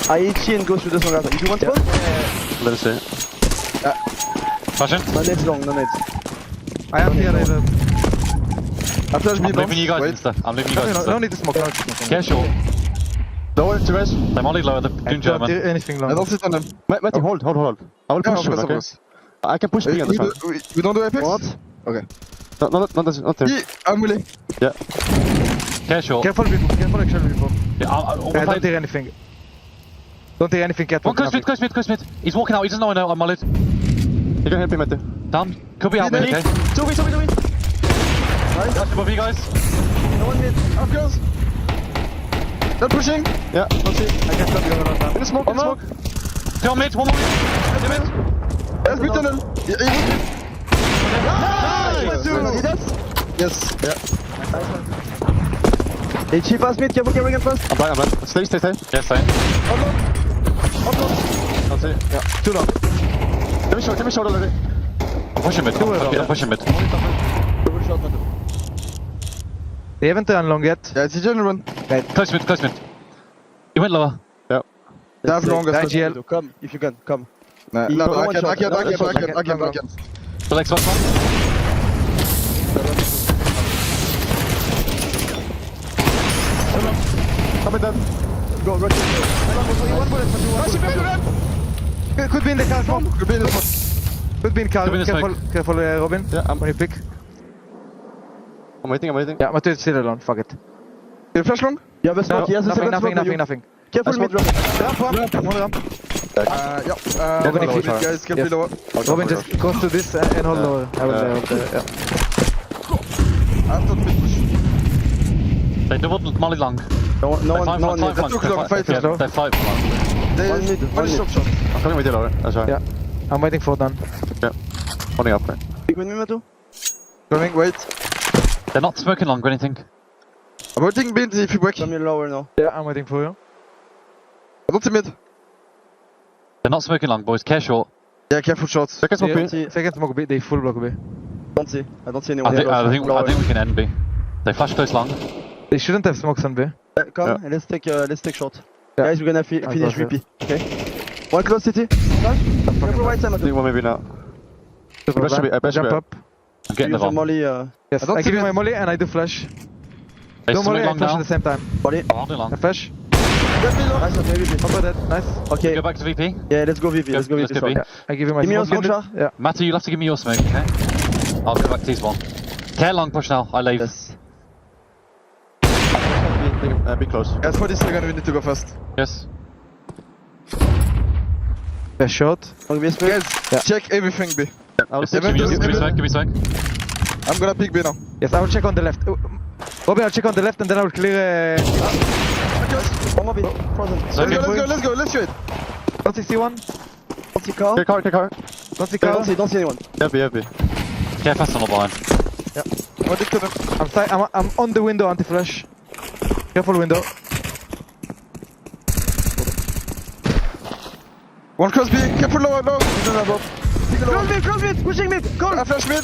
I eat and go through this one. You want to go? Let us see. Flashing. No nades long, no nades. I am here. I flash B. I'm leaving you guys and stuff. I'm leaving you guys and stuff. No need to smoke. Yeah, sure. Lower, two guys. They're only lower, they're doing Don't do German. anything long. I don't sit on them. Matty, hold. I will push you, okay? I can push B on this one. We don't do Apex? What? Okay. Not there. B, I'm willing. Yeah. Yeah, sure. Careful people, careful actually people. Yeah, Don't hear anything. Don't hear anything yet. One close mid. He's walking out, he doesn't know I know, I'm mullet. You can help him, Matty. Down. Could be out mid, okay? 2B. Nice. That's above you guys. No one mid. Up girls. They're pushing. Yeah. Let's see. I can't stop you around now. In the smoke, Two on mid, one more mid. Two mid. Let's beat tunnel. Nice! Yes. Yeah. Hey, chief fast mid, careful, get fast. I'm blind. Stay. Yes, stay. I'll see. Yeah. Too long. Give me shot already. I'm pushing mid. I'm pushing mid. Double shot, Matthew. They haven't done long yet. Yeah, it's a general one. Close mid. You went lower. Yeah. They have long. IGL. Come, if you can, come. No, one I shot. can't. Relax, one. Come in then. Go, right. Could be in the car smoke. Could be in the smoke. Could be in car. Could be in the Careful, Robin. Yeah, When you pick. I'm waiting. Yeah, Matthew is still alone. Fuck it. You flash long? Yeah, but smoke. Yes, Nothing. Careful mid. Ramp. One ramp. Yeah. Robin, if you Guys, can be lower. Robin, just go to this and hold lower. I will yeah. After mid push. They doubled Molly long. No one. They're 5 long. They're 5 long. One shot. I'm coming with you, Laura. That's right. Yeah. I'm waiting for Dan. Yeah. Holding up, right? Pick with me, Matthew. Coming, wait. They're not smoking long or anything. I'm waiting mid if you break. Coming lower now. Yeah, I'm waiting for you. I don't see mid. They're not smoking long, boys. Care short. Yeah, careful shots. Second smoke B. Second smoke B, they full block B. I don't see anyone. I think we can end B. They flash close long. They shouldn't have smokes on B. Come, let's take shot. Yeah. Guys, we're gonna finish VP. Okay. One close city. Flash. Careful right side, I think one maybe now. I bet Jump up. I'm getting the bomb. Molly. Yes, I give you my molly and I do flash. They Do molly smoke and long flash now. at the same time. Molly. I'm holding long. I flash. Nice, okay, VP. Over that, nice. Okay. Go back to VP. Yeah, let's go VP. Let's go VP. B. Yeah, I give you my Give me your smoke. smoke, Yeah. Matty, you'll have to give me your smoke, okay? I'll go back to T-spawn. Care long push now, I leave. Yes. Be close. Guys, 40 seconds, we need to go fast. Yes. Best shot. Guys, Yeah. check everything B. I will Yes, take give me Evan, give me Evan. smoke, give me smoke. I'm gonna pick B now. Yes, I will check on the left. Robin, I'll check on the left and then I will clear. One more B. Smoke Let's in. go, let's go, let's shoot it. 161. Take car. Don't see car. Don't see anyone. Yeah, be. Care fast on the behind. I'm addicted to them. I'm on the window, anti-flash. Careful window. One cross B, careful lower, low. Cross mid, pushing mid. Go. I flash mid.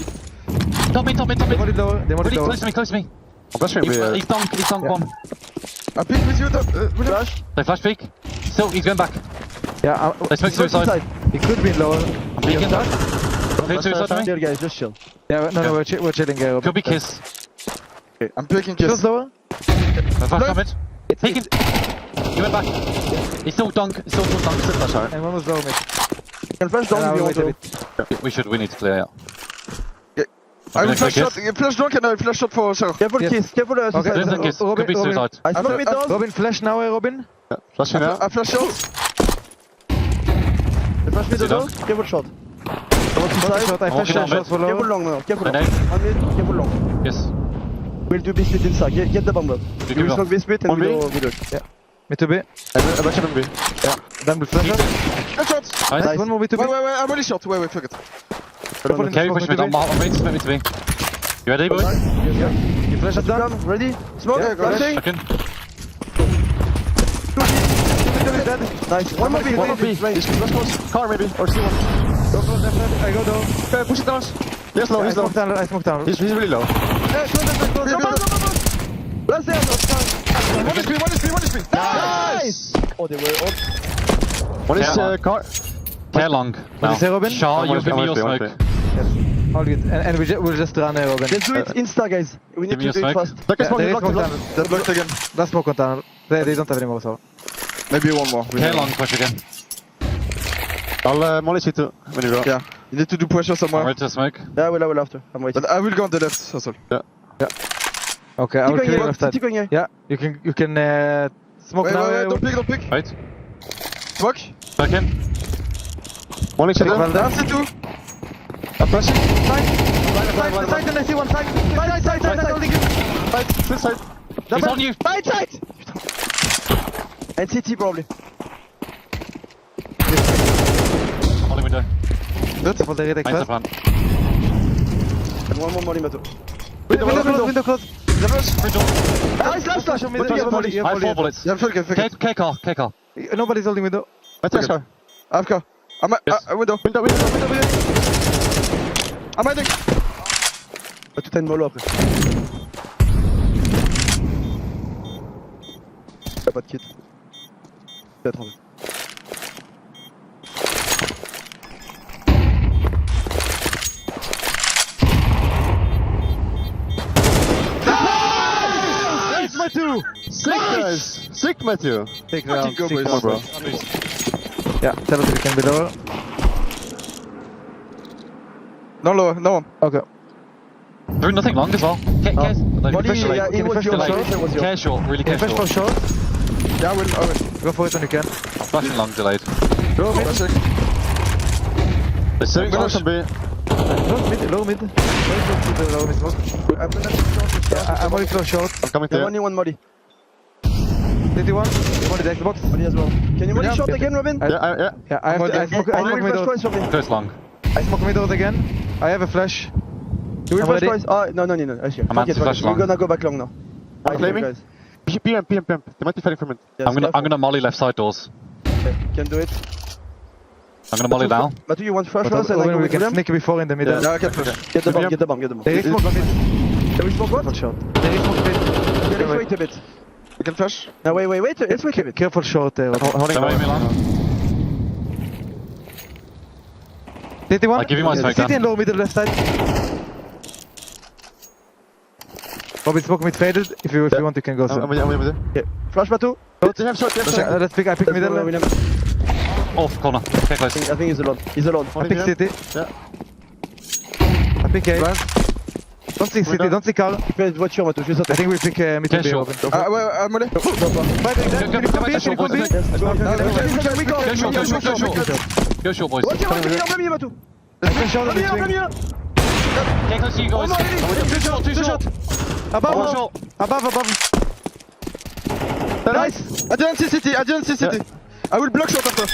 Top mid. Demol it lower. Demol it Really lower. close to me. Flashing He's B. dunk one. I pick with you, William. Flash. They flash peek. Still, he's going back. Yeah, They smoke suicide. he could be lower. I'm peeking. Clear suicide to me. Chill, guys, just chill. Yeah, no, we're chilling here. Could be kiss. Okay, I'm picking Just kiss. lower. They flash coming. Peeking. He went back. He's still dunk. Still dunk. Still flash out. And one was lower mid. Can flash And I down if will you want wait a to. bit. We need to clear out. I will gonna flash take shot. Flash drunk and I flash shot for Sarah. Careful Yes. kiss, careful Okay. suicide. Don't take kiss. Could be Robin. suicide. I smoke mid doors. Robin, flash now, Robin. Flashing now. I flash shot. I flash mid Is he door. done? Careful shot. Shot, I flash walking down shots for Careful lower. long now. Careful long. Grenade. One mid, careful long. Yes. We'll do B split inside. Get the bomb up. You We give will it smoke up. B split and One we B. do it. Mid to B. I'm actually B. Then we flash up. Good shot. Nice. One more mid to B. Wait, I'm really shot. Wait, fuck it. Okay, push me down. I'm ready to smoke me to me. You ready, boys? You flash up down. Ready? Smoke. Yeah, go ahead. Flashing. Second. Nice. One more B. One more B. Car maybe. Or C1. Go left. I go down. Okay, push it down. Yes, low. I He's low. smoke down. I smoke down. He's really low. Let's say one is B. Nice. Oh, they were up. One is Yeah. car. Care long. What you say, Robin? Shaw, you One give me is your B, one smoke. is B. All good. And we'll just run Robin. Let's do it insta, guys. We need Give me to a do it smoke. fast. Look, Yeah, smoke, there is block, smoke block. down. That blocked again. That's smoke on tunnel. They don't have any more, so. Maybe one more. Care long, push again. I'll molly C2 when you go. Yeah. You need to do pressure I'm somewhere. ready to smoke. Yeah, I will after. I'm waiting. But I will go on the left, Hassel. Okay, I will clear left side. Going here. Yeah, you can smoke Wait, now. don't pick. Wait. Smoke. Second. Molly C2. Well done. That's it too. I'm pressing. Side and I see one side. Side, holding you. This side. He's on you. Side. And CT probably. Only window. For the reddeck Nice first. front. And one more molly metal. Window close. Nice, last flash. You I have 4 bullets. Yeah, fuck it. K car. Nobody's holding window. Let's go. AFK. I'm Yes. window. Window. I'm hiding. Tout a une mollo après. Y'a pas de kit. Peut-être en fait. It's my two. Sick, guys. Sick, Matthew. Take Fucking round. go, Six boys. round. Yeah, tell us if you can be lower. No lower, no one. Okay. Doing nothing long as well. Cares. Molly, flash yeah, delay. it was Flash your delay. shot, it was your. Care short, really Can care you flash for short. short? Yeah, I will. Go for it when you can. I'm flashing long, delayed. Go mid. Flashing. They're sitting Flash. on B. Low mid. Low mid smoke. I'm gonna shot. I'm only close short. I'm coming There's to only one molly. 31. Molly the Xbox. Molly as well. Can you molly Yeah. shot again, Robin? Yeah. Yeah, I have to, I smoke Flash middle. twice for me. Close long. I smoke middle again. I have a flash. You will I'm flash ready. twice. Ah, no. I see. I'm anti-flash long. We're gonna go back long now. I'm claiming. Guys. PM. They might be fighting for me. Yes, I'm gonna molly left side doors. Okay, can do it. I'm gonna molly down. Matu, you want flash But first and I go we with can William? sneak before in the middle. Yeah, I can flash. Get the bomb. There is smoke mid. Can we smoke what? Careful short. There is smoke mid. Let's wait a bit. We can flash. No, wait. Let's wait a bit. Careful short there. Holding Don't worry, on. Milan. 31. I'll give you my smoke City down. and low middle left side. Robin smoke mid faded. If you want, you can go. I'm with you. Okay. Flash Matu. They have shot. Let's pick. I pick middle. William. Off corner. Care close. I think he's alone. I pick City. Yeah. I pick A. Don't see city, don't see Carl. Il fait une voiture, Matou, je vais sauter. I think we pick mid to Yeah, B sure. open. Ah ouais, mollet. Go short, Go short, boys. Ok, reviens en plein milieu, Matou. Pressure on the Reviens en plein swing. milieu. Get close to you guys. Too short, too short. Above, above. Nice. I didn't see city, I didn't see city. I will block short after.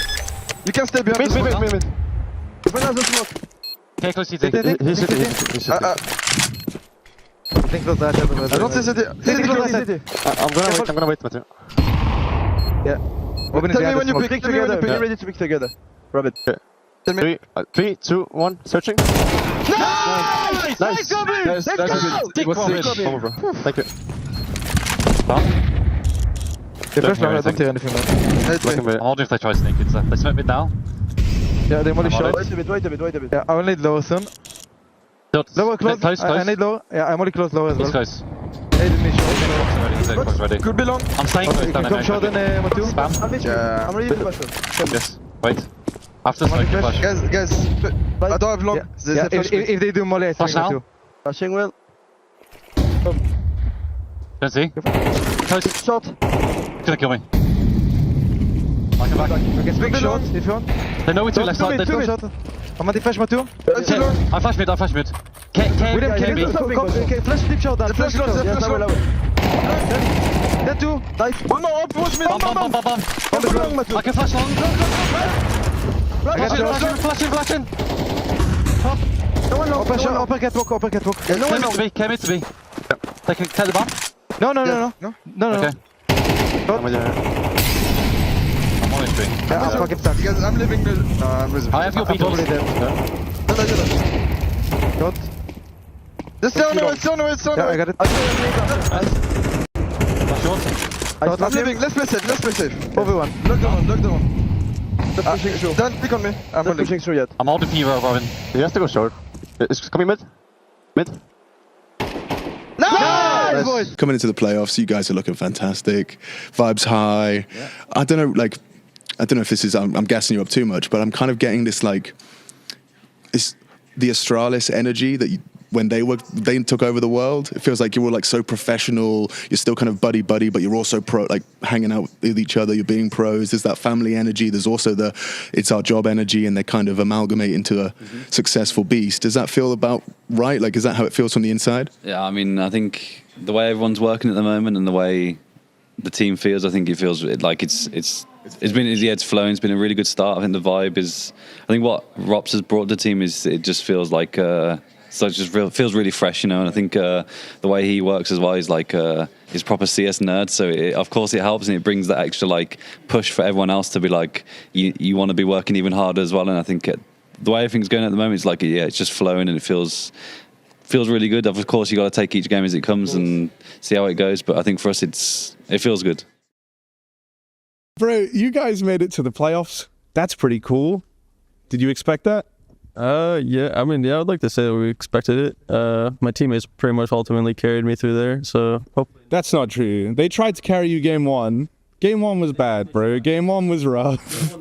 You can stay behind. Mid. Open as a smoke. Get close to you. He's city. I think close that. I don't see city. City close City. that. I'm gonna wait, Matthew. Yeah. Open Tell me the when you smoke. pick together. You're ready to pick together. Rabbit. Tell me. 3, 2, 1, searching. Nice! Nice. Goblin! Let's go! Dick What's Rabbit. sick? Over, bro. Thank you. The first round I don't hear anything, man. I'm holding if they try to sneak it. They smoke mid now. Yeah, they molly short. Wait a bit. Yeah, I will need lower soon. Lower close. Close. I need lower. Yeah, I'm only close lower as He's well. close. Aid me short. He's ready. He's ready. Could be long. I'm staying close You down can come short there. in Matu. Spam. Yeah. I'm ready to bash. Yes. Wait. After smoke, you flash. Guys, I don't have long. Yeah, There's yeah, a flash. if they do molly, I Flash swing now. Matu. Flashing well. Don't see. Close. Short. Gonna kill me. I come back. Okay, swing Could be short long. if you want. They know we two left side. two They mid. Short. I'm on the flash Matu. That's too long. I flash mid. William, Can can be. you do flash deep short down? Flash short. Yes, I will. That two. Nice. One more up. Push me. Bam. On the long, Matou. I can flash long. Flashing. No one long. Upper catwalk. Came mid to be. They can take the bomb. No. Okay. I'm on this tree. Yeah, I'm fucking stuck. Guys, I'm leaving the... No, I'm losing. I have your I'm probably beatles. dead. Short. It's on the way. Yeah, I got it. Short. I'm leaving. Let's play safe. Everyone. Lock the one. Not pushing through. Don't pick on me. I'm not pushing through yet. I'm holding P-Row, Robin. He has to go short. It's coming mid. Nice, boys. Coming into the playoffs, you guys are looking fantastic. Vibes high. Yeah. I don't know if this is, I'm gassing you up too much, but I'm kind of getting this it's the Astralis energy that when they took over the world. It feels like you're all like so professional. You're still kind of buddy, but you're also pro, like hanging out with each other. You're being pros. There's that family energy. There's also it's our job energy, and they kind of amalgamate into a successful beast. Does that feel about right? Like, is that how it feels from the inside? Yeah, I mean, I think the way everyone's working at the moment and the way the team feels, I think it feels like it's flowing. It's been a really good start. I think the vibe is. I think what Rops has brought to the team is it just feels like. So it just feels really fresh, you know. And I think the way he works as well, he's like he's proper CS nerd. So of course it helps, and it brings that extra like push for everyone else to be like you want to be working even harder as well. And I think the way everything's going at the moment is like it's just flowing, and it feels really good. Of course, you got to take each game as it comes and see how it goes. But I think for us, it feels good. Bro, you guys made it to the playoffs. That's pretty cool. Did you expect that? Yeah, I mean, yeah, I would like to say that we expected it. My teammates pretty much ultimately carried me through there, so hopefully. That's not true. They tried to carry you game one. Game one was bad, bro. Game one was rough.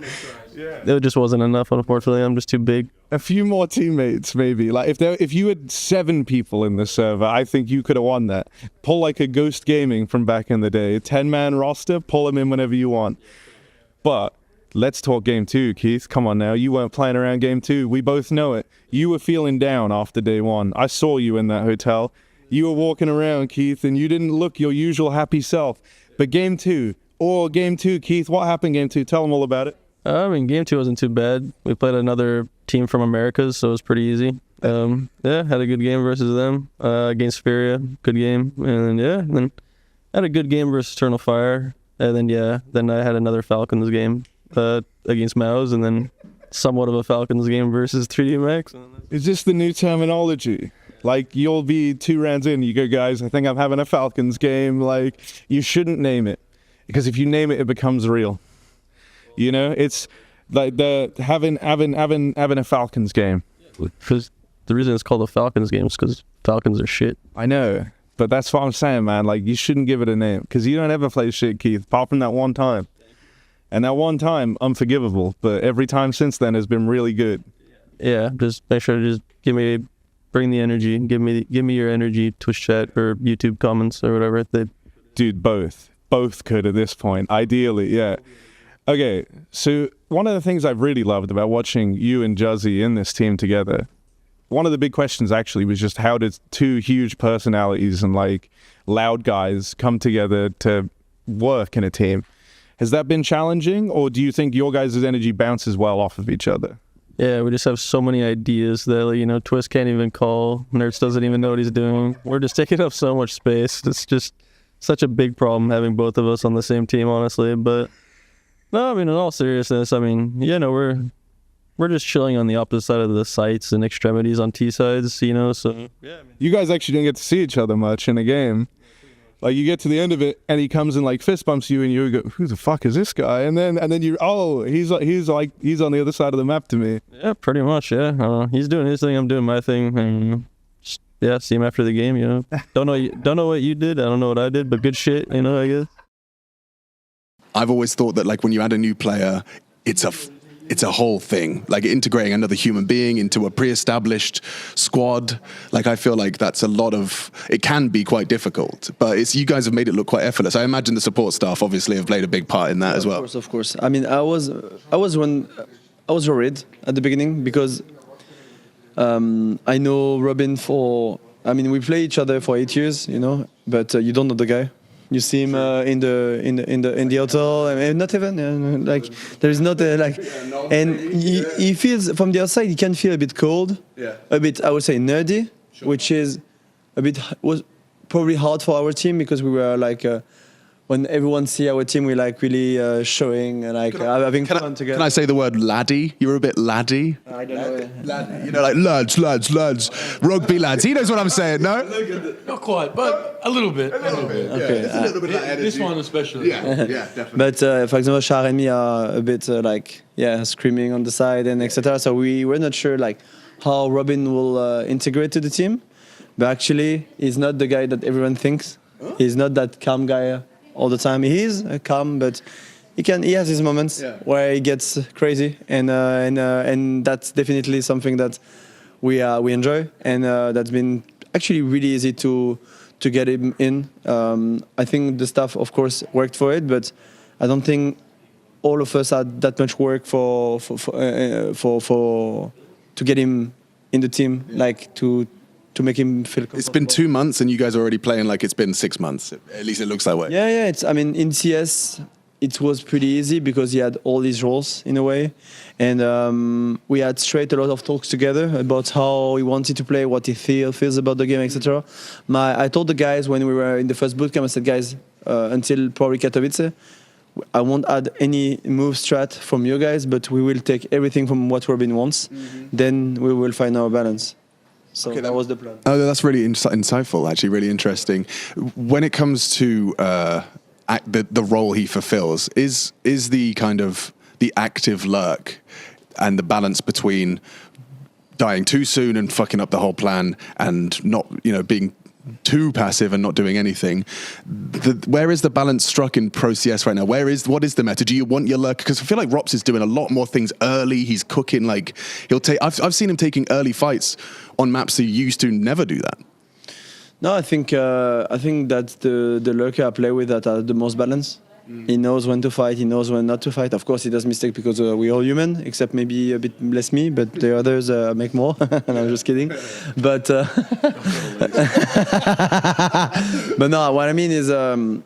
It just wasn't enough, unfortunately. I'm just too big. A few more teammates, maybe. Like if you had 7 people in the server, I think you could have won that. Pull like a Ghost Gaming from back in the day. 10-man roster, pull them in whenever you want. But let's talk game 2, Keith. Come on now. You weren't playing around game 2. We both know it. You were feeling down after day 1. I saw you in that hotel. You were walking around, Keith, and you didn't look your usual happy self. But game 2, Keith, what happened game 2? Tell them all about it. I mean, game 2 wasn't too bad. We played another team from Americas, so it was pretty easy. Yeah, had a good game versus them. Against Feria, good game. And then had a good game versus Eternal Fire. And then I had another Falcons game against Mouse, and then somewhat of a Falcons game versus 3D Max. Is this the new terminology? Like, you'll be 2 rounds in, you go, guys, I think I'm having a Falcons game. Like, you shouldn't name it, because if you name it, it becomes real. You know, it's like having a Falcons game. Because the reason it's called a Falcons game is because Falcons are shit. I know, but that's what I'm saying, man. Like, you shouldn't give it a name, because you don't ever play shit, Keith, apart from that one time. And that one time, unforgivable, but every time since then has been really good. Yeah, just make sure to just bring bring the energy. Give me your energy, Twitch chat or YouTube comments or whatever. Dude, both could at this point, ideally, yeah. Okay, so one of the things I've really loved about watching you and Juzzy in this team together, one of the big questions actually was just how did two huge personalities and like loud guys come together to work in a team? Has that been challenging, or do you think your guys' energy bounces well off of each other? Yeah, we just have so many ideas that, you know, Twist can't even call. Nerds doesn't even know what he's doing. We're just taking up so much space. It's just such a big problem having both of us on the same team, honestly. But no, I mean, in all seriousness, I mean, you know, we're just chilling on the opposite side of the sites and extremities on T sides, you know. So yeah, I mean, you guys actually didn't get to see each other much in a game. Like, you get to the end of it, and he comes and like fist bumps you, and you go, "Who the fuck is this guy?" And then you, oh, he's on the other side of the map to me. Yeah, pretty much. Yeah, he's doing his thing, I'm doing my thing, and just, yeah, see him after the game. You know, don't know what you did, I don't know what I did, but good shit, you know, I guess. I've always thought that like when you add a new player, it's a whole thing, like integrating another human being into a pre-established squad. Like, I feel like that's it can be quite difficult, but you guys have made it look quite effortless. I imagine the support staff obviously have played a big part in that as well. Of course. I mean, I was worried at the beginning because I know Robin we play each other for 8 years, you know, but you don't know the guy. You see him in the hotel, and not even like there is not and he feels from the outside. He can feel a bit cold, a bit, I would say, nerdy, which is was probably hard for our team because we were like when everyone see our team, we like really showing and like having fun together. Can I say the word laddie? You were a bit laddie. I don't know. Laddie. You know, like lads, rugby lads. He knows what I'm saying, no? Not quite, but a little bit. Okay. Yeah, a little bit of that energy. This one especially. Yeah, definitely. But for example, Char and me are a bit screaming on the side and etc. So we were not sure like how Robin will integrate to the team. But actually, he's not the guy that everyone thinks. Huh? He's not that calm guy all the time. He is calm, but he has his moments where he gets crazy, and that's definitely something that we enjoy, and that's been actually really easy to get him in. I think the staff, of course, worked for it, but I don't think all of us had that much work for to get him in the team, like to make him feel comfortable. It's been 2 months and you guys are already playing like it's been 6 months. At least it looks that way. Yeah. I mean, in CS, it was pretty easy because he had all these roles in a way. And we had straight a lot of talks together about how he wanted to play, what he feels about the game, etc. I told the guys when we were in the first bootcamp, I said, guys, until probably Katowice, I won't add any move strat from you guys, but we will take everything from what Robin wants. Mm-hmm. Then we will find our balance. So that was the plan. Oh, that's really insightful, actually, really interesting. When it comes to the role he fulfills, is the kind of the active lurk and the balance between dying too soon and fucking up the whole plan and not, being too passive and not doing anything. Where is the balance struck in Pro CS right now? What is the meta? Do you want your lurk? Because I feel like Rops is doing a lot more things early. He's cooking, like I've seen him taking early fights on maps he used to never do that. No, I think that's the lurker I play with that are the most balanced. He knows when to fight, he knows when not to fight. Of course, he does mistakes because we're all human, except maybe a bit less me, but the others make more. And I'm just kidding. But but no, what I mean is 90%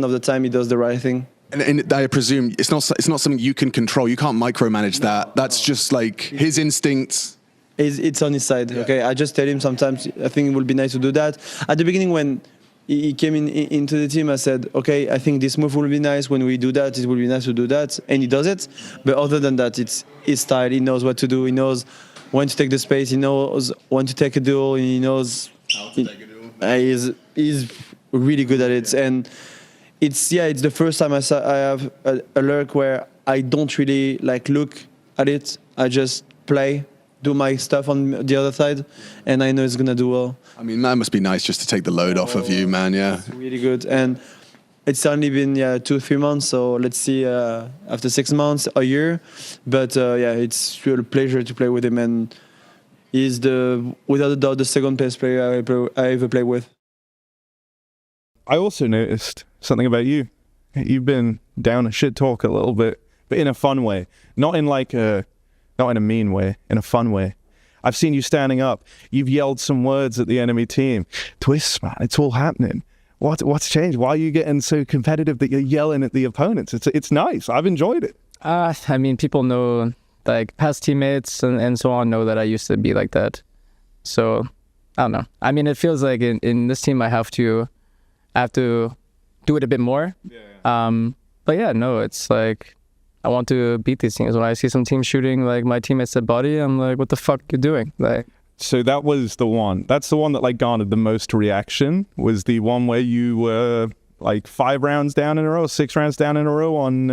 of the time he does the right thing. And I presume it's not something you can control. You can't micromanage that. That's just like his instincts. It's on his side. Yeah. Okay, I just tell him sometimes I think it would be nice to do that. At the beginning when he came into the team, I said, okay, I think this move will be nice. When we do that, it will be nice to do that. And he does it. But other than that, it's his style. He knows what to do. He knows when to take the space. He knows when to take a duel. He knows how to take a duel. He's really good at it. And it's the first time I have a lurk where I don't really look at it. I just play, do my stuff on the other side, and I know it's gonna do well. I mean, that must be nice just to take the load off of you, man. Yeah, it's really good. And it's only been 2-3 months, so let's see after 6 months, a year. But it's really a pleasure to play with him, and He's without a doubt the second best player I ever played with. I also noticed something about you. You've been down a shit talk a little bit, but in a fun way. Not in a mean way, in a fun way. I've seen you standing up. You've yelled some words at the enemy team. Twists, man, it's all happening. What's changed? Why are you getting so competitive that you're yelling at the opponents? It's nice. I've enjoyed it. I mean, people know, like past teammates and so on know that I used to be like that. So I don't know. I mean, it feels like in this team I have to do it a bit more. But yeah, no, it's like I want to beat these teams. When I see some teams shooting like my teammates at body, I'm like, what the fuck you doing? Like, so that was the one. That's the one that like garnered the most reaction. Was the one where you were like 5 rounds down in a row, 6 rounds down in a row on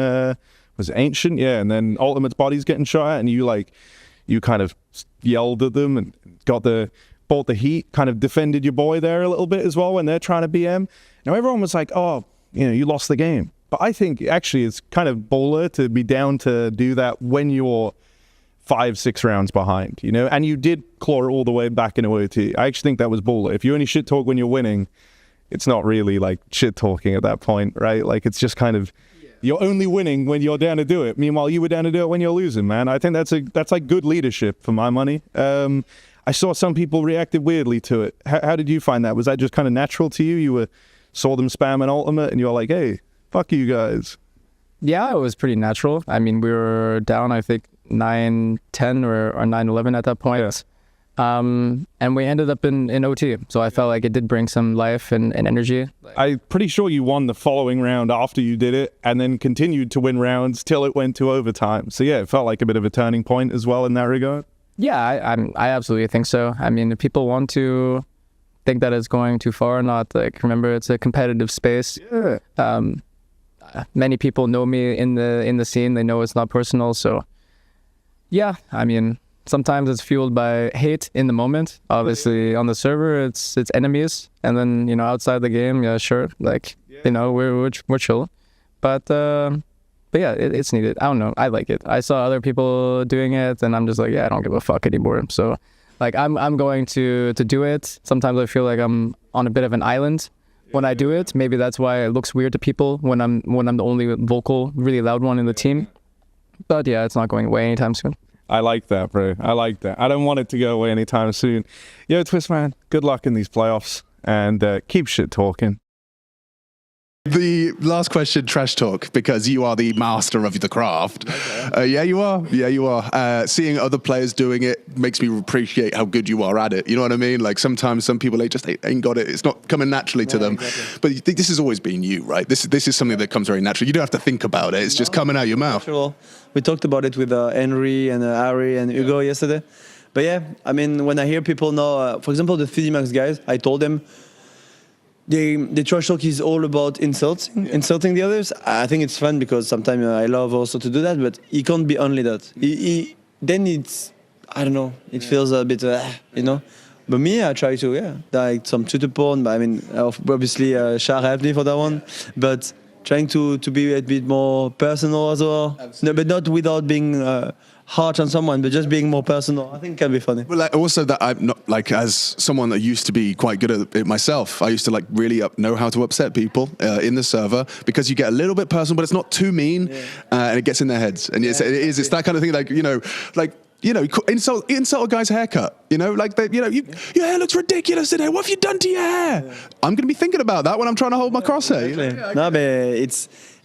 was it Ancient? Yeah, and then Ultimate's body's getting shot at, and you kind of yelled at them and bought the heat, kind of defended your boy there a little bit as well when they're trying to BM. Now everyone was like, oh, you lost the game. But I think actually it's kind of baller to be down to do that when you're 5-6 rounds behind, and you did claw it all the way back into OT. I actually think that was baller. If you only shit talk when you're winning, it's not really like shit talking at that point, right? Like it's just kind of, you're only winning when you're down to do it. Meanwhile, you were down to do it when you're losing, man. I think that's like good leadership for my money. I saw some people reacted weirdly to it. How did you find that? Was that just kind of natural to you? You saw them spamming Ultimate and you were like, hey, fuck you guys. Yeah, it was pretty natural. I mean, we were down, I think, 9-10 or 9-11 at that point. Yes. And we ended up in OT. So I felt like it did bring some life and energy. I'm pretty sure you won the following round after you did it and then continued to win rounds till it went to overtime. So yeah, it felt like a bit of a turning point as well in that regard. Yeah, I absolutely think so. I mean, if people want to think that it's going too far or not, like, remember, it's a competitive space. Yeah. Many people know me in the scene. They know it's not personal. So yeah, I mean, sometimes it's fueled by hate in the moment. Obviously, on the server, it's enemies, and then outside the game, yeah, sure, like we're chill, but yeah, it's needed. I don't know, I like it. I saw other people doing it, and I'm just like, yeah, I don't give a fuck anymore. So, like, I'm going to do it. Sometimes I feel like I'm on a bit of an island when I do it. Maybe that's why it looks weird to people when I'm the only vocal, really loud one in the team. But yeah, it's not going away anytime soon. I like that, bro. I like that. I don't want it to go away anytime soon. Yo, Twist, man, good luck in these playoffs, and keep shit talking. The last question, trash talk, because you are the master of the craft. Okay. Yeah, you are. Yeah, you are. Seeing other players doing it makes me appreciate how good you are at it. You know what I mean? Like sometimes some people, they just ain't got it. It's not coming naturally to them. Exactly. But this has always been you, right? This is something that comes very naturally. You don't have to think about it. It's just coming out your mouth. Sure. We talked about it with Henry and Harry and Hugo yesterday. But yeah, I mean, when I hear people now, for example, the 3D Max guys, I told them, the trash talk is all about insulting the others. I think it's fun because sometimes I love also to do that, but it can't be only that. Then it's, I don't know, it feels a bit, But me, I try to, like some Twitter porn. But I mean, obviously, Shah helped me for that one. But trying to be a bit more personal as well. No, but not without being harsh on someone, but just being more personal. I think it can be funny. Well, also that I'm not, like, as someone that used to be quite good at it myself, I used to like really know how to upset people in the server because you get a little bit personal, but it's not too mean, and it gets in their heads. And it's that kind of thing, like, insult a guy's haircut. Like your hair looks ridiculous today. What have you done to your hair? Yeah. I'm going to be thinking about that when I'm trying to hold my crosshair. Exactly. No, but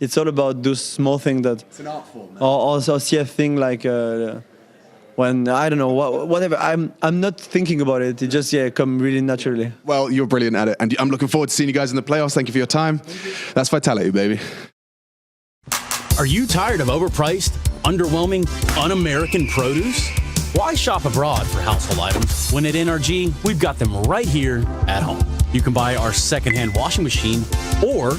it's all about those small things that. It's an art form. Or also see a thing like when I don't know whatever. I'm not thinking about it. It just come really naturally. Well, you're brilliant at it, and I'm looking forward to seeing you guys in the playoffs. Thank you for your time. That's vitality, baby. Are you tired of overpriced, underwhelming, un-American produce? Why shop abroad for household items when at NRG, we've got them right here at home? You can buy our secondhand washing machine or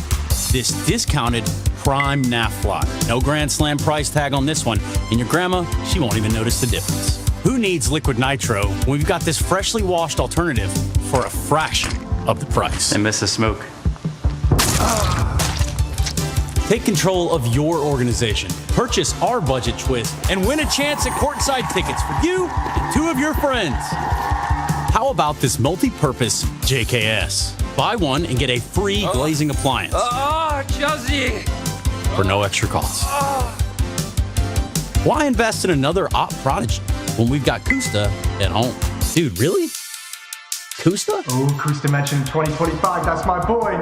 this discounted prime NAF fly. No Grand Slam price tag on this one, and your grandma, she won't even notice the difference. Who needs liquid nitro when we've got this freshly washed alternative for a fraction of the price? I miss the smoke. Take control of your organization. Purchase our budget twist and win a chance at courtside tickets for you and 2 of your friends. How about this multi-purpose JKS? Buy one and get a free glazing appliance. Jazzy! For no extra cost. Why invest in another op prodigy when we've got Kusta at home? Dude, really? Kusta? Oh, Kusta mentioned 2025. That's my boy.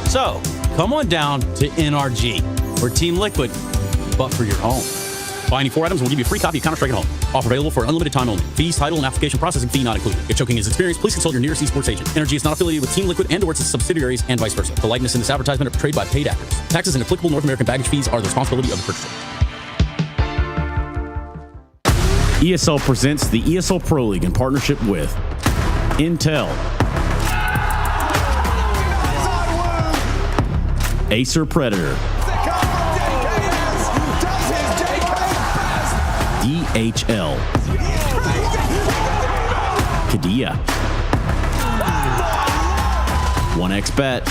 So, come on down to NRG. We're Team Liquid, but for your home. Buy any 4 items, we'll give you a free copy of Counter-Strike at home. Offer available for unlimited time only. Fees, title, and application processing fee not included. If choking is experienced, please consult your nearest esports agent. NRG is not affiliated with Team Liquid and or its subsidiaries and vice versa. The likeness in this advertisement are portrayed by paid actors. Taxes and applicable North American baggage fees are the responsibility of the purchaser. ESL presents the ESL Pro League in partnership with Intel, Acer Predator, DHL, Kadia, 1xBet,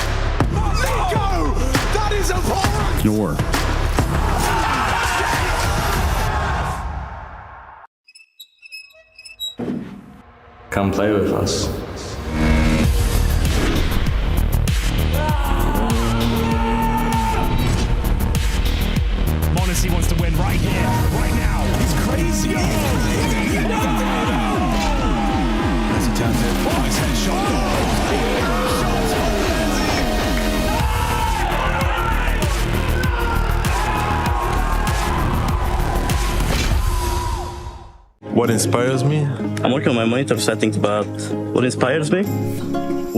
Knorr. Come play with us. Monacy wants to win right here, right now. He's crazy. As he turns it, nice headshot. What inspires me? I'm working on my monitor settings, but what inspires me?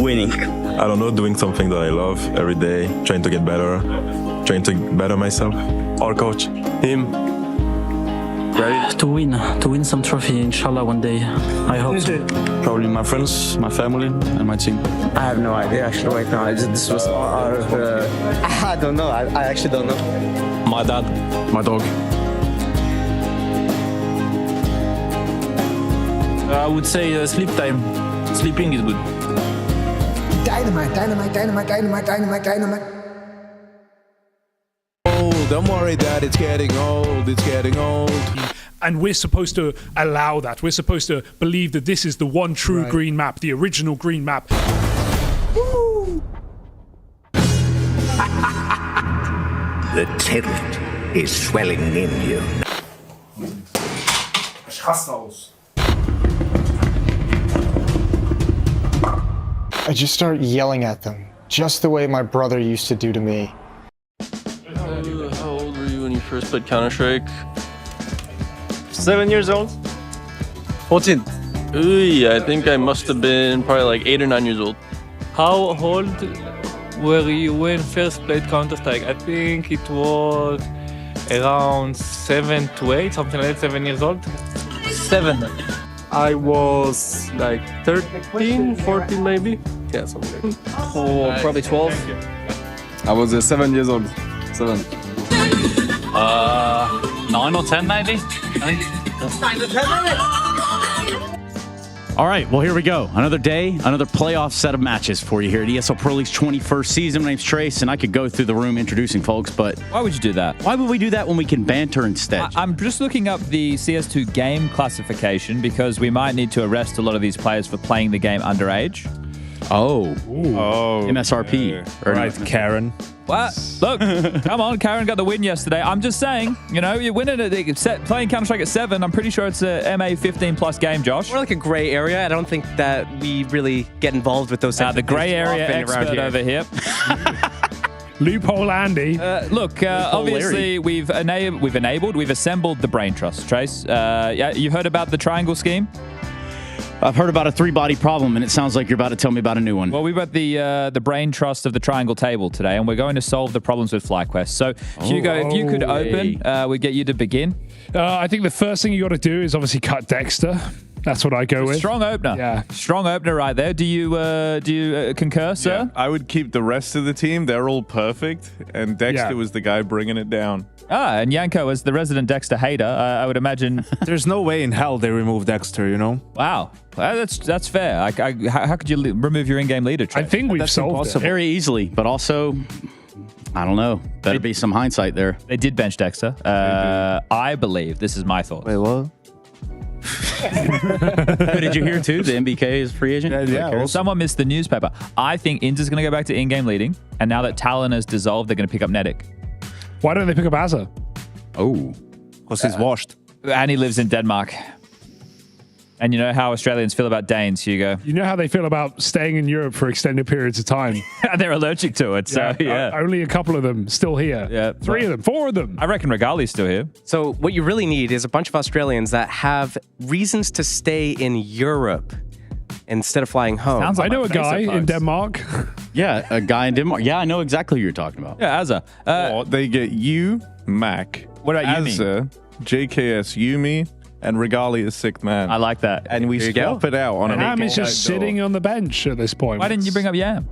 Winning. I don't know, doing something that I love every day, trying to get better, trying to better myself. Our coach, him. Ready? To win some trophy, inshallah, one day. I hope so. Probably my friends, my family, and my team. I have no idea actually right now. This was out of I don't know. I actually don't know. My dad, my dog. I would say sleep time. Sleeping is good. Dynamite, dynamite, dynamite, dynamite, dynamite, dynamite. Oh, don't worry, Dad. It's getting old. It's getting old. And we're supposed to allow that. We're supposed to believe that this is the one true green map, the original green map. The tilt is swelling in you. I just start yelling at them, just the way my brother used to do to me. How old were you when you first played Counter-Strike? 7 years old. 14. Ooh, I think I must have been probably like 8 or 9 years old. How old were you when first played Counter-Strike? I think it was around 7 to 8, something like that, 7 years old. 7. I was like 13, 14 maybe. Yeah, something like that. Oh, probably 12. I was 7 years old. 7. 9 or 10 maybe, I think. All right, well, here we go. Another day, another playoff set of matches for you here at ESL Pro League's 21st season. My name's Trace, and I could go through the room introducing folks, but... Why would you do that? Why would we do that when we can banter instead? I'm just looking up the CS2 game classification because we might need to arrest a lot of these players for playing the game underage. Oh. Oh. MSRP. Yeah. Right, Karen. What? Look, come on, Karen got the win yesterday. I'm just saying, you know, you're winning playing Counter-Strike at 7. I'm pretty sure it's a MA 15+ game, Josh. We're like a gray area. I don't think that we really get involved with those types the of gray things area often expert around here. over here. Loophole Andy. Look, obviously we've assembled the brain trust. Trace, yeah, you heard about the triangle scheme? I've heard about a 3-body problem, and it sounds like you're about to tell me about a new one. Well, we've got the brain trust of the triangle table today, and we're going to solve the problems with FlyQuest. So, Hugo, if you could open, we'd get you to begin. I think the first thing you got to do is obviously cut Dexter. That's what I go with. Strong opener. Yeah. Strong opener right there. Do you concur, sir? Yeah, I would keep the rest of the team. They're all perfect, and Dexter was the guy bringing it down. And Yanko, as the resident Dexter hater, I would imagine... There's no way in hell they remove Dexter, you know? Wow. That's fair. How could you remove your in-game leader? I think we've solved it. Very easily, but also... I don't know. Better be some hindsight there. They did bench Dexter. I believe, this is my thoughts. Wait, what? Did you hear too? The MBK is free agent? Yeah. Well, someone missed the newspaper. I think Inter's going to go back to in-game leading. And now that Talon has dissolved, they're going to pick up Nedic. Why don't they pick up Azza? Oh. Because he's washed. And he lives in Denmark. And you know how Australians feel about Danes, Hugo. You know how they feel about staying in Europe for extended periods of time. They're allergic to it, so yeah. Only a couple of them still here. Yeah, 3 of them, 4 of them. I reckon Regali's still here. So what you really need is a bunch of Australians that have reasons to stay in Europe instead of flying home. I know a guy in Denmark. Yeah, a guy in Denmark. Yeah, I know exactly who you're talking about. Yeah, Azza. They get you, Mac. What about Yumi? Azza, JKS, Yumi, and Regali is 6th man. I like that. And we swap it out on Yam is just sitting on the bench at this point. Why didn't you bring up Yam?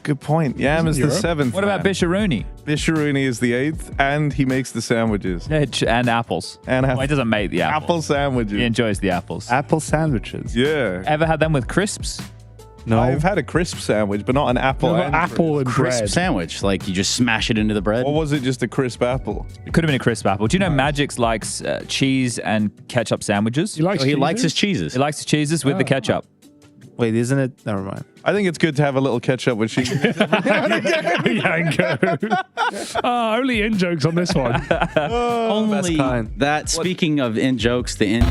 Good point. Yam is the 7th. What about Bisharuni? Bisharuni is the 8th, and he makes the sandwiches. And apples. And well, he doesn't make the apples. Apple sandwiches. He enjoys the apples. Apple sandwiches. Yeah. Ever had them with crisps? No. I've had a crisp sandwich, but not an apple. Apple and Crisp bread. sandwich, like you just smash it into the bread. Or was it just a crisp apple? It could have been a crisp apple. Do you know Magix likes cheese and ketchup sandwiches? He likes he likes his cheeses. He likes his cheeses with the ketchup. Wait, isn't it? Never mind. I think it's good to have a little ketchup with cheese. Only in jokes on this one. Only that. Speaking of in jokes, the in.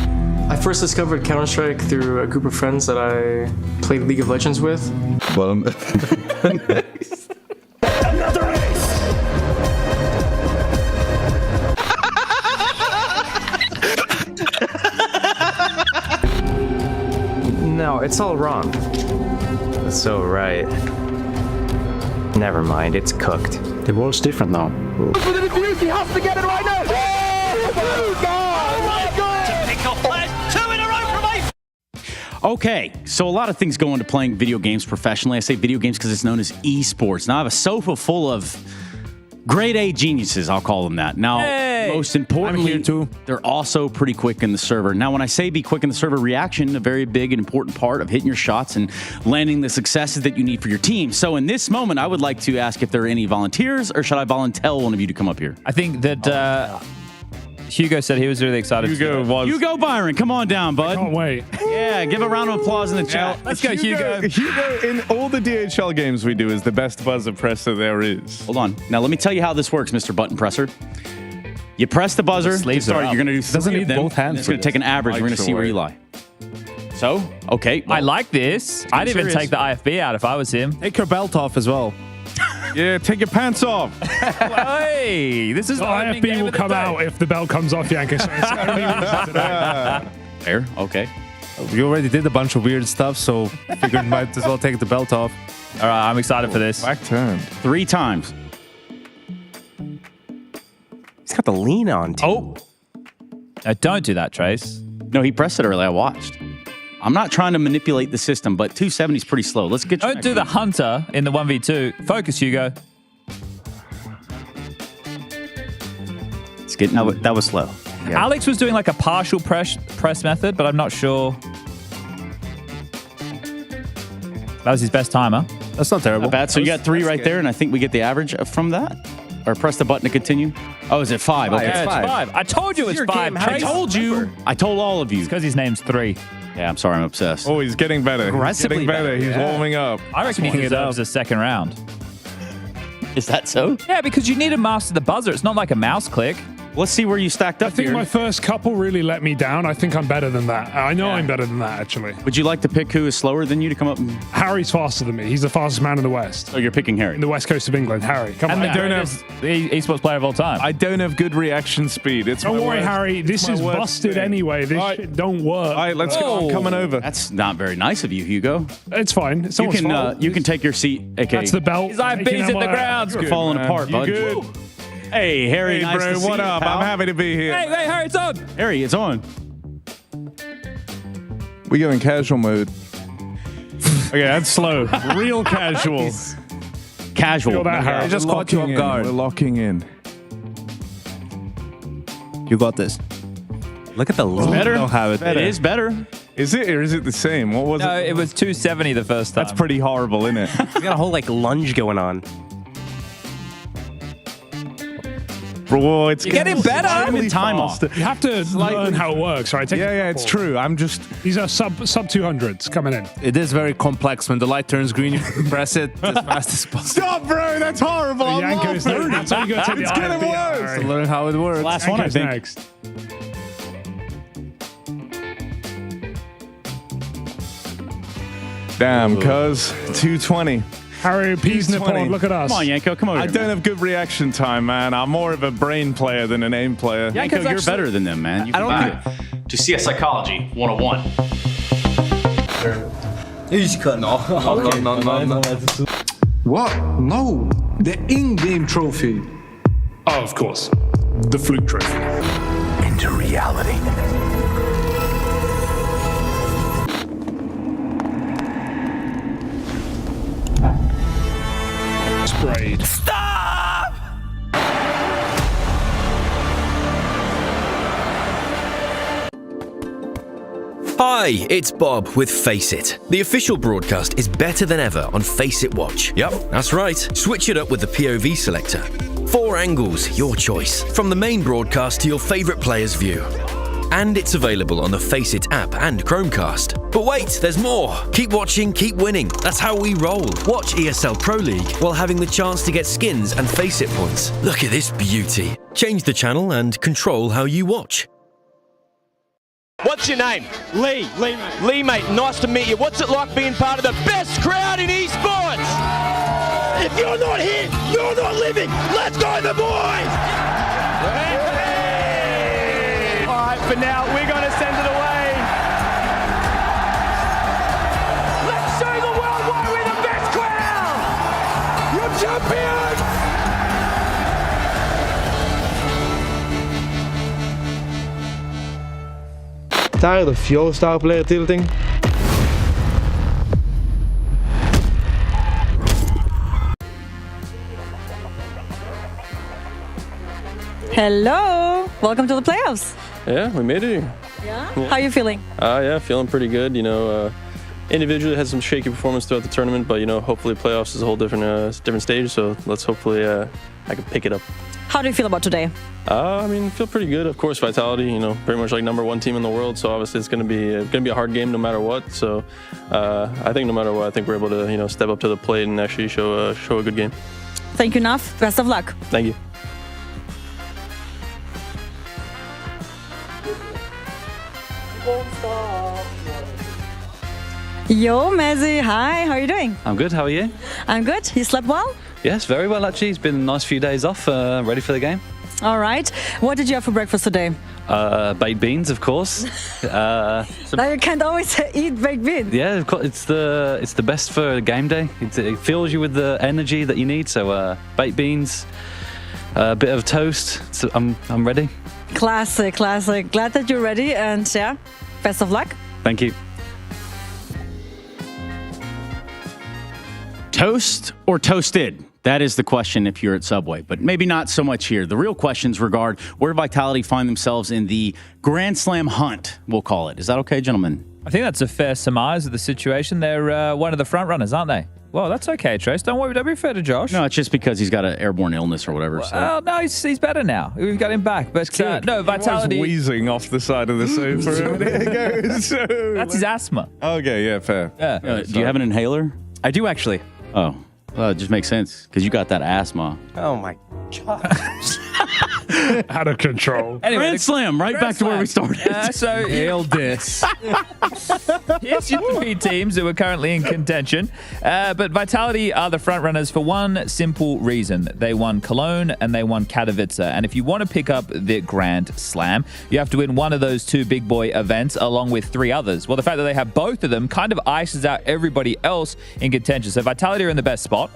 I first discovered Counter-Strike through a group of friends that I played League of Legends with. Well, Another ace! No, it's all wrong. So right. Never mind, it's cooked. The world's different now. For the defuse, he has to get it right now! Oh my God! To pick off players, 2 in a row from me! Okay, so a lot of things go into playing video games professionally. I say video games because it's known as esports. Now I have a sofa full of grade A geniuses, I'll call them that. Now, most importantly, they're also pretty quick in the server. Now, when I say be quick in the server, reaction, a very big and important part of hitting your shots and landing the successes that you need for your team. So in this moment, I would like to ask if there are any volunteers, or should I volunteer one of you to come up here? I think that Hugo said he was really excited. Hugo Byron, come on down, bud. Can't wait. Yeah, give a round of applause in the chat. Let's go, Hugo. Hugo, in all the DHL games we do, is the best buzzer presser there is. Hold on. Now, let me tell you how this works, Mr. Button Presser. You press the buzzer. Sleeves are up. You're going to do 3 of them. both hands It's going to take an average. We're going to see where you lie. So, okay. I like this. I'd even take the IFB out if I was him. Take your belt off as well. Yeah, take your pants off. Hey, this is The IFB will come out if the belt comes off, Yankees. Fair. Okay. We already did a bunch of weird stuff, so figured might as well take the belt off. All right, I'm excited for this. Back turned. 3 times. He's got the lean on, too. Oh. No, don't do that, Trace. No, he pressed it early. I watched. I'm not trying to manipulate the system, but 270 is pretty slow. Let's get. Don't do the hunter in the 1v2. Focus, Hugo. It's getting. That was slow. Yeah. Alex was doing like a partial press method, but I'm not sure. That was his best timer. That's not terrible. Not bad. So you got 3 right there, and I think we get the average from that. Or press the button to continue. Oh, is it 5? Okay, yeah, it's 5. I told you it's 5. I told you. I told all of you. It's because his name's 3. Yeah, I'm sorry. I'm obsessed. Oh, he's getting better. Aggressively he's getting better. He's warming up. I reckon he deserves a second round. Is that so? Yeah, because you need to master the buzzer. It's not like a mouse click. Let's see where you stacked up I think here. my first couple really let me down. I think I'm better than that. I know I'm better than that, actually. Would you like to pick who is slower than you to come up? Harry's faster than me. He's the fastest man in the West. Oh, you're picking Harry. In the West Coast of England. Harry, come on. And the esports player of all time. I don't have good reaction speed. Don't worry, Harry. This is busted anyway. This shit don't work. All right, let's go. I'm coming over. That's not very nice of you, Hugo. It's fine. It's someone's fault. You can take your seat. Okay. That's the belt. His IFB's in the ground. You're falling apart, bud. Good? Hey, Harry. Hey, nice bro. to see What you, up? pal. I'm happy to be here. Hey, Harry, it's on. Harry, it's on. We go in casual mode. Okay, that's slow. Real casual. Casual. Feel that, Harry. I just caught you off guard. We're locking in. You got this. Look at the lean. Better. Don't have it. It is better. Is it, or is it the same? What was No, it? it was 270 the first time. That's pretty horrible, isn't it? He's got a whole like lunge going on. Bro, it's You're getting better. Time off. You have to learn how it works, right? It's true. These are sub 200s coming in. It is very complex. When the light turns green, you press it as fast as possible. Stop, bro. That's horrible. Yanko's that's how you go to the It's getting worse. To learn how it works. Last one, I think. Next. Damn, cuz 220. Harry P's Nippon, look at us. Come on, Yanko, come over. I don't have good reaction time, man. I'm more of a brain player than an aim player. Yanko, you're better than them, man. You can do it. To CS Psychology 101. What? No, the in-game trophy. Oh, of course. The Fluke Trophy. Into reality. Sprayed. Stop! Hi, it's Bob with Face It. The official broadcast is better than ever on Face It Watch. Yep, that's right. Switch it up with the POV selector. 4 angles, your choice. From the main broadcast to your favourite player's view. And it's available on the Face It app and Chromecast. But wait, there's more. Keep watching, keep winning. That's how we roll. Watch ESL Pro League while having the chance to get skins and Face It points. Look at this beauty. Change the channel and control how you watch. What's your name? Lee. Lee, mate. Lee, mate. Nice to meet you. What's it like being part of the best crowd in esports? If you're not here, you're not living. Let's go, the boys! All right, for now, we're going to send it away. Let's show the world why we're the best crowd! You're champions! Tired of your star player tilting? Hello! Welcome to the playoffs. Yeah, we made it here. Yeah? How are you feeling? Yeah, feeling pretty good. You know, individually had some shaky performance throughout the tournament, but you know, hopefully playoffs is a whole different stage. So let's hopefully I can pick it up. How do you feel about today? I mean, feel pretty good. Of course, Vitality, you know, pretty much like #1 team in the world. So obviously, it's going to be a hard game no matter what. So I think no matter what, I think we're able to step up to the plate and actually show a good game. Thank you, Naf. Best of luck. Thank you. Yo, Mezzy. Hi. How are you doing? I'm good. How are you? I'm good. You slept well? Yes, very well actually. It's been a nice few days off. Ready for the game. All right. What did you have for breakfast today? Baked beans, of course. Now you can't always eat baked beans. Yeah, it's the best for game day. It fills you with the energy that you need. So baked beans, a bit of toast. So I'm ready. Classic. Glad that you're ready, and yeah, best of luck. Thank you. Toast or toasted? That is the question if you're at Subway, but maybe not so much here. The real questions regard where Vitality find themselves in the Grand Slam hunt, we'll call it. Is that okay, gentlemen? I think that's a fair surmise of the situation. They're one of the front runners, aren't they? Well, that's okay, Trace. Don't worry. Don't be fair to Josh. No, it's just because he's got an airborne illness or whatever. Well, no, he's better now. We've got him back. But no, Vitality. He was wheezing off the side of the sofa. There it goes. That's his asthma. Okay, yeah, fair. Yeah. Do you have an inhaler? I do actually. Oh, well, it just makes sense because you got that asthma. Oh my god. Out of control. Anyway, Grand Slam, right back to where we started. So nailed this. Here's your 3 teams who are currently in contention. But Vitality are the front runners for one simple reason. They won Cologne and they won Katowice. And if you want to pick up the Grand Slam, you have to win one of those 2 big boy events along with 3 others. Well, the fact that they have both of them kind of ices out everybody else in contention. So Vitality are in the best spot.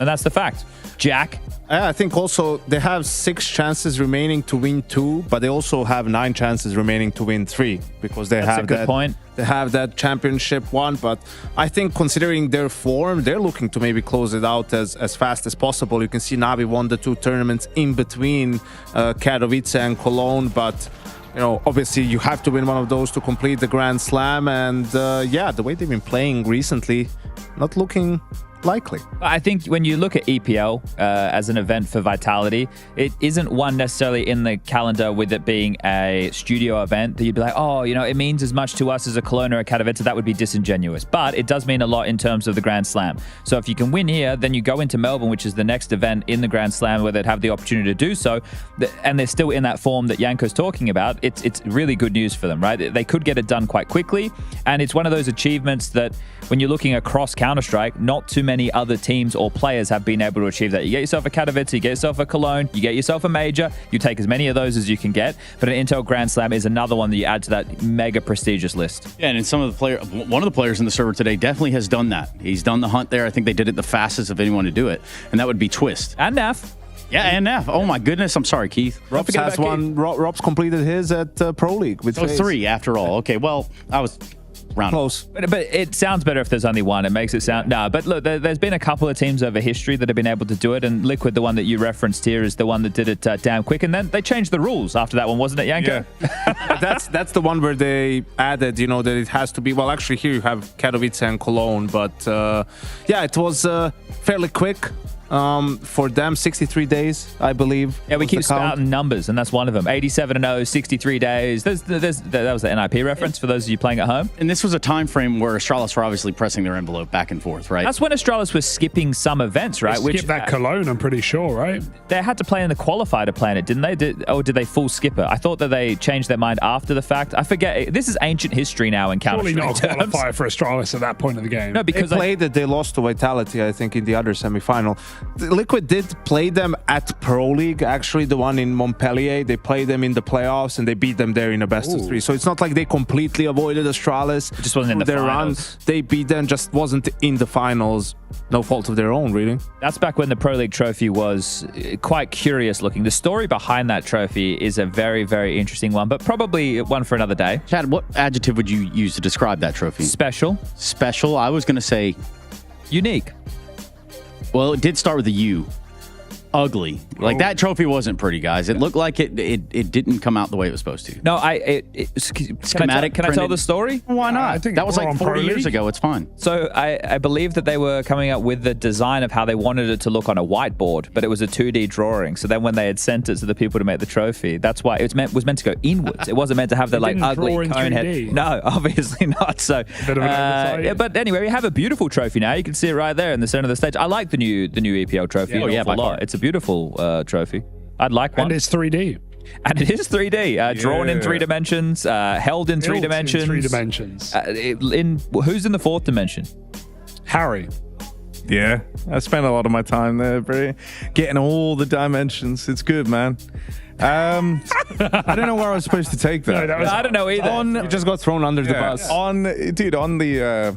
And that's the fact. Jack? I think also they have 6 chances remaining to win 2, but they also have 9 chances remaining to win 3 because they have a good point. They have that championship one, but I think considering their form, they're looking to maybe close it out as fast as possible. You can see Navi won the 2 tournaments in between Katowice and Cologne, but you know, obviously you have to win one of those to complete the Grand Slam. And yeah, the way they've been playing recently, not looking likely. I think when you look at EPL as an event for Vitality, it isn't one necessarily in the calendar with it being a studio event that you'd be like, oh, you know, it means as much to us as a Cologne or a Katowice. That would be disingenuous. But it does mean a lot in terms of the Grand Slam. So if you can win here, then you go into Melbourne, which is the next event in the Grand Slam where they'd have the opportunity to do so. And they're still in that form that Janko's talking about. It's really good news for them, right? They could get it done quite quickly. And it's one of those achievements that when you're looking across Counter-Strike, not too many other teams or players have been able to achieve that. You get yourself a Katowice, you get yourself a Cologne, you get yourself a major, you take as many of those as you can get. But an Intel Grand Slam is another one that you add to that mega prestigious list. Yeah, and some of the one of the players in the server today definitely has done that. He's done the hunt there. I think they did it the fastest of anyone to do it, and that would be Twist. And Naf. Yeah, and Naf. Oh my goodness. I'm sorry, Keith. Rob's has one. Rob's completed his at Pro League with FaZe. 3 after all. Okay, well, I was round close. But it sounds better if there's only one. It makes it sound... No, but look, there's been a couple of teams over history that have been able to do it, and Liquid, the one that you referenced here, is the one that did it damn quick, and then they changed the rules after that one, wasn't it, Janko? Yeah. that's the one where they added, you know, that it has to be... Well, actually, here you have Katowice and Cologne, but yeah, it was fairly quick. For them, 63 days, I believe. Yeah, we keep spouting numbers, and that's one of them. 87-0, 63 days. That was the NIP reference for those of you playing at home. And this was a time frame where Astralis were obviously pressing their envelope back and forth, right? That's when Astralis was skipping some events, right? They skipped that Cologne, I'm pretty sure, right? They had to play in the qualifier to play in it, didn't they? Did they full skip it? I thought that they changed their mind after the fact. I forget. This is ancient history now in Counter-Strike. Surely not a qualifier for Astralis at that point of the game. No, because they played it. They lost to Vitality, I think, in the other semifinal. Liquid did play them at Pro League, actually, the one in Montpellier. They played them in the playoffs and they beat them there in a best of 3. So it's not like they completely avoided Astralis. It just wasn't in the finals. They beat them, just wasn't in the finals. No fault of their own, really. That's back when the Pro League trophy was quite curious looking. The story behind that trophy is a very, very interesting one, but probably one for another day. Chad, what adjective would you use to describe that trophy? Special. Special? I was going to say... unique. Well, it did start with a U. Ugly. Like, that trophy wasn't pretty, guys. It looked like it didn't come out the way it was supposed to. No, schematic. Can I tell the story? Why not? I think that was like 40 years ago. It's fine. So I believe that they were coming up with the design of how they wanted it to look on a whiteboard, but it was a 2D drawing. So then when they had sent it to the people to make the trophy, that's why it was meant to go inwards. It wasn't meant to have the like ugly cone head. No, obviously not. So, but anyway, we have a beautiful trophy now. You can see it right there in the center of the stage. I like the new EPL trophy. Yeah, by lot. It's a beautiful trophy. I'd like one. And it's 3D. And it is 3D. Drawn in 3 dimensions, held in 3 dimensions. In 3 dimensions. Who's in the 4th dimension? Harry. Yeah, I spent a lot of my time there, bro. Getting all the dimensions. It's good, man. I don't know where I was supposed to take that. No, I don't know either. You just got thrown under the bus. On the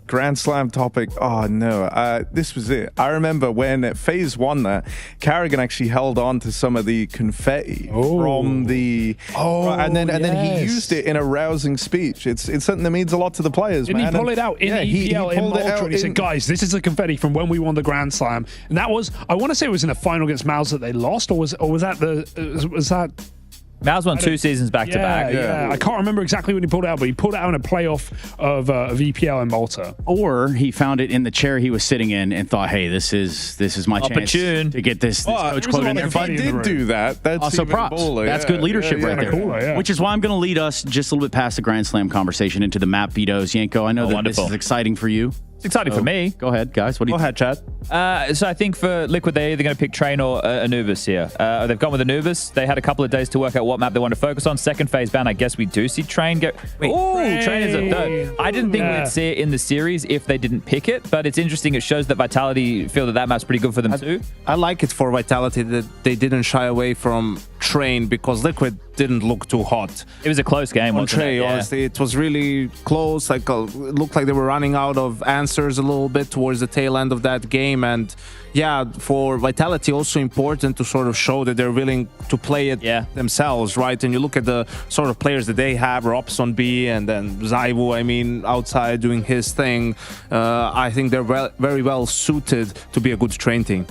Grand Slam topic, oh no, this was it. I remember when FaZe won that, Carrigan actually held on to some of the confetti from the... and then he used it in a rousing speech. It's something that means a lot to the players, Didn't man. he pull it out in EPL in Ultra? And he said, guys, this is the confetti from when we won the Grand Slam. And that was, I want to say it was in the final against Mongolz that they lost, or was that... Mavs won 2 seasons back to back. Yeah, I can't remember exactly when he pulled it out, but he pulled it out in a playoff of EPL in Malta. Or he found it in the chair he was sitting in and thought, "Hey, this is my chance to get this coach quote in there." If he did do that, that's also props. That's good leadership right there. Cooler, which is why I'm going to lead us just a little bit past the Grand Slam conversation into the map vetoes. Yanko, I know that this is exciting for you. It's exciting for me. Go ahead, guys. What do you think? Chad. So I think for Liquid, they're either going to pick Train or Anubis here. They've gone with Anubis. They had a couple of days to work out what map they want to focus on. Second phase ban, I guess we do see Train go... Train is a third. I didn't think we'd see it in the series if they didn't pick it, but it's interesting. It shows that Vitality feel that map's pretty good for them too. I like it for Vitality that they didn't shy away from Train because Liquid didn't look too hot. It was a close game, wasn't it? Honestly, it was really close. Like, it looked like they were running out of answers a little bit towards the tail end of that game. And yeah, for Vitality, also important to sort of show that they're willing to play it themselves, right? And you look at the sort of players that they have, Rops on B, and then Zaiwu, I mean, outside doing his thing. I think they're very well suited to be a good Train team.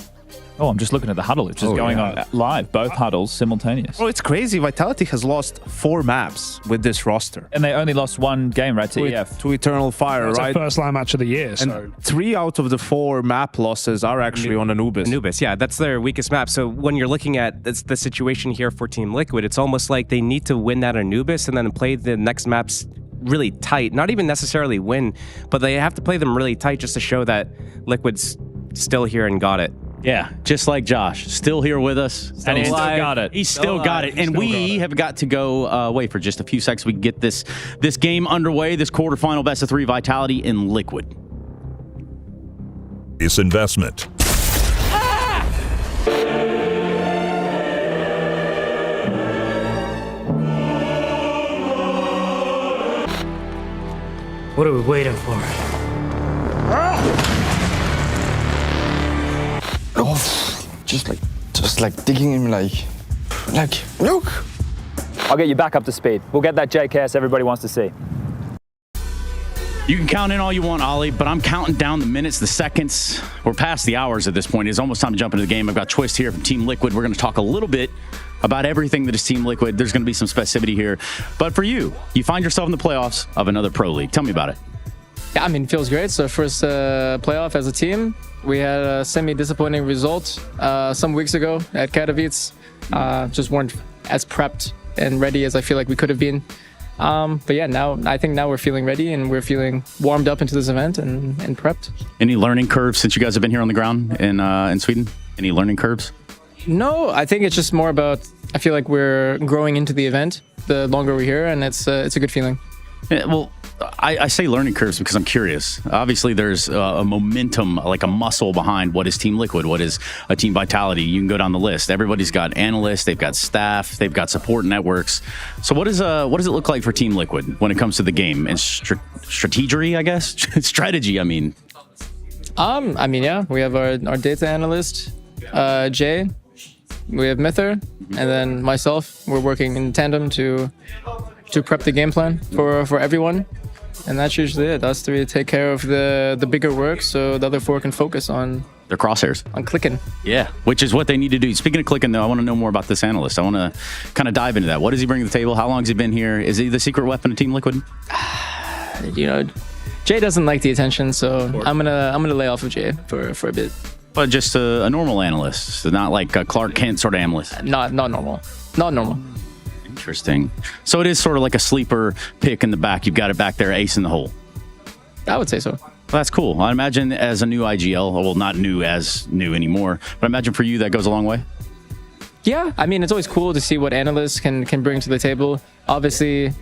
Oh, I'm just looking at the huddle. It's just going on live. Both huddles simultaneous. Bro, it's crazy. Vitality has lost 4 maps with this roster. And they only lost 1 game, right, to EF. To Eternal Fire, That's right? the first line match of the year. And So 3 out of the 4 map losses are actually on Anubis. Anubis, yeah, that's their weakest map. So when you're looking at the situation here for Team Liquid, it's almost like they need to win that Anubis and then play the next maps really tight. Not even necessarily win, but they have to play them really tight just to show that Liquid's still here and got it. Yeah, just like Josh, still here with us. And he still got it. He still got it. And we have got to go away for just a few seconds. We can get this game underway, this quarterfinal best of 3 Vitality in Liquid. It's investment. What are we waiting for? Just like digging him like, look. I'll get you back up to speed. We'll get that JKS everybody wants to see. You can count in all you want, Ollie, but I'm counting down the minutes, the seconds. We're past the hours at this point. It's almost time to jump into the game. I've got Twist here from Team Liquid. We're going to talk a little bit about everything that is Team Liquid. There's going to be some specificity here. But for you find yourself in the playoffs of another pro league. Tell me about it. Yeah, I mean, it feels great. So first playoff as a team. We had a semi-disappointing result some weeks ago at Katowice. Just weren't as prepped and ready as I feel like we could have been. But yeah, I think now we're feeling ready and we're feeling warmed up into this event and prepped. Any learning curves since you guys have been here on the ground in Sweden? Any learning curves? No, I think it's just more about, I feel like we're growing into the event the longer we're here, and it's a good feeling. Yeah, well, I say learning curves because I'm curious. Obviously, there's a momentum, like a muscle behind what is Team Liquid, what is a Team Vitality. You can go down the list. Everybody's got analysts, they've got staff, they've got support networks. So what does it look like for Team Liquid when it comes to the game and strategy, I guess? Strategy, I mean. I mean, yeah, we have our data analyst, Jay. We have Mither, and then myself. We're working in tandem to prep the game plan for everyone. And that's usually it. Us 3 take care of the bigger work so the other 4 can focus on their crosshairs. On clicking. Yeah, which is what they need to do. Speaking of clicking, though, I want to know more about this analyst. I want to kind of dive into that. What does he bring to the table? How long has he been here? Is he the secret weapon of Team Liquid? You know, Jay doesn't like the attention, so I'm gonna lay off of Jay for a bit. But just a normal analyst, not like a Clark Kent sort of analyst. Not normal. Not normal. Interesting. So it is sort of like a sleeper pick in the back. You've got it back there, ace in the hole. I would say so. Well, that's cool. I imagine as a new IGL, well, not new anymore, but I imagine for you that goes a long way. Yeah, I mean, it's always cool to see what analysts can bring to the table. Obviously,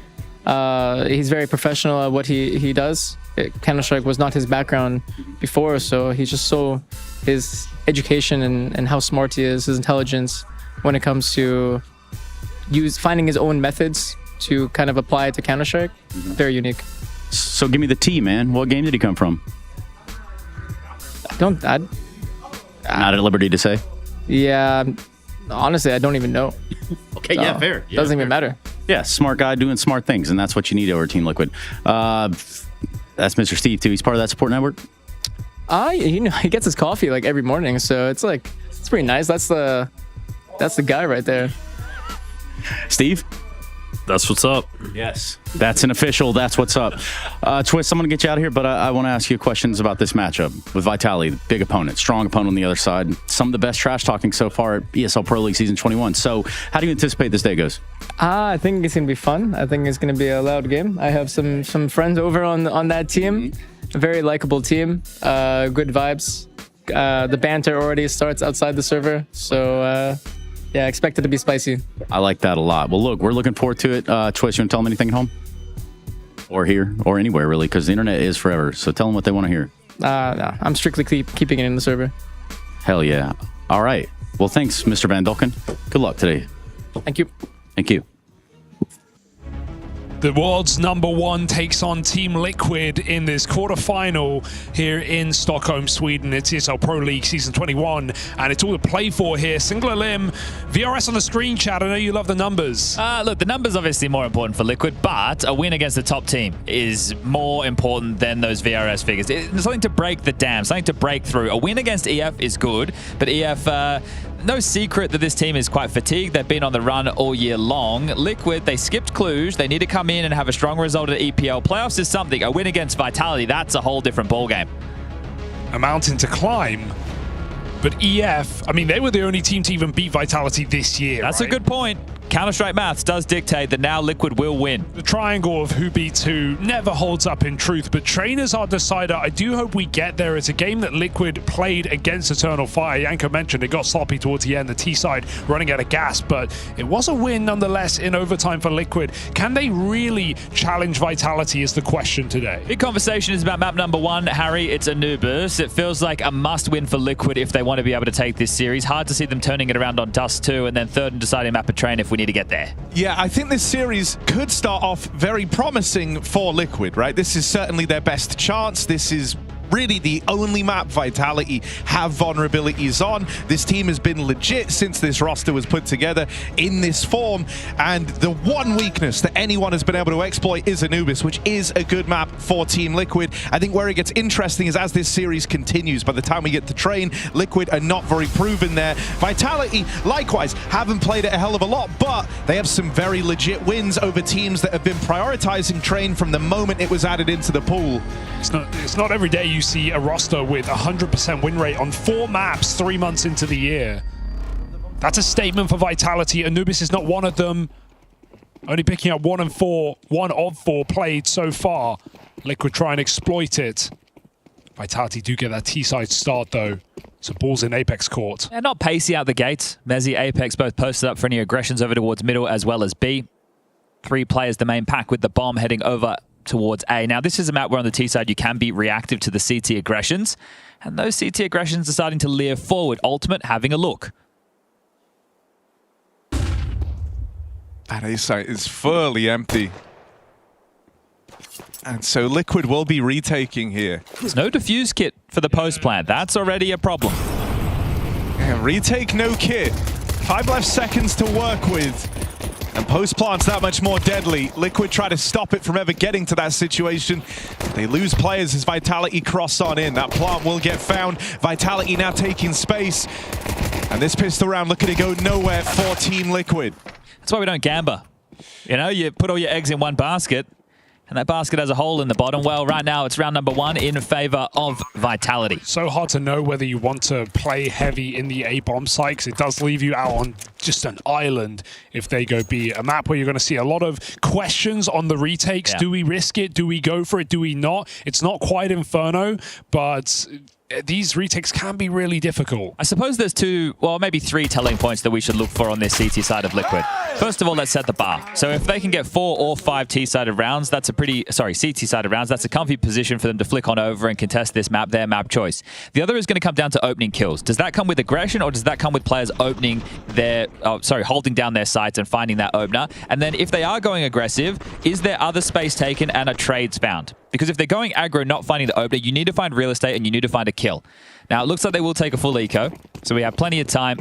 he's very professional at what he does. Counter-Strike was not his background before, so he's just so his education and how smart he is, his intelligence when it comes to finding his own methods to kind of apply it to Counter-Strike. Very unique. So give me the tea, man. What game did he come from? Not at liberty to say? Yeah, honestly, I don't even know. Okay, yeah, fair. Yeah, doesn't even matter. Yeah, smart guy doing smart things, and that's what you need over Team Liquid. That's Mr. Steve, too. He's part of that support network? You know, he gets his coffee like every morning, so it's pretty nice. That's the guy right there. Steve? That's what's up. Yes. That's an official. That's what's up. Twist, I'm going to get you out of here, but I want to ask you questions about this matchup with Vitality, big opponent, strong opponent on the other side. Some of the best trash talking so far at ESL Pro League Season 21. So how do you anticipate this day goes? I think it's going to be fun. I think it's going to be a loud game. I have some friends over on that team. A very likable team. Good vibes. The banter already starts outside the server. So... yeah, expect it to be spicy. I like that a lot. Well, look, we're looking forward to it. Twist, you want to tell them anything at home? Or here, or anywhere, really, because the internet is forever. So tell them what they want to hear. No, I'm strictly keeping it in the server. Hell yeah. All right. Well, thanks, Mr. Van Dolken. Good luck today. Thank you. Thank you. The world's #1 takes on Team Liquid in this quarterfinal here in Stockholm, Sweden. It's ESL Pro League Season 21, and it's all to play for here. Single elim, VRS on the screen, chat. I know you love the numbers. Look, the numbers obviously more important for Liquid, but a win against the top team is more important than those VRS figures. It's something to break the dam, something to break through. A win against EF is good, but EF... no secret that this team is quite fatigued. They've been on the run all year long. Liquid, they skipped Cluj. They need to come in and have a strong result at EPL. Playoffs is something. A win against Vitality, that's a whole different ballgame. A mountain to climb. But EF, I mean, they were the only team to even beat Vitality this year. That's right? a good point. Counter-Strike maths does dictate that now Liquid will win. The triangle of who beats who never holds up in truth, but trainers are decider. I do hope we get there. It's a game that Liquid played against Eternal Fire. Yanko mentioned it got sloppy towards the end, the T side running out of gas, but it was a win nonetheless in overtime for Liquid. Can they really challenge Vitality is the question today. Big conversation is about map #1, Harry. It's Anubis. It feels like a must-win for Liquid if they want to be able to take this series. Hard to see them turning it around on Dust 2 and then third and deciding map of train if we need to get there. Yeah, I think this series could start off very promising for Liquid, right? This is certainly their best chance. This is really the only map Vitality have vulnerabilities on. This team has been legit since this roster was put together in this form, and the one weakness that anyone has been able to exploit is Anubis, which is a good map for Team Liquid. I think where it gets interesting is as this series continues. By the time we get to train, Liquid are not very proven there. Vitality, likewise, haven't played it a hell of a lot, but they have some very legit wins over teams that have been prioritizing train from the moment it was added into the pool. It's not every day you see a roster with 100% win rate on 4 maps 3 months into the year. That's a statement for Vitality. Anubis is not one of them. Only picking up 1 of 4 played so far. Liquid try and exploit it. Vitality do get that T-side start though. So balls in Apex court. Yeah, not pacey out the gate. Mezzi, Apex both posted up for any aggressions over towards middle as well as B. 3 players the main pack with the bomb heading over towards A. Now, this is a map where on the T side you can be reactive to the CT aggressions, and those CT aggressions are starting to leer forward. Ultimate having a look. That A site is fully empty. And so Liquid will be retaking here. There's no defuse kit for the post plant. That's already a problem. Yeah, retake no kit. 5 left seconds to work with. And post plant's that much more deadly. Liquid try to stop it from ever getting to that situation. They lose players as Vitality cross on in. That plant will get found. Vitality now taking space. And this pistol round looking to go nowhere for Team Liquid. That's why we don't gamble. You know, you put all your eggs in one basket, and that basket has a hole in the bottom. Well, right now it's round #1 in favor of Vitality. So hard to know whether you want to play heavy in the A-bomb site, because it does leave you out on just an island if they go B. A map where you're going to see a lot of questions on the retakes. Yeah. Do we risk it? Do we go for it? Do we not? It's not quite Inferno, but these retakes can be really difficult. I suppose there's 2, well, maybe 3 telling points that we should look for on this CT side of Liquid. First of all, let's set the bar. So if they can get 4 or 5 T-sided rounds, that's a CT-sided rounds, that's a comfy position for them to flick on over and contest this map, their map choice. The other is going to come down to opening kills. Does that come with aggression, or does that come with players opening their, holding down their sights and finding that opener? And then if they are going aggressive, is there other space taken and a trades found? Because if they're going aggro, not finding the opener, you need to find real estate and you need to find a kill. Now, it looks like they will take a full eco, so we have plenty of time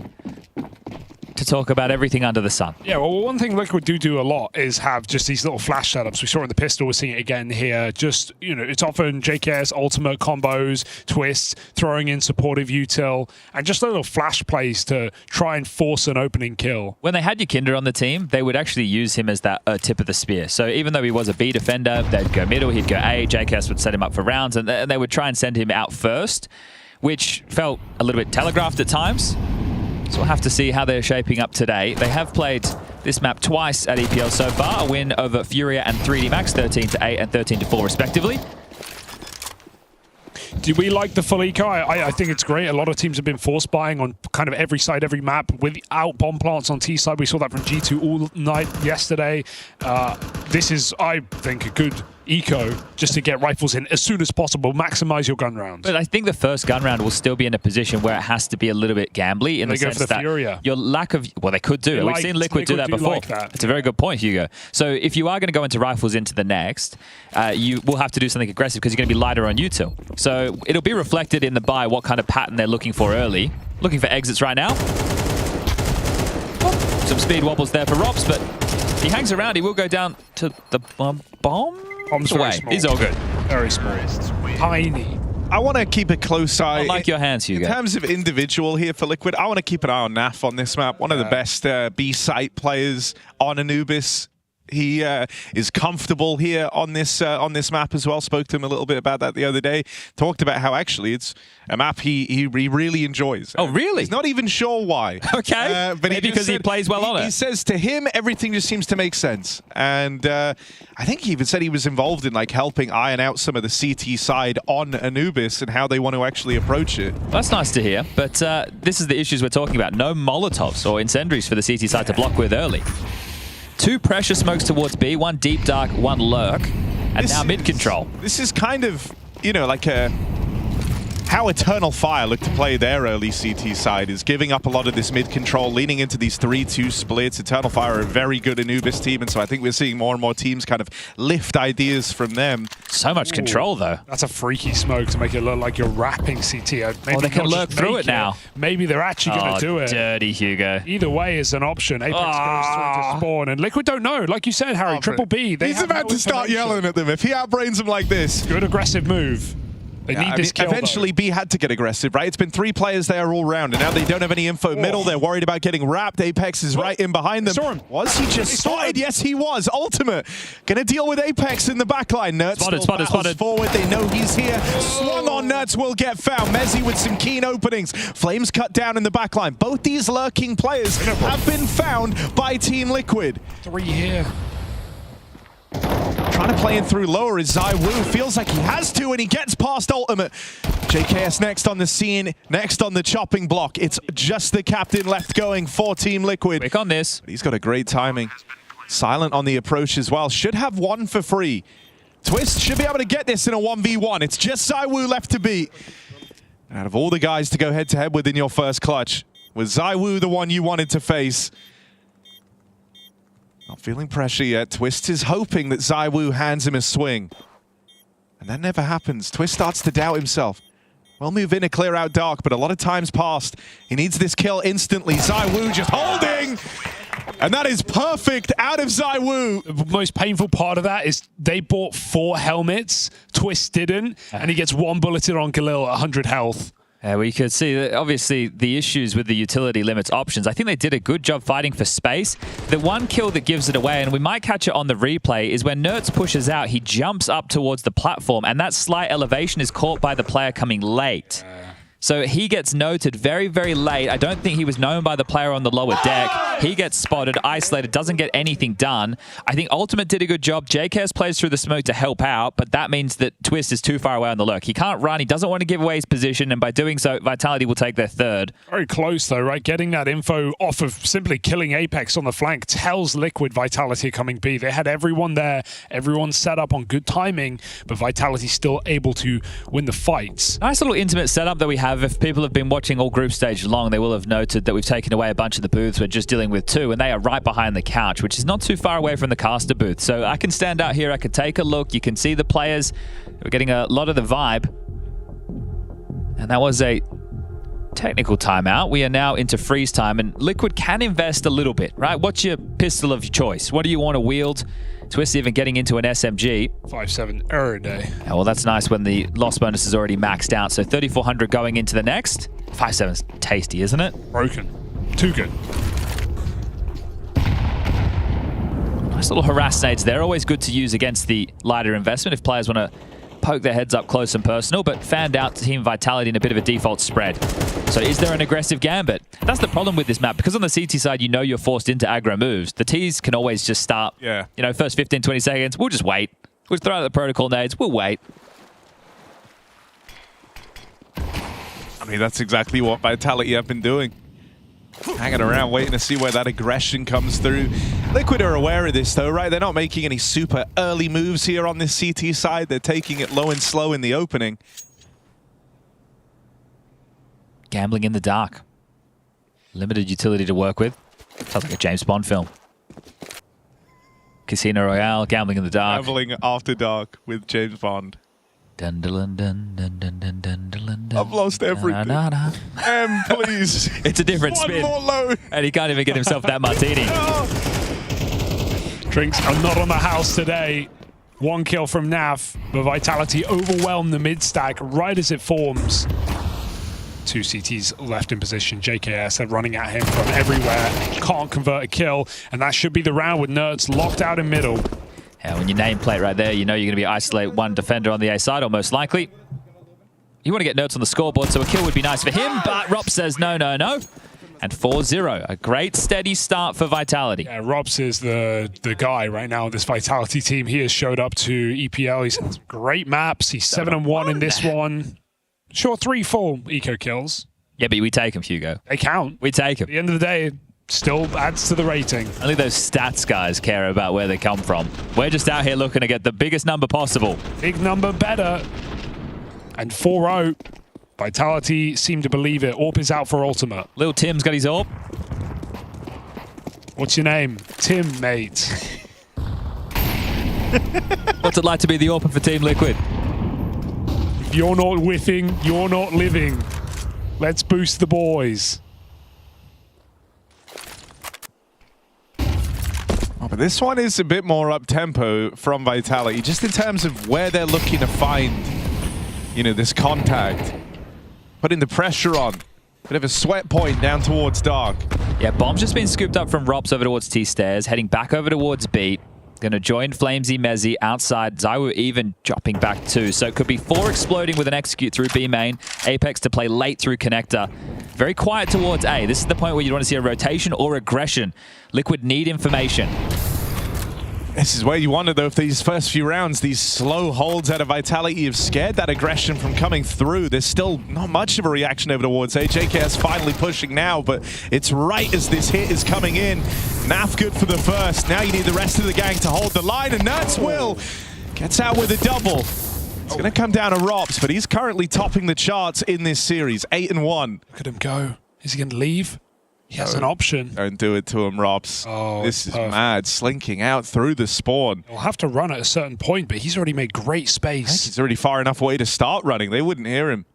to talk about everything under the sun. Yeah, well, one thing Liquid do a lot is have just these little flash setups. We saw it in the pistol, we're seeing it again here. Just, you know, it's often JKS, ultimate combos, twists, throwing in supportive util, and just little flash plays to try and force an opening kill. When they had Yakinder on the team, they would actually use him as that tip of the spear. So even though he was a B defender, they'd go middle, he'd go A, JKS would set him up for rounds, and they would try and send him out first, which felt a little bit telegraphed at times. So we'll have to see how they're shaping up today. They have played this map twice at EPL so far. A win over Furia and 3D Max, 13-8 and 13-4 respectively. Do we like the full eco? I think it's great. A lot of teams have been force buying on kind of every side, every map without bomb plants on T side. We saw that from G2 all night yesterday. This is, I think, a good eco just to get rifles in as soon as possible, maximize your gun rounds. But I think the first gun round will still be in a position where it has to be a little bit gambly in the sense that your lack of, well, they could do. We've seen Liquid do that before. It's a very good point, Hugo. So if you are going to go into rifles into the next, you will have to do something aggressive because you're going to be lighter on util. So it'll be reflected in the buy what kind of pattern they're looking for early. Looking for exits right now. Some speed wobbles there for Robs, but he hangs around. He will go down to the bomb. Bomb's away. He's all good. Very small. Tiny. I want to keep a close eye. I like your hands, Hugo. In terms of individual here for Liquid, I want to keep an eye on Naf on this map. One of the best B-site players on Anubis. He is comfortable here on this map as well. Spoke to him a little bit about that the other day. Talked about how actually it's a map he really enjoys. Oh, really? He's not even sure why. Okay. But maybe because he plays well on it. He says to him everything just seems to make sense. And I think he even said he was involved in like helping iron out some of the CT side on Anubis and how they want to actually approach it. That's nice to hear. But this is the issues we're talking about. No Molotovs or incendiaries for the CT side to block with early. 2 pressure smokes towards B, 1 deep dark, 1 lurk, and now mid control. This is kind of, you know, like how Eternal Fire looked to play their early CT side, is giving up a lot of this mid control, leaning into these 3-2 splits. Eternal Fire are a very good Anubis team, and so I think we're seeing more and more teams kind of lift ideas from them. So much control, though. That's a freaky smoke to make it look like you're wrapping CT. Maybe they can lurk through it now. Maybe they're actually going to do it. Dirty Hugo. Either way is an option. Apex goes through to spawn, and Liquid don't know. Like you said, Harry, Triple B. He's about to start yelling at them if he outbrains them like this. Good aggressive move. They need this kill, eventually, B had to get aggressive, right? It's been 3 players there all round, and now they don't have any info middle. They're worried about getting wrapped. Apex is right in behind them. Saw him. Was he just spotted? Yes, he was. Ultimate. Gonna deal with Apex in the backline. Nerds spotted forward. They know he's here. Swung on Nerds will get found. Mezzy with some keen openings. Flames cut down in the backline. Both these lurking players have been found by Team Liquid. 3 here. Trying to play in through lower is ZywOo. Feels like he has to, and he gets past Ultimate. JKS next on the scene, next on the chopping block. It's just the captain left going for Team Liquid. Quick on this. He's got a great timing. Silent on the approach as well. Should have 1 for free. Twist should be able to get this in a 1v1. It's just ZywOo left to beat. Out of all the guys to go head-to-head with in your first clutch, was ZywOo the one you wanted to face? Not feeling pressure yet. Twist is hoping that ZywOo hands him a swing. And that never happens. Twist starts to doubt himself. Well, move in to clear out Dark, but a lot of time's passed. He needs this kill instantly. ZywOo just holding! And that is perfect out of ZywOo. The most painful part of that is they bought 4 helmets. Twist didn't, and he gets 1 bulleted on Khalil at 100 health. We could see that obviously the issues with the utility limits options. I think they did a good job fighting for space. The one kill that gives it away, and we might catch it on the replay, is when Nerds pushes out, he jumps up towards the platform, and that slight elevation is caught by the player coming late. So he gets noted very, very late. I don't think he was known by the player on the lower deck. He gets spotted, isolated, doesn't get anything done. I think Ultimate did a good job. JKS plays through the smoke to help out, but that means that Twist is too far away on the lurk. He can't run. He doesn't want to give away his position, and by doing so, Vitality will take their 3rd. Very close, though, right? Getting that info off of simply killing Apex on the flank tells Liquid Vitality coming B. They had everyone there, everyone set up on good timing, but Vitality still able to win the fights. Nice little intimate setup that we have. If people have been watching all group stage long, they will have noted that we've taken away a bunch of the booths. We're just dealing with 2, and they are right behind the couch, which is not too far away from the caster booth. So I can stand out here, I could take a look. You can see the players. We're getting a lot of the vibe. And that was a technical timeout. We are now into freeze time, and Liquid can invest a little bit, right? What's your pistol of your choice? What do you want to wield? Twist even getting into an SMG. 5.7 error day. Oh, well, that's nice when the loss bonus is already maxed out. So 3,400 going into the next. 5.7's tasty, isn't it? Broken. Too good. Nice little harass nades there. Always good to use against the lighter investment if players want to poke their heads up close and personal, but fanned out to Team Vitality in a bit of a default spread. So is there an aggressive gambit? That's the problem with this map. Because on the CT side, you know you're forced into aggro moves. The Ts can always just start, you know, first 15, 20 seconds. We'll just wait. We'll throw out the protocol nades. We'll wait. I mean, that's exactly what Vitality have been doing. Hanging around, waiting to see where that aggression comes through. Liquid are aware of this though, right? They're not making any super early moves here on this CT side. They're taking it low and slow in the opening. Gambling in the dark. Limited utility to work with. Sounds like a James Bond film. Casino Royale, gambling in the dark. Traveling after dark with James Bond. Dun, dun, dun, dun, dun, dun, dun, dun, dun, I've lost everything. Please. It's a different One spin. more load. And he can't even get himself that martini. Drinks are not on the house today. 1 kill from Nav, but Vitality overwhelm the mid stack right as it forms. 2 CTs left in position. JKS are running at him from everywhere. Can't convert a kill, and that should be the round with Nerds locked out in middle. Yeah, when your nameplate right there, you know you're going to be isolate one defender on the A side, or most likely. You want to get Nerds on the scoreboard, so a kill would be nice for him, but Rob says no, no, no. And 4-0, a great steady start for Vitality. Yeah, Robs is the guy right now in this Vitality team. He has showed up to EPL. He's had some great maps. He's 7-1 in this one. Sure, 3-4 eco kills. Yeah, but we take him, Hugo. They count. We take him. At the end of the day, it still adds to the rating. Only those stats guys care about where they come from. We're just out here looking to get the biggest number possible. Big number better. And 4-0. Vitality seem to believe it. AWP is out for ultimate. Little Tim's got his AWP. What's your name? Tim, mate. What's it like to be the AWP for Team Liquid? If you're not whiffing, you're not living. Let's boost the boys. Oh, but this one is a bit more up-tempo from Vitality, just in terms of where they're looking to find, you know, this contact. Putting the pressure on. Bit of a sweat point down towards Dark. Yeah, Bomb's just been scooped up from Rops over towards T-Stairs, heading back over towards Beat. Gonna join Flamesy, Mezzy outside. Zywoo even dropping back too. So it could be 4 exploding with an execute through B main. Apex to play late through connector. Very quiet towards A. This is the point where you want to see a rotation or aggression. Liquid need information. This is where you wonder, though, if these first few rounds, these slow holds out of Vitality have scared that aggression from coming through. There's still not much of a reaction over towards A. JKS finally pushing now, but it's right as this hit is coming in. Naf good for the first. Now you need the rest of the gang to hold the line, and Nerds will. Gets out with a double. It's going to come down to Rops, but he's currently topping the charts in this series, 8-1. Look at him go. Is he going to leave? He has an option. Don't do it to him, Robs. Oh, this is perfect. mad. Slinking out through the spawn. He'll have to run at a certain point, but he's already made great space. He's already far enough away to start running. They wouldn't hear him.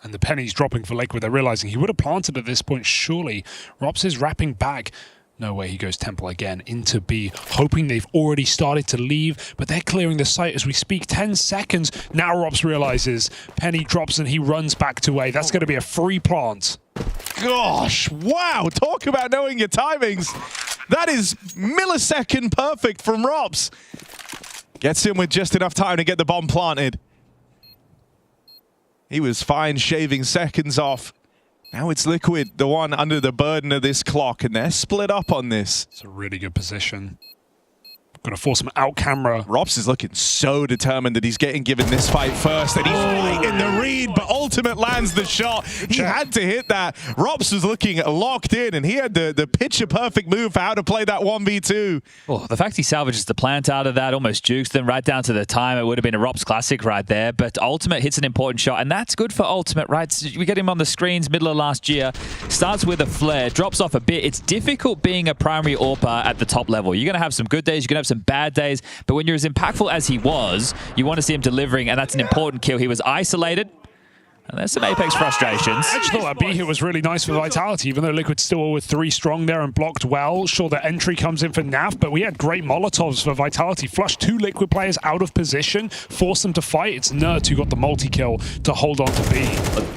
And the penny's dropping for Liquid. They're realizing he would have planted at this point, surely. Robs is wrapping back. No way, he goes Temple again into B, hoping they've already started to leave, but they're clearing the site as we speak. 10 seconds. Now Robs realizes. Penny drops and he runs back to A. That's going to be a free plant. Gosh, wow. Talk about knowing your timings. That is millisecond perfect from Robs. Gets in with just enough time to get the bomb planted. He was fine shaving seconds off. Now it's Liquid, the one under the burden of this clock, and they're split up on this. It's a really good position. Going to force him out camera. Robs is looking so determined that he's getting given this fight first, and he's fighting the read, but Ultimate lands the shot. He had to hit that. Robs was looking locked in, and he had the picture-perfect move for how to play that 1v2. Oh, the fact he salvages the plant out of that, almost jukes them right down to the time. It would have been a Robs classic right there, but Ultimate hits an important shot, and that's good for Ultimate, right? So we get him on the screens middle of last year, starts with a flare, drops off a bit. It's difficult being a primary AWPer at the top level. You're going to have some good days, you're going to have some bad days, but when you're as impactful as he was, you want to see him delivering, and that's an important kill. He was isolated, and there's some Apex frustrations. I just thought that B hit was really nice for Vitality, even though Liquid still were 3 strong there and blocked well. Sure, the entry comes in for Nav, but we had great Molotovs for Vitality. Flushed 2 Liquid players out of position, forced them to fight. It's Nerds who got the multi-kill to hold on to B.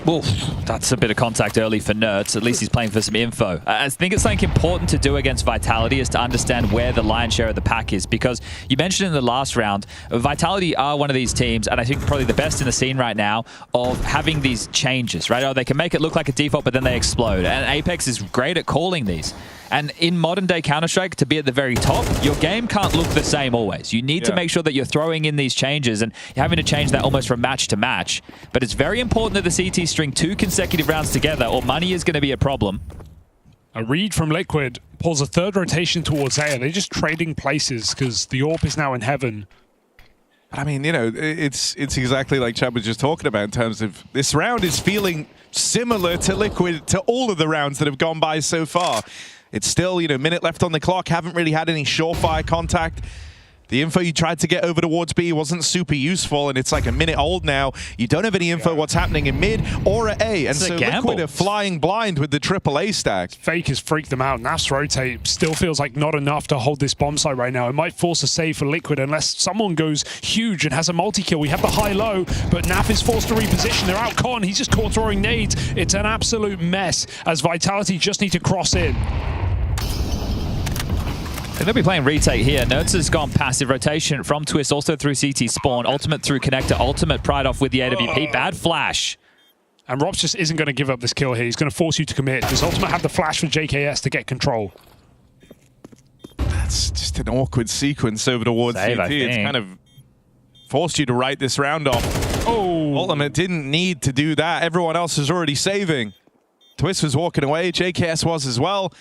Oof, that's a bit of contact early for Nerds. At least he's playing for some info. I think it's something important to do against Vitality is to understand where the lion's share of the pack is, because you mentioned in the last round, Vitality are one of these teams, and I think probably the best in the scene right now, of having these changes, right? Oh, they can make it look like a default, but then they explode. And Apex is great at calling these. And in modern day Counter-Strike, to be at the very top, your game can't look the same always. You need to make sure that you're throwing in these changes, and you're having to change that almost from match to match. But it's very important that the CT string 2 consecutive rounds together, or money is going to be a problem. A read from Liquid pulls a third rotation towards A. They're just trading places because the AWP is now in heaven. But I mean, you know, it's exactly like Chad was just talking about in terms of this round is feeling similar to Liquid, to all of the rounds that have gone by so far. It's still, you know, minute left on the clock, haven't really had any surefire contact. The info you tried to get over towards B wasn't super useful, and it's like a minute old now. You don't have any info what's happening in mid or at A, and so Liquid are flying blind with the AAA stack. Fake has freaked them out. Naf's rotate still feels like not enough to hold this bomb site right now. It might force a save for Liquid unless someone goes huge and has a multi-kill. We have the high-low, but Naf is forced to reposition. They're out Con. He's just caught throwing nades. It's an absolute mess as Vitality just need to cross in. They'll be playing retake here. Nerds has gone passive rotation from Twist, also through CT spawn. Ultimate through connector. Ultimate pried off with the AWP. Bad flash. And Robs just isn't going to give up this kill here. He's going to force you to commit. Does Ultimate have the flash for JKS to get control? That's just an awkward sequence over towards Save, CT. It's kind of forced you to write this round off. Oh, Ultimate didn't need to do that. Everyone else is already saving. Twist was walking away. JKS was as well.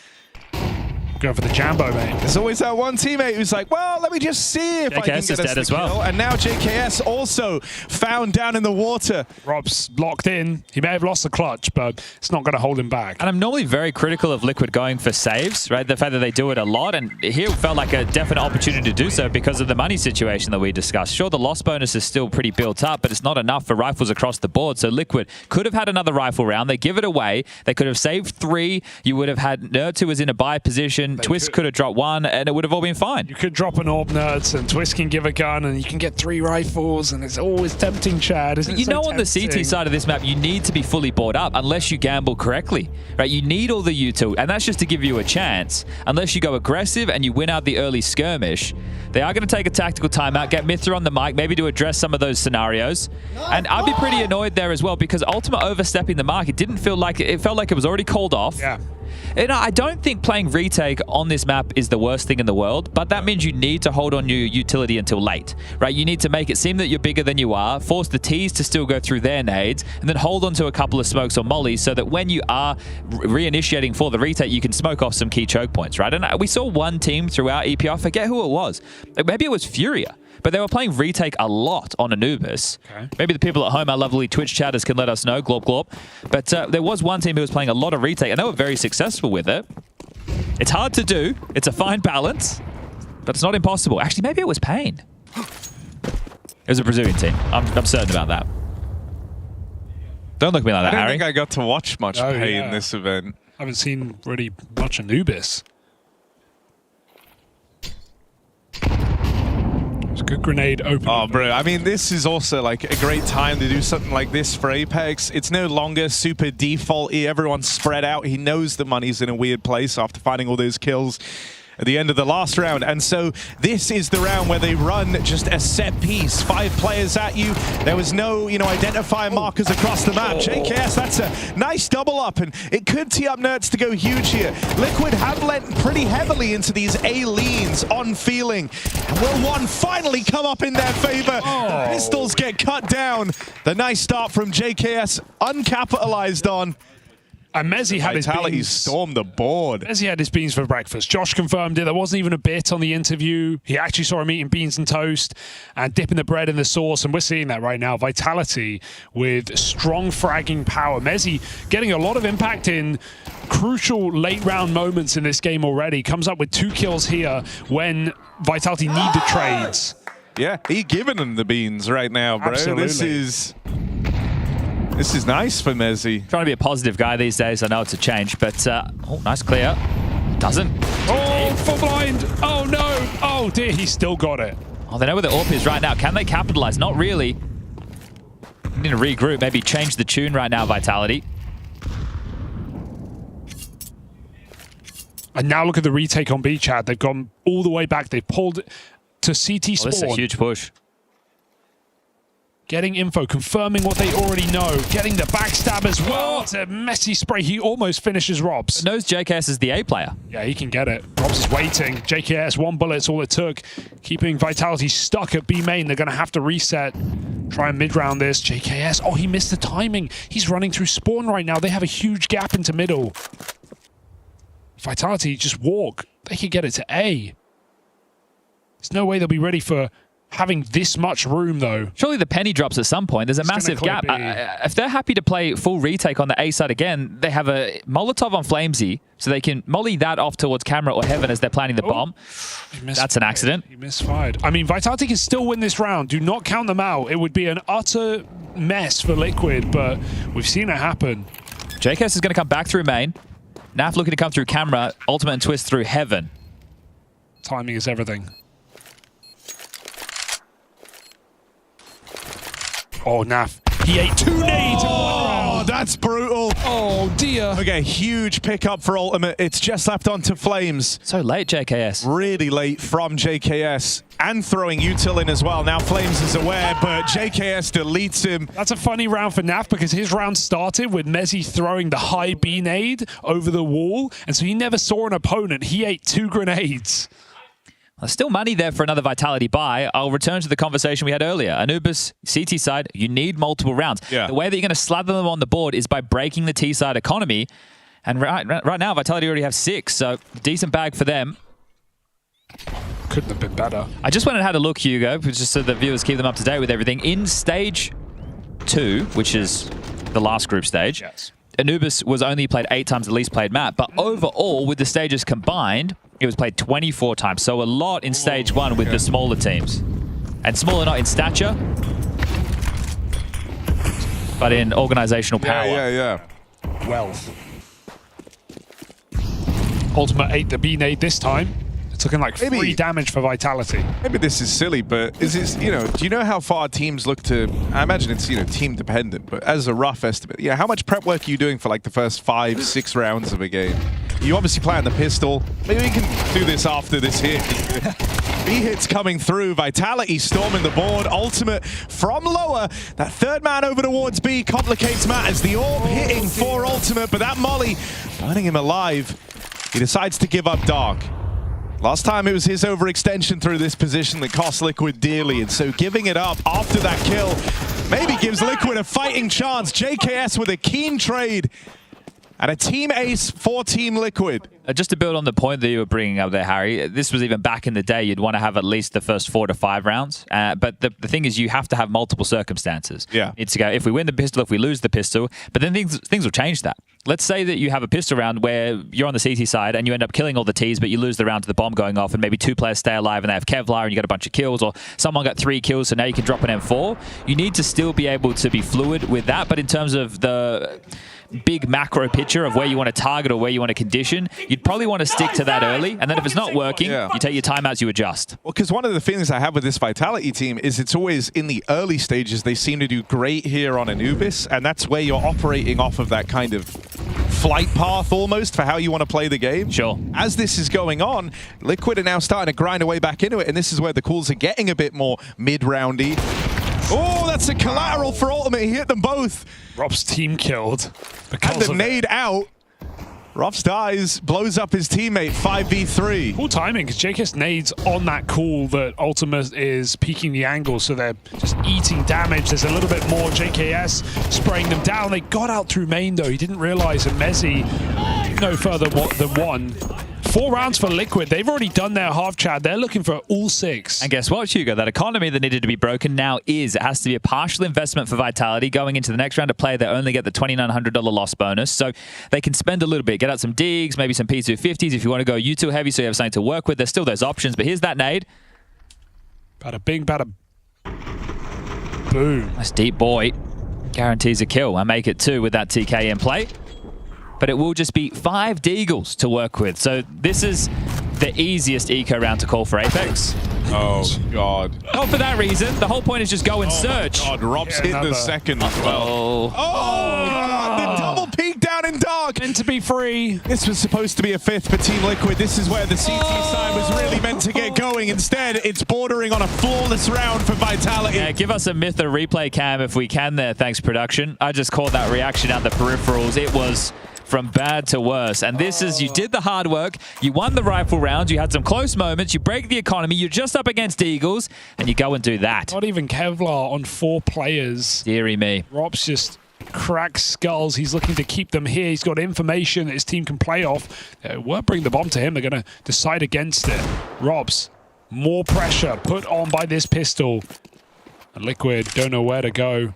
Going for the Jambo, mate. There's always that one teammate who's like, well, let me just see if I can get us the kill. And now JKS also found down in the water. Rob's locked in. He may have lost the clutch, but it's not going to hold him back. And I'm normally very critical of Liquid going for saves, right? The fact that they do it a lot, and here felt like a definite opportunity to do so because of the money situation that we discussed. Sure, the loss bonus is still pretty built up, but it's not enough for rifles across the board. So Liquid could have had another rifle round. They give it away. They could have saved 3. You would have had Nerds who was in a buy position. Twist could have dropped 1, and it would have all been fine. You could drop an AWP, Nerds, and Twist can give a gun, and you can get 3 rifles, and it's always tempting, Chad. Isn't it? You know, so on the tempting? CT side of this map, you need to be fully bought up unless you gamble correctly, right? You need all the util, and that's just to give you a chance. Unless you go aggressive and you win out the early skirmish, they are going to take a tactical timeout, get Mithra on the mic, maybe to address some of those scenarios. And I'd be pretty annoyed there as well because Ultimate overstepping the mark, it didn't feel like it felt like it was already called off. Yeah. You know, I don't think playing retake on this map is the worst thing in the world, but that means you need to hold on your utility until late, right? You need to make it seem that you're bigger than you are, force the Ts to still go through their nades, and then hold on to a couple of smokes or mollies so that when you are reinitiating for the retake, you can smoke off some key choke points, right? And we saw one team throughout EPR, I forget who it was. Maybe it was Furia. But they were playing retake a lot on Anubis. Okay. Maybe the people at home, our lovely Twitch chatters, can let us know, glorp glorp. But there was one team who was playing a lot of retake, and they were very successful with it. It's hard to do. It's a fine balance, but it's not impossible. Actually, maybe it was Pain. It was a Brazilian team. I'm certain about that. Don't look at me like that, Harry. I don't think I got to watch much Pain in this event. I haven't seen really much Anubis. Good grenade open. Oh, bro. I mean, this is also like a great time to do something like this for Apex. It's no longer super default-y. Everyone's spread out. He knows the money's in a weird place after finding all those kills at the end of the last round. And so this is the round where they run just a set piece. 5 players at you. There was no, you know, identifying markers across the map. JKS, that's a nice double up, and it could tee up Nerds to go huge here. Liquid have lent pretty heavily into these A leans on feeling. And will one finally come up in their favor? The pistols get cut down. The nice start from JKS, uncapitalized on. And Mezzi had his beans. Stormed the board. Mezzi had his beans for breakfast. Josh confirmed it. There wasn't even a bit on the interview. He actually saw him eating beans and toast and dipping the bread in the sauce. And we're seeing that right now. Vitality with strong fragging power. Mezzi getting a lot of impact in crucial late round moments in this game already. Comes up with 2 kills here when Vitality need the trades. Yeah, he's giving them the beans right now, bro. Absolutely. This is nice for Mezzi. Trying to be a positive guy these days. I know it's a change, but oh, nice clear. Doesn't. Oh, full blind. Oh, no. Oh, dear. He's still got it. Oh, they know where the AWP is right now. Can they capitalize? Not really. Need to regroup. Maybe change the tune right now, Vitality. And now look at the retake on B, Chad. They've gone all the way back. They've pulled to CT spawn. This is a huge push. Getting info, confirming what they already know. Getting the backstab as well. It's a messy spray. He almost finishes Robs. Knows JKS is the A player. Yeah, he can get it. Robs is waiting. JKS, 1 bullet's all it took. Keeping Vitality stuck at B main. They're going to have to reset. Try and mid-round this. JKS, oh, he missed the timing. He's running through spawn right now. They have a huge gap into middle. Vitality just walk. They could get it to A. There's no way they'll be ready for having this much room, though. Surely the penny drops at some point. There's a massive gap. If they're happy to play full retake on the A side again, they have a Molotov on Flamesy, so they can molly that off towards camera or heaven as they're planning the bomb. That's an accident. He misfired. I mean, Vitality can still win this round. Do not count them out. It would be an utter mess for Liquid, but we've seen it happen. JKS is going to come back through main. Naf looking to come through camera. Ultimate and twist through heaven. Timing is everything. Oh, Naf. He ate 2 nades in 1 round. Oh, that's brutal. Oh, dear. Okay, huge pickup for Ultimate. It's just left onto Flames. So late, JKS. Really late from JKS. And throwing Util in as well. Now Flames is aware, but JKS deletes him. That's a funny round for Naf because his round started with Mezzy throwing the high B nade over the wall. And so he never saw an opponent. He ate 2 grenades. There's still money there for another Vitality buy. I'll return to the conversation we had earlier. Anubis, CT side, you need multiple rounds. Yeah. The way that you're going to slather them on the board is by breaking the T side economy. And right now, Vitality already have 6, so decent bag for them. Couldn't have been better. I just went and had a look, Hugo, just so the viewers keep them up to date with everything. In stage 2, which is the last group stage, yes, Anubis was only played 8 times the least played map, but overall, with the stages combined, it was played 24 times. So a lot in stage 1 with the smaller teams. And smaller not in stature, but in organizational power. Yeah. Wealth. Ultimate ate the B nade this time. It's looking like 3 damage for Vitality. Maybe this is silly, but is this, do you know how far teams look to, I imagine it's, team dependent, but as a rough estimate, how much prep work are you doing for like the first 5-6 rounds of a game? You obviously play on the pistol. Maybe we can do this after this hit. B hits coming through. Vitality storming the board. Ultimate from lower. That third man over towards B complicates matters. The orb hitting for Ultimate, but that molly burning him alive. He decides to give up Dark. Last time it was his overextension through this position that cost Liquid dearly, and so giving it up after that kill maybe gives Liquid a fighting chance. JKS with a keen trade and a team ace for Team Liquid. Just to build on the point that you were bringing up there, Harry, this was even back in the day, you'd want to have at least the first 4 to 5 rounds. But the thing is, you have to have multiple circumstances. Yeah. It's to go, if we win the pistol, if we lose the pistol, but then things will change that. Let's say that you have a pistol round where you're on the CT side and you end up killing all the Ts, but you lose the round to the bomb going off, and maybe 2 players stay alive and they have Kevlar and you got a bunch of kills, or someone got 3 kills, so now you can drop an M4. You need to still be able to be fluid with that, but in terms of the big macro picture of where you want to target or where you want to condition, you'd probably want to stick to that early, and then if it's not working, you take your timeouts, you adjust. Well, because one of the things I have with this Vitality team is it's always in the early stages they seem to do great here on Anubis, and that's where you're operating off of that kind of flight path almost for how you want to play the game. Sure. As this is going on, Liquid are now starting to grind away back into it, and this is where the calls are getting a bit more mid-roundy. Oh, that's a collateral for Ultimate. He hit them both. Rob's team killed. And the nade out. Ruffs dies, blows up his teammate, 5v3. Cool timing, because JKS nades on that call that Ultimate is peeking the angle, so they're just eating damage. There's a little bit more JKS spraying them down. They got out through main, though. He didn't realize that Mezzy no further than 1. 4 rounds for Liquid. They've already done their half chat. They're looking for all 6. And guess what, Hugo? That economy that needed to be broken now is. It has to be a partial investment for Vitality. Going into the next round of play, they only get the $2,900 loss bonus. So they can spend a little bit, get out some digs, maybe some P250s if you want to go U2 heavy so you have something to work with. There's still those options, but here's that nade. Bada bing, bada boom. That's deep boy. Guarantees a kill. I make it 2 with that TK in play. But it will just be 5 Deagles to work with. So this is the easiest eco round to call for Apex. Oh, God. Not for that reason. The whole point is just go and search. God, Rob's hit the second as well. Oh, the double peek down in Dark. Meant to be free. This was supposed to be a 5th for Team Liquid. This is where the CT side was really meant to get going. Instead, it's bordering on a flawless round for Vitality. Yeah, give us a myth or replay cam if we can there. Thanks, production. I just caught that reaction on the peripherals. It was from bad to worse. And this is, you did the hard work, you won the rifle round, you had some close moments, you break the economy, you're just up against Eagles, and you go and do that. Not even Kevlar on 4 players. Deary me. Rob's just crack skulls. He's looking to keep them here. He's got information that his team can play off. They won't bring the bomb to him. They're going to decide against it. Robs, more pressure put on by this pistol. And Liquid don't know where to go.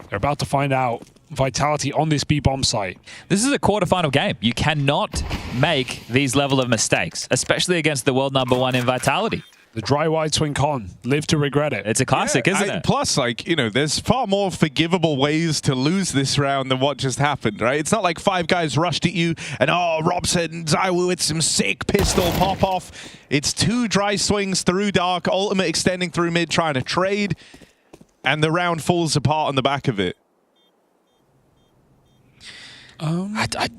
They're about to find out. Vitality on this B-bomb site. This is a quarterfinal game. You cannot make these level of mistakes, especially against the world #1 in Vitality. The dry wide swing con. Live to regret it. It's a classic, isn't it? Plus, like, you know, there's far more forgivable ways to lose this round than what just happened, right? It's not like 5 guys rushed at you and, oh, Robson and ZywOo with some sick pistol pop-off. It's 2 dry swings through dark, ultimate extending through mid, trying to trade, and the round falls apart on the back of it.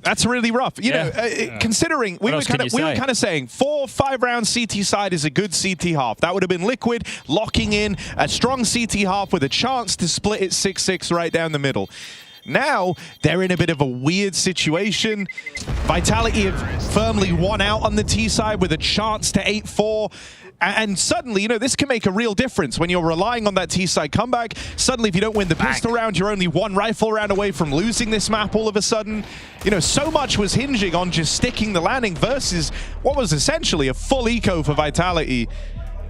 That's really rough. You know, considering we were kind of saying 4-5 round CT side is a good CT half. That would have been Liquid locking in a strong CT half with a chance to split it 6-6 right down the middle. Now they're in a bit of a weird situation. Vitality have firmly won out on the T side with a chance to 8-4. And suddenly, you know, this can make a real difference when you're relying on that T-side comeback. Suddenly, if you don't win the pistol round, you're only 1 rifle round away from losing this map all of a sudden. You know, so much was hinging on just sticking the landing versus what was essentially a full eco for Vitality.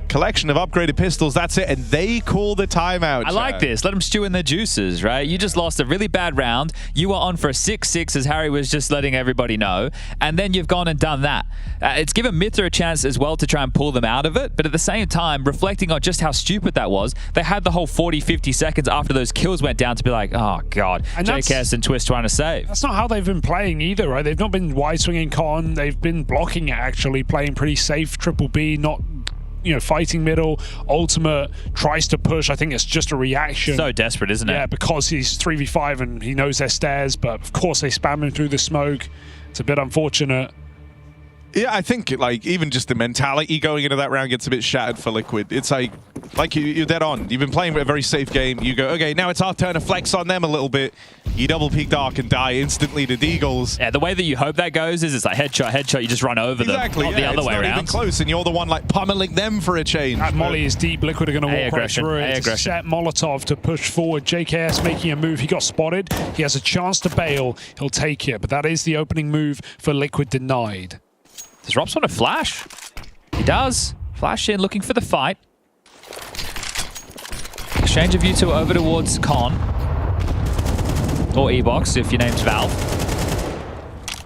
Collection of upgraded pistols, that's it, and they call the timeout. I like this. Let them stew in their juices, right? You just lost a really bad round. You were on for a 6-6, as Harry was just letting everybody know, and then you've gone and done that. It's given Mytha a chance as well to try and pull them out of it, but at the same time, reflecting on just how stupid that was, they had the whole 40-50 seconds after those kills went down to be like, oh, God, JKS and Twist trying to save. That's not how they've been playing either, right? They've not been wide-swinging con. They've been blocking it, actually, playing pretty safe, triple B, not... you know, fighting middle. Ultimate tries to push. I think it's just a reaction. So desperate, isn't it? Yeah, because he's 3v5 and he knows their stairs, but of course they spam him through the smoke. It's a bit unfortunate. Yeah, I think like even just the mentality going into that round gets a bit shattered for Liquid. It's like you're dead on. You've been playing a very safe game. You go, okay, now it's our turn to flex on them a little bit. You double peek dark and die instantly to Deagles. Yeah, the way that you hope that goes is it's like headshot, you just run over them. Not the other way around. It's not even close, and you're the one like pummeling them for a change. That molly is deep. Liquid are going to walk right through it. It's a set Molotov to push forward. JKS making a move. He got spotted. He has a chance to bail. He'll take it, but that is the opening move for Liquid denied. Does Robs want to flash? He does. Flash in, looking for the fight. Exchange of you two over towards Con. Or E-Box, if your name's Valve.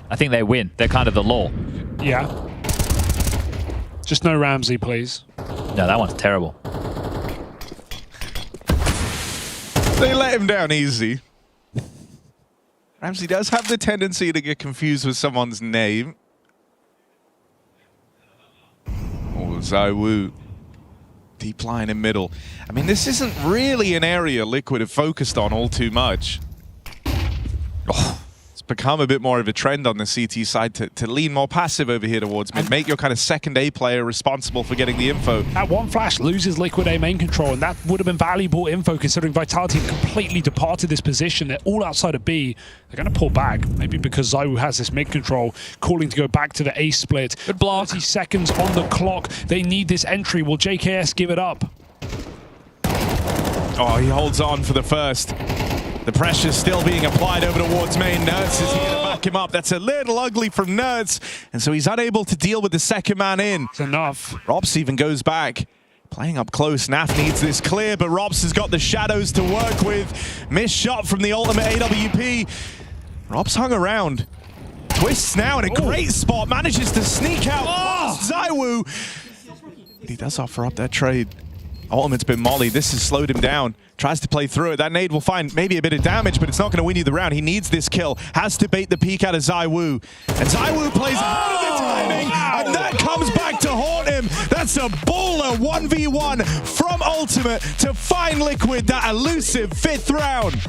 I think they win. They're kind of the law. Yeah. Just no Ramsey, please. No, that one's terrible. They let him down easy. Ramsey does have the tendency to get confused with someone's name. Oh, ZywOo. Deep line in middle. I mean, this isn't really an area Liquid have focused on all too much. Oh, it's become a bit more of a trend on the CT side to lean more passive over here towards mid. Make your kind of second A player responsible for getting the info. That one flash loses Liquid A main control, and that would have been valuable info considering Vitality have completely departed this position. They're all outside of B. They're going to pull back, maybe because ZywOo has this mid control, calling to go back to the A split. Good block. 30 seconds on the clock. They need this entry. Will JKS give it up? Oh, he holds on for the first. The pressure's still being applied over towards main. Nerds is here to back him up. That's a little ugly from Nerds. And so he's unable to deal with the second man in. It's enough. Robs even goes back. Playing up close. Naf needs this clear, but Robs has got the shadows to work with. Missed shot from the ultimate AWP. Robs hung around. Twists now in a great spot. Manages to sneak out past ZywOo. But he does offer up that trade. Ultimate's been molly. This has slowed him down. Tries to play through it. That nade will find maybe a bit of damage, but it's not going to win you the round. He needs this kill. Has to bait the peek out of ZywOo. And ZywOo plays out of the timing, and that comes back to haunt him. That's a baller 1v1 from Ultimate to find Liquid that elusive 5th round.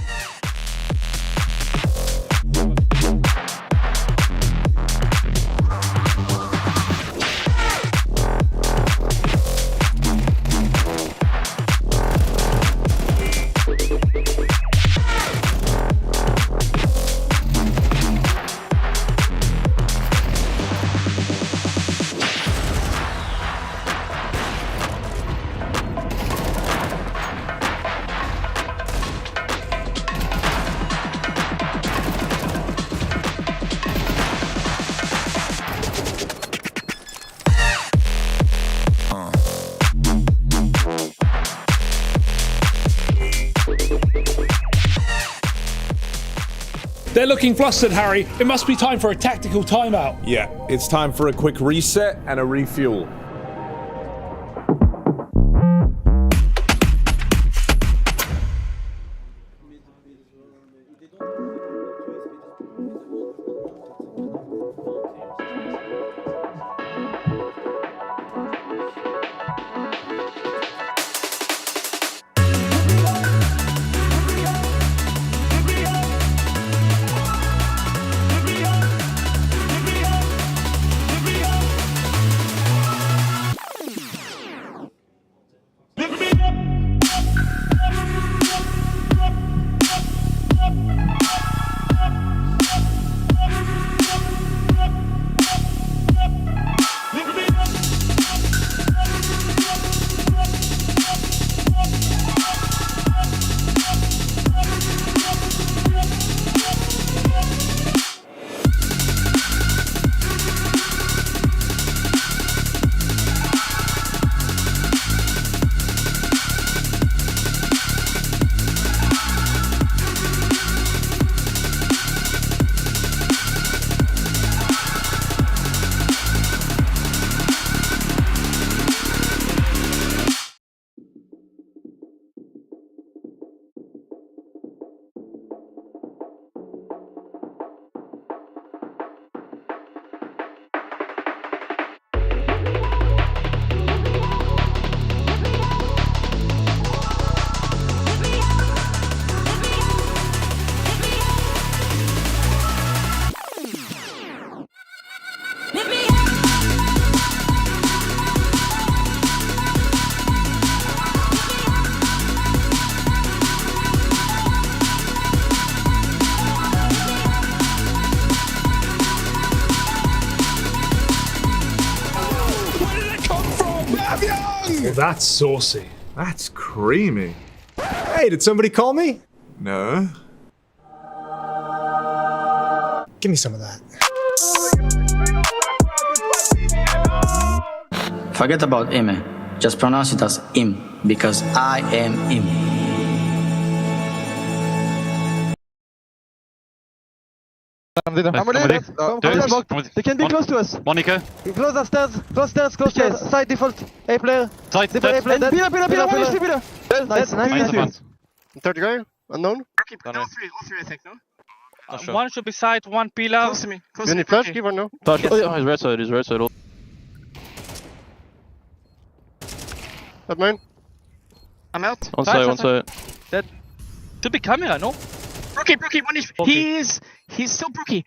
They're looking flustered, Harry. It must be time for a tactical timeout. Yeah, it's time for a quick reset and a refuel. Well, that's saucy. That's creamy. Hey, did somebody call me? No. Give me some of that. Forget about Ime. Just pronounce it as Im, because I am Im. They can be close to us. Monica. Close the stairs. Close stairs. Close stairs. Side default. A player. Side default. A player. Pillar. Nice. Nice. Third guy. Unknown. All three, I think. No. One should be side. One pillar. Close to me. You need flash give or no? Touch. Oh yeah, his right side. That mine. I'm out. One side. Dead. Should be camera, no? Brookie, one is. He's still Brookie.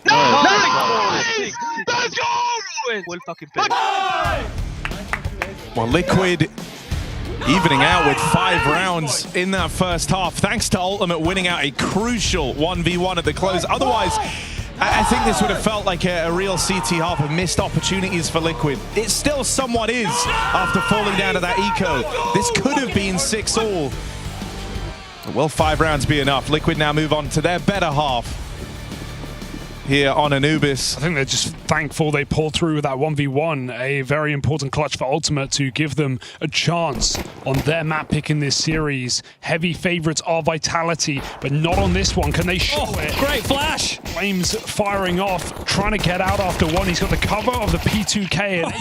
No! Nice! Let's go! Well fucking play. Well, Liquid evening out with 5 rounds in that first half, thanks to Ultimate winning out a crucial 1v1 at the close. Otherwise, I think this would have felt like a real CT half of missed opportunities for Liquid. It still somewhat is after falling down to that eco. This could have been 6-all. Will 5 rounds be enough? Liquid now move on to their better half here on Anubis. I think they're just thankful they pulled through with that 1v1, a very important clutch for Ultimate to give them a chance on their map pick in this series. Heavy favorites are Vitality, but not on this one. Can they show it? Great flash! Flames firing off, trying to get out after one. He's got the cover of the P2K and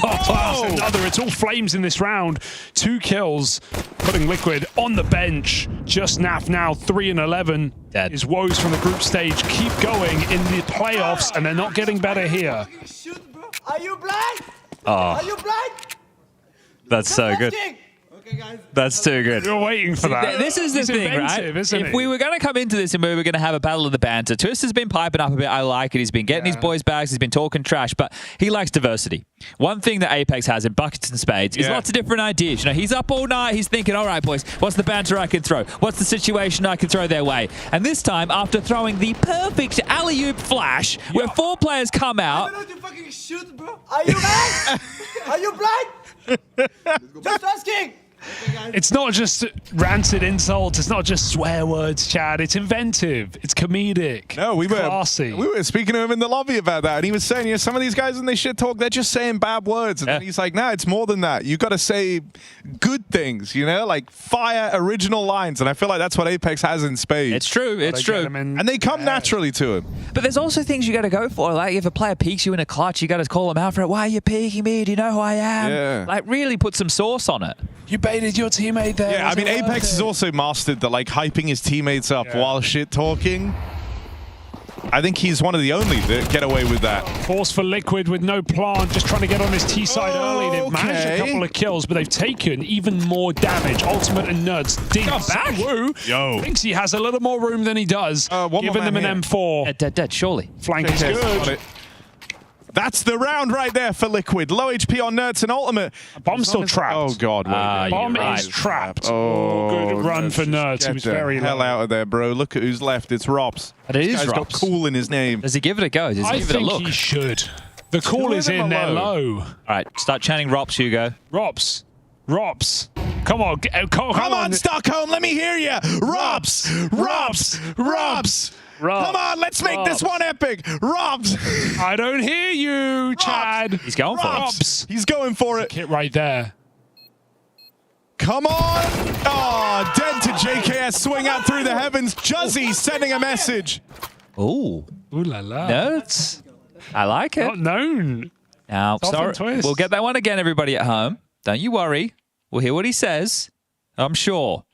another. It's all Flames in this round. 2 kills, putting Liquid on the bench. Just Naf now 3-11. Dead. His woes from the group stage keep going in the playoffs, and they're not getting better here. Are you blind? Oh, Are you blind? that's so good. Okay, guys. That's too good. You're waiting for that. This is the He's thing, right? If we were going to come into this and we were going to have a battle of the banter, Twist has been piping up a bit. I like it. He's been getting his boys bags. He's been talking trash, but he likes diversity. One thing that Apex has in buckets and spades is lots of different ideas. You know, he's up all night. He's thinking, all right, boys, what's the banter I can throw? What's the situation I can throw their way? And this time, after throwing the perfect alley-oop flash, where 4 players come out. I don't know to fucking shoot, bro. Are you blind? Are you blind? Just asking. It's not just rancid insults. It's not just swear words, Chad. It's inventive. It's comedic. No, we were speaking to him in the lobby about that, and he was saying, you know, some of these guys when they shit talk, they're just saying bad words, and then he's like, nah, it's more than that. You got to say good things, you know, like fire original lines, and I feel like that's what Apex has in spades. It's true. It's true. And they come naturally to him. But there's also things you got to go for. Like if a player peeks you in a clutch, you got to call them out for it. Why are you peeking me? Do you know who I am? Yeah. Like really put some sauce on it. You baited your teammate there. Yeah, I mean, Apex has also mastered the like hyping his teammates up while shit talking. I think he's one of the only that get away with that. Force for Liquid with no plant, just trying to get on his T side early. They've managed a couple of kills, but they've taken even more damage. Ultimate and Nerds dinks. back. Woo thinks he has a little more room than he does. Giving them an M4. Dead, surely. Flank is good. That's the round right there for Liquid. Low HP on Nerds and Ultimate. Bomb's still trapped. Oh, God. Bomb is trapped. Oh, good run for Nerds. He was very hell low. out of there, bro. Look at who's left. It's Robs. But it This is guy's got Robs. cool in his name. Does he give it a go? Does he give it a look? I think he should. The call Two is of them in there are low. low. All right, start chanting Rops, Hugo. Rops. Come on. Come on, Stockholm. Let me hear you. Robs. Come on, let's make this one epic. Robs. I don't hear you, Chad. He's going for it. He's going for it. Hit right there. Come on. Oh, dead to JKS. Swing out through the heavens. Juzzy sending a message. Ooh. Ooh la la. Nerds. I like it. Not known. Now, Soft sorry, and twist. we'll get that one again, everybody at home. Don't you worry. We'll hear what he says. I'm sure.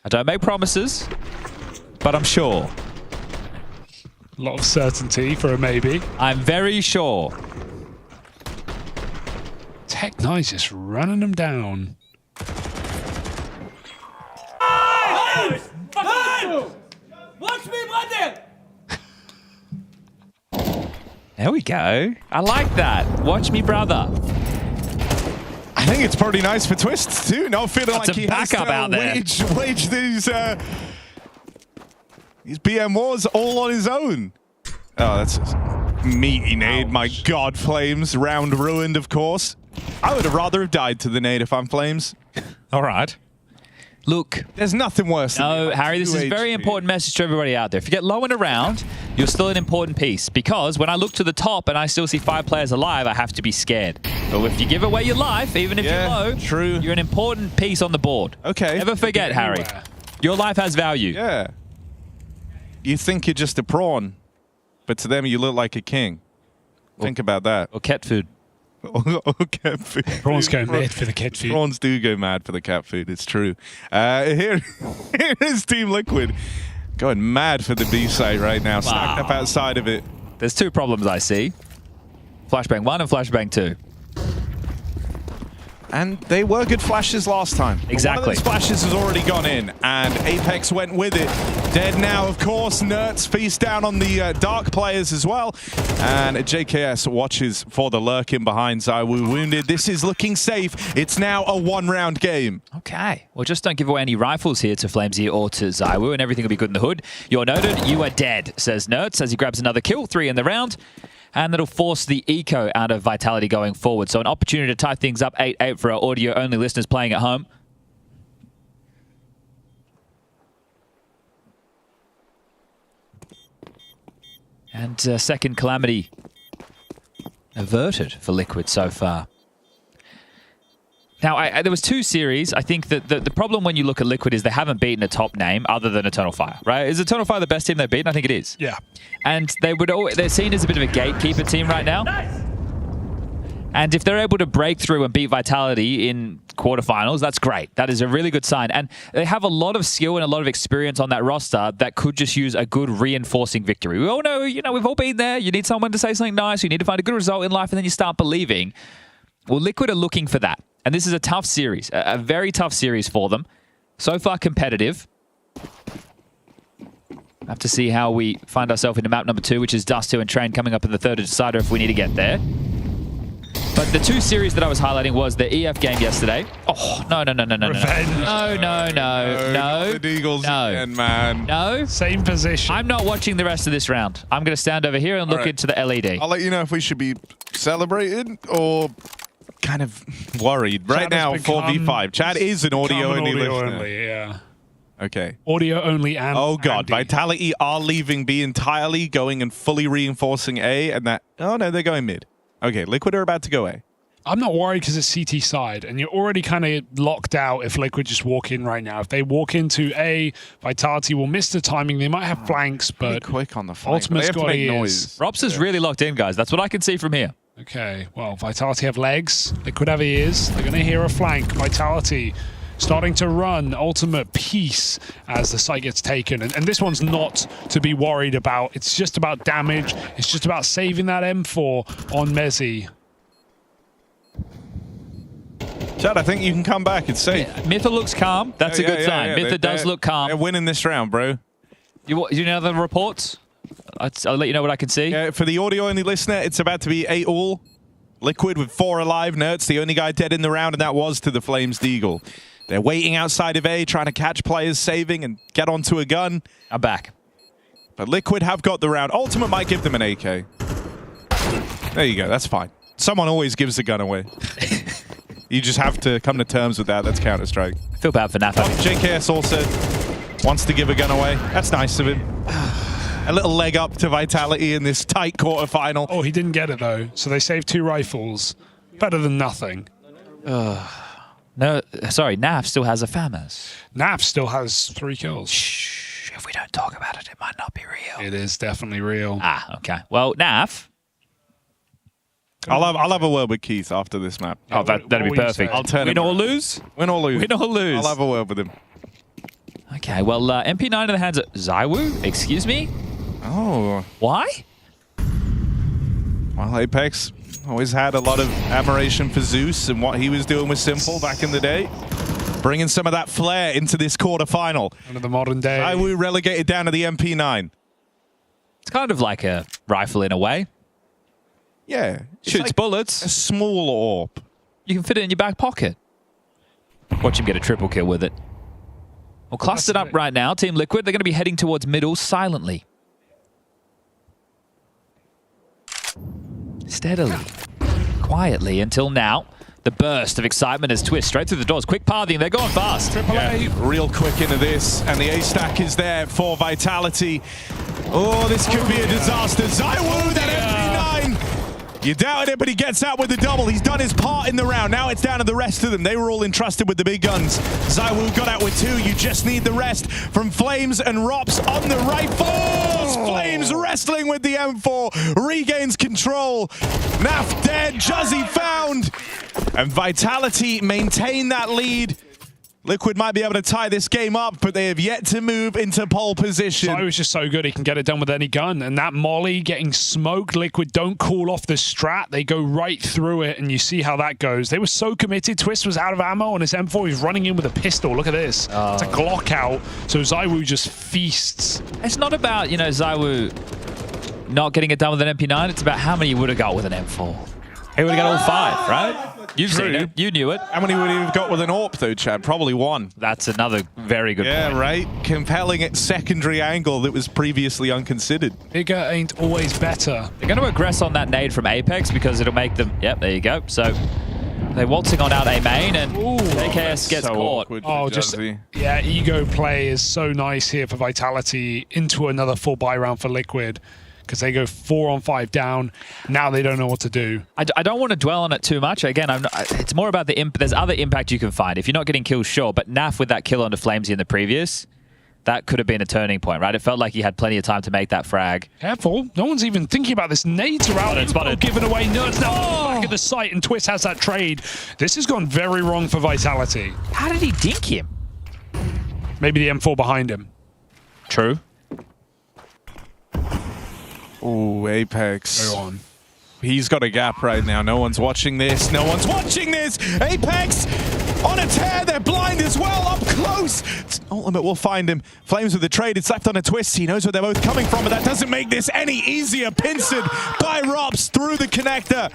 I don't make promises, but I'm sure. A lot of certainty for a maybe. I'm very sure. Tech9's just running them down. Watch me, brother! There we go. I like that. Watch me, brother. I think it's pretty nice for Twists too. No feeling Got like some he has backup to out there. wage these BM wars all on his own. Oh, that's a meaty nade. My God, Flames. Round ruined, of course. I would have rather have died to the nade if I'm Flames. All right. Look. There's nothing worse than No, Harry, this is a very important message to everybody out there. If you get low in a round, you're still an important piece. Because when I look to the top and I still see 5 players alive, I have to be scared. But if you give away your life, even if you're low, you're an important piece on the board. Okay. Never forget, Harry. Your life has value. Yeah. You think you're just a prawn, but to them you look like a king. Think about that. Or cat food. Or cat food. Prawns go mad for the cat food. Prawns do go mad for the cat food. It's true. Here is Team Liquid going mad for the B site right now. Stacked up outside of it. There's 2 problems I see. Flashbang 1 and Flashbang 2. And they were good flashes last time. Exactly. One of those flashes has already gone in, and Apex went with it. Dead now, of course. Nerds feast down on the Dark players as well. And JKS watches for the lurking behind Zywoo wounded. This is looking safe. It's now a 1-round game. Okay. Well, just don't give away any rifles here to Flamesy or to Zywoo, and everything will be good in the hood. You're noted. You are dead, says Nerds as he grabs another kill. 3 in the round. And that'll force the eco out of Vitality going forward. So an opportunity to tie things up 8-8 for our audio-only listeners playing at home. And second calamity averted for Liquid so far. Now, there was 2 series. I think that the problem when you look at Liquid is they haven't beaten a top name other than Eternal Fire, right? Is Eternal Fire the best team they've beaten? I think it is. Yeah. And they're seen as a bit of a gatekeeper team right now. And if they're able to break through and beat Vitality in quarterfinals, that's great. That is a really good sign. And they have a lot of skill and a lot of experience on that roster that could just use a good reinforcing victory. We all know, we've all been there. You need someone to say something nice. You need to find a good result in life, and then you start believing. Well, Liquid are looking for that. And this is a tough series, a very tough series for them. So far competitive. Have to see how we find ourselves into map number 2, which is Dust 2 and Train coming up in the third decider if we need to get there. But the 2 series that I was highlighting was the EF game yesterday. Oh, no. No. The Eagles again, man. No. Same position. I'm not watching the rest of this round. I'm going to stand over here and look into the LED. I'll let you know if we should be celebrated or kind of worried right now. 4v5. Chad is an audio-only listener. Yeah. Okay. Audio only and oh god, Andy. Vitality are leaving B entirely, going and fully reinforcing A, and that... Oh no, they're going mid. Okay, Liquid are about to go A. I'm not worried because it's CT side, and you're already kind of locked out if Liquid just walk in right now. If they walk into A, Vitality will miss the timing. They might have flanks, but quick on the flank. ultimate squad is. Rops is really locked in, guys. That's what I can see from here. Okay, well, Vitality have legs. Liquid have ears. They're going to hear a flank. Vitality starting to run ultimate peace as the site gets taken. And this one's not to be worried about. It's just about damage. It's just about saving that M4 on Mezzi. Chad, I think you can come back. It's safe. Yeah, Mytha looks calm. That's a good sign. Mytha does look calm. They're winning this round, bro. You know the reports? I'll let you know what I can see. Yeah, for the audio-only listener, it's about to be 8-all. Liquid with 4 alive. Nert's the only guy dead in the round, and that was to the Flames Deagle. They're waiting outside of A, trying to catch players, saving, and get onto a gun. I'm back. But Liquid have got the round. Ultimate might give them an AK. There you go. That's fine. Someone always gives the gun away. You just have to come to terms with that. That's Counter-Strike. I feel bad for Naf. JKS also wants to give a gun away. That's nice of him. A little leg up to Vitality in this tight quarterfinal. Oh, he didn't get it, though. So they saved 2 rifles. Better than nothing. No, sorry, Naf still has a FAMAS. Naf still has 3 kills. Shh, if we don't talk about it, it might not be real. It is definitely real. Ah, okay. Well, Naf. I'll have a word with Keith after this map. Oh, that'd be perfect. I'll turn Win him or around. lose? Win or lose. Win or lose. I'll have a word with him. Okay, well, MP9 in the hands of Zywoo. Excuse me? Oh. Why? Well, Apex always had a lot of admiration for Zeus and what he was doing with Simple back in the day. Bringing some of that flair into this quarterfinal. Into the modern day. Zywoo relegated down to the MP9. It's kind of like a rifle in a way. Yeah. Shoots like bullets. A small orb. You can fit it in your back pocket. Watch him get a triple kill with it. Well, clustered up right now, Team Liquid. They're going to be heading towards middle silently. Steadily. Quietly until now. The burst of excitement as Twist straight through the doors. Quick pathing. They're going fast. Yeah, real quick into this. And the A-stack is there for Vitality. Oh, this could be a disaster. Zywoo, that MP9. You doubted it, but he gets out with the double. He's done his part in the round. Now it's down to the rest of them. They were all entrusted with the big guns. Zywoo got out with 2. You just need the rest from Flames and Rops on the rifles. Flames wrestling with the M4. Regains control. Naf dead. Juzzy found. And Vitality maintain that lead. Liquid might be able to tie this game up, but they have yet to move into pole position. So was just so good, he can get it done with any gun. And that molly getting smoked, Liquid don't call off the strat. They go right through it, and you see how that goes. They were so committed. Twist was out of ammo on his M4. He's running in with a pistol. Look at this. It's a Glock out. So Zywoo just feasts. It's not about, Zywoo not getting it done with an MP9. It's about how many he would have got with an M4. He would have got all 5, right? You've seen it. You knew it. How many would he have got with an AWP, though, Chad? Probably 1. That's another very good point. Yeah, right? Compelling secondary angle that was previously unconsidered. Bigger ain't always better. They're going to aggress on that nade from Apex because it'll make them... Yep, there you go. So they're waltzing on out A main, and JKS gets caught. Oh, just... Yeah, ego play is so nice here for Vitality into another full buy round for Liquid. Because they go 4 on 5 down. Now they don't know what to do. I don't want to dwell on it too much. Again, it's more about the there's other impact you can find. If you're not getting kills, sure. But Naf with that kill onto Flamesy in the previous, that could have been a turning point, right? It felt like he had plenty of time to make that frag. Careful. No one's even thinking about this. Nades are out. Spotted. Given away. Nerds now back at the site, and Twist has that trade. This has gone very wrong for Vitality. How did he dink him? Maybe the M4 behind him. True. Oh, Apex. Go on. He's got a gap right now. No one's watching this. No one's watching this. Apex on a tear. They're blind as well. Up close. Ultimate will find him. Flames with the trade. It's left on a Twist. He knows where they're both coming from, but that doesn't make this any easier. Pincered by Rops through the connector.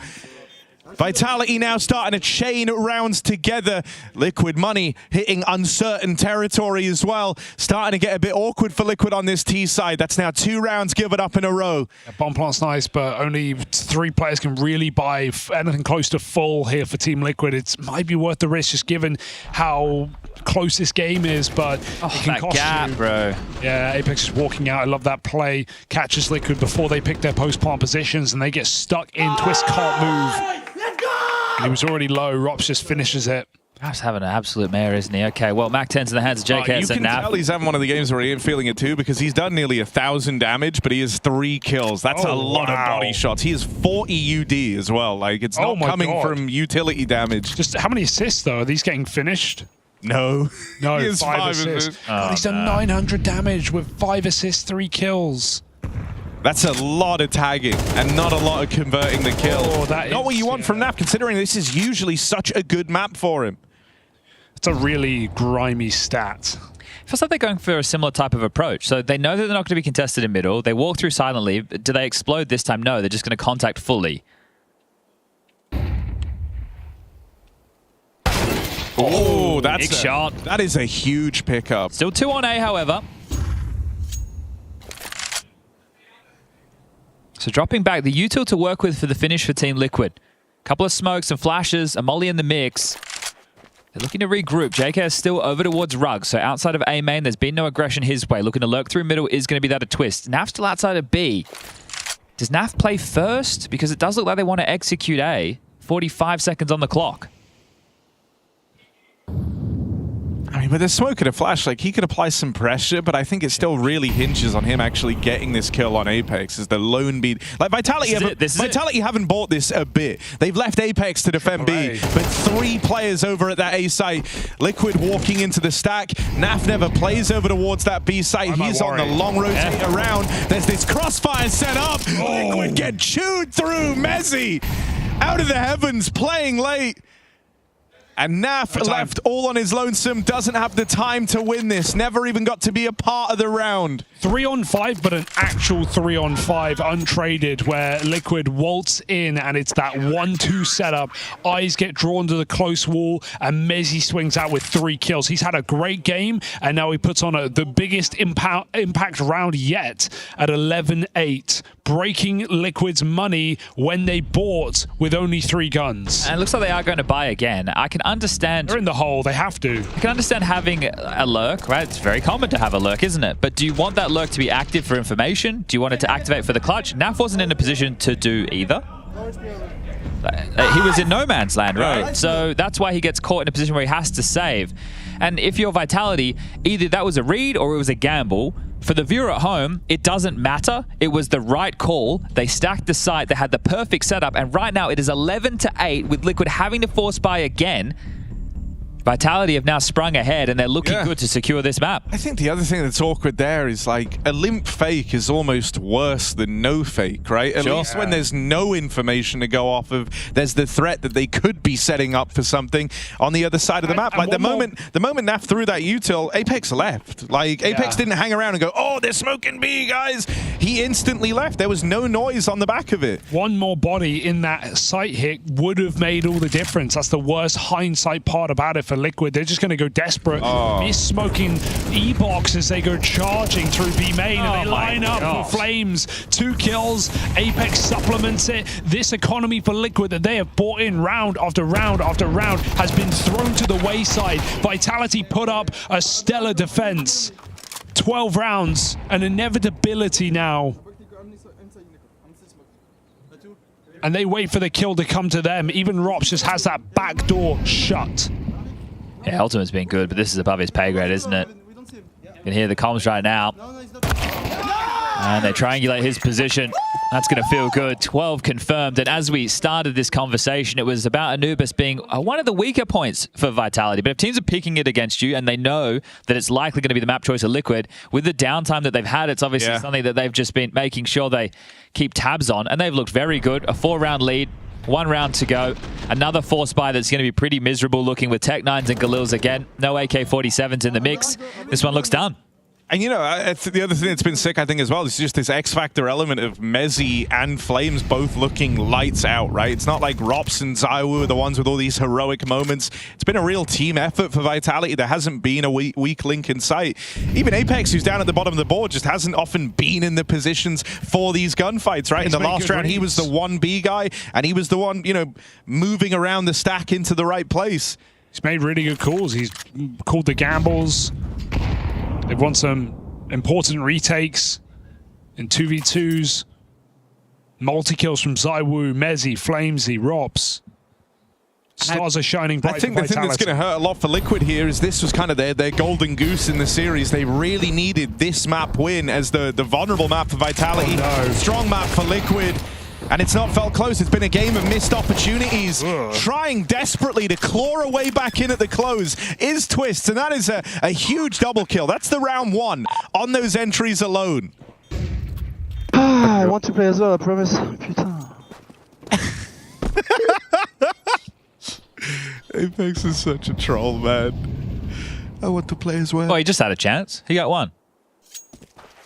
Vitality now starting to chain rounds together. Liquid Money hitting uncertain territory as well. Starting to get a bit awkward for Liquid on this T side. That's now 2 rounds given up in a row. Bomb plant's nice, but only 3 players can really buy anything close to full here for Team Liquid. It might be worth the risk just given how close this game is, but it can cost you. Bro. Yeah, Apex is walking out. I love that play. Catches Liquid before they pick their post-plant positions, and they get stuck in. Twist can't move. He was already low. Rops just finishes it. Perhaps having an absolute mare, isn't he? Okay, well, Mac 10's in the hands of JKS you can tell he's having one of the games where he ain't feeling it too, because he's done nearly 1,000 damage, but he has 3 kills. That's a lot of body shots. He has 40 UD as well. Like, it's not coming from utility damage. Just how many assists, though? Are these getting finished? No. No, He has 5 assists. God, he's done 900 damage with 5 assists, 3 kills. That's a lot of tagging and not a lot of converting the kill. Not what you want from Nap, considering this is usually such a good map for him. It's a really grimy stat. Feels like they're going for a similar type of approach. So they know that they're not going to be contested in middle. They walk through silently. Do they explode this time? No, they're just going to contact fully. Oh, that's big shot. That is a huge pickup. Still 2 on A, however. So dropping back the util to work with for the finish for Team Liquid. Couple of smokes and flashes, a molly in the mix. They're looking to regroup. JK is still over towards Rug. So outside of A main, there's been no aggression his way. Looking to lurk through middle is going to be that a twist. Naf still outside of B. Does Naf play first? Because it does look like they want to execute A. 45 seconds on the clock. I mean, with a smoke and a flash, like, he could apply some pressure, but I think it still really hinges on him actually getting this kill on Apex as the lone beat. Like, Vitality haven't bought this a bit. They've left Apex to defend B, but 3 players over at that A site. Liquid walking into the stack. Naf never plays over towards that B site. He's on the long rotate around. There's this crossfire set up. Liquid get chewed through. Mezzy out of the heavens, playing late. And Naf left all on his lonesome, doesn't have the time to win this, never even got to be a part of the round. 3 on 5, but an actual 3 on 5 untraded where Liquid waltz in and it's that 1-2 setup. Eyes get drawn to the close wall and Mezzy swings out with 3 kills. He's had a great game and now he puts on the biggest impact round yet at 11-8, breaking Liquid's money when they bought with only 3 guns. And it looks like they are going to buy again. I can understand. They're in the hole. They have to. I can understand having a lurk, right? It's very common to have a lurk, isn't it? But do you want that lurk to be active for information? Do you want it to activate for the clutch? Naf wasn't in a position to do either. He was in no man's land, right? So that's why he gets caught in a position where he has to save. And if you're Vitality, either that was a read or it was a gamble. For the viewer at home, it doesn't matter. It was the right call. They stacked the site. They had the perfect setup. And right now, it is 11-8 with Liquid having to force buy again. Vitality have now sprung ahead and they're looking good to secure this map. I think the other thing that's awkward there is, like, a limp fake is almost worse than no fake, right? At least when there's no information to go off of, there's the threat that they could be setting up for something on the other side of the map. Like, the moment Naf threw that util, Apex left. Like, Apex didn't hang around and go, oh, they're smoking B, guys. He instantly left. There was no noise on the back of it. One more body in that site hit would have made all the difference. That's the worst hindsight part about it for Liquid. They're just going to go desperate. Miss smoking E-box as they go charging through B main and they line up for Flames. 2 kills. Apex supplements it. This economy for Liquid that they have bought in round after round after round has been thrown to the wayside. Vitality put up a stellar defense. 12 rounds, an inevitability now. And they wait for the kill to come to them. Even Rops just has that back door shut. Yeah, Ultimate's been good, but this is above his pay grade, isn't it? You can hear the comms right now. And they triangulate his position. That's going to feel good. 12 confirmed. And as we started this conversation, it was about Anubis being one of the weaker points for Vitality. But if teams are picking it against you and they know that it's likely going to be the map choice of Liquid, with the downtime that they've had, it's obviously something that they've just been making sure they keep tabs on. And they've looked very good. A 4-round lead. 1 round to go. Another force buy that's going to be pretty miserable looking with Tech 9s and Galils again. No AK-47s in the mix. This one looks done. And you know, the other thing that's been sick, I think, as well, is just this X-Factor element of Mezzi and Flames both looking lights out, right? It's not like Rops and Zaiwu are the ones with all these heroic moments. It's been a real team effort for Vitality. There hasn't been a weak link in sight. Even Apex, who's down at the bottom of the board, just hasn't often been in the positions for these gunfights, right? In the last round, he was the 1B guy, and he was the one, you know, moving around the stack into the right place. He's made really good calls. He's called the gambles. They've won some important retakes in 2v2s. Multi-kills from Zaiwu, Mezzi, Flamesy, Rops. Stars are shining bright. I think the thing that's going to hurt a lot for Liquid here is this was kind of their golden goose in the series. They really needed this map win as the vulnerable map for Vitality. Oh, no. Strong map for Liquid. And it's not felt close. It's been a game of missed opportunities. Trying desperately to claw a way back in at the close is Twists, and that is a huge double kill. That's the round 1 on those entries alone. I want to play as well, I promise. Putain. Apex is such a troll, man. I want to play as well. Oh, he just had a chance. He got one.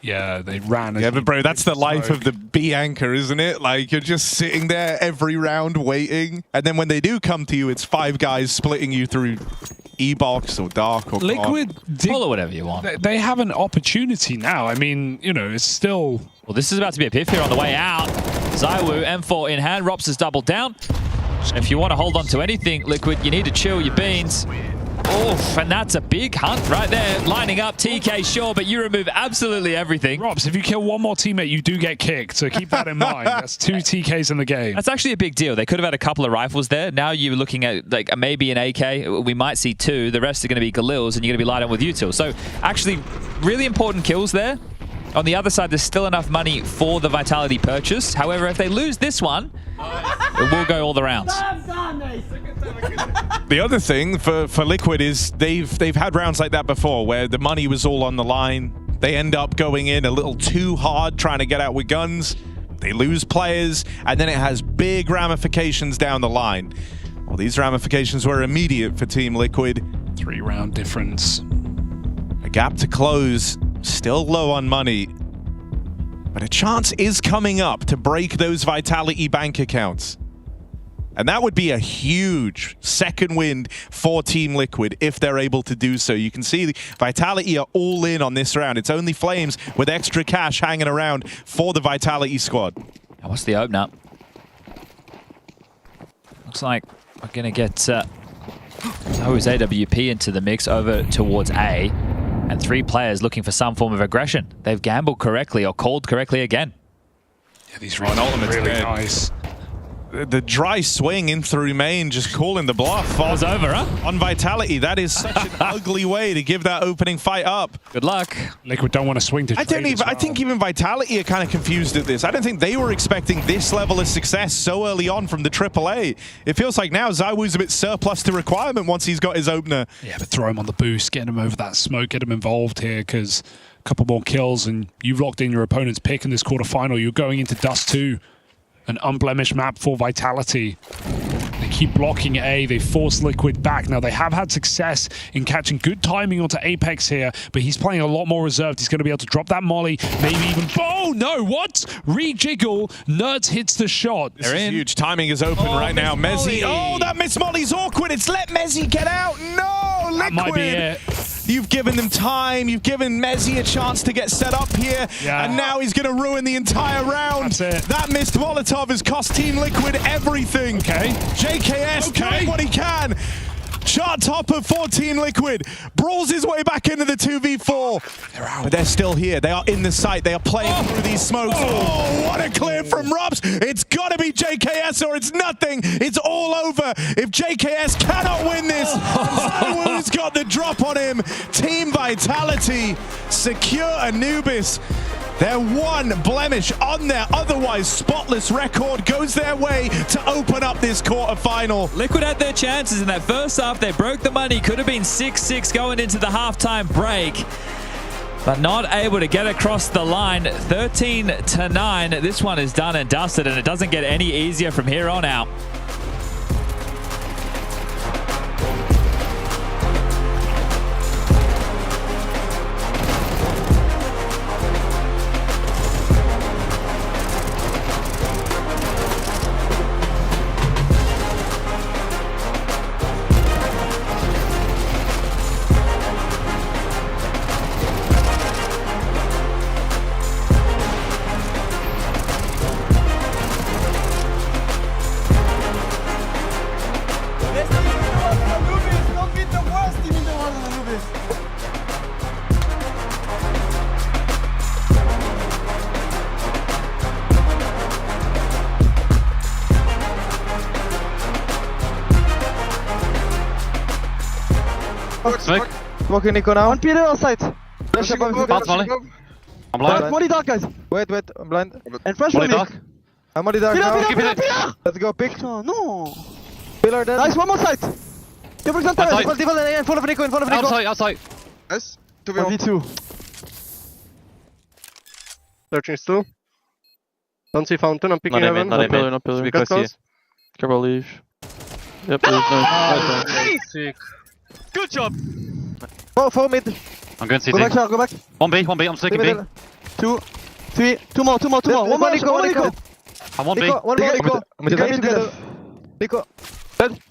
Yeah, they ran. Yeah, but bro, that's the life of the B anchor, isn't it? Like, you're just sitting there every round waiting, and then when they do come to you, it's 5 guys splitting you through E-box or dark or Liquid. Call it whatever you want. They have an opportunity now. I mean, you know, it's still... Well, this is about to be a piff here on the way out. Zaiwu, M4 in hand. Rops has doubled down. And if you want to hold on to anything, Liquid, you need to chill your beans. Oof, and that's a big hunt right there. Lining up, TK, sure, but you remove absolutely everything. Rops, if you kill one more teammate, you do get kicked, so keep that in mind. That's 2 TKs in the game. That's actually a big deal. They could have had a couple of rifles there. Now you're looking at like maybe an AK. We might see 2. The rest are going to be Galils, and you're going to be light on with util. So actually, really important kills there. On the other side, there's still enough money for the Vitality purchase. However, if they lose this one, it will go all the rounds. The other thing for Liquid is they've had rounds like that before where the money was all on the line. They end up going in a little too hard trying to get out with guns. They lose players, and then it has big ramifications down the line. Well, these ramifications were immediate for Team Liquid. 3-round difference. A gap to close, still low on money. But a chance is coming up to break those Vitality bank accounts. And that would be a huge second wind for Team Liquid if they're able to do so. You can see Vitality are all in on this round. It's only Flames with extra cash hanging around for the Vitality squad. Now what's the open up? Looks like we're going to get Zoe's AWP into the mix over towards A. And 3 players looking for some form of aggression. They've gambled correctly or called correctly again. Yeah, these ultimates really nice. The dry swing in through main, just calling the bluff. That was over, huh? On Vitality, that is such an ugly way to give that opening fight up. Good luck. Liquid don't want to swing to trade I think even Vitality are kind of confused at this. I don't think they were expecting this level of success so early on from the AAA. It feels like now Zaiwu's a bit surplus to requirement once he's got his opener. Yeah, but throw him on the boost, get him over that smoke, get him involved here, because a couple more kills and you've locked in your opponent's pick in this quarterfinal. You're going into Dust 2. An unblemished map for Vitality. They keep blocking A. They force Liquid back. Now, they have had success in catching good timing onto Apex here, but he's playing a lot more reserved. He's going to be able to drop that molly, maybe even... Oh, no, what? Re-jiggle. Nerds hits the shot. This is huge. Timing is open right now. Mezzi. Oh, that Miss Molly's awkward. It's let Mezzi get out. No, Liquid. That might be it. You've given them time. You've given Mezzi a chance to get set up here. Yeah. And now he's going to ruin the entire round. That's it. That missed Molotov has cost Team Liquid everything. Okay. JKS doing what he can. Chart topper for Team Liquid. Brawls his way back into the 2v4. They're out. But they're still here. They are in the site. They are playing through these smokes. Oh, what a clear from Robs. It's got to be JKS or it's nothing. It's all over. If JKS cannot win this, Zaiwu's got the drop on him. Team Vitality secure Anubis. Their one blemish on their otherwise spotless record goes their way to open up this quarterfinal. Liquid had their chances in that first half. They broke the money. Could have been 6-6 going into the halftime break, but not able to get across the line. 13-9. This one is done and dusted, and it doesn't get any easier from here on out. Smoke. Smoking Nico now. One Peter outside. Flash above. Molly. I'm blind. Molly dark, guys. Wait, I'm blind. And flash Molly dark. I'm Molly dark now. Pillar. Let's go pick. Oh, no. Pillar dead. Nice, one more side. Double center. In front of Nico, Outside. Nice. 2v2. Searching still. Don't see fountain, I'm picking heaven. Not pillar. Be close. Careful leave. Yep, nice. Sick. Good job. 4 mid. I'm going to Go back, Charles, go back. 1B, I'm sticking B. 2, 3, 2 more. One more, Nico. I'm 1B. One more, Nico. Together. Nico.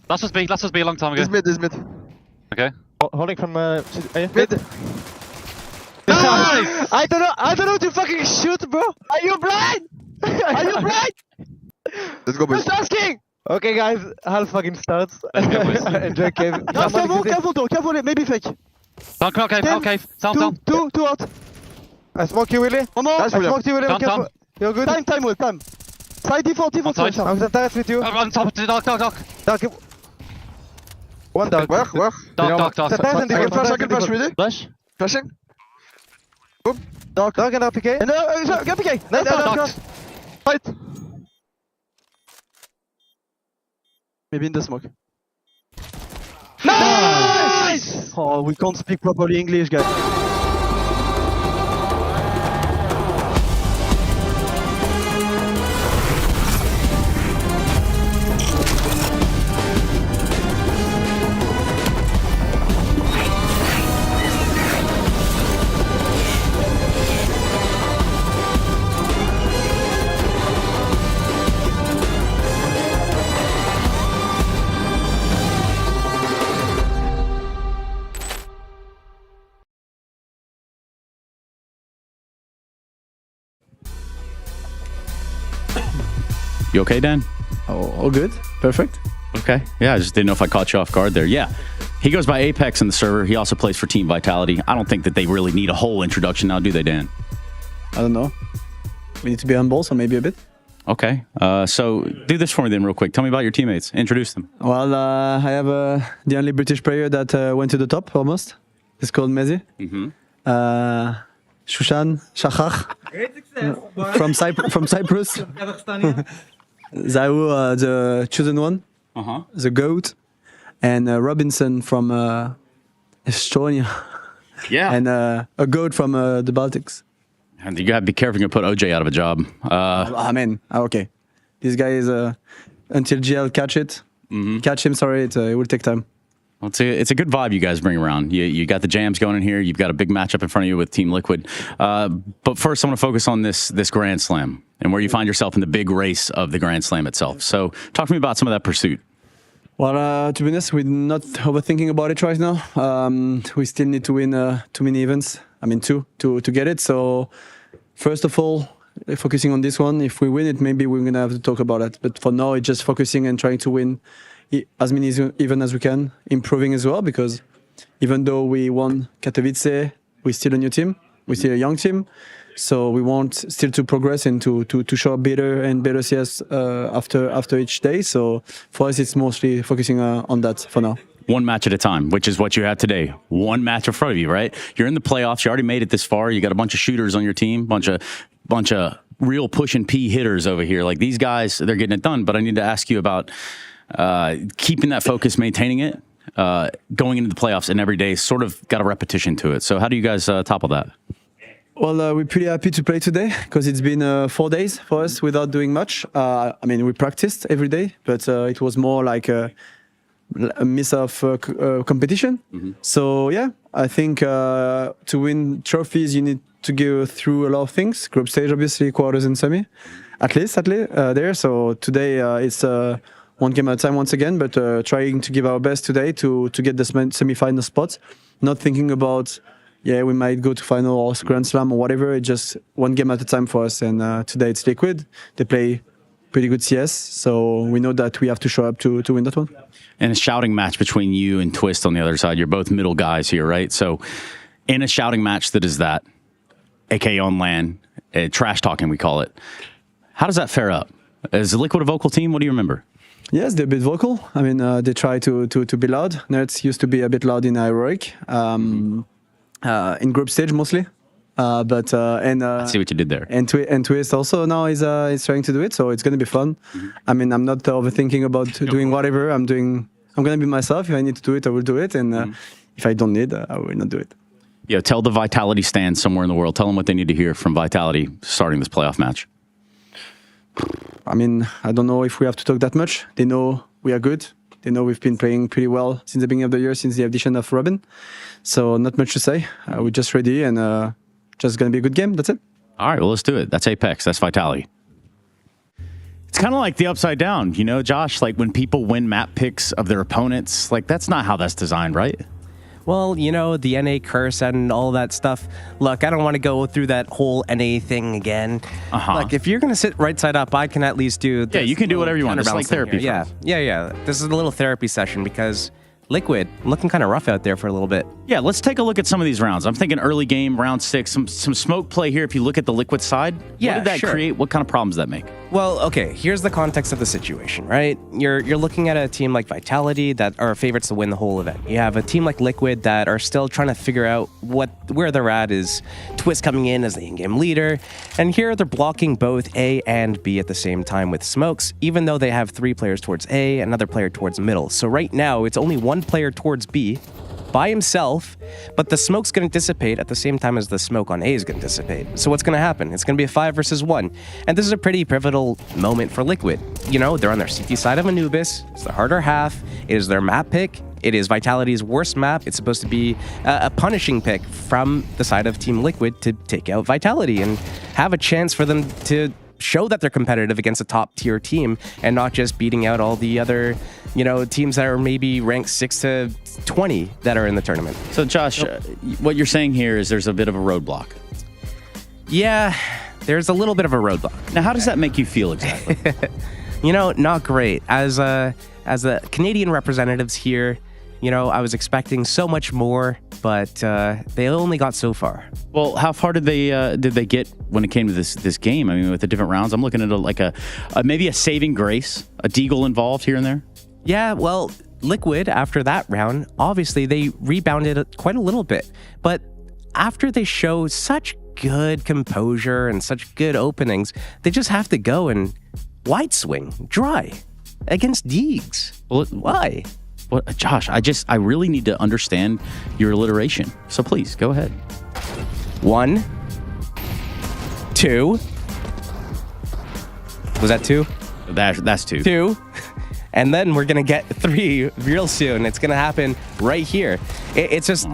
Last was B a long time ago. This mid. Okay. Holding from mid. Nice! I don't know to fucking shoot, bro. Are you blind? Let's go, boys. Just asking. Okay, guys, half fucking starts. Enjoy cave. Careful, maybe fake. Down cave. Sound. Two out. I smoke you, Willy. One more. I smoked you, Willy. Down. You're good. Time. Side default. I'm gonna terrace with you. On top, dark. One dark. Where? Dark. I can flash, ready? Flash. Flashing. Boom. Dark and RPK. And RPK. Nice. Fight. Maybe in the smoke. Nice! Oh, we can't speak properly English, guys. You okay, Dan? All good. Perfect. Okay. Yeah, I just didn't know if I caught you off guard there. Yeah. He goes by Apex in the server. He also plays for Team Vitality. I don't think that they really need a whole introduction now, do they, Dan? I don't know. We need to be humble, so maybe a bit. Okay. So do this for me then real quick. Tell me about your teammates. Introduce them. Well, I have the only British player that went to the top almost. It's called Mezi. Shushan Shachach from Cyprus. Zau, the chosen one, the goat, and Robinson from Estonia. Yeah. And a goat from the Baltics. And you gotta be careful you put OJ out of a job. Man, okay. This guy is until GL catch him. Sorry, it will take time. Well, it's a good vibe you guys bring around. You got the jams going in here. You've got a big matchup in front of you with Team Liquid. But first, I want to focus on this Grand Slam and where you find yourself in the big race of the Grand Slam itself. So talk to me about some of that pursuit. Well, to be honest, we're not overthinking about it right now. We still need to win too many events. I mean, two to get it. So first of all, focusing on this one. If we win it, maybe we're going to have to talk about it. But for now, it's just focusing and trying to win as many even as we can, improving as well, because even though we won Katowice, we're still a new team, we're still a young team, so we want still to progress and to show up better and better CS after each day. So for us, it's mostly focusing on that for now. One match at a time, which is what you have today. One match in front of you, right? You're in the playoffs. You already made it this far. You got a bunch of shooters on your team, bunch of real push and P hitters over here. Like these guys, they're getting it done. But I need to ask you about keeping that focus, maintaining it, going into the playoffs, and every day sort of got a repetition to it. So how do you guys topple that? Well, we're pretty happy to play today because it's been 4 days for us without doing much. I mean, we practiced every day, but it was more like a miss of competition. So yeah, I think to win trophies, you need to go through a lot of things. Group stage, obviously, quarters and semi, at least there. So today it's one game at a time once again, but trying to give our best today to get the semi-final spots. Not thinking about, we might go to final or Grand Slam or whatever. It's just one game at a time for us. And today it's Liquid. They play pretty good CS, so we know that we have to show up to win that one. And a shouting match between you and Twist on the other side. You're both middle guys here, right? So in a shouting match that is that, aka on LAN, trash talking we call it, how does that fare up? Is Liquid a vocal team? What do you remember? Yes, they're a bit vocal. I mean, they try to be loud. Nerds used to be a bit loud in Heroic, in group stage mostly. I see what you did there. And Twist also now is trying to do it, so it's going to be fun. I mean, I'm not overthinking about doing whatever. I'm going to be myself. If I need to do it, I will do it. And if I don't need, I will not do it. Yeah, tell the Vitality stand somewhere in the world. Tell them what they need to hear from Vitality starting this playoff match. I mean, I don't know if we have to talk that much. They know we are good. They know we've been playing pretty well since the beginning of the year, since the addition of Robin. So not much to say. We're just ready and just going to be a good game. That's it. All right, well, let's do it. That's Apex. That's Vitality. It's kind of like the upside down, you know, Josh? Like when people win map picks of their opponents, like that's not how that's designed, right? Well, you know, the NA curse and all that stuff. Look, I don't want to go through that whole NA thing again. Like, if you're going to sit right side up, I can at least do this. Yeah, you can do whatever you want. It's like therapy. Yeah. This is a little therapy session because Liquid looking kind of rough out there for a little bit. Yeah, let's take a look at some of these rounds. I'm thinking early game, round 6, some smoke play here. If you look at the Liquid side, what did that create? What kind of problems did that make? Well, okay, here's the context of the situation, right? You're looking at a team like Vitality that are favorites to win the whole event. You have a team like Liquid that are still trying to figure out where they're at. Is Twist coming in as the in-game leader, and here they're blocking both A and B at the same time with smokes, even though they have 3 players towards A, another player towards middle. So right now, it's only 1 player towards B by himself, but the smoke's going to dissipate at the same time as the smoke on A is going to dissipate. So what's going to happen? It's going to be a 5 versus 1. And this is a pretty pivotal moment for Liquid. You know, they're on their CT side of Anubis. It's the harder half. It is their map pick. It is Vitality's worst map. It's supposed to be a punishing pick from the side of Team Liquid to take out Vitality and have a chance for them to show that they're competitive against a top tier team and not just beating out all the other, you know, teams that are maybe ranked 6 to 20 that are in the tournament. So Josh, what you're saying here is there's a bit of a roadblock. Yeah, there's a little bit of a roadblock. Now, how does that make you feel exactly? You know, not great. As a Canadian representatives here, you know, I was expecting so much more, but they only got so far. Well, how far did they get when it came to this game? I mean, with the different rounds, I'm looking at maybe a saving grace, a deagle involved here and there. Yeah, well, Liquid after that round, obviously they rebounded quite a little bit, but after they show such good composure and such good openings, they just have to go and wide swing dry against Deegs. Well, why? Well, Josh, I really need to understand your alliteration. So please, go ahead. 1, 2. Was that 2? That's 2. 2. And then we're going to get 3 real soon. It's going to happen right here. It's just...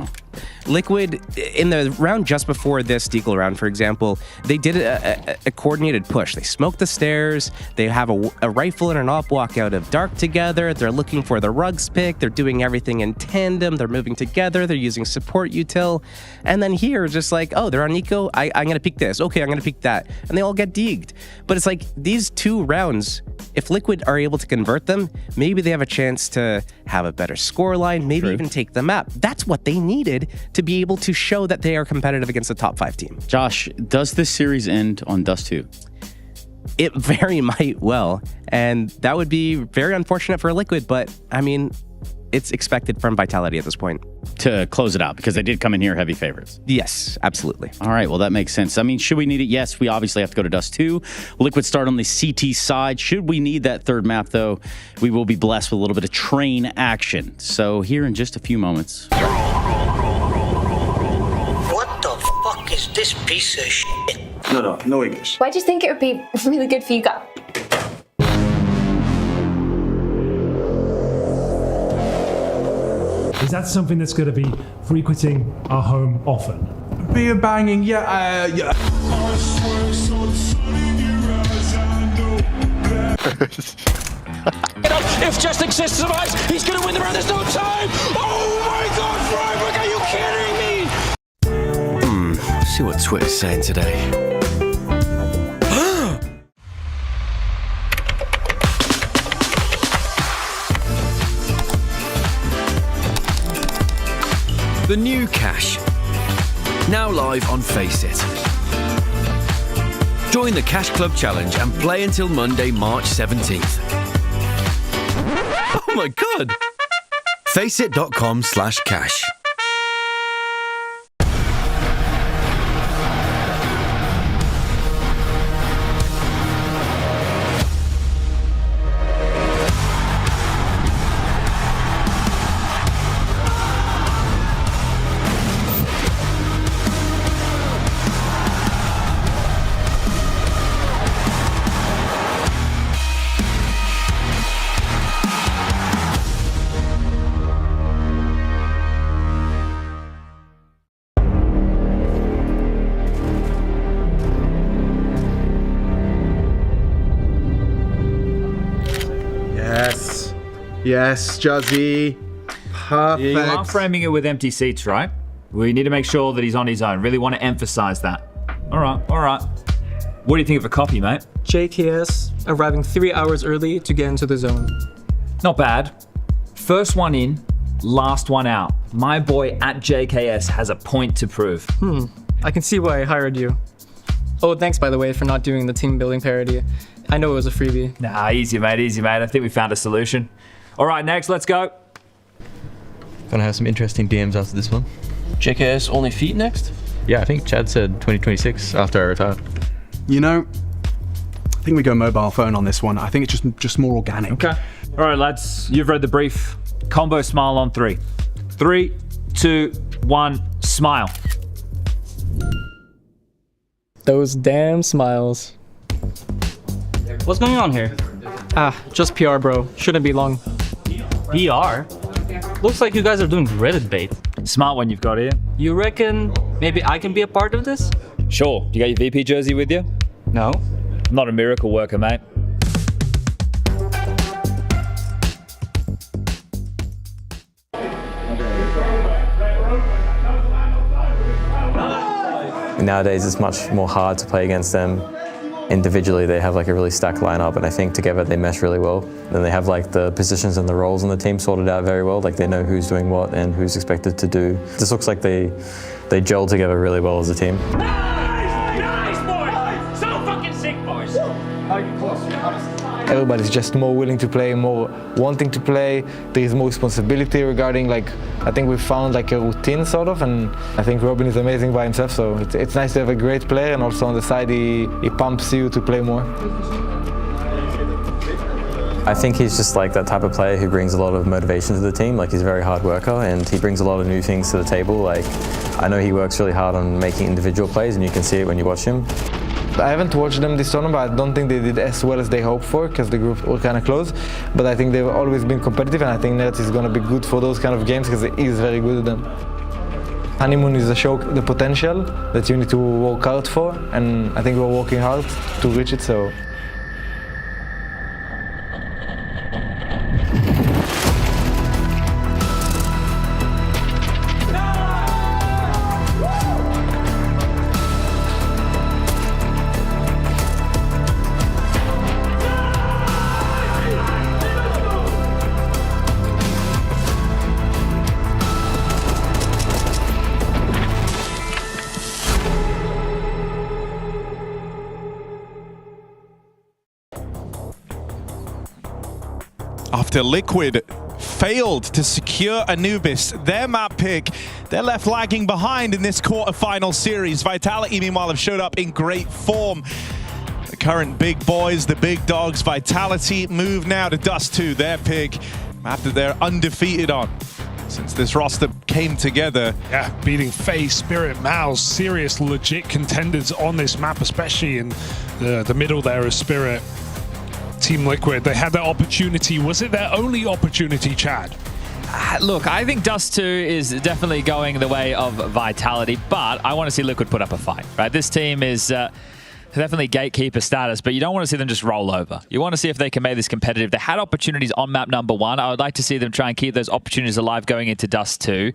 Liquid, in the round just before this deagle round, for example, they did a coordinated push. They smoked the stairs. They have a rifle and an op walk out of dark together. They're looking for the rugs pick. They're doing everything in tandem. They're moving together. They're using support util. And then here, just like, oh, they're on eco. I'm going to pick this. Okay, I'm going to pick that. And they all get deegged. But it's like these 2 rounds, if Liquid are able to convert them, maybe they have a chance to have a better scoreline, maybe even take the map. That's what they needed to be able to show that they are competitive against a top 5 team. Josh, does this series end on Dust 2? It very might well, and that would be very unfortunate for Liquid, but I mean, it's expected from Vitality at this point. To close it out, because they did come in here heavy favorites. Yes, absolutely. All right, well, that makes sense. I mean, should we need it? Yes, we obviously have to go to Dust 2. Liquid start on the CT side. Should we need that third map, though, we will be blessed with a little bit of train action. So here in just a few moments. What the fuck is this piece of shit? No English. Why do you think it would be really good for you guys? Is that something that's going to be frequenting our home often? Beer banging, yeah. If Just Exists survives, he's gonna win the round. There's no time. Oh my God, Freiburg, are you kidding me? See what Twitter's saying today. The new Cash, now live on Faceit. Join the Cash Club Challenge and play until Monday, March 17th. Oh my god! Faceit.com/cash. Yes, Juzzy. Perfect. You are framing it with empty seats, right? We need to make sure that he's on his own. Really want to emphasize that. All right, all right. What do you think of a copy, mate? JKS arriving 3 hours early to get into the zone. Not bad. First one in, last one out. My boy at JKS has a point to prove. I can see why I hired you. Oh, thanks, by the way, for not doing the team building parody. I know it was a freebie. Nah, easy, mate, easy, mate. I think we found a solution. All right, next, let's go. Gonna have some interesting DMs after this one. JKS only feet next? Yeah, I think Chad said 2026 after I retired. You know, I think we go mobile phone on this one. I think it's just more organic. Okay. All right, lads, you've read the brief. Combo smile on 3. 3, 2, 1, smile. Those damn smiles. What's going on here? Just PR, bro. Shouldn't be long. PR? Looks like you guys are doing Reddit bait. Smart one you've got here. You reckon maybe I can be a part of this? Sure. You got your VP jersey with you? No. I'm not a miracle worker, mate. Nowadays, it's much more hard to play against them. Individually, they have like a really stacked lineup, and I think together they mesh really well. Then they have like the positions and the roles in the team sorted out very well. Like they know who's doing what and who's expected to do. This looks like they gel together really well as a team. Nice, boys! So fucking sick, boys! Everybody's just more willing to play, more wanting to play. There is more responsibility regarding, like, I think we found like a routine sort of, and I think Robin is amazing by himself, so it's nice to have a great player, and also on the side he pumps you to play more. I think he's just like that type of player who brings a lot of motivation to the team. Like he's a very hard worker and he brings a lot of new things to the table. Like I know he works really hard on making individual plays, and you can see it when you watch him. I haven't watched them this tournament, but I don't think they did as well as they hoped for, because the group were kind of close. But I think they've always been competitive, and I think Nerds is going to be good for those kind of games, because he is very good at them. Honeymoon is a show, the potential that you need to work hard for, and I think we're working hard to reach it. So. After Liquid failed to secure Anubis, their map pick, they're left lagging behind in this quarterfinal series. Vitality, meanwhile, have showed up in great form. The current big boys, the big dogs, Vitality move now to Dust 2, their pick, map that they're undefeated on since this roster came together. Yeah, beating FaZe, Spirit, Mouse, serious, legit contenders on this map, especially in the middle there of Spirit. Team Liquid, they had that opportunity. Was it their only opportunity, Chad? Look, I think Dust 2 is definitely going the way of Vitality, but I want to see Liquid put up a fight, right? This team is definitely gatekeeper status, but you don't want to see them just roll over. You want to see if they can make this competitive. They had opportunities on map number 1. I would like to see them try and keep those opportunities alive going into Dust 2.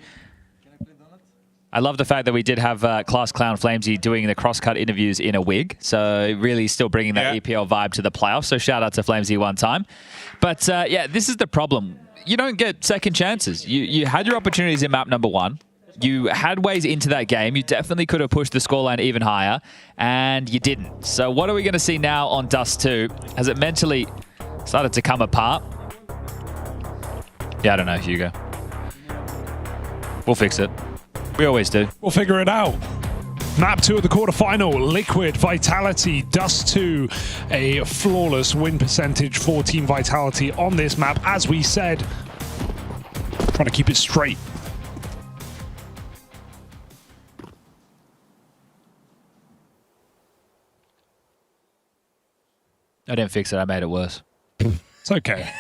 I love the fact that we did have Class Clown Flamesy doing the crosscut interviews in a wig. So really still bringing that EPL vibe to the playoffs. So shout out to Flamesy one time. But yeah, this is the problem. You don't get second chances. You had your opportunities in map number 1. You had ways into that game. You definitely could have pushed the scoreline even higher, and you didn't. So what are we going to see now on Dust 2? Has it mentally started to come apart? Yeah, I don't know, Hugo. We'll fix it. We always do. We'll figure it out. Map 2 of the quarterfinal, Liquid, Vitality, Dust 2. A flawless win percentage for Team Vitality on this map, as we said. Trying to keep it straight. I didn't fix it, I made it worse. It's okay.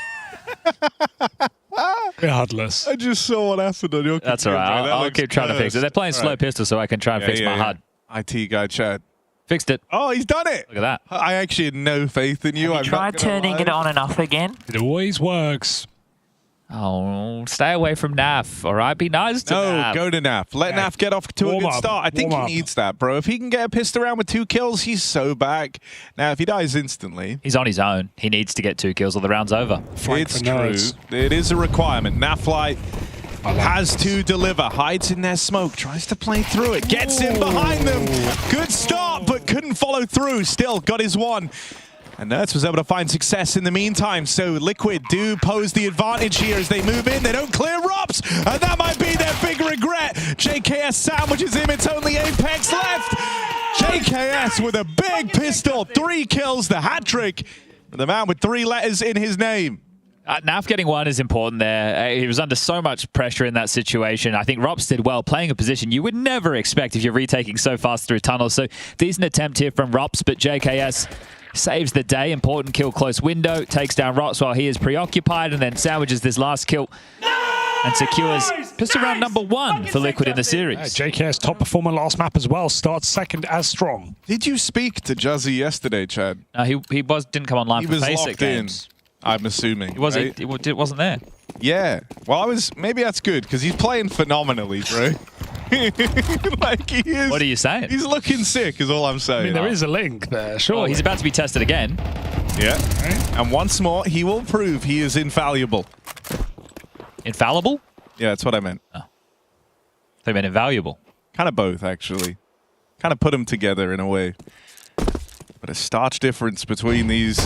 We're huddless. I just saw what happened on your computer. That's all right. I'll keep trying to fix it. They're playing slow pistol, so I can try and fix my HUD. IT guy, Chad. Fixed it. Oh, he's done it. Look at that. I actually had no faith in you. Have you tried turning it on and off again? It always works. Oh, stay away from NAF, all right? Be nice to NAF. No, go to NAF. Let NAF get off to a good start. I think he needs that, bro. If he can get a pissed around with 2 kills, he's so back. Now, if he dies instantly... He's on his own. He needs to get 2 kills or the round's over. It's true. It is a requirement. NAF has to deliver. Hides in their smoke. Tries to play through it. Gets in behind them. Good start, but couldn't follow through. Still got his one. And Nerds was able to find success in the meantime. So Liquid do pose the advantage here as they move in. They don't clear Rops, and that might be their big regret. JKS sandwiches him. It's only Apex left. JKS with a big pistol. 3 kills, the hat trick. The man with 3 letters in his name. NAF getting 1 is important there. He was under so much pressure in that situation. I think Rops did well playing a position you would never expect if you're retaking so fast through tunnels. So decent attempt here from Rops, but JKS saves the day. Important kill close window. Takes down Rops while he is preoccupied and then sandwiches this last kill and secures pistol round number 1 for Liquid in the series. JKS top performer last map as well. Starts second as strong. Did you speak to Juzzy yesterday, Chad? He didn't come online for basic games. I'm assuming. He wasn't there. Yeah. Well, maybe that's good because he's playing phenomenally, bro. Like he is. What are you saying? He's looking sick, is all I'm saying. I mean, there is a link there, sure. Oh, he's about to be tested again. Yeah. And once more, he will prove he is infallible. Infallible? Yeah, that's what I meant. Oh. They meant invaluable. Kind of both, actually. Kind of put them together in a way. But a starch difference between these.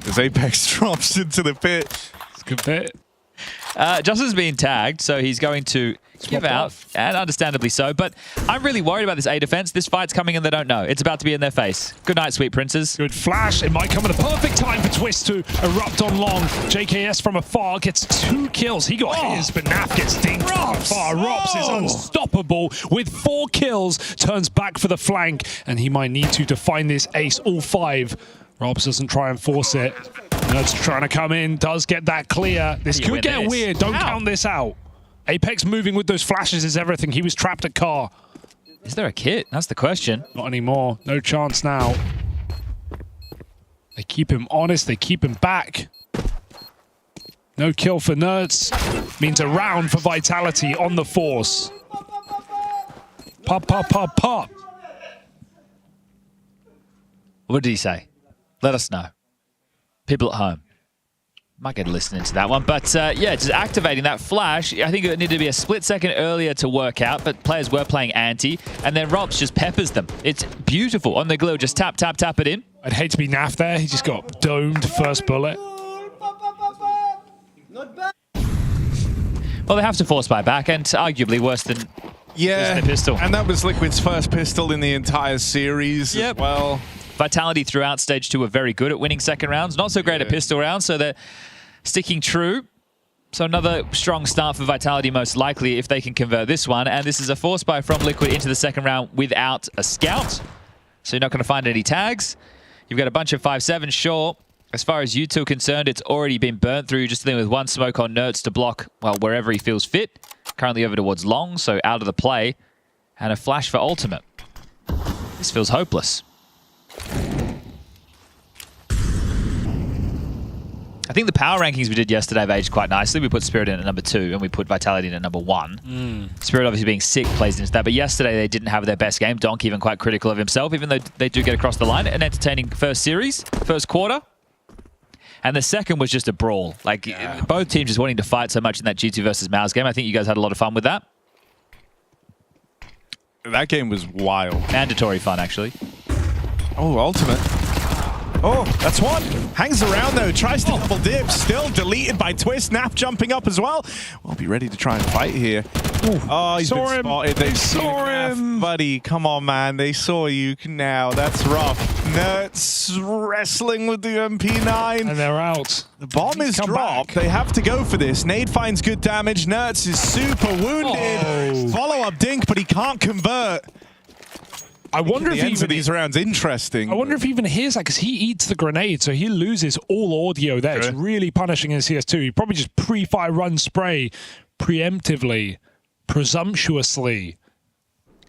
As Apex drops into the pit. It's a good pit. Justin's being tagged, so he's going to give out, and understandably so. But I'm really worried about this A defense. This fight's coming and they don't know. It's about to be in their face. Good night, sweet princes. Good flash. It might come at a perfect time for Twist to erupt on long. JKS from afar gets 2 kills. He got his, but Naf gets dinked from afar. Rops is unstoppable with 4 kills. Turns back for the flank, and he might need to find this ace, all 5. Robs doesn't try and force it. Nerds trying to come in, does get that clear. This could get weird. Don't count this out. Apex moving with those flashes is everything. He was trapped at car. Is there a kit? That's the question. Not anymore. No chance now. They keep him honest. They keep him back. No kill for Nerds. Means a round for Vitality on the Force. Pop, pop, pop, pop. What did he say? Let us know. People at home. Might get a listen into that one. But yeah, just activating that flash. I think it needed to be a split second earlier to work out, but players were playing anti. And then Robs just peppers them. It's beautiful. On the glue, just tap, tap, tap it in. I'd hate to be Naf there. He just got domed first bullet. Well, they have to force buy back, and arguably worse than the pistol. And that was Liquid's first pistol in the entire series as well. Vitality throughout stage 2 were very good at winning second rounds. Not so great at pistol rounds, so they're sticking true. So another strong start for Vitality, most likely, if they can convert this one. And this is a force buy from Liquid into the second round without a scout. So you're not going to find any tags. You've got a bunch of 5-7, sure. As far as you two are concerned, it's already been burnt through. Just dealing with 1 smoke on Nerds to block, well, wherever he feels fit. Currently over towards long, so out of the play. And a flash for ultimate. This feels hopeless. I think the power rankings we did yesterday have aged quite nicely. We put Spirit in at number 2 and we put Vitality in at number 1. Spirit obviously being sick plays into that, but yesterday they didn't have their best game. Donk even quite critical of himself, even though they do get across the line. An entertaining first series, first quarter. And the second was just a brawl. Like both teams just wanting to fight so much in that G2 versus Mau's game. I think you guys had a lot of fun with that. That game was wild. Mandatory fun, actually. Oh, ultimate. Oh, that's one. Hangs around though, tries to double dip, still deleted by Twist. Naf jumping up as well. We'll be ready to try and fight here. Ooh. Oh, he's been spotted. They saw him. Buddy, come on, man. They saw you now. That's rough. Nerds wrestling with the MP9. And they're out. The bomb is dropped. They have to go for this. Nade finds good damage. Nerds is super wounded. Follow-up dink, but he can't convert. I wonder if even these rounds interesting. I wonder if even hears that, because he eats the grenade, so he loses all audio there. It's really punishing his CS2. He probably just pre-fire run spray preemptively, presumptuously,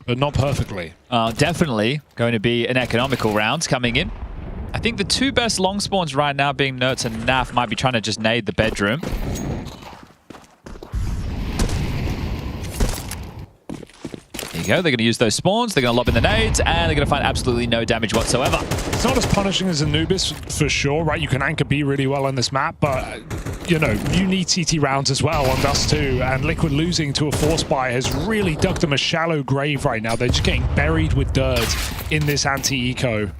but not perfectly. Definitely going to be an economical round coming in. I think the two best long spawns right now being Nerds and Naf might be trying to just nade the bedroom. There you go. They're going to use those spawns. They're going to lob in the nades, and they're going to find absolutely no damage whatsoever. It's not as punishing as Anubis, for sure, right? You can anchor B really well on this map, but, you know, you need CT rounds as well on Dust 2, and Liquid losing to a Force Buy has really dug them a shallow grave right now. They're just getting buried with dirt in this anti-eco.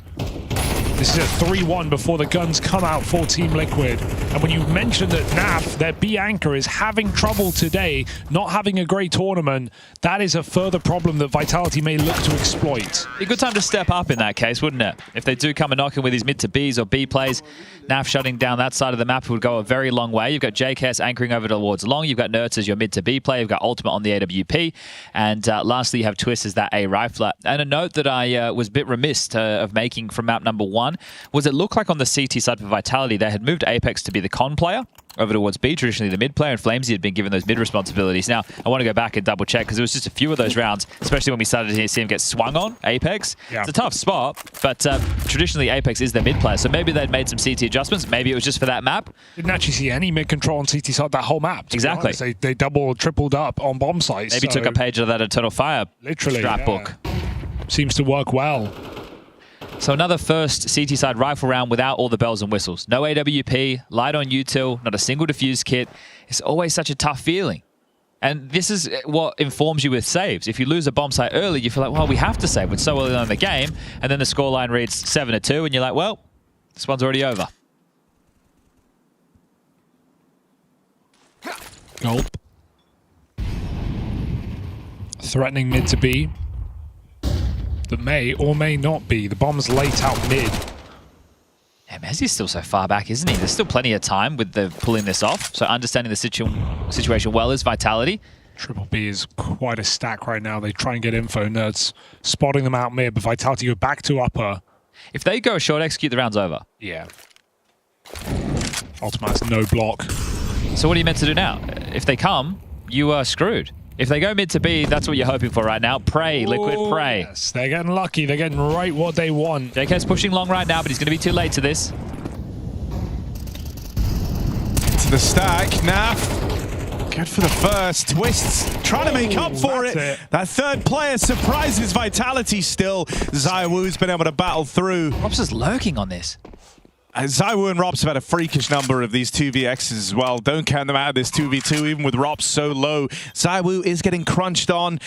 This is a 3-1 before the guns come out for Team Liquid. And when you mentioned that NAF, their B anchor, is having trouble today, not having a great tournament, that is a further problem that Vitality may look to exploit. A good time to step up in that case, wouldn't it? If they do come and knock in with these mid to Bs or B plays, NAF shutting down that side of the map would go a very long way. You've got JKS anchoring over towards long. You've got Nerds as your mid to B play. You've got Ultimate on the AWP. And lastly, you have Twist as that A rifler. And a note that I was a bit remiss of making from map number 1 was it looked like on the CT side for Vitality, they had moved Apex to be the con player over towards B, traditionally the mid player, and Flamesy had been given those mid responsibilities. Now, I want to go back and double check because it was just a few of those rounds, especially when we started to see him get swung on Apex. Yeah. It's a tough spot, but traditionally Apex is their mid player, so maybe they'd made some CT adjustments. Maybe it was just for that map. Didn't actually see any mid control on CT side that whole map. Exactly. They doubled, tripled up on bomb sites. Maybe took a page of that Eternal Fire strat book. Seems to work well. So another first CT side rifle round without all the bells and whistles. No AWP, light on util, not a single defuse kit. It's always such a tough feeling. And this is what informs you with saves. If you lose a bomb site early, you feel like, well, we have to save. It's so early on in the game. And then the scoreline reads 7-2, and you're like, well, this one's already over. Gulp. Threatening mid to B. That may or may not be. The bomb's late out mid. Yeah, Mezzi's still so far back, isn't he? There's still plenty of time with the pulling this off. So understanding the situation well is Vitality. Triple B is quite a stack right now. They try and get info. Nerds spotting them out mid, but Vitality go back to upper. If they go short, execute, the round's over. Yeah. Ultimate has no block. So what are you meant to do now? If they come, you are screwed. If they go mid to B, that's what you're hoping for right now. Pray, Liquid, pray. Yes, they're getting lucky. They're getting right what they want. JK's pushing long right now, but he's going to be too late to this. To the stack. Naf. Good for the first. Twists trying to make up for it. That third player surprises Vitality still. Zywoo's been able to battle through. Rob's just lurking on this. Zywoo and Robs have had a freakish number of these 2vx's as well. Don't count them out of this 2v2, even with Robs so low. Zywoo is getting crunched on.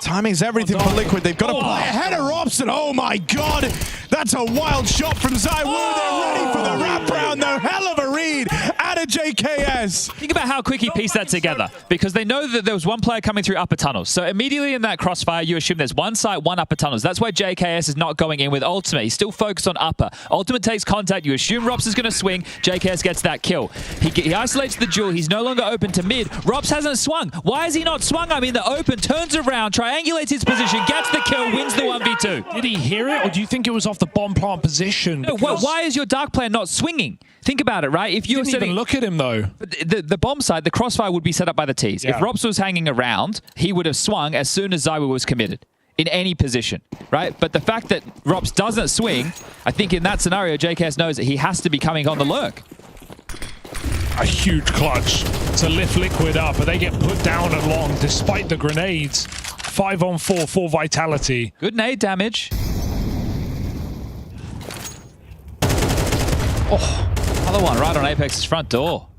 Timing's everything for Liquid. They've got to play ahead of Robson. Oh my god! That's a wild shot from Zywoo. They're ready for the wraparound, though. Hell of a read out of JKS. Think about how quick he pieced that together, because they know that there was one player coming through upper tunnels. So immediately in that crossfire, you assume there's one site, one upper tunnels. That's why JKS is not going in with Ultimate. He's still focused on upper. Ultimate takes contact. You assume Robs is going to swing. JKS gets that kill. He isolates the duel. He's no longer open to mid. Robs hasn't swung. Why is he not swung? I mean, the open, turns around, triangulates his position, gets the kill, wins the 1v2. Did he hear it, or do you think it was off the bomb plant position? No, why is your dark player not swinging? Think about it, right? If you didn't even look at him, though. The bomb side, the crossfire would be set up by the T's. Yeah. If Robs was hanging around, he would have swung as soon as Zywoo was committed. In any position, right? But the fact that Robs doesn't swing, I think in that scenario, JKS knows that he has to be coming on the lurk. A huge clutch to lift Liquid up, but they get put down at long despite the grenades. 5-on-4 for Vitality. Good nade damage. Oh, another one right on Apex's front door.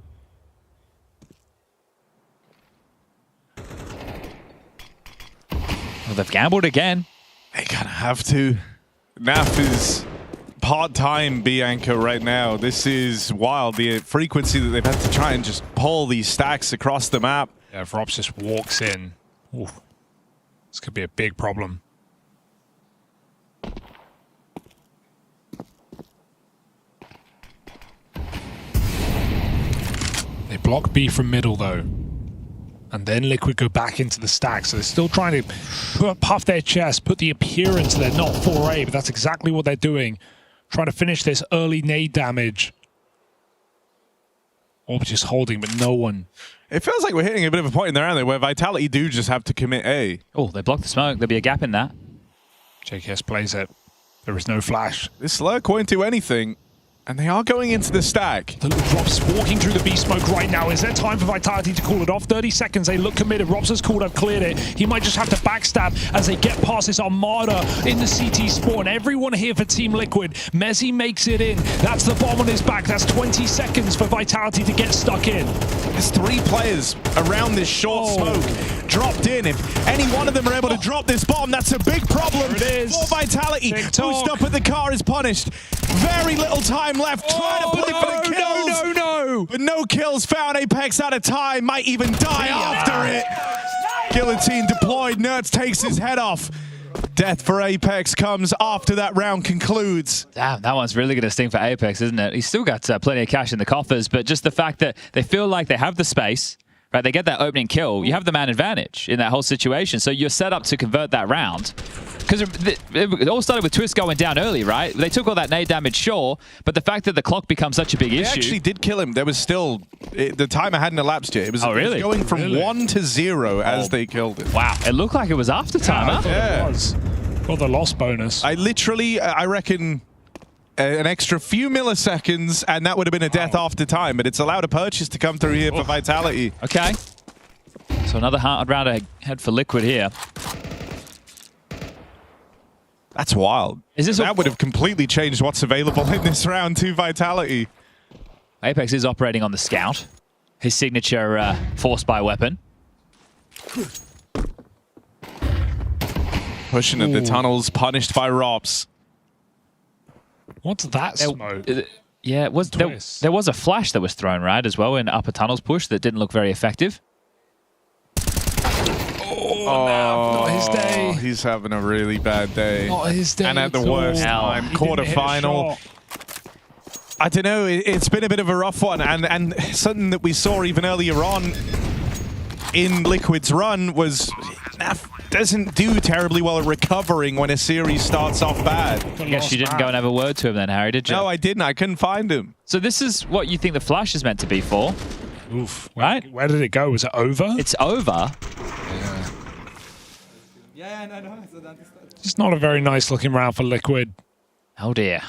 Well, they've gambled again. They kind of have to. Naf is part-time Bianca right now. This is wild. The frequency that they've had to try and just pull these stacks across the map. Yeah, if Robs just walks in, ooh, this could be a big problem. They block B from middle though. And then Liquid go back into the stack. So they're still trying to puff their chest, put the appearance they're not 4A, but that's exactly what they're doing. Trying to finish this early nade damage. Orb just holding, but no one. It feels like we're hitting a bit of a point in there, aren't they, where Vitality do just have to commit A. Oh, they blocked the smoke. There'll be a gap in that. JKS plays it. There is no flash. This lurk won't do anything. And they are going into the stack. The Robs walking through the B smoke right now. Is there time for Vitality to call it off? 30 seconds, they look committed. Robs has called up, cleared it. He might just have to backstab as they get past this armada in the CT spawn. Everyone here for Team Liquid. Mezzi makes it in. That's the bomb on his back. That's 20 seconds for Vitality to get stuck in. There's 3 players around this short smoke dropped in. If any one of them are able to drop this bomb, that's a big problem for Vitality. Boost up at the car is punished. Very little time left. Trying to play for the kills. No. But no kills found. Apex out of time. Might even die after it. Guillotine deployed. Nerds takes his head off. Death for Apex comes after that round concludes. Damn, that one's really going to sting for Apex, isn't it? He's still got plenty of cash in the coffers, but just the fact that they feel like they have the space, right? They get that opening kill. You have the man advantage in that whole situation, so you're set up to convert that round. Because it all started with Twist going down early, right? They took all that nade damage, sure, but the fact that the clock becomes such a big issue. They actually did kill him. There was still... the timer hadn't elapsed yet. It was, really? It was going from 1 to 0 as they killed it. Wow, it looked like it was after timer. Yeah, it was. Got the loss bonus. I reckon an extra few milliseconds, and that would have been a death after time, but it's allowed a purchase to come through here for Vitality. Okay. So another hard round ahead for Liquid here. That's wild. That would have completely changed what's available in this round to Vitality. Apex is operating on the Scout, his signature force by weapon. Pushing at the tunnels, punished by Robs. What's that smoke? Yeah, there was a flash that was thrown, right, as well, in upper tunnels push that didn't look very effective. Not his day. He's having a really bad day. Not his day. And at the worst time, quarterfinal. I don't know, it's been a bit of a rough one, and something that we saw even earlier on in Liquid's run was Naf doesn't do terribly well at recovering when a series starts off bad. I guess you didn't go and have a word to him then, Harry, did you? No, I didn't. I couldn't find him. So this is what you think the flash is meant to be for? Oof. Right? Where did it go? Was it over? It's over. It's not a very nice looking round for Liquid. Oh dear.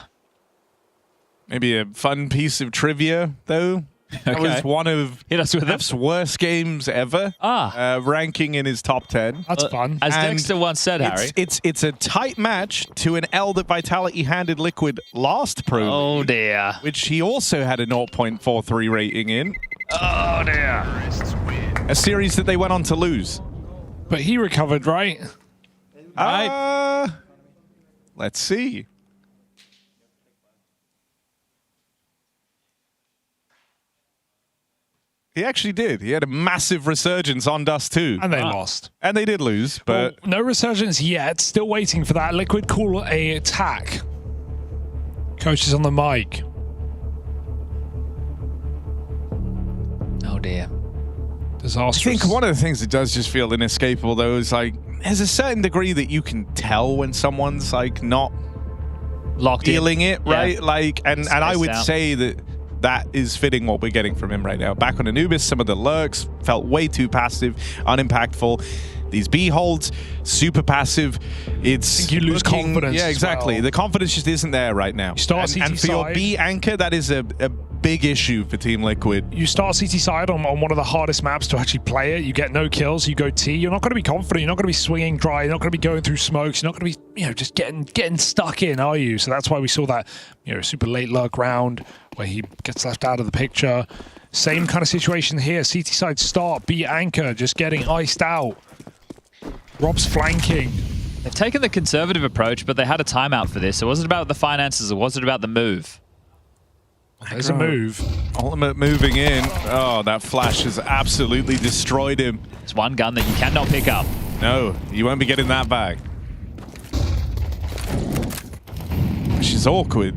Maybe a fun piece of trivia, though. That was one of F's worst games ever. Ranking in his top 10. That's fun. As Dexter once said, Harry. It's a tight match to an L that Vitality handed Liquid last Pro. Oh dear. Which he also had a 0.43 rating in. Oh dear. A series that they went on to lose. But he recovered, right? Let's see. He actually did. He had a massive resurgence on Dust 2. And they lost. And they did lose, but... Well, no resurgence yet. Still waiting for that. Liquid call a attack. Coach is on the mic. Oh dear. Disastrous. I think one of the things that does just feel inescapable, though, is like, there's a certain degree that you can tell when someone's like not locked feeling in. It, right? Yeah. Like, and I would say that is fitting what we're getting from him right now. Back on Anubis, some of the lurks felt way too passive, unimpactful. These B holds, super passive. It's I think you lose confidence. Yeah, exactly. Well. The confidence just isn't there right now. And for your B anchor, that is a big issue for Team Liquid. You start CT side on one of the hardest maps to actually play it. You get no kills. You go T. You're not going to be confident. You're not going to be swinging dry. You're not going to be going through smokes. You're not going to be, just getting stuck in, are you? So that's why we saw that, super late lurk round where he gets left out of the picture. Same kind of situation here. CT side start, B anchor, just getting iced out. Rob's flanking. They've taken the conservative approach, but they had a timeout for this. So was it about the finances or was it about the move? There's a move. Ultimate moving in. Oh, that flash has absolutely destroyed him. It's one gun that you cannot pick up. No, you won't be getting that back. Which is awkward.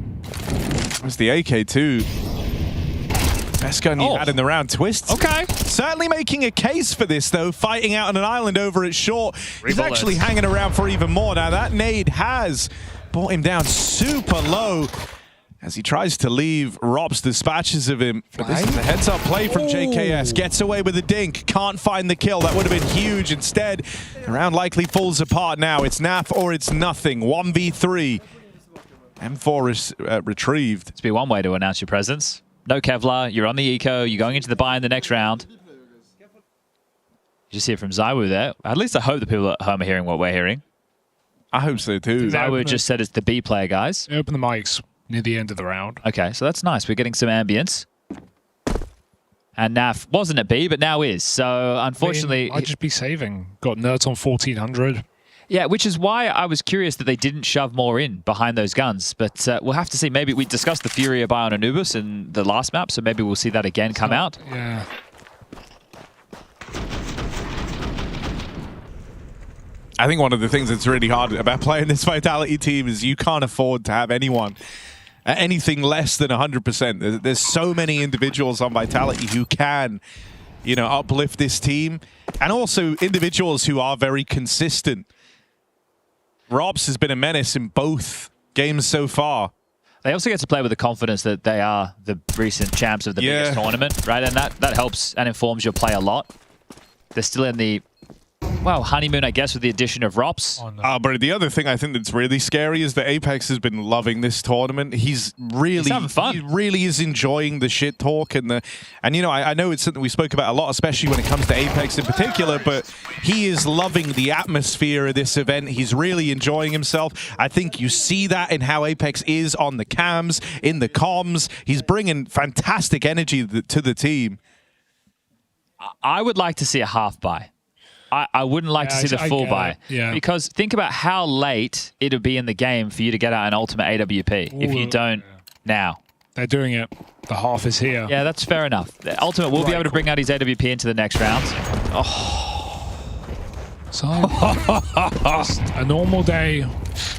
Where's the AK too? Best gun you had in the round. Twist. Okay. Certainly making a case for this, though. Fighting out on an island over at short. He's actually hanging around for even more. Now, that nade has brought him down super low. As he tries to leave, Robs dispatches of him. But this is a heads-up play from JKS. Gets away with a dink. Can't find the kill. That would have been huge. Instead, the round likely falls apart now. It's NAF or it's nothing. 1v3. M4 is retrieved. It's be one way to announce your presence. No Kevlar. You're on the eco. You're going into the buy in the next round. You just hear from Zywoo there. At least I hope the people at home are hearing what we're hearing. I hope so too. Zywoo just said it's the B player, guys. They open the mics near the end of the round. Okay, so that's nice. We're getting some ambience. And NAF wasn't at B, but now is. So, unfortunately... I'd just be saving. Got nerds on 1400. Yeah, which is why I was curious that they didn't shove more in behind those guns. But we'll have to see. Maybe we discussed the Fury buy on Anubis in the last map, so maybe we'll see that again come out. Yeah. I think one of the things that's really hard about playing this Vitality team is you can't afford to have anyone at anything less than 100%. There's so many individuals on Vitality who can, you know, uplift this team, and also individuals who are very consistent. Robs has been a menace in both games so far. They also get to play with the confidence that they are the recent champs of the biggest tournament, right? And that helps and informs your play a lot. They're still in the, well, honeymoon, I guess, with the addition of Rops. Oh, no. But the other thing I think that's really scary is that Apex has been loving this tournament. He's having fun. He really is enjoying the shit talk and you know, I know it's something we spoke about a lot, especially when it comes to Apex in particular, but he is loving the atmosphere of this event. He's really enjoying himself. I think you see that in how Apex is on the cams, in the comms. He's bringing fantastic energy to the team. I would like to see a half buy. I wouldn't like to see the full buy. Yeah. Because think about how late it would be in the game for you to get out an ultimate AWP if you don't now. They're doing it. The half is here. Yeah, that's fair enough. The ultimate will be able to bring out his AWP into the next round. So, just a normal day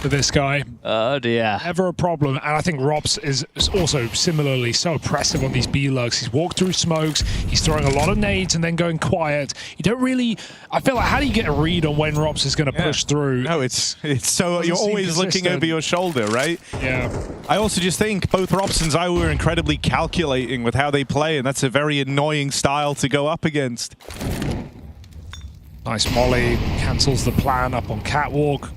for this guy. Oh dear. Never a problem. And I think Robs is also similarly so oppressive on these B-lurks. He's walked through smokes. He's throwing a lot of nades and then going quiet. You don't really... I feel like, how do you get a read on when Robs is going to push through? No, it's so you're always looking over your shoulder, right? Yeah. I also just think both Robs and Zywoo are incredibly calculating with how they play, and that's a very annoying style to go up against. Nice molly, cancels the plan up on Catwalk.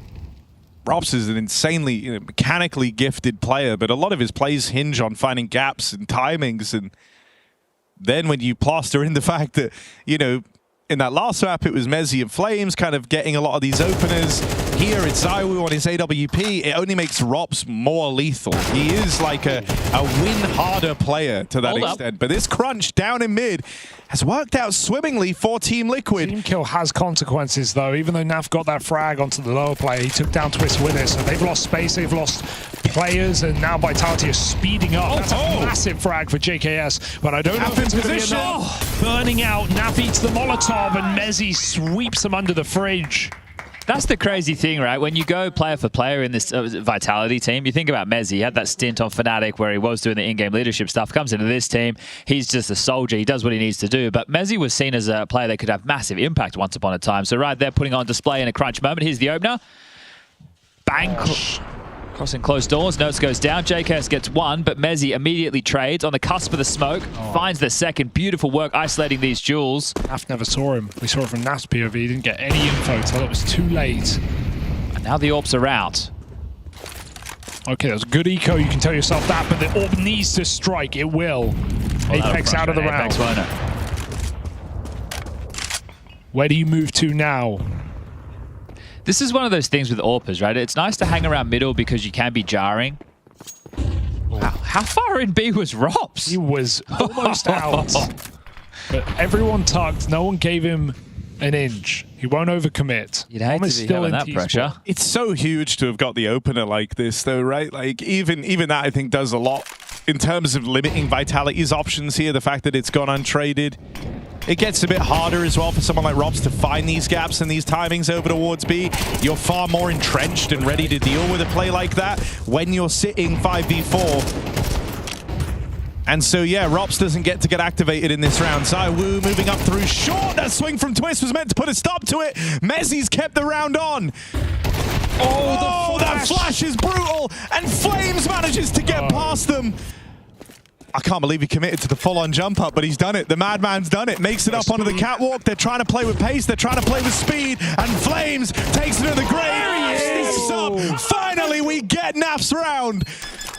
Robs is an insanely mechanically gifted player, but a lot of his plays hinge on finding gaps and timings. And then when you plaster in the fact that, you know, in that last map, it was Mezzi and Flames kind of getting a lot of these openers. Here, it's Zywoo on his AWP. It only makes Robs more lethal. He is like a win-harder player to that extent. But this crunch down in mid has worked out swimmingly for Team Liquid. Team kill has consequences, though. Even though Naf got that frag onto the lower player, he took down Twist with it. So they've lost space, they've lost players, and now Vitality is speeding up. That's a massive frag for JKS, but I don't know if it's going to be enough. Burning out, Naf eats the Molotov, and Mezzi sweeps him under the fridge. That's the crazy thing, right? When you go player for player in this Vitality team, you think about Mezzi. He had that stint on Fnatic where he was doing the in-game leadership stuff. Comes into this team, he's just a soldier. He does what he needs to do. But Mezzi was seen as a player that could have massive impact once upon a time. So right there, putting on display in a crunch moment. Here's the opener. Bang. Crossing closed doors. Notes goes down. JKS gets one, but Mezzi immediately trades on the cusp of the smoke. Finds the second. Beautiful work isolating these jewels. Naf never saw him. We saw it from Naf's POV. He didn't get any info until it was too late. And now the AWPs are out. Okay, that was good eco. You can tell yourself that, but the AWP needs to strike. It will. Apex out of the round. Where do you move to now? This is one of those things with AWPers, right? It's nice to hang around middle because you can be jarring. How far in B was Rops? He was almost out. But everyone tucked. No one gave him an inch. He won't overcommit. You'd hate to be having that pressure. It's so huge to have got the opener like this, though, right? Like, even that, I think, does a lot in terms of limiting Vitality's options here. The fact that it's gone untraded. It gets a bit harder as well for someone like Robs to find these gaps and these timings over towards B. You're far more entrenched and ready to deal with a play like that when you're sitting 5v4. And so, yeah, Rops doesn't get activated in this round. ZywOo moving up through short. That swing from Twist was meant to put a stop to it. Mezzi's kept the round on. Oh, that flash is brutal. And Flames manages to get past them. I can't believe he committed to the full-on jump up, but he's done it. The Madman's done it. Makes it up onto the catwalk. They're trying to play with pace. They're trying to play with speed. And Flames takes it to the grave. Sneaks up. Finally, we get Naf's round.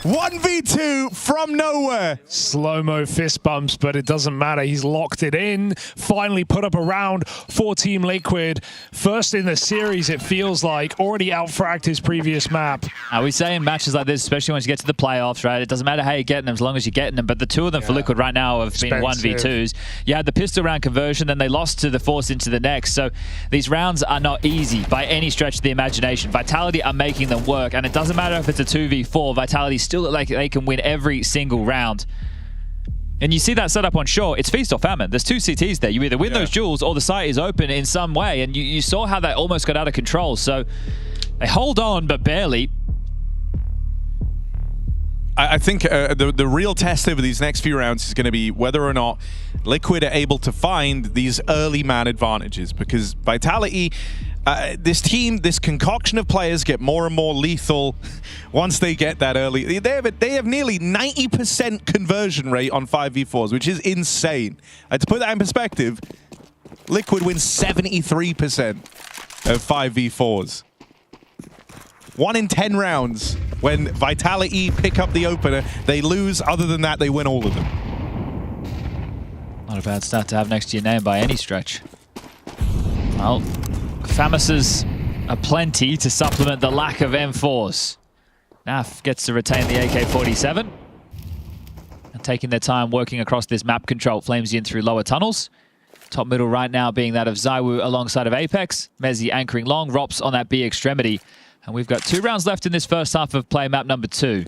1v2 from nowhere. Slow-mo fist bumps, but it doesn't matter. He's locked it in. Finally put up a round for Team Liquid. First in the series, it feels like. Already outfragged his previous map. We say in matches like this, especially once you get to the playoffs, right? It doesn't matter how you're getting them as long as you're getting them. But the two of them for Liquid right now have been 1v2s. You had the pistol round conversion, then they lost to the Force into the next. So these rounds are not easy by any stretch of the imagination. Vitality are making them work. And it doesn't matter if it's a 2v4. Vitality still look like they can win every single round. And you see that setup on shore, it's feast or famine. There's two CTs there. You either win those duels or the site is open in some way. And you saw how that almost got out of control. So they hold on, but barely. I think the real test over these next few rounds is going to be whether or not Liquid are able to find these early man advantages, because Vitality, this team, this concoction of players get more and more lethal once they get that early. They have nearly 90% conversion rate on 5v4s, which is insane. To put that in perspective, Liquid wins 73% of 5v4s. 1 in 10 rounds when Vitality pick up the opener, they lose. Other than that, they win all of them. Not a bad stat to have next to your name by any stretch. Well, Famises are plenty to supplement the lack of M4s. Naf gets to retain the AK-47. And taking their time working across this map control. Flames in through lower tunnels. Top middle right now being that of ZywOo alongside of Apex. Mezzi anchoring long. Rops on that B extremity. And we've got 2 rounds left in this first half of play map number 2.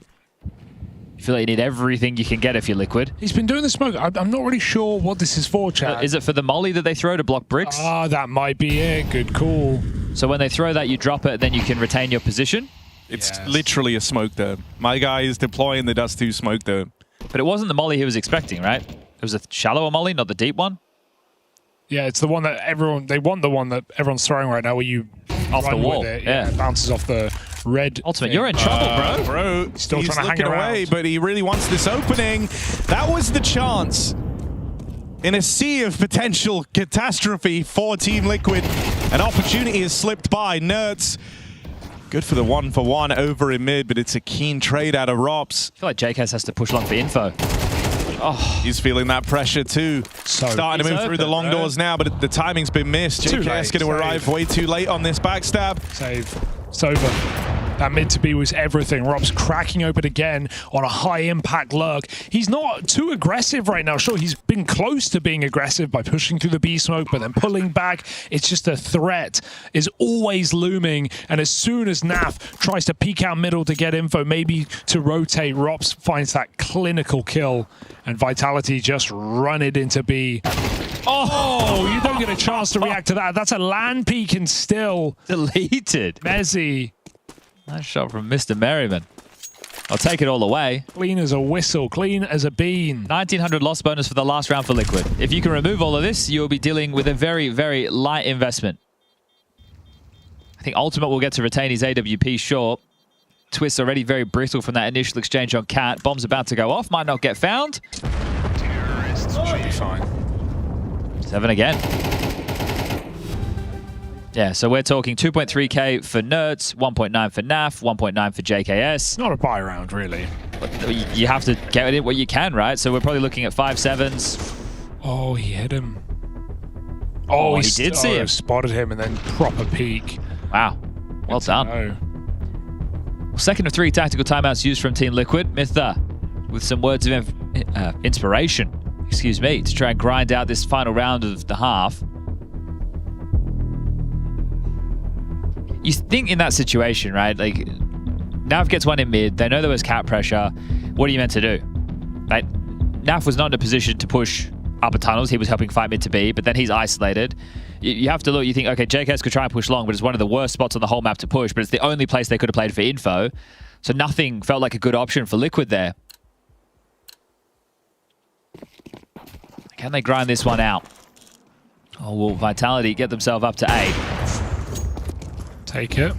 You feel like you need everything you can get if you're Liquid. He's been doing the smoke. I'm not really sure what this is for, Chad. Is it for the molly that they throw to block bricks? That might be it. Good call. So when they throw that, you drop it, then you can retain your position? It's literally a smoke dome. My guy is deploying the Dust 2 smoke dome. But it wasn't the molly he was expecting, right? It was a shallower molly, not the deep one? Yeah, it's the one that they want the one that everyone's throwing right now where you off the wall. It. Yeah, it bounces off the red. Ultimate, you're in trouble, bro. Still he's trying to hang away, around. but he really wants this opening. That was the chance. In a sea of potential catastrophe for Team Liquid, an opportunity has slipped by. Nerds, good for the 1-for-1 over in mid, but it's a keen trade out of Rops. I feel like JKS has to push long for info. Oh, he's feeling that pressure too. Starting to move through the long doors now, but the timing's been missed. JKS going to arrive way too late on this backstab. Save. It's over. That mid to B was everything. Rob's cracking open again on a high impact lurk. He's not too aggressive right now. Sure, he's been close to being aggressive by pushing through the B smoke, but then pulling back. It's just a threat is always looming. And as soon as Naf tries to peek out middle to get info, maybe to rotate, Rops finds that clinical kill. And Vitality just run it into B. Oh, you don't get a chance to react to that. That's a land peek and still deleted. Mezzi. Nice shot from Mr. Merriman. I'll take it all away. Clean as a whistle, clean as a bean. 1900 loss bonus for the last round for Liquid. If you can remove all of this, you'll be dealing with a very, very light investment. I think Ultimate will get to retain his AWP short. Twist already very brittle from that initial exchange on Cat. Bomb's about to go off, might not get found. Should be fine. 7 again. Yeah, so we're talking 2.3k for Nerds, 1.9 for Naf, 1.9 for JKS. Not a buy round, really. But you have to get it what you can, right? So we're probably looking at 5-7s. Oh, he hit him. Oh, he did see him. Spotted him and then proper peek. Wow. Well done. Second of 3 tactical timeouts used from Team Liquid. Mytha with some words of inspiration, to try and grind out this final round of the half. you think in that situation, right? Like, Nav gets one in mid. They know there was cap pressure. What are you meant to do? Right? Nav was not in a position to push upper tunnels. He was helping fight mid to B, but then he's isolated. You have to look, you think, okay, JKS could try and push long, but it's one of the worst spots on the whole map to push, but it's the only place they could have played for info. So nothing felt like a good option for Liquid there. Can they grind this one out? Oh, will Vitality get themselves up to A? Take it.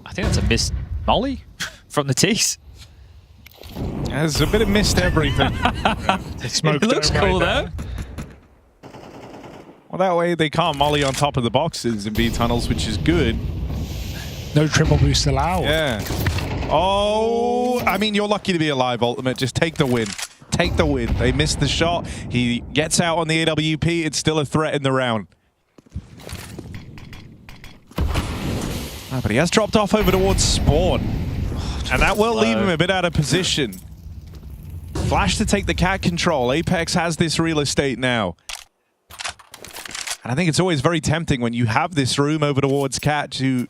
I think that's a missed molly from the tees. There's a bit of missed everything. It looks cool though. Well, that way they can't molly on top of the boxes in B tunnels, which is good. No triple boost allowed. Yeah. Oh, I mean, you're lucky to be alive, Ultimate. Just take the win. Take the win. They missed the shot. He gets out on the AWP. It's still a threat in the round. But he has dropped off over towards spawn. And that will leave him a bit out of position. Flash to take the cat control. Apex has this real estate now. And I think it's always very tempting when you have this room over towards cat to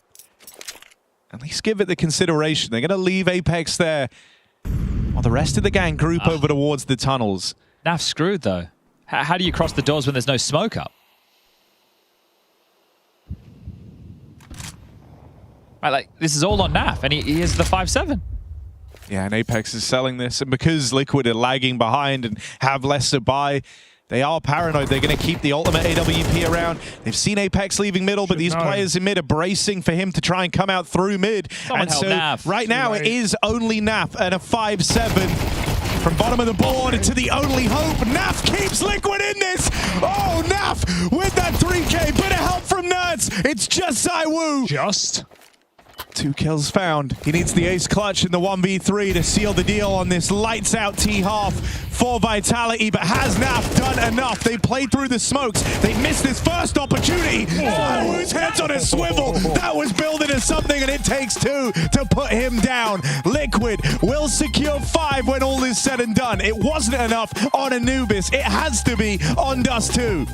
at least give it the consideration. They're going to leave Apex there while the rest of the gang group over towards the tunnels. Naf's screwed though. How do you cross the doors when there's no smoke up? Right, like, this is all on Naf, and he is the 5-7. Yeah, and Apex is selling this, and because Liquid are lagging behind and have less to buy, they are paranoid. They're going to keep the ultimate AWP around. They've seen Apex leaving middle, but these players in mid are bracing for him to try and come out through mid. Someone and help so Naf. right now it is only Naf and a 5-7. From bottom of the board to the only hope. Naf keeps Liquid in this. Oh, Naf with that 3K. Bit of help from Nerds. It's just Zaiwu. Just 2 kills found. He needs the ace clutch in the 1v3 to seal the deal on this lights out T-half for Vitality, but has Naf done enough? They played through the smokes. They missed this first opportunity. Whose head's on a swivel? That was building to something, and it takes 2 to put him down. Liquid will secure 5 when all is said and done. It wasn't enough on Anubis. It has to be on Dust 2.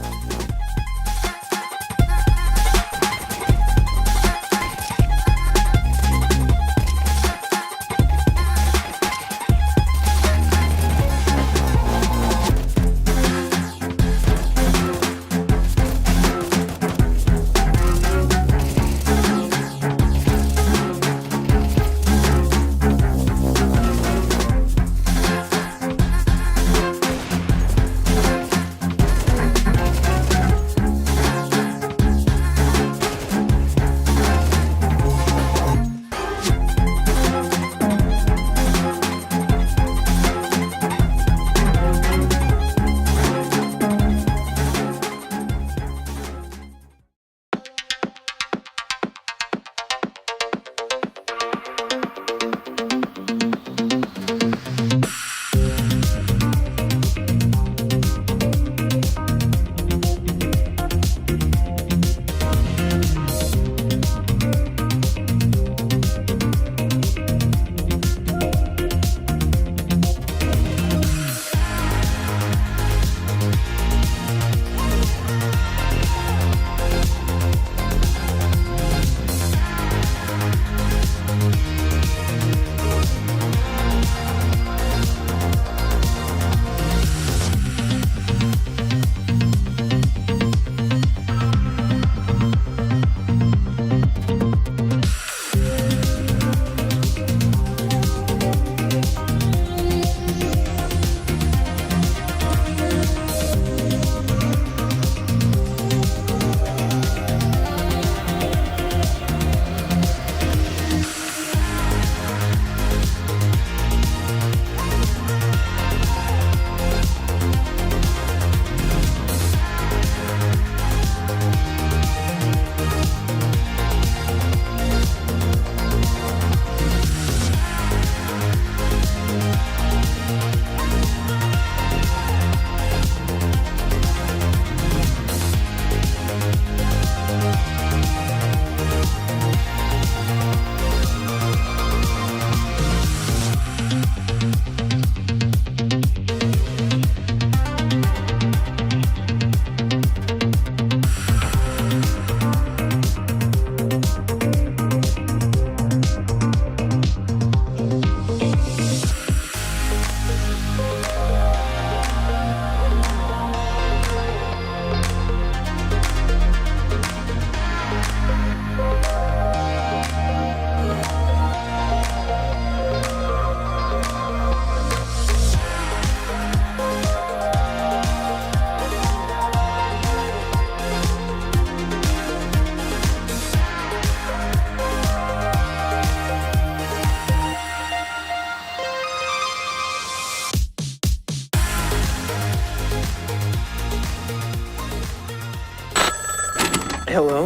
Hello.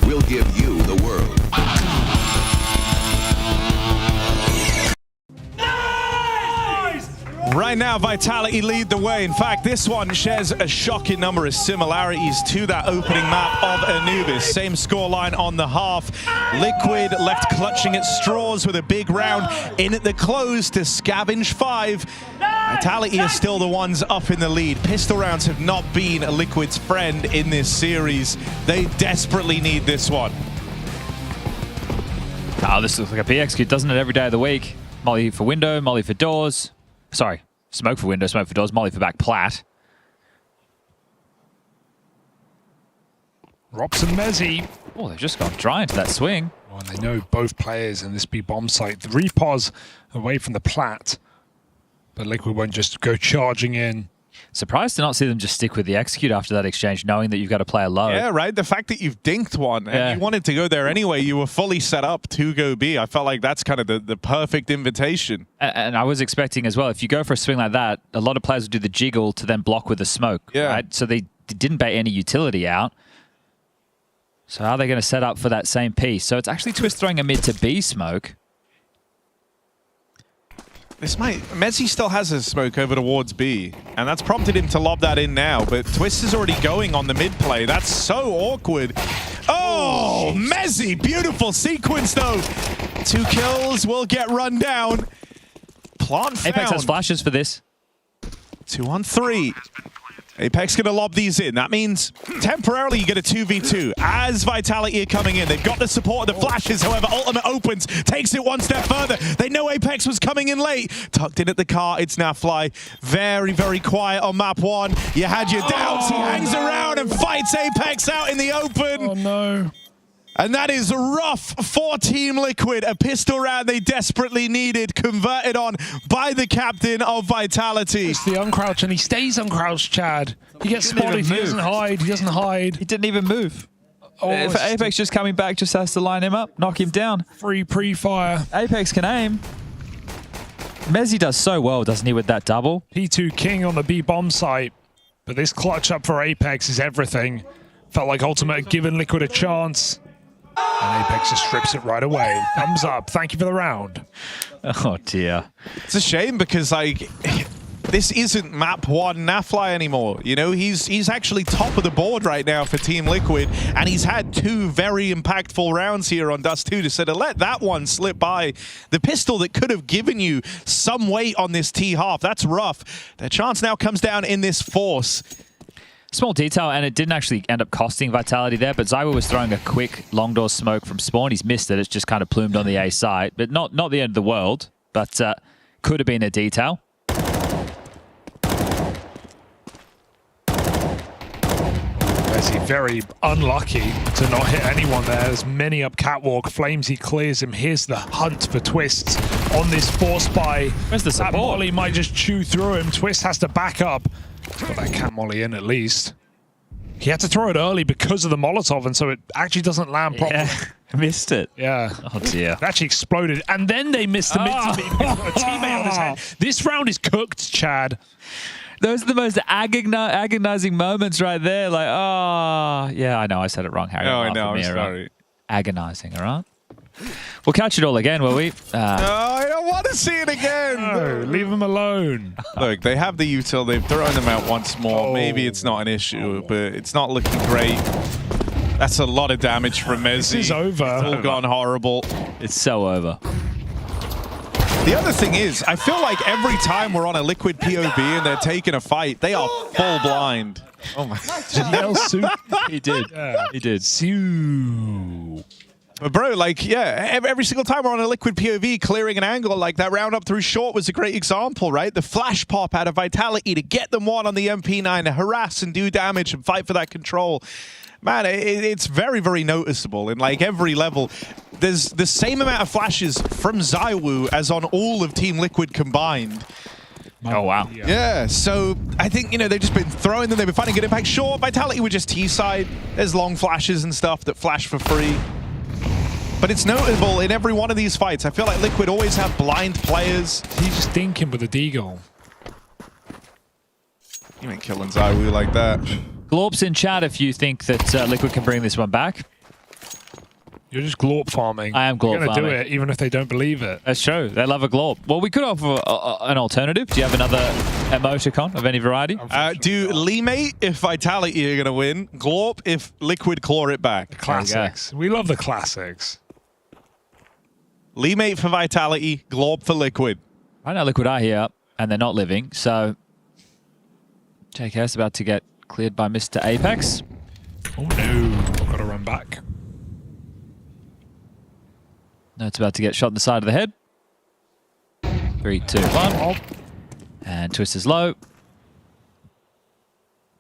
We'll give you the world. Right now, Vitality lead the way. In fact, this one shares a shocking number of similarities to that opening map of Anubis. Same scoreline on the half. Liquid left clutching at straws with a big round in at the close to scavenge 5. Vitality are still the ones up in the lead. Pistol rounds have not been Liquid's friend in this series. They desperately need this one. Oh, this looks like a PX, doesn't it, every day of the week? Molly for window, molly for doors. Sorry, smoke for window, smoke for doors, molly for back plat. Rops and Mezzy. Oh, they've just gone dry into that swing. Oh, and they know both players in this B bomb site. 3 pos away from the plat. But Liquid won't just go charging in. Surprised to not see them just stick with the execute after that exchange, knowing that you've got to play a low. Yeah, right. The fact that you've dinked one and you wanted to go there anyway, you were fully set up to go B. I felt like that's kind of the perfect invitation. And I was expecting as well, if you go for a swing like that, a lot of players would do the jiggle to then block with the smoke. Yeah. Right? So they didn't bait any utility out. So how are they going to set up for that same piece? So it's actually Twist throwing a mid to B smoke. This might... Mezzy still has his smoke over towards B, and that's prompted him to lob that in now, but Twist is already going on the mid play. That's so awkward. Oh, Mezzy! Beautiful sequence, though. 2 kills will get run down. Plant found. Apex has flashes for this. 2 on 3. Apex going to lob these in. That means temporarily you get a 2v2 as Vitality are coming in. They've got the support of the flashes. However, Ultimate opens, takes it one step further. They know Apex was coming in late. Tucked in at the car, it's Nafly. Very, very quiet on map 1. You had your doubts. He hangs around and fights Apex out in the open. Oh, no. And that is rough for Team Liquid. A pistol round they desperately needed, converted on by the captain of Vitality. It's the uncrouch, and he stays uncrouched, Chad. He gets spotted, he doesn't hide, he doesn't hide. He didn't even move. Oh, Apex just coming back, just has to line him up, knock him down. Free pre-fire. Apex can aim. Mezzy does so well, doesn't he, with that double? P2 King on the B bomb site. But this clutch up for Apex is everything. Felt like Ultimate had given Liquid a chance. And Apex just strips it right away. Thumbs up. Thank you for the round. Oh, dear. It's a shame because, like, this isn't map 1 Nafly anymore. You know, he's actually top of the board right now for Team Liquid, and he's had 2 very impactful rounds here on Dust 2 to let that one slip by. The pistol that could have given you some weight on this T half, that's rough. Their chance now comes down in this Force. Small detail, and it didn't actually end up costing Vitality there, but Zywa was throwing a quick long door smoke from spawn. He's missed it. It's just kind of plumed on the A side, but not the end of the world, but could have been a detail. Mezzy very unlucky to not hit anyone there. There's many up catwalk. Flames, he clears him. Here's the hunt for Twists on this force buy. Where's the support? That molly might just chew through him. Twist has to back up. Got that cat molly in at least. He had to throw it early because of the Molotov, and so it actually doesn't land properly. Yeah, missed it. Yeah. Oh, dear. It actually exploded, and then they missed the mid to beam. He's got a teammate on his head. This round is cooked, Chad. Those are the most agonizing moments right there. Like, oh, yeah, I know. I said it wrong, Harry. Oh, I know. I'm sorry. Agonizing, all right? We'll catch it all again, will we? No, I don't want to see it again. No, leave them alone. Look, they have the util. They've thrown them out once more. Maybe it's not an issue, but it's not looking great. That's a lot of damage from Mezzy. This is over. It's all gone horrible. It's so over. The other thing is, I feel like every time we're on a Liquid POV and they're taking a fight, they are full blind. Oh my God. He did. Yeah. He did. But bro, like, yeah, every single time we're on a Liquid POV, clearing an angle, like that round up through short was a great example, right? The flash pop out of Vitality to get them one on the MP9, to harass and do damage and fight for that control. Man, it's very, very noticeable in like every level. There's the same amount of flashes from Zywu as on all of Team Liquid combined. Oh, wow. Yeah, so I think, you know, they've just been throwing them. They've been finding good impact. Sure, Vitality were just T-side. There's long flashes and stuff that flash for free. But it's notable in every one of these fights. I feel like Liquid always have blind players. He's just thinking with a deagle. You ain't killing Zywu like that. Glorp's in chat if you think that Liquid can bring this one back. You're just Glorp farming. I am Glorp You're farming. do it, even if they don't believe it. That's true. They love a Glorp. Well, we could offer an alternative. Do you have another emoticon of any variety? Do Lemate if Vitality are going to win. Glorp if Liquid claw it back. The classics. We love the classics. Lemate for Vitality, Glorp for Liquid. Right now, Liquid are here, and they're not living, so JK's about to get cleared by Mr. Apex. Oh no, got to run back. No, it's about to get shot in the side of the head. 3, 2, 1. And Twist is low.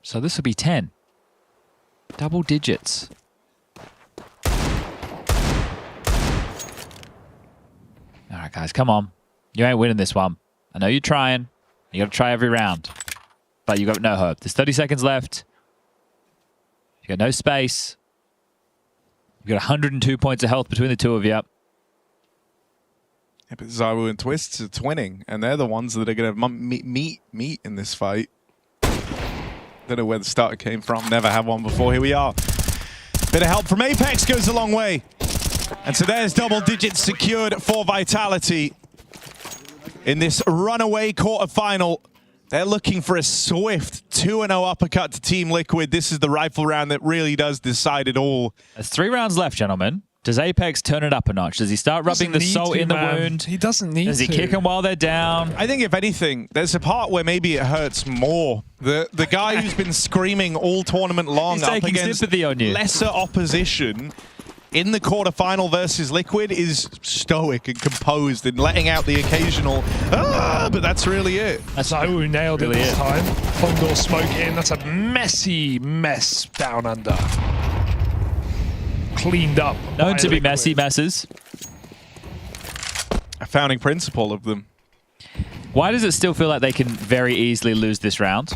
So this will be 10. Double digits. All right, guys, come on. You ain't winning this one. I know you're trying. You got to try every round. But you got no hope. There's 30 seconds left. You got no space. You got 102 points of health between the two of you. Yeah, but Zawu and Twists are twinning, and they're the ones that are going to meet in this fight. Don't know where the starter came from. Never had one before. Here we are. Bit of help from Apex goes a long way. And so there's double digits secured for Vitality in this runaway quarterfinal. They're looking for a swift 2-0 uppercut to Team Liquid. This is the rifle round that really does decide it all. There's 3 rounds left, gentlemen. Does Apex turn it up a notch? Does he start rubbing the salt in the wound? He doesn't need to. Does he kick them while they're down? I think if anything, there's a part where maybe it hurts more. The guy who's been screaming all tournament long He's up taking against sympathy on you. lesser opposition in the quarterfinal versus Liquid is stoic and composed and letting out the occasional, but that's really it. That's Zawu nailed it this time. Fondor smoke in. That's a messy mess down under. Cleaned up. Known to be messy messes. A founding principle of them. Why does it still feel like they can very easily lose this round?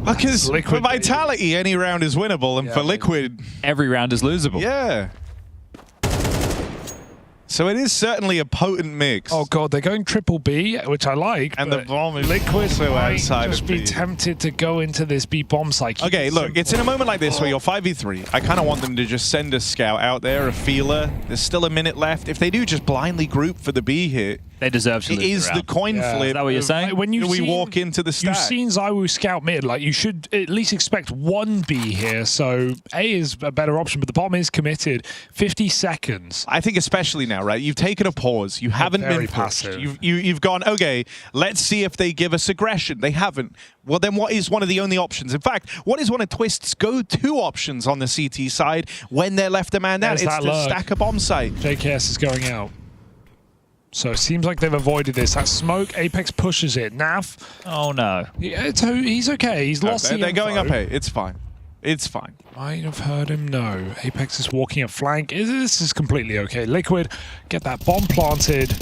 Because for Vitality, any round is winnable, and for Liquid, every round is losable. Yeah. So it is certainly a potent mix. Oh god, they're going triple B, which I like. And the bomb is Liquid also might outside just of be B. tempted to go into this B bomb site. Okay, look, it's in a moment like this where you're 5v3. I kind of want them to just send a scout out there, a feeler. There's still a minute left. If they do just blindly group for the B hit, they deserve to it lose is the the round. coin flip. Is that what you're saying? Like, when we walk into the stack. You've seen Zawu scout mid, like you should at least expect 1 B here, so A is a better option, but the bomb is committed. 50 seconds. I think especially now, right? You've taken a pause. You haven't been passive. You've gone, okay, let's see if they give us aggression. They haven't. Well, then what is one of the only options? In fact, what is one of Twist's go-to options on the CT side when they're left a man down? There's It's that to lurk. stack a bomb site. JKS is going out. So it seems like they've avoided this. That smoke, Apex pushes it. Naf. Oh no. He's okay. He's lost the They're going up info. A. It's fine. It's fine. Might have heard him. No. Apex is walking a flank. This is completely okay. Liquid, get that bomb planted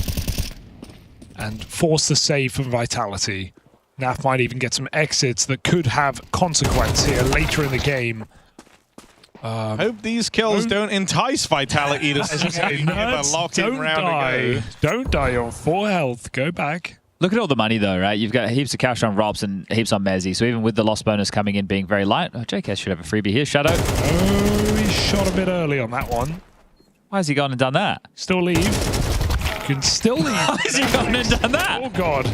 and force the save from Vitality. Naf might even get some exits that could have consequence here later in the game. Hope these kills don't entice Vitality to give a lock-in round to go. Don't die. You're on 4 health. Go back. Look at all the money though, right? You've got heaps of cash on Robs and heaps on Mezzy. So even with the loss bonus coming in being very light, JKS should have a freebie here. Shadow. Oh, he shot a bit early on that one. Why has he gone and done that? Still leave. You can still leave. Why has he gone and done that? Oh god.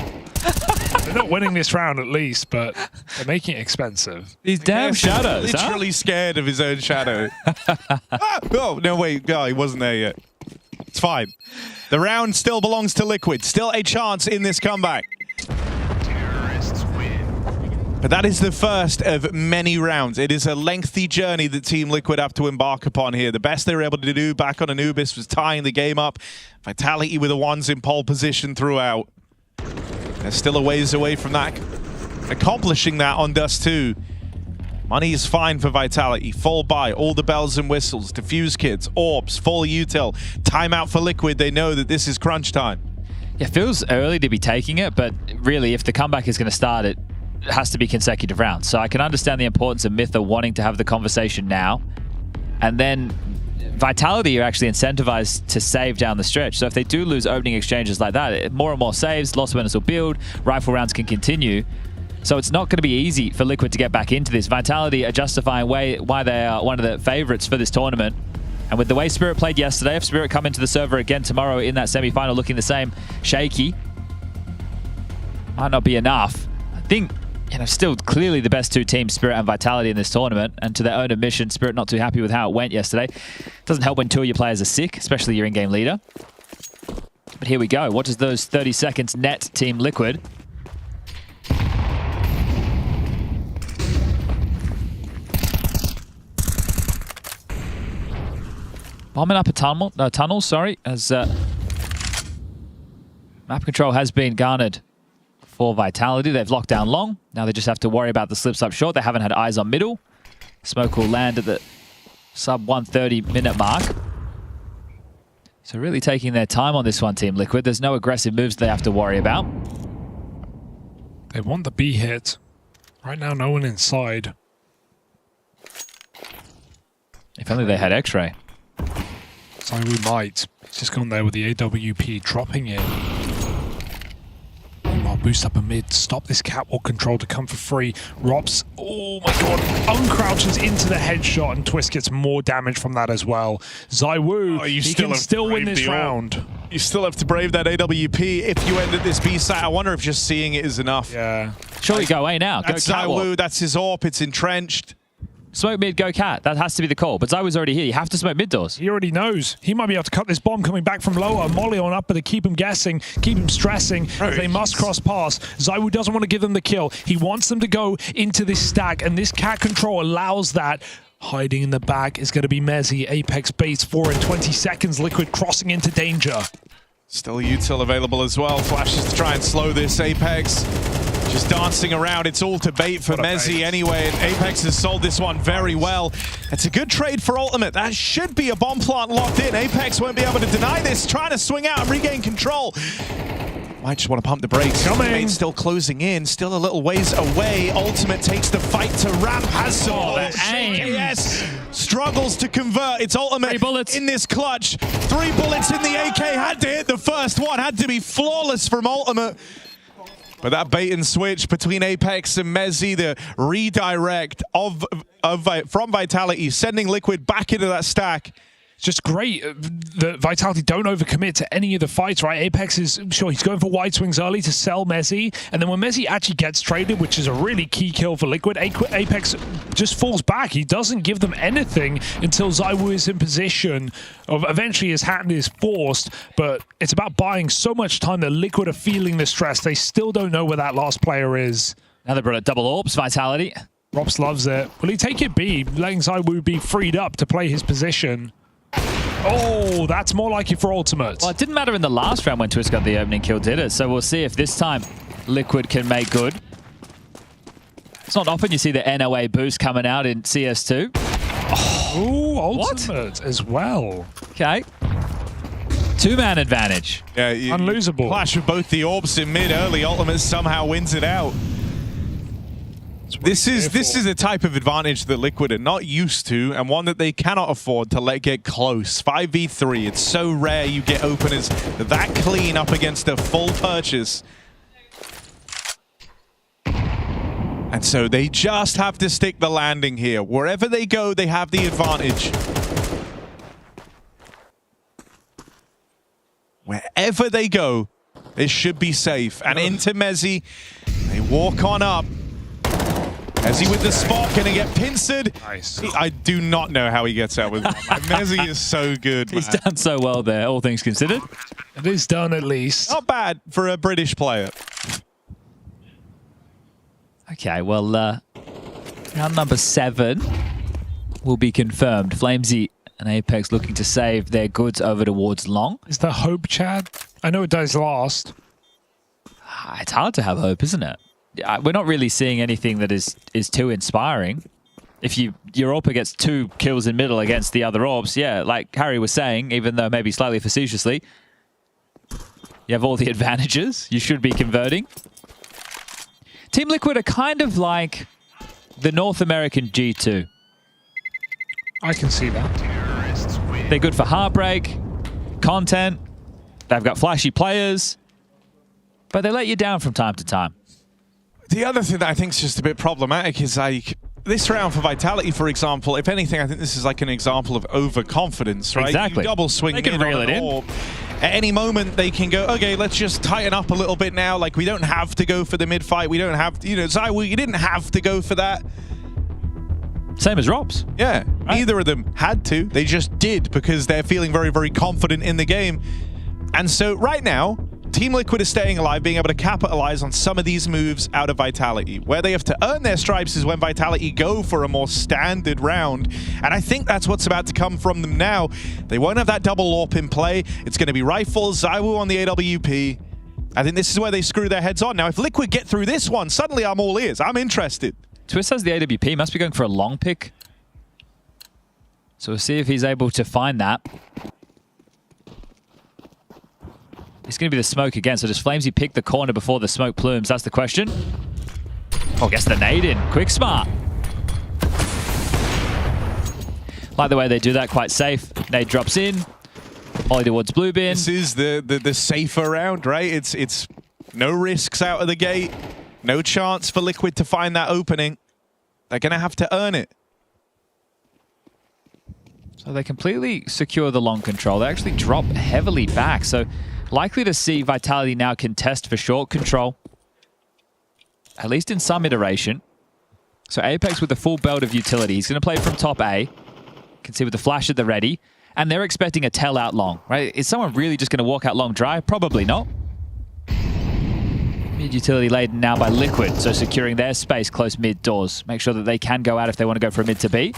They're not winning this round at least, but they're making it expensive. These damn shadows, Literally scared of his own shadow. Oh, no, wait. No, he wasn't there yet. It's fine. The round still belongs to Liquid. Still a chance in this comeback. But that is the first of many rounds. It is a lengthy journey that Team Liquid have to embark upon here. The best they were able to do back on Anubis was tying the game up. Vitality with the ones in pole position throughout. They're still a ways away from that. Accomplishing that on Dust 2. Money is fine for Vitality. Full buy, all the bells and whistles, defuse kits, orbs, full util. Timeout for Liquid. They know that this is crunch time. It feels early to be taking it, but really, if the comeback is going to start, it has to be consecutive rounds. So I can understand the importance of Mytha wanting to have the conversation now. And then Vitality are actually incentivized to save down the stretch. So if they do lose opening exchanges like that, more and more saves, loss winners will build, rifle rounds can continue. So it's not going to be easy for Liquid to get back into this. Vitality are justifying why they are one of the favorites for this tournament. And with the way Spirit played yesterday, if Spirit come into the server again tomorrow in that semi-final looking the same, shaky, might not be enough. I think, still clearly the best two teams, Spirit and Vitality, in this tournament. And to their own admission, Spirit not too happy with how it went yesterday. Doesn't help when two of your players are sick, especially your in-game leader. But here we go. What does those 30 seconds net Team Liquid? Bombing up a tunnel, sorry, as map control has been garnered for Vitality. They've locked down long. Now they just have to worry about the slips up short. They haven't had eyes on middle. Smoke will land at the sub 130 minute mark. So really taking their time on this one, Team Liquid. There's no aggressive moves they have to worry about. They want the B hit. Right now, no one inside. If only they had X-ray. So we might. He's just gone there with the AWP, dropping in. Meanwhile, boost up a mid, stop this catwalk control to come for free. Rops, oh my god, uncrouches into the headshot, and Twist gets more damage from that as well. ZywOo, he can still win this round. You still have to brave that AWP if you end at this B site. I wonder if just seeing it is enough. Yeah. Surely go A now. That's go ZywOo, that's his AWP, it's entrenched. Smoke mid, go cat. That has to be the call. But ZywOo's already here. You have to smoke mid doors. He already knows. He might be able to cut this bomb coming back from lower. Molly on upper to keep him guessing, keep him stressing. They must cross pass. ZywOo doesn't want to give them the kill. He wants them to go into this stack, and this cat control allows that. Hiding in the back is going to be Mezzy. Apex base 4 in 20 seconds. Liquid crossing into danger. Still util available as well. Flashes to try and slow this. Apex just dancing around. It's all to bait for Mezzy anyway. And Apex has sold this one very well. It's a good trade for Ultimate. That should be a bomb plant locked in. Apex won't be able to deny this. Trying to swing out and regain control. Might just want to pump the brakes. Coming. Still closing in. Still a little ways away. Ultimate takes the fight to ramp. Has some yes. Struggles to convert. It's Ultimate 3 bullets in this clutch. 3 bullets in the AK. Had to hit the first one. Had to be flawless from Ultimate. But that bait and switch between Apex and Mezzy, the redirect from Vitality, sending Liquid back into that stack. It's just great that Vitality don't overcommit to any of the fights, right? Apex is, sure, he's going for wide swings early to sell Mezzy, and then when Mezzy actually gets traded, which is a really key kill for Liquid, Apex just falls back. He doesn't give them anything until ZywOo is in position of eventually his hand is forced, but it's about buying so much time that Liquid are feeling the stress. They still don't know where that last player is. Now they brought a double orbs, Vitality. Rops loves it. Will he take it B, letting ZywOo be freed up to play his position? Oh, that's more like it for Ultimate. Well, it didn't matter in the last round when Twist got the opening kill, did it? So we'll see if this time Liquid can make good. It's not often you see the NOA boost coming out in CS2. Oh, Ultimate as well. Okay. 2-man advantage. Yeah, unlosable. Clash with both the orbs in mid early. Ultimate somehow wins it out. This is a type of advantage that Liquid are not used to, and one that they cannot afford to let get close. 5v3, it's so rare you get openers that clean up against a full purchase. And so they just have to stick the landing here. Wherever they go, they have the advantage. Wherever they go, they should be safe. And into Mezzy, they walk on up. Mezzy with the spot, gonna get pincered. Nice. I do not know how he gets out with it. Mezzy is so good, man. He's done so well there, all things considered. It is done at least. Not bad for a British player. Okay, well, round number 7 will be confirmed. Flamesy and Apex looking to save their goods over towards long. Is there hope, Chad? I know it dies last. It's hard to have hope, isn't it? We're not really seeing anything that is too inspiring. If your AWP gets 2 kills in middle against the other orbs, yeah, like Harry was saying, even though maybe slightly facetiously, you have all the advantages. You should be converting. Team Liquid are kind of like the North American G2. I can see that. They're good for heartbreak, content. They've got flashy players, but they let you down from time to time. The other thing that I think is just a bit problematic is like this round for Vitality, for example. If anything, I think this is like an example of overconfidence, right? Exactly. You double swing They can in reel on it an in. orb. At any moment, they can go, okay, let's just tighten up a little bit now. Like, we don't have to go for the mid fight. We don't have to, you know, ZywOo, you didn't have to go for that. Same as Robs. Yeah, neither of them had to. They just did because they're feeling very, very confident in the game. And so right now, Team Liquid is staying alive, being able to capitalize on some of these moves out of Vitality. Where they have to earn their stripes is when Vitality go for a more standard round. And I think that's what's about to come from them now. They won't have that double AWP in play. It's going to be Rifles, ZywOo on the AWP. I think this is where they screw their heads on. Now, if Liquid get through this one, suddenly I'm all ears. I'm interested. Twist has the AWP, must be going for a long pick. So we'll see if he's able to find that. It's going to be the smoke again. So does Flamesy pick the corner before the smoke plumes? That's the question. Oh, gets the nade in. Quick smart. Like the way they do that, quite safe. Nade drops in. Molly towards blue bin. This is the safer round, right? It's no risks out of the gate. No chance for Liquid to find that opening. They're going to have to earn it. So they completely secure the long control. They actually drop heavily back. So likely to see Vitality now contest for short control, at least in some iteration. So Apex with a full belt of utility. He's going to play from top A. Can see with the flash at the ready. And they're expecting a tell out long, right? Is someone really just going to walk out long dry? Probably not. Mid utility laden now by Liquid, so securing their space close mid doors. Make sure that they can go out if they want to go for a mid to B.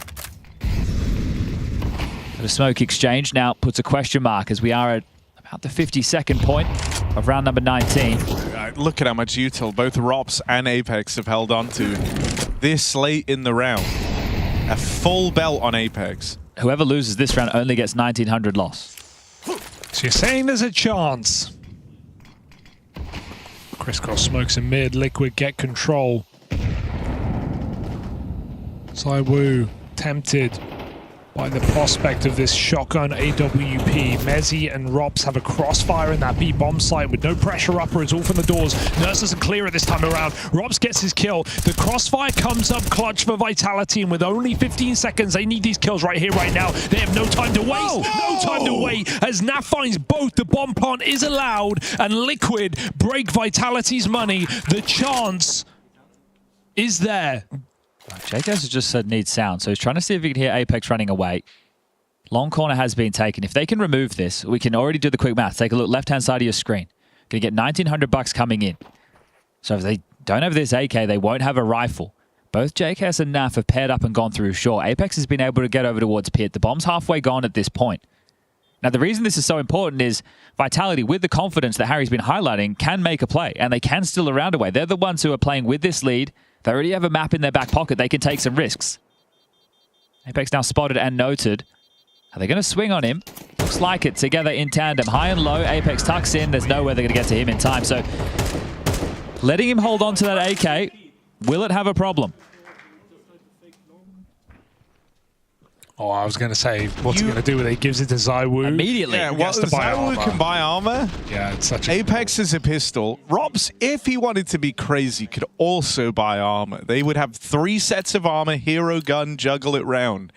The smoke exchange now puts a question mark as we are at about the 52nd point of round number 19. Look at how much util both Rops and Apex have held on to this late in the round. A full belt on Apex. Whoever loses this round only gets 1900 loss. So you're saying there's a chance. Crisscross smokes in mid. Liquid get control. ZywOo tempted by the prospect of this shotgun AWP. Mezzy and Robs have a crossfire in that B bomb site with no pressure upwards, all from the doors. Nurse doesn't clear it this time around. Robs gets his kill. The crossfire comes up clutch for Vitality, and with only 15 seconds, they need these kills right here, right now. They have no time to waste. No time to wait as Naf finds both. The bomb plant is allowed, and Liquid break Vitality's money. The chance is there. JKS has just said needs sound, so he's trying to see if he can hear Apex running away. Long corner has been taken. If they can remove this, we can already do the quick math. Take a look, left-hand side of your screen. Gonna get 1900 bucks coming in. So if they don't have this AK, they won't have a rifle. Both JKS and Naf have paired up and gone through short. Apex has been able to get over towards pit. The bomb's halfway gone at this point. Now, the reason this is so important is Vitality, with the confidence that Harry's been highlighting, can make a play, and they can steal a round away. They're the ones who are playing with this lead. They already have a map in their back pocket. They can take some risks. Apex now spotted and noted. Are they going to swing on him? Looks like it. Together in tandem. High and low. Apex tucks in. There's no way they're going to get to him in time. So letting him hold on to that AK, will it have a problem? Oh, I was going to say, what's he going to do with it? He gives it to ZywOo. Immediately. Yeah, well, ZywOo can buy armor. Yeah, it's such a... Apex is a pistol. Robs, if he wanted to be crazy, could also buy armor. They would have 3 sets of armor, hero gun, juggle it round.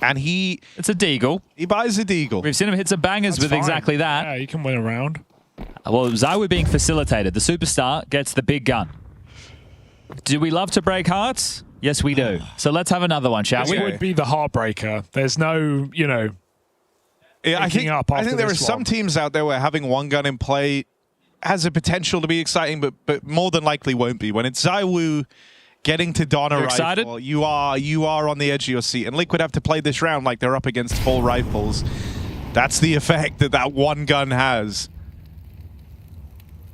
And he... It's a deagle. He buys a deagle. We've seen him hit some bangers with exactly that. Yeah, he can win a round. Well, ZywOo being facilitated. The superstar gets the big gun. Do we love to break hearts? Yes, we do. So let's have another one, shall we? It would be the heartbreaker. There's no, you know, yeah, I think there are some teams out there where having one gun in play has a potential to be exciting, but more than likely won't be. When it's ZywOo getting to don a rifle, you are on the edge of your seat. And Liquid have to play this round like they're up against full rifles. That's the effect that one gun has.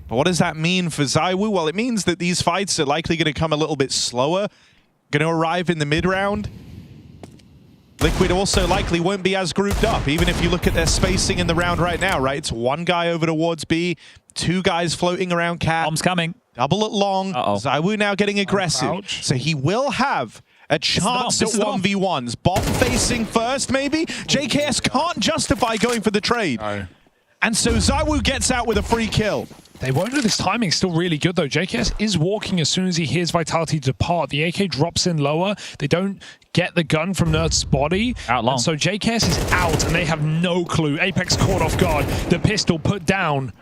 But what does that mean for ZywOo? Well, it means that these fights are likely going to come a little bit slower. Going to arrive in the mid-round. Liquid also likely won't be as grouped up, even if you look at their spacing in the round right now, right? It's 1 guy over towards B, 2 guys floating around Cat. Bomb's coming. Double it long. ZywOo now getting aggressive. So he will have a chance at 1v1s. Bomb facing first, maybe? JKS can't justify going for the trade. No. And so ZywOo gets out with a free kill. They won't know this timing. Still really good though. JKS is walking as soon as he hears Vitality depart. The AK drops in lower. They don't get the gun from Nerd's body. Out long. And so JKS is out and they have no clue. Apex caught off guard. The pistol put down.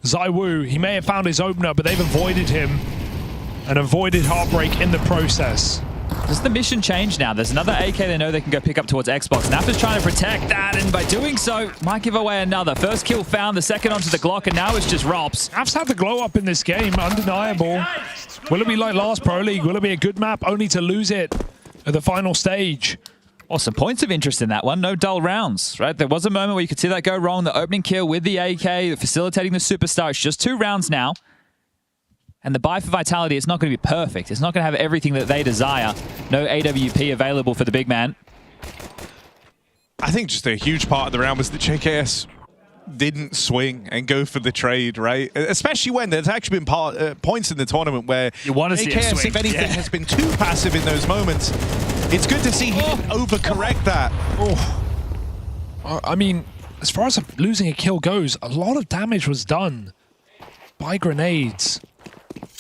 ZywOo, he may have found his opener, but they've avoided him and avoided heartbreak in the process. Does the mission change now? There's another AK they know they can go pick up towards Xbox. Naf is trying to protect that, and by doing so, might give away another. First kill found, the second onto the Glock, and now it's just Rops. Naf's had the glow up in this game, undeniable. Will it be like last Pro League? Will it be a good map only to lose it at the final stage? Well, some points of interest in that one. No dull rounds, right? There was a moment where you could see that go wrong. The opening kill with the AK, facilitating the Superstar. It's just 2 rounds now. And the buy for Vitality is not going to be perfect. It's not going to have everything that they desire. No AWP available for the big man. I think just a huge part of the round was that JKS didn't swing and go for the trade, right? Especially when there's actually been points in the tournament where you want to see him swing. if anything, has been too passive in those moments. It's good to see he didn't overcorrect that. I mean, as far as losing a kill goes, a lot of damage was done by grenades.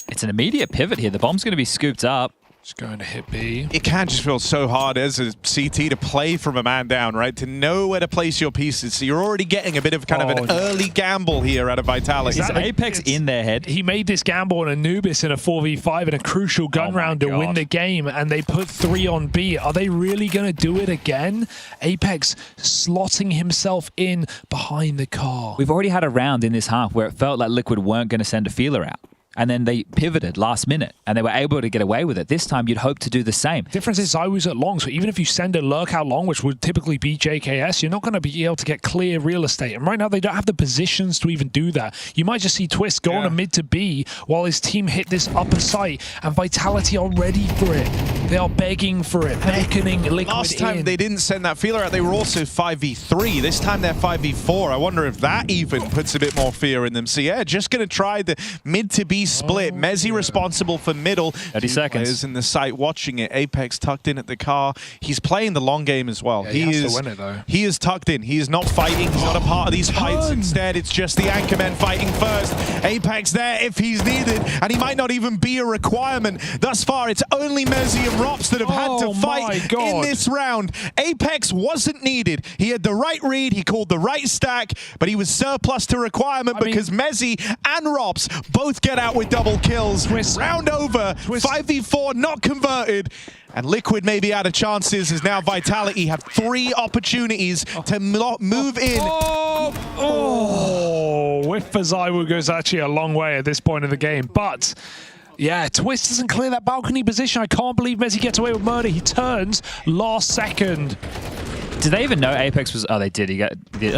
It's an immediate pivot here. The bomb's going to be scooped up. Just going to hit B. It can just feel so hard as a CT to play from a man down, right? To know where to place your pieces. So you're already getting a bit of kind of an early gamble here out of Vitality. Is Apex in their head? He made this gamble on Anubis in a 4v5 in a crucial gun round to win the game, and they put 3 on B. Are they really going to do it again? Apex slotting himself in behind the car. We've already had a round in this half where it felt like Liquid weren't going to send a feeler out. And then they pivoted last minute, and they were able to get away with it. This time, you'd hope to do the same. Difference is ZywOo's at long, so even if you send a lurk out long, which would typically be JKS, you're not going to be able to get clear real estate. And right now, they don't have the positions to even do that. You might just see Twist go on a mid to B while his team hit this upper site, and Vitality are ready for it. They are begging for it, beckoning Liquid Last time they didn't send that feeler out, they were also 5v3. This time they're 5v4. I wonder if that even puts a bit more fear in them. So yeah, just going to try the mid to B split. Mezzi responsible for middle. 30 seconds. Players in the site watching it. Apex tucked in at the car. He's playing the long game as well. Yeah, he has to win it, though. He is tucked in. He is not fighting. He's not a part of these fights. Instead, it's just the Anchormen fighting first. Apex there if he's needed, and he might not even be a requirement. Thus far, it's only Mezzi and Rops that have had to fight in this round. Apex wasn't needed. He had the right read. He called the right stack, but he was surplus to requirement because Mezzi and Rops both get out with double kills. Round over. 5v4 not converted. And Liquid may be out of chances as now Vitality have 3 opportunities to move in. Whiff for ZywOo goes actually a long way at this point of the game. But yeah, Twist doesn't clear that balcony position. I can't believe Mezzi gets away with murder. He turns last second. Did they even know Apex was... Oh, they did. Oh,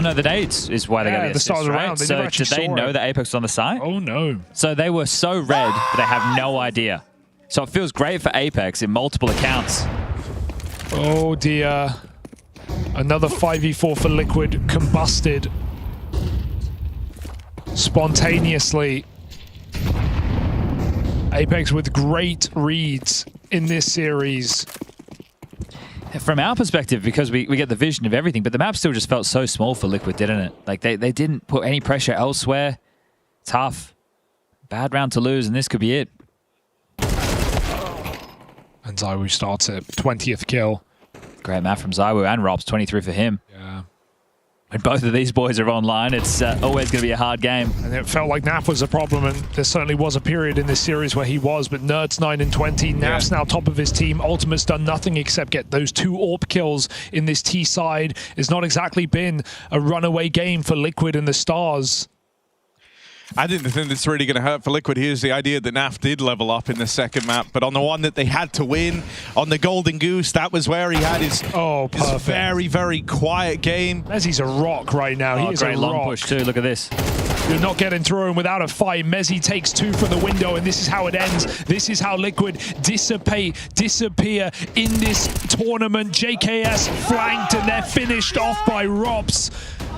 no, the nades is why they got the assist, start right? around. So did they know that Apex was on the site? Oh, no. So they were so red, but they have no idea. So it feels great for Apex in multiple accounts. Oh, dear. Another 5v4 for Liquid combusted spontaneously. Apex with great reads in this series. From our perspective, because we get the vision of everything, but the map still just felt so small for Liquid, didn't it? Like, they didn't put any pressure elsewhere. Tough. Bad round to lose, and this could be it. And ZywOo starts it. 20th kill. Great map from ZywOo and Rops, 23 for him. Yeah. When both of these boys are online, it's always going to be a hard game. And it felt like Naf was a problem, and there certainly was a period in this series where he was, but Nerd's 9-20. Naf's now top of his team. Ultimate's done nothing except get those 2 AWP kills in this T side. It's not exactly been a runaway game for Liquid and the Stars. I think the thing that's really going to hurt for Liquid here is the idea that NAF did level up in the second map, but on the one that they had to win, on the Golden Goose, that was where he had his very, very quiet game. Mezzi's a rock right now. He is great a long rock. push too. Look at this. You're not getting through him without a fight. Mezzi takes 2 from the window, and this is how it ends. This is how Liquid disappear in this tournament. JKS flanked, and they're finished off by Rops.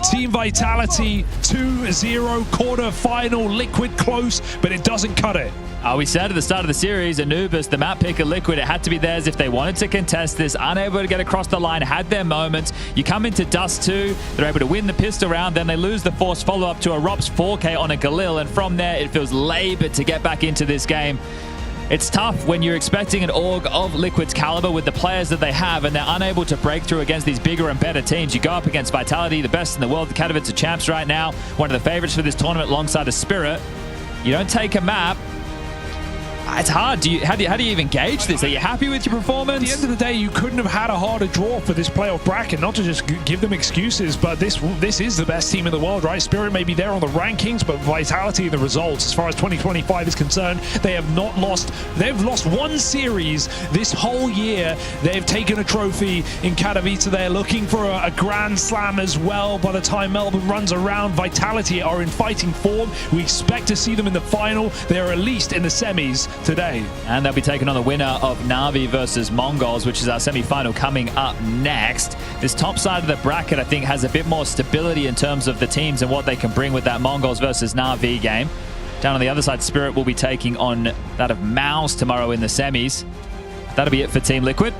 Team Vitality 2-0 quarter-final. Liquid close, but it doesn't cut it. We said at the start of the series, Anubis, the map picker Liquid, it had to be theirs if they wanted to contest this. Unable to get across the line, had their moments. You come into Dust 2, they're able to win the pistol round, then they lose the forced follow-up to a Rops 4K on a Galil, and from there it feels labored to get back into this game. It's tough when you're expecting an org of Liquid's caliber with the players that they have, and they're unable to break through against these bigger and better teams. You go up against Vitality, the best in the world. The Katowice are champs right now, one of the favorites for this tournament alongside a Spirit. You don't take a map. It's hard. How do you even gauge this? Are you happy with your performance? At the end of the day, you couldn't have had a harder draw for this playoff bracket. Not to just give them excuses, but this is the best team in the world, right? Spirit may be there on the rankings, but Vitality and the results, as far as 2025 is concerned, they have not lost. They've lost one series this whole year. They've taken a trophy in Katowice. They're looking for a Grand Slam as well. By the time Melbourne runs around, Vitality are in fighting form. We expect to see them in the final. They're at least in the semis today. And they'll be taking on the winner of Na'Vi versus Mongolz, which is our semi-final coming up next. This top side of the bracket, I think, has a bit more stability in terms of the teams and what they can bring with that Mongolz versus Na'Vi game. Down on the other side, Spirit will be taking on that of Mouse tomorrow in the semis. That'll be it for Team Liquid.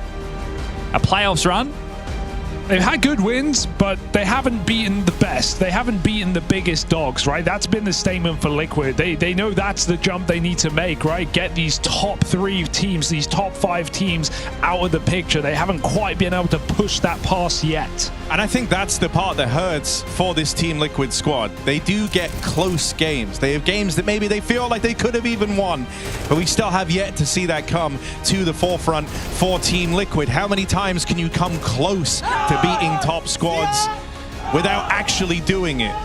A playoffs run. They've had good wins, but they haven't beaten the best. They haven't beaten the biggest dogs, right? That's been the statement for Liquid. They know that's the jump they need to make, right? Get these top 3 teams, these top 5 teams out of the picture. They haven't quite been able to push that pass yet. And I think that's the part that hurts for this Team Liquid squad. They do get close games. They have games that maybe they feel like they could have even won, but we still have yet to see that come to the forefront for Team Liquid. How many times can you come close to beating top squads without actually doing it?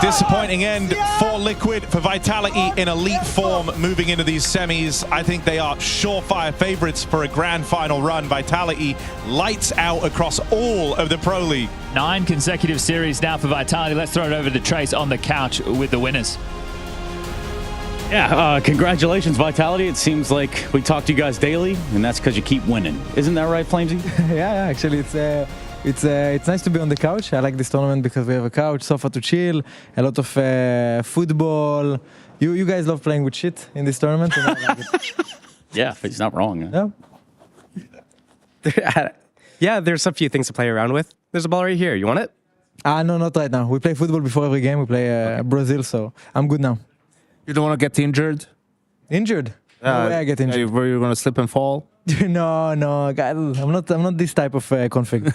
Disappointing end for Liquid, for Vitality in elite form moving into these semis. I think they are surefire favorites for a grand final run. Vitality lights out across all of the Pro League. 9 consecutive series now for Vitality. Let's throw it over to Trace on the couch with the winners. Yeah, congratulations, Vitality. It seems like we talk to you guys daily, and that's because you keep winning. Isn't that right, Flamesy? Yeah, actually, it's nice to be on the couch. I like this tournament because we have a couch, sofa to chill, a lot of football. You guys love playing with shit in this tournament. And I like it. Yeah, it's not wrong. Huh? Yeah. Yeah, there's a few things to play around with. There's a ball right here. You want it? No, not right now. We play football before every game. We play Brazil, so I'm good now. You don't want to get injured? Injured? No way I get injured. Where you're going to slip and fall? No, God, I'm not this type of config.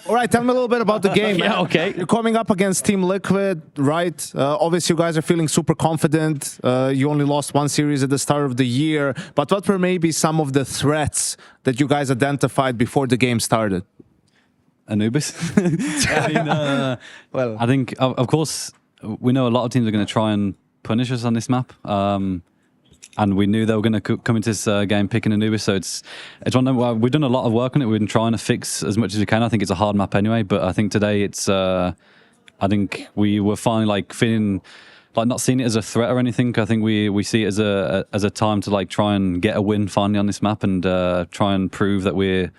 All right, tell me a little bit about the game. Yeah, okay. You're coming up against Team Liquid, right? Obviously, you guys are feeling super confident. You only lost one series at the start of the year. But what were maybe some of the threats that you guys identified before the game started? Anubis. Well, I think, of course, we know a lot of teams are going to try and punish us on this map. And we knew they were going to come into this game picking Anubis, so it's one of, we've done a lot of work on it. We've been trying to fix as much as we can. I think it's a hard map anyway, but I think today it's I think we were finally like feeling like not seeing it as a threat or anything. I think we see it as a time to like try and get a win finally on this map and try and prove that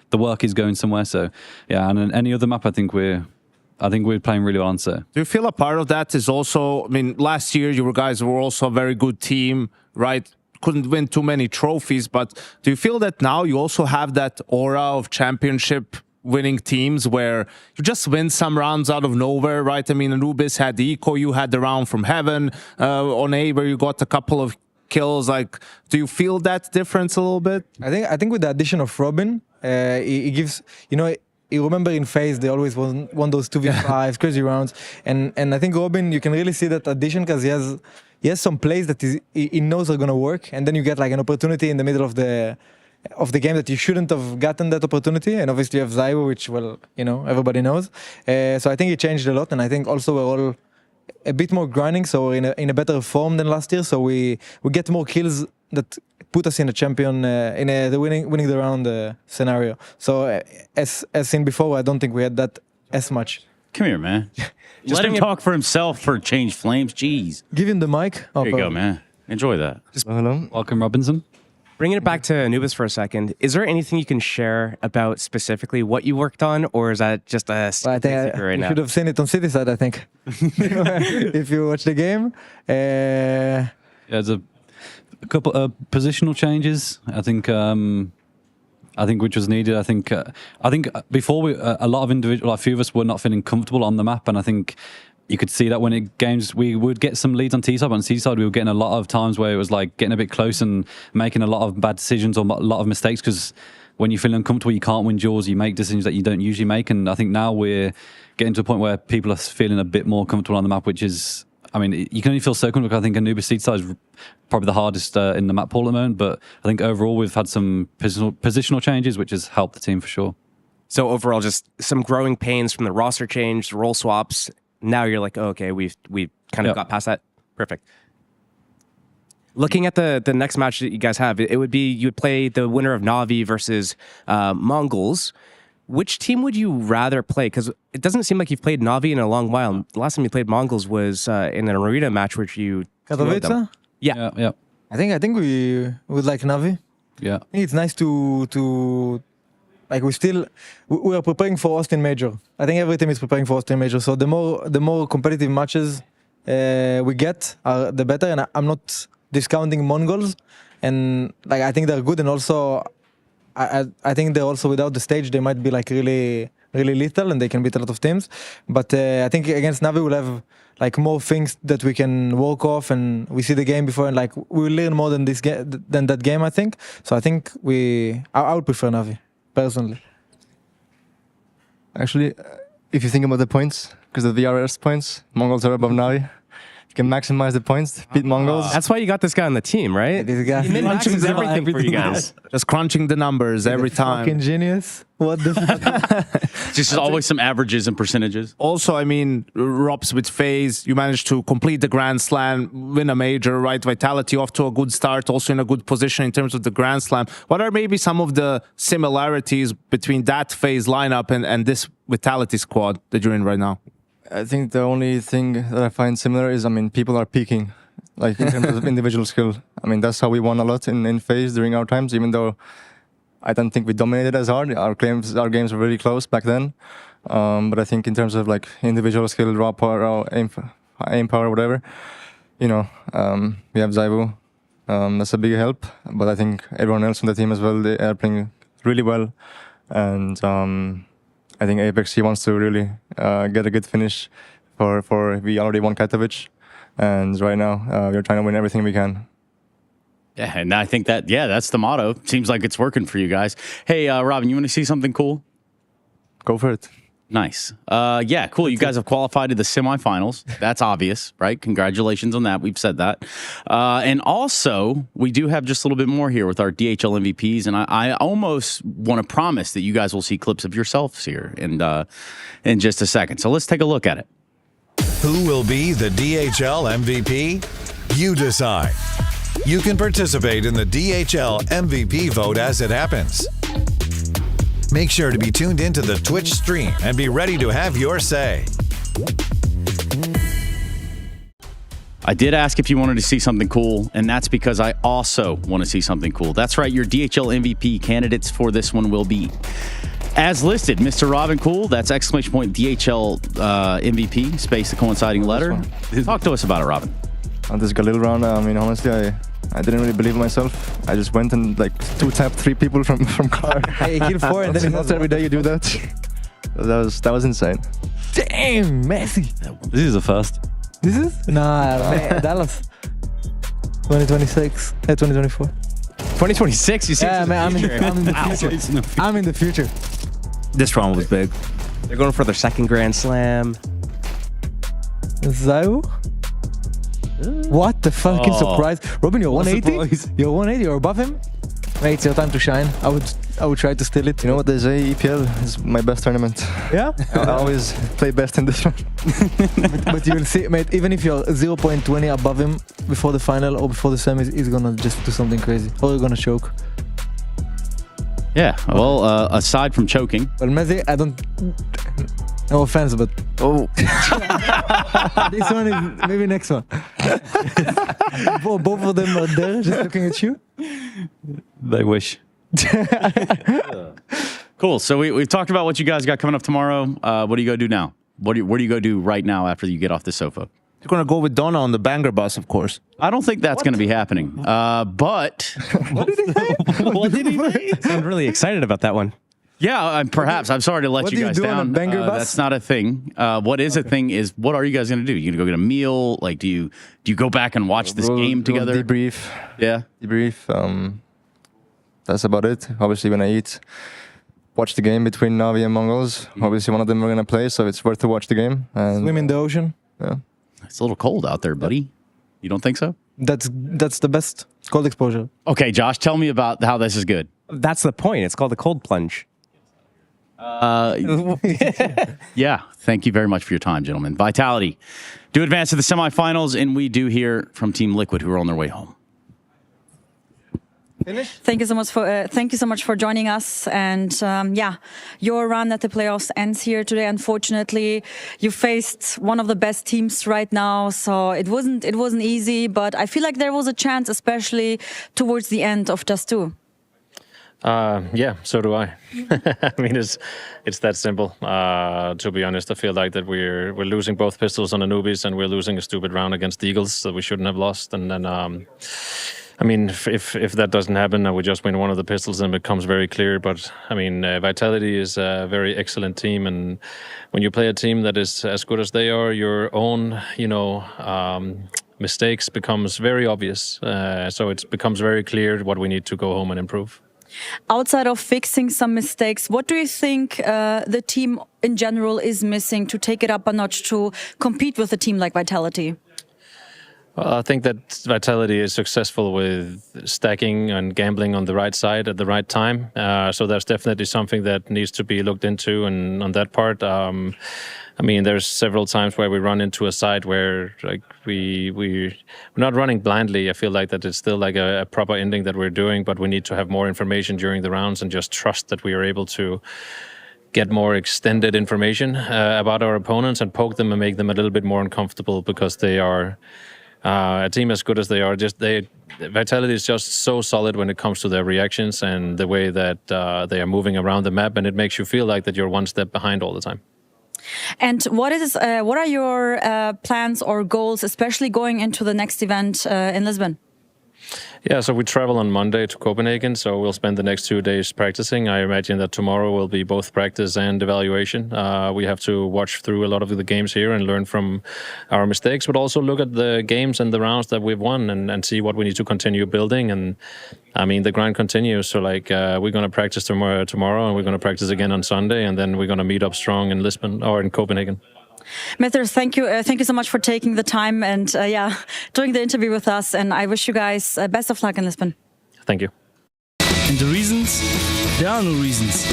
the work is going somewhere. So yeah, and in any other map, I think we're playing really well on set. Do you feel a part of that is also, I mean, last year you guys were also a very good team, right? Couldn't win too many trophies, but do you feel that now you also have that aura of championship winning teams where you just win some rounds out of nowhere, right? I mean, Anubis had the eco, you had the round from heaven, on A where you got a couple of kills. Like, do you feel that difference a little bit? I think with the addition of Robin, he gives, you know, you remember in FaZe they always won those 2v5s, crazy rounds, and I think Robin, you can really see that addition because he has some plays that he knows are gonna work, and then you get like an opportunity in the middle of the game that you shouldn't have gotten that opportunity, and obviously you have Zybo, which, well, you know, everybody knows. So I think it changed a lot, and I think also we're all a bit more grinding, so we're in a better form than last year, so we get more kills that put us in a champion, the winning the round scenario. So as seen before, I don't think we had that as much. Come here, man. Let him talk for himself for Change Flames. Jeez. Give him the mic. There you go, man. Enjoy that. Hello. Welcome, Robinson. Bringing it back to Anubis for a second, is there anything you can share about specifically what you worked on, or is that just a secret right you now? should have seen it on City side, I think. If you watch the game. Yeah, there's a couple of positional changes. I think which was needed. I think before a lot of individual, a few of us were not feeling comfortable on the map, and I think you could see that when games we would get some leads on T side, but on C side we were getting a lot of times where it was like getting a bit close and making a lot of bad decisions or a lot of mistakes, because when you feel uncomfortable, you can't win duels, you make decisions that you don't usually make. And I think now we're getting to a point where people are feeling a bit more comfortable on the map, which is, I mean, you can only feel so comfortable. I think Anubis seed side is probably the hardest in the map pool at the moment, but I think overall we've had some positional changes, which has helped the team for sure. So overall, just some growing pains from the roster change, role swaps. Now you're like, oh, okay, we've kind of got past that. Perfect. Looking at the next match that you guys have, it would be you would play the winner of Navi versus Mongolz. Which team would you rather play? Because it doesn't seem like you've played Navi in a long while. The last time you played Mongolz was in an arena match which you... Katowice? Yeah. I think we would like Navi. Yeah. I think it's nice to like we are preparing for Austin Major. I think every team is preparing for Austin Major. So the more competitive matches we get, the better. And I'm not discounting Mongolz, and like I think they're good, and also I think they're also without the stage they might be like really lethal and they can beat a lot of teams. But I think against Navi we'll have like more things that we can work off, and we see the game before, and like we'll learn more than that game, I think. So I think I would prefer Navi personally. Actually, if you think about the points, because the VRS points, Mongolz are above Navi. You can maximize the points, beat Mongolz. That's why you got this guy on the team, right? This guy. He min-maxes everything for you guys. Just crunching the numbers every time. Fucking genius. What the fuck? Just always some averages and percentages. Also, I mean, Robs with FaZe, you managed to complete the Grand Slam, win a major, right? Vitality off to a good start, also in a good position in terms of the Grand Slam. What are maybe some of the similarities between that FaZe lineup and this Vitality squad that you're in right now? I think the only thing that I find similar is, I mean, people are peaking, like in terms of individual skill. I mean, that's how we won a lot in FaZe during our times, even though I don't think we dominated as hard. Our games were really close back then. But I think in terms of like individual skill, raw power, aim power, whatever, you know, we have Zaibu. That's a big help. But I think everyone else on the team as well, they are playing really well. And I think Apex, he wants to really get a good finish for we already won Katowice, and right now we're trying to win everything we can. Yeah, and I think that's the motto. Seems like it's working for you guys. Hey, Robin, you want to see something cool? Go for it. Nice. Yeah, cool. You guys have qualified to the semifinals. That's obvious, right? Congratulations on that. We've said that. And also, we do have just a little bit more here with our DHL MVPs. And I almost want to promise that you guys will see clips of yourselves here in just a second. So let's take a look at it. Who will be the DHL MVP? You decide. You can participate in the DHL MVP vote as it happens. Make sure to be tuned into the Twitch stream and be ready to have your say. I did ask if you wanted to see something cool, and that's because I also want to see something cool. That's right, your DHL MVP candidates for this one will be, as listed, Mr. Robin Cool, that's exclamation point DHL MVP, space the coinciding letter. Talk to us about it, Robin. On this Galil round, I mean, honestly, I didn't really believe myself. I just went and like two-tapped 3 people from car. Hey, kill 4 and then not every day you do that. That was insane. Damn, Messi. This is the first. This is? Nah, man, Dallas. 2026. 2024. 2026? You see? Yeah, man, I'm in the future. I'm in the future. This round was big. They're going for their second Grand Slam. Zaibu? What the fucking surprise. Robin, you're 180? You're 180, you're above him? Mate, it's your time to shine. I would try to steal it. You know what they say, EPL is my best tournament. Yeah? I always play best in this one. but you will see, mate, even if you're 0.20 above him before the final or before the semis, he's gonna just do something crazy. Or you're gonna choke. Yeah, well, aside from choking. Well, Messi, I don't... No offense, but... Oh. This one is... Maybe next one. Both of them are there just looking at you. They wish. Cool. So we've talked about what you guys got coming up tomorrow. What do you go do now? Where do you go do right now after you get off the sofa? You're going to go with Donna on the banger bus, of course. I don't think that's going to be happening. But what did he say? What did he say? I'm really excited about that one. Yeah, perhaps. I'm sorry to let you guys down. On a banger bus? That's not a thing. What is a thing is, what are you guys going to do? You going to go get a meal? Like, do you go back and watch this game together? Debrief. Yeah. Debrief. That's about it. Obviously, when I eat, watch the game between Navi and Mongolz. Obviously, one of them are going to play, so it's worth to watch the game. And swim in the ocean. Yeah. It's a little cold out there, buddy. You don't think so? That's the best cold exposure. Okay, Josh, tell me about how this is good. That's the point. It's called the cold plunge. Yeah, thank you very much for your time, gentlemen. Vitality do advance to the semifinals, and we do hear from Team Liquid, who are on their way home. Thank you so much for joining us. And yeah, your run at the playoffs ends here today. Unfortunately, you faced one of the best teams right now, so it wasn't easy. But I feel like there was a chance, especially towards the end of Just 2. Yeah, so do I. I mean, it's that simple. To be honest, I feel like that we're losing both pistols on Anubis, and we're losing a stupid round against the Eagles that we shouldn't have lost. And then, I mean, if that doesn't happen, and we just win one of the pistols, then it becomes very clear. But I mean, Vitality is a very excellent team, and when you play a team that is as good as they are, your own, mistakes becomes very obvious. So it becomes very clear what we need to go home and improve. Outside of fixing some mistakes, what do you think the team in general is missing to take it up a notch to compete with a team like Vitality? Well, I think that Vitality is successful with stacking and gambling on the right side at the right time. So that's definitely something that needs to be looked into. And on that part, I mean, there's several times where we run into a side where like we're not running blindly. I feel like that it's still like a proper ending that we're doing, but we need to have more information during the rounds and just trust that we are able to get more extended information about our opponents and poke them and make them a little bit more uncomfortable, because they are a team as good as they are. Vitality is just so solid when it comes to their reactions and the way that they are moving around the map, and it makes you feel like that you're one step behind all the time. And what are your plans or goals, especially going into the next event in Lisbon? Yeah, so we travel on Monday to Copenhagen, so we'll spend the next 2 days practicing. I imagine that tomorrow will be both practice and evaluation. We have to watch through a lot of the games here and learn from our mistakes, but also look at the games and the rounds that we've won and see what we need to continue building. And I mean, the grind continues. So like we're going to practice tomorrow, and we're going to practice again on Sunday, and then we're going to meet up strong in Lisbon or in Copenhagen. Matters, thank you so much for taking the time and doing the interview with us. And I wish you guys best of luck in Lisbon. Thank you. And the reasons? There are no reasons.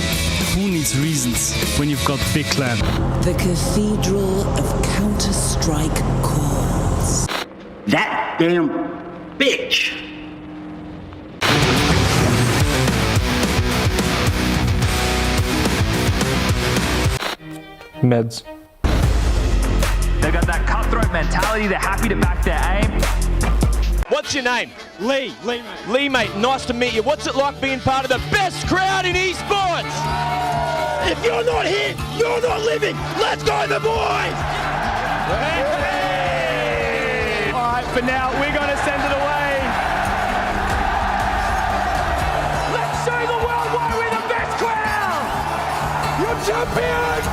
Who needs reasons when you've got big clan? The Cathedral of Counter-Strike calls. That damn bitch. Meds. They've got that cutthroat mentality. They're happy to back their aim. What's your name? Lee. Lee, mate. Nice to meet you. What's it like being part of the best crowd in esports? If you're not here, you're not living. Let's go, the boys! Hey! All right, for now, we're going to send it away. Let's show the world why we're the best crowd! You're champions!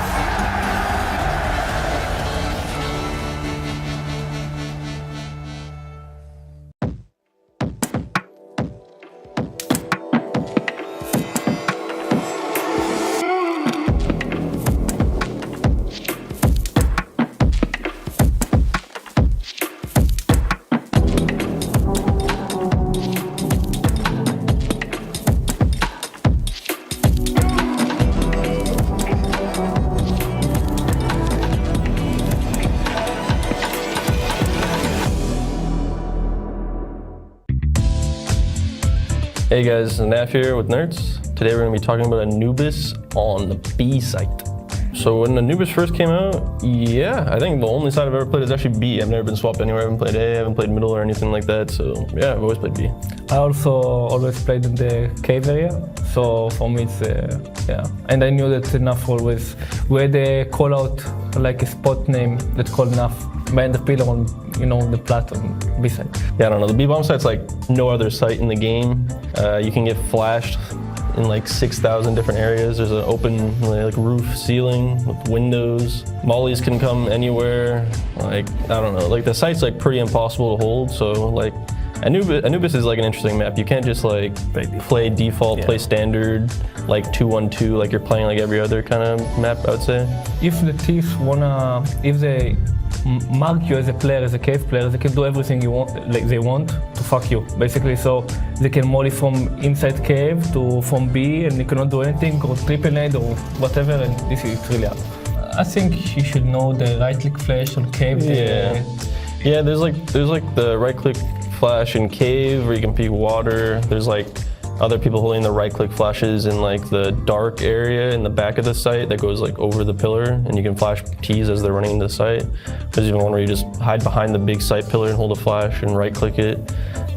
Hey guys, Naf here with Nerds. Today we're going to be talking about Anubis on the B site. So when Anubis first came out, yeah, I think the only side I've ever played is actually B. I've never been swapped anywhere. I haven't played A, I haven't played middle or anything like that. So yeah, I've always played B. I also always played in the cave area, so for me it's yeah. And I knew that enough always. We had a call out like a spot name that's called enough behind the pillar on the plat on B side. Yeah, I don't know. The B-bomb site's like no other site in the game. You can get flashed in like 6,000 different areas. There's an open like roof ceiling with windows. Mollies can come anywhere. Like, I don't know, like the site's like pretty impossible to hold. So like Anubis is like an interesting map. You can't just like play default, play standard, like 2-1-2, like you're playing like every other kind of map, I would say. If the thieves if they mark you as a player, as a cave player, they can do everything you want, like they want to fuck you, basically. So they can molly from inside cave to from B, and you cannot do anything, or triple nade or whatever, and this is really hard. I think you should know the right click flash on cave. Yeah, there's like the right click flash in cave, where you can peek water. There's like other people holding the right click flashes in like the dark area in the back of the site that goes like over the pillar, and you can flash T's as they're running into the site. There's even one where you just hide behind the big site pillar and hold a flash and right click it.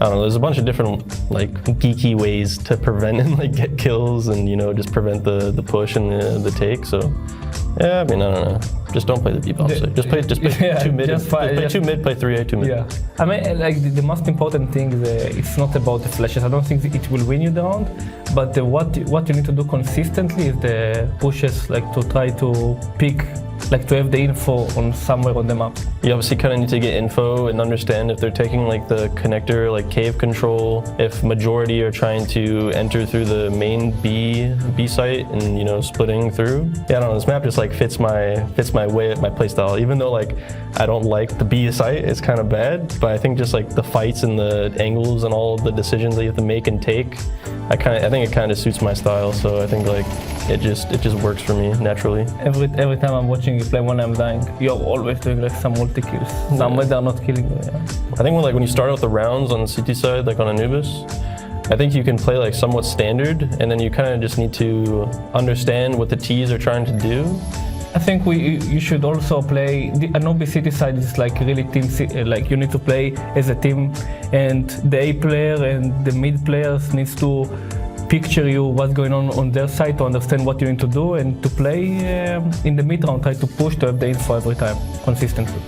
I don't know, there's a bunch of different like geeky ways to prevent and like get kills and just prevent the push and the take. So yeah, I mean, I don't know. Just don't play the B-bomb site. Just play 2 mid. Just play 2 mid, play 3A, 2 mid. Yeah. I mean, like the most important thing is it's not about the flashes. I don't think it will win you the round, but what you need to do consistently is the pushes, like to try to pick, like to have the info on somewhere on the map. You obviously kind of need to get info and understand if they're taking like the connector, like cave control, if majority are trying to enter through the main B site and splitting through. Yeah, I don't know, this map just like fits my way, my playstyle. Even though like I don't like the B site, it's kind of bad, but I think just like the fights and the angles and all of the decisions that you have to make and take, I think it kind of suits my style. So I think like it just works for me naturally. Every time I'm watching you play when I'm dying, you're always doing like some multi kills. Somewhere they're not killing you. Yeah. I think when you start out the rounds on the CT side, like on Anubis, I think you can play like somewhat standard, and then you kind of just need to understand what the T's are trying to do. I think you should also play the Anubis City side is like really team, like you need to play as a team, and the A player and the mid players needs to picture you what's going on their side to understand what you need to do, and to play in the mid round, try to push to have the info every time consistently.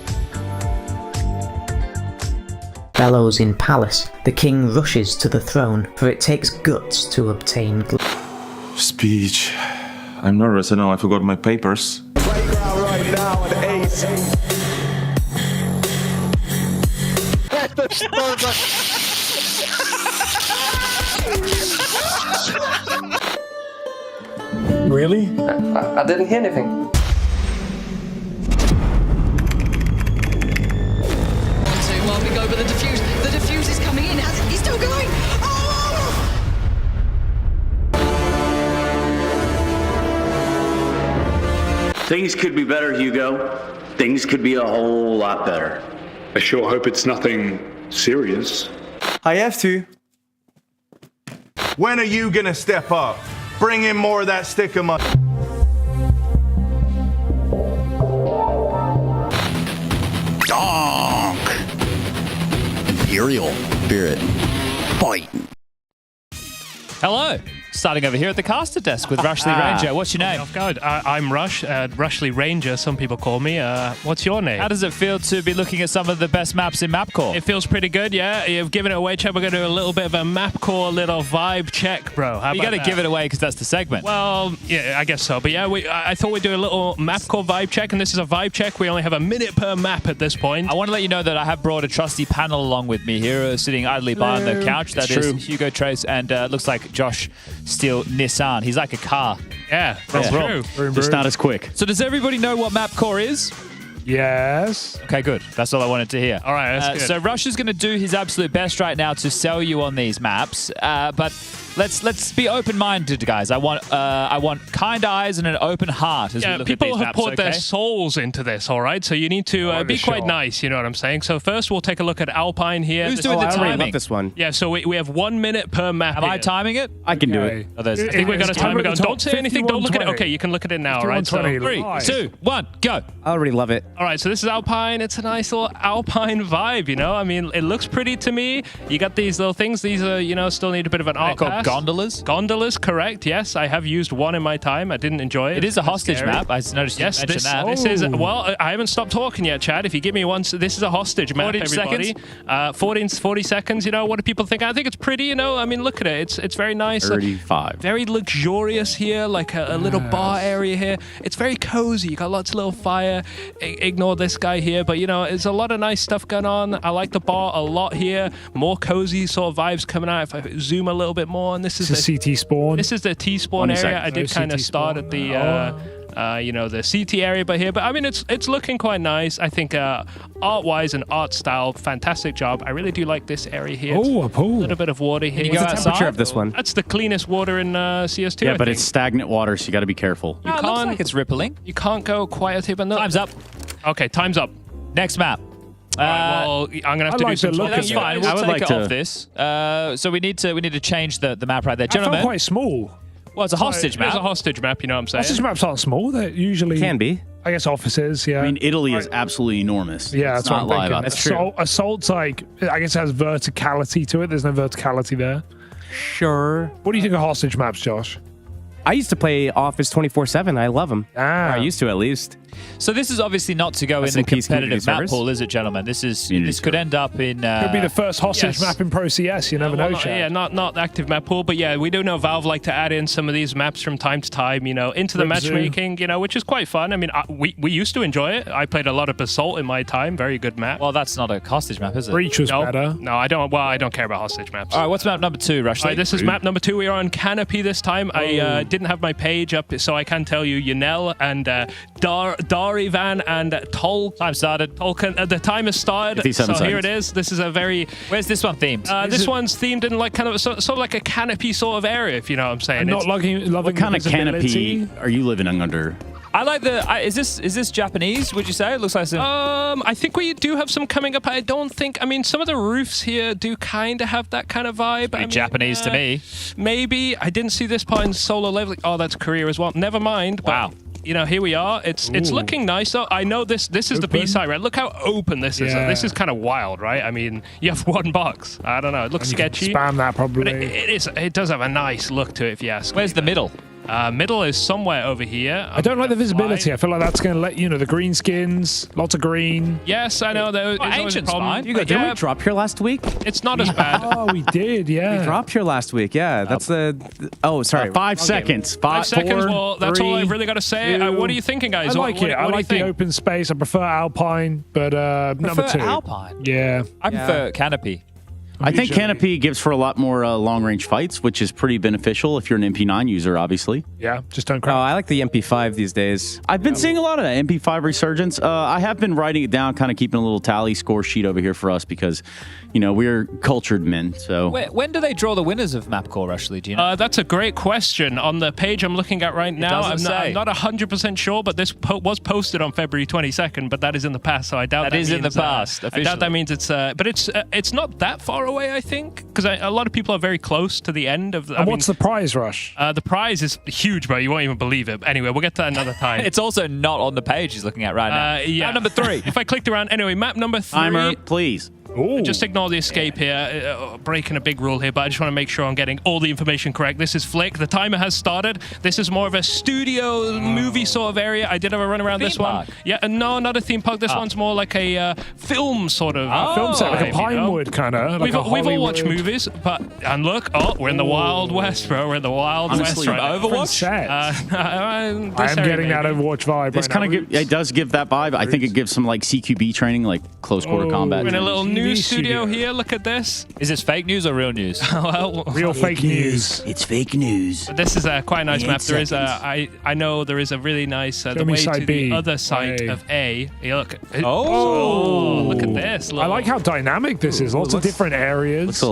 Bellows in palace, the king rushes to the throne, for it takes guts to obtain speech. I'm nervous, I know I forgot my papers. Playground right now at 8. Really? I didn't hear anything. While we go, but the defuse is coming in. He's still going. Oh! Things could be better, Hugo. Things could be a whole lot better. I sure hope it's nothing serious. I have to. When are you gonna step up? Bring in more of that sticker money. Donk! Imperial Spirit. Fight! Hello. Starting over here at the caster desk with Rushley Ranger. What's your name? I'm Rush, Rushley Ranger, some people call me. What's your name? How does it feel to be looking at some of the best maps in Mapcore? It feels pretty good, yeah. You've given it away, Chad. We're going to do a little bit of a Mapcore little vibe check, bro. You got to give it away because that's the segment. Well, yeah, I guess so. But yeah, I thought we'd do a little Mapcore vibe check, and this is a vibe check. We only have a minute per map at this point. I want to let you know that I have brought a trusty panel along with me here, sitting idly by on the couch. That is Hugo Trace, and looks like Josh Steele Nissan. He's like a car. Yeah, that's true. Just not as quick. So does everybody know what Mapcore is? Yes. Okay, good. That's all I wanted to hear. All right, that's good. So Rush is going to do his absolute best right now to sell you on these maps, but Let's be open-minded, guys. I want kind eyes and an open heart as we look at people these have maps, poured their souls into this, all right? So you need to be quite nice, you know what I'm saying? So first we'll take a look at Alpine here. Who's doing the timing? I love this one. Yeah, so we have 1 minute per map. Am I timing it? I can do it. I think we're going to time it. Don't say anything. Don't look at it. Okay, you can look at it now, all right? So 3, 2, 1, go. I already love it. All right, so this is Alpine. It's a nice little Alpine vibe, you know? I mean, it looks pretty to me. You got these little things. These are, you know, still need a bit of an art pass. Gondolas? Gondolas, correct. Yes, I have used one in my time. I didn't enjoy it. It is a hostage map. I noticed you mentioned that. This is, well, I haven't stopped talking yet, Chad. If you give me one, this is a hostage map, 40 everybody. 40 seconds, you know, what do people think? I think it's pretty, you know, I mean, look at it. It's very nice. 35. Very luxurious here, like a little bar area here. It's very cozy. You got lots of little fire. Ignore this guy here, but, you know, there's a lot of nice stuff going on. I like the bar a lot here. More cozy sort of vibes coming out. If I zoom a little bit more, and this is the CT spawn. This is the T spawn area. I did kind of start at the you know, the CT area by here, but I mean it's looking quite nice. I think art-wise and art style, fantastic job. I really do like this area here. Oh, a pool. A little bit of water here. What's the temperature of this one? That's the cleanest water in CS2. Yeah, but it's stagnant water, so you got to be careful. You it looks like it's rippling. You can't go quite here, but no. Time's up. Okay, time's up. Next map. All right, well, I'm gonna have to do some talking. That's fine. We'll take it off this. So we need to change the map right there, gentlemen. I felt quite small. Well, it's a hostage map. It's a hostage map, you know what I'm saying? Hostage maps aren't small. They're usually can be. I guess offices, yeah. I mean, Italy is absolutely enormous. Yeah, it's that's not what I'm thinking. That's true. Assault's like, I guess it has verticality to it. There's no verticality there. Sure. What do you think of hostage maps, Josh? I used to play Office 24/7. I love them. I used to, at least. So this is obviously not to go in the competitive map pool, is it, gentlemen? This could end up in. Could be the first hostage map in Pro CS. You never know. Not active map pool, but yeah, we do know Valve like to add in some of these maps from time to time. You know, into the matchmaking. You know, which is quite fun. I mean, we used to enjoy it. I played a lot of Basalt in my time. Very good map. Well, that's not a hostage map, is it? Breach was better. No, I don't. Well, I don't care about hostage maps. All right, what's map number 2, Rushley? All right, this is map number 2. We are on Canopy this time. I didn't have my page up, so I can tell you, Yanel and Darivan and Time started. Tolkien. The time has started. So here it is. This is a very. Where's this one themed? This one's themed in like kind of sort of like a canopy sort of area, if you know what I'm saying. Not loving what kind of canopy are you living under? I like the. Is this Japanese? Would you say it looks like some? I think we do have some coming up. I don't think. I mean, some of the roofs here do kind of have that kind of vibe. Pretty Japanese to me. Maybe I didn't see this part in solo level. Oh, that's Korea as well. Never mind. Wow. You know, here we are. It's looking nice though. I know this is the B side, right? Look how open this is. This is kind of wild, right? I mean, you have one box. I don't know. It looks sketchy. Spam that probably. But it does have a nice look to it, if you ask. Where's the middle? Middle is somewhere over here. I don't like the visibility. I feel like that's going to let the green skins, lots of green. Yes, I know. There is always a problem. Didn't we drop here last week? It's not as bad. Oh, we did, yeah. We dropped here last week, yeah. That's oh, sorry. 5 seconds. 5 seconds. Well, that's all I've really got to say. What are you thinking, guys? I like it. I like the open space. I prefer Alpine, but number 2. Alpine? Yeah. I prefer Canopy. I think Canopy gives for a lot more long-range fights, which is pretty beneficial if you're an MP9 user, obviously. Yeah, just don't cry. Oh, I like the MP5 these days. I've been seeing a lot of that MP5 resurgence. I have been writing it down, kind of keeping a little tally score sheet over here for us because, we're cultured men. So when do they draw the winners of Mapcore, Rushley? Do you know? That's a great question. On the page I'm looking at right now, I'm not 100% sure, but this was posted on February 22nd, but that is in the past, so I doubt that is in the past. I doubt that means it's. But it's not that far away, I think, because a lot of people are very close to the end of. And what's the prize, Rush? The prize is huge, bro. You won't even believe it. Anyway, we'll get to that another time. It's also not on the page he's looking at right now. Yeah. Map number 3. If I clicked around, anyway, map number 3. Timer, please. Ooh. Just ignore the escape here. Breaking a big rule here, but I just want to make sure I'm getting all the information correct. This is Flick. The timer has started. This is more of a studio movie sort of area. I did have a run around this one. Yeah, no, not a theme park. This one's more like a film sort of. Film set, like a Pinewood kind of. We've all watched movies, and look, we're in the Wild West, bro. We're in the Wild West right now. Overwatch? I am getting that Overwatch vibe. This kind of it does give that vibe. I think it gives some like CQB training, like close quarter combat. We're in a little news studio here. Look at this. Is this fake news or real news? Well, real fake news. It's fake news. This is a quite nice map. There is I know there is a really nice the way to the other side of A. Yeah, look. Oh, look at this. I like how dynamic this is. Lots of different areas.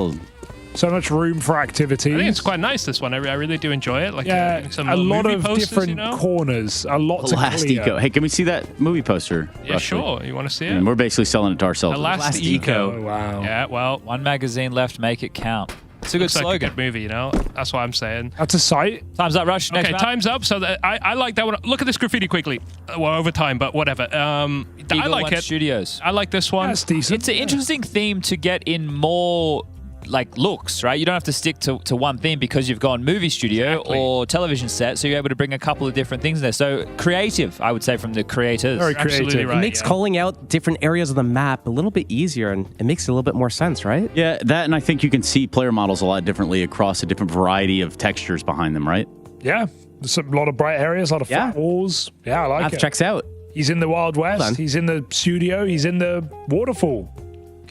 So much room for activities. I think it's quite nice, this one. I really do enjoy it. Like some a lot movie of posters, different you know? corners. A lot The to Last clear. Eco. Hey, can we see that movie poster? Yeah, Rushley? sure. You want to see I it? mean, we're basically selling it to ourselves. The Last Eco. Oh, wow. Yeah, well. One magazine left, make it count. It's a good Looks like slogan. a good movie, you know? That's what I'm saying. That's a sight. Time's up, Rush. Next Okay, map. time's up. So I like that one. Look at this graffiti quickly. Well, over time, but whatever. I Eagle like One it. Studios. I like this one. That's decent. It's an interesting theme to get in more like looks, right? You don't have to stick to one theme because you've gone movie studio or television set, so you're able to bring a couple of different things there. So creative, I would say, from the creators. Very creative. Absolutely right, It makes yeah. calling out different areas of the map a little bit easier, and it makes a little bit more sense, right? Yeah, that, and I think you can see player models a lot differently across a different variety of textures behind them, right? Yeah. There's a lot of bright areas, a lot of flat walls. Yeah, I like Math it. checks out. He's in the Wild West. He's in the studio. He's in the waterfall.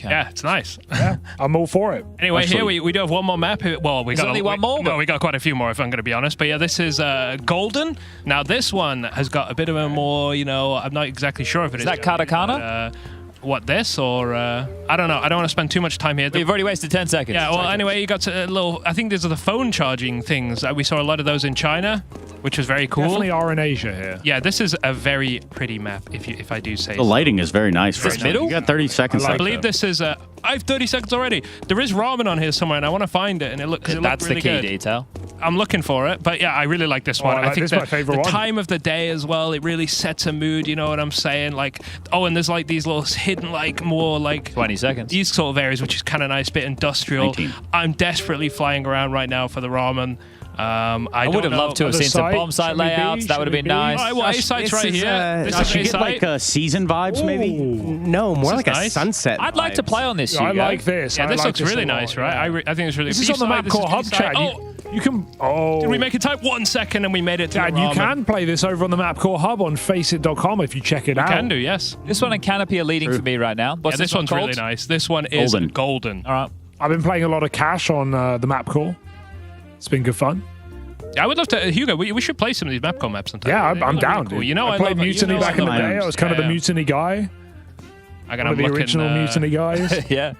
Yeah, it's nice. Yeah, I'm all for it. Anyway, Actually- here we do have one more map. Well, we There's got only one more? No, we got quite a few more, if I'm going to be honest. But yeah, this is Golden. Now, this one has got a bit of a more, you know, I'm not exactly sure if it is. Is that katakana? What, this? Or, I don't know. I don't want to spend too much time here. We've already wasted 10 seconds. Yeah, well, anyway, you got a little, I think these are the phone charging things. We saw a lot of those in China, which was very cool. Definitely are in Asia here. Yeah, this is a very pretty map, if I do say The lighting is very nice. This Right middle? You got 30 seconds. I believe this is I have 30 seconds already. There is ramen on here somewhere, and I want to find it, and it looks That's really the key good. detail. I'm looking for it, but yeah, I really like this one. I like think this, my favorite the one. time of the day as well, it really sets a mood. You know what I'm saying? Like, oh, and there's like these little hidden, like more like 20 seconds. These sort of areas, which is kind of nice, bit industrial. 19. I'm desperately flying around right now for the ramen. I would have loved to have Other seen some site? bomb site Should we be? layouts. That would have Should been we be? nice. All right, well, A site's right here. This I is should A get site. like season vibes, maybe. No, more This like is a nice. sunset. I'd like to vibes. play on this. Yeah, I Hugo. like this. Yeah, I this like looks this really a lot, nice, right? yeah. I think it's really. This is on the B-side, this Mapcore is hub B-side. chat. Oh, You can. Oh. did we make it type 1 second and we made it to And the you ramen? can play this over on the Mapcore hub on faceit.com if you check it out. Can do, yes. This one and Canopy are leading for me right now. Yeah, What's this one's one really called? nice. This one is Golden. golden. All right. I've been playing a lot of Cash on the Mapcore. It's been good fun. Yeah, I would love to, Hugo. We should play some of these Mapcore maps sometime. Yeah, They I'm look down. really cool. Dude. You know, I played love it. Mutiny You know, back in the love day. it. I was kind of the Yeah. Mutiny guy. I One of the original Mutiny guys. Yeah.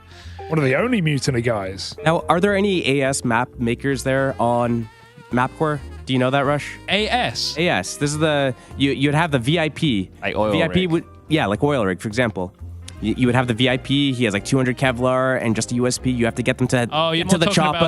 One of the only Mutiny guys. Now, are there any AS map makers there on Mapcore? Do you know that, Rush? AS. AS. This is the you'd have the VIP. Like oil VIP rig. would like oil rig, for example. You would have the VIP. He has like 200 Kevlar and just a USP. You have to get them to Oh, you're get to more the talking chopper.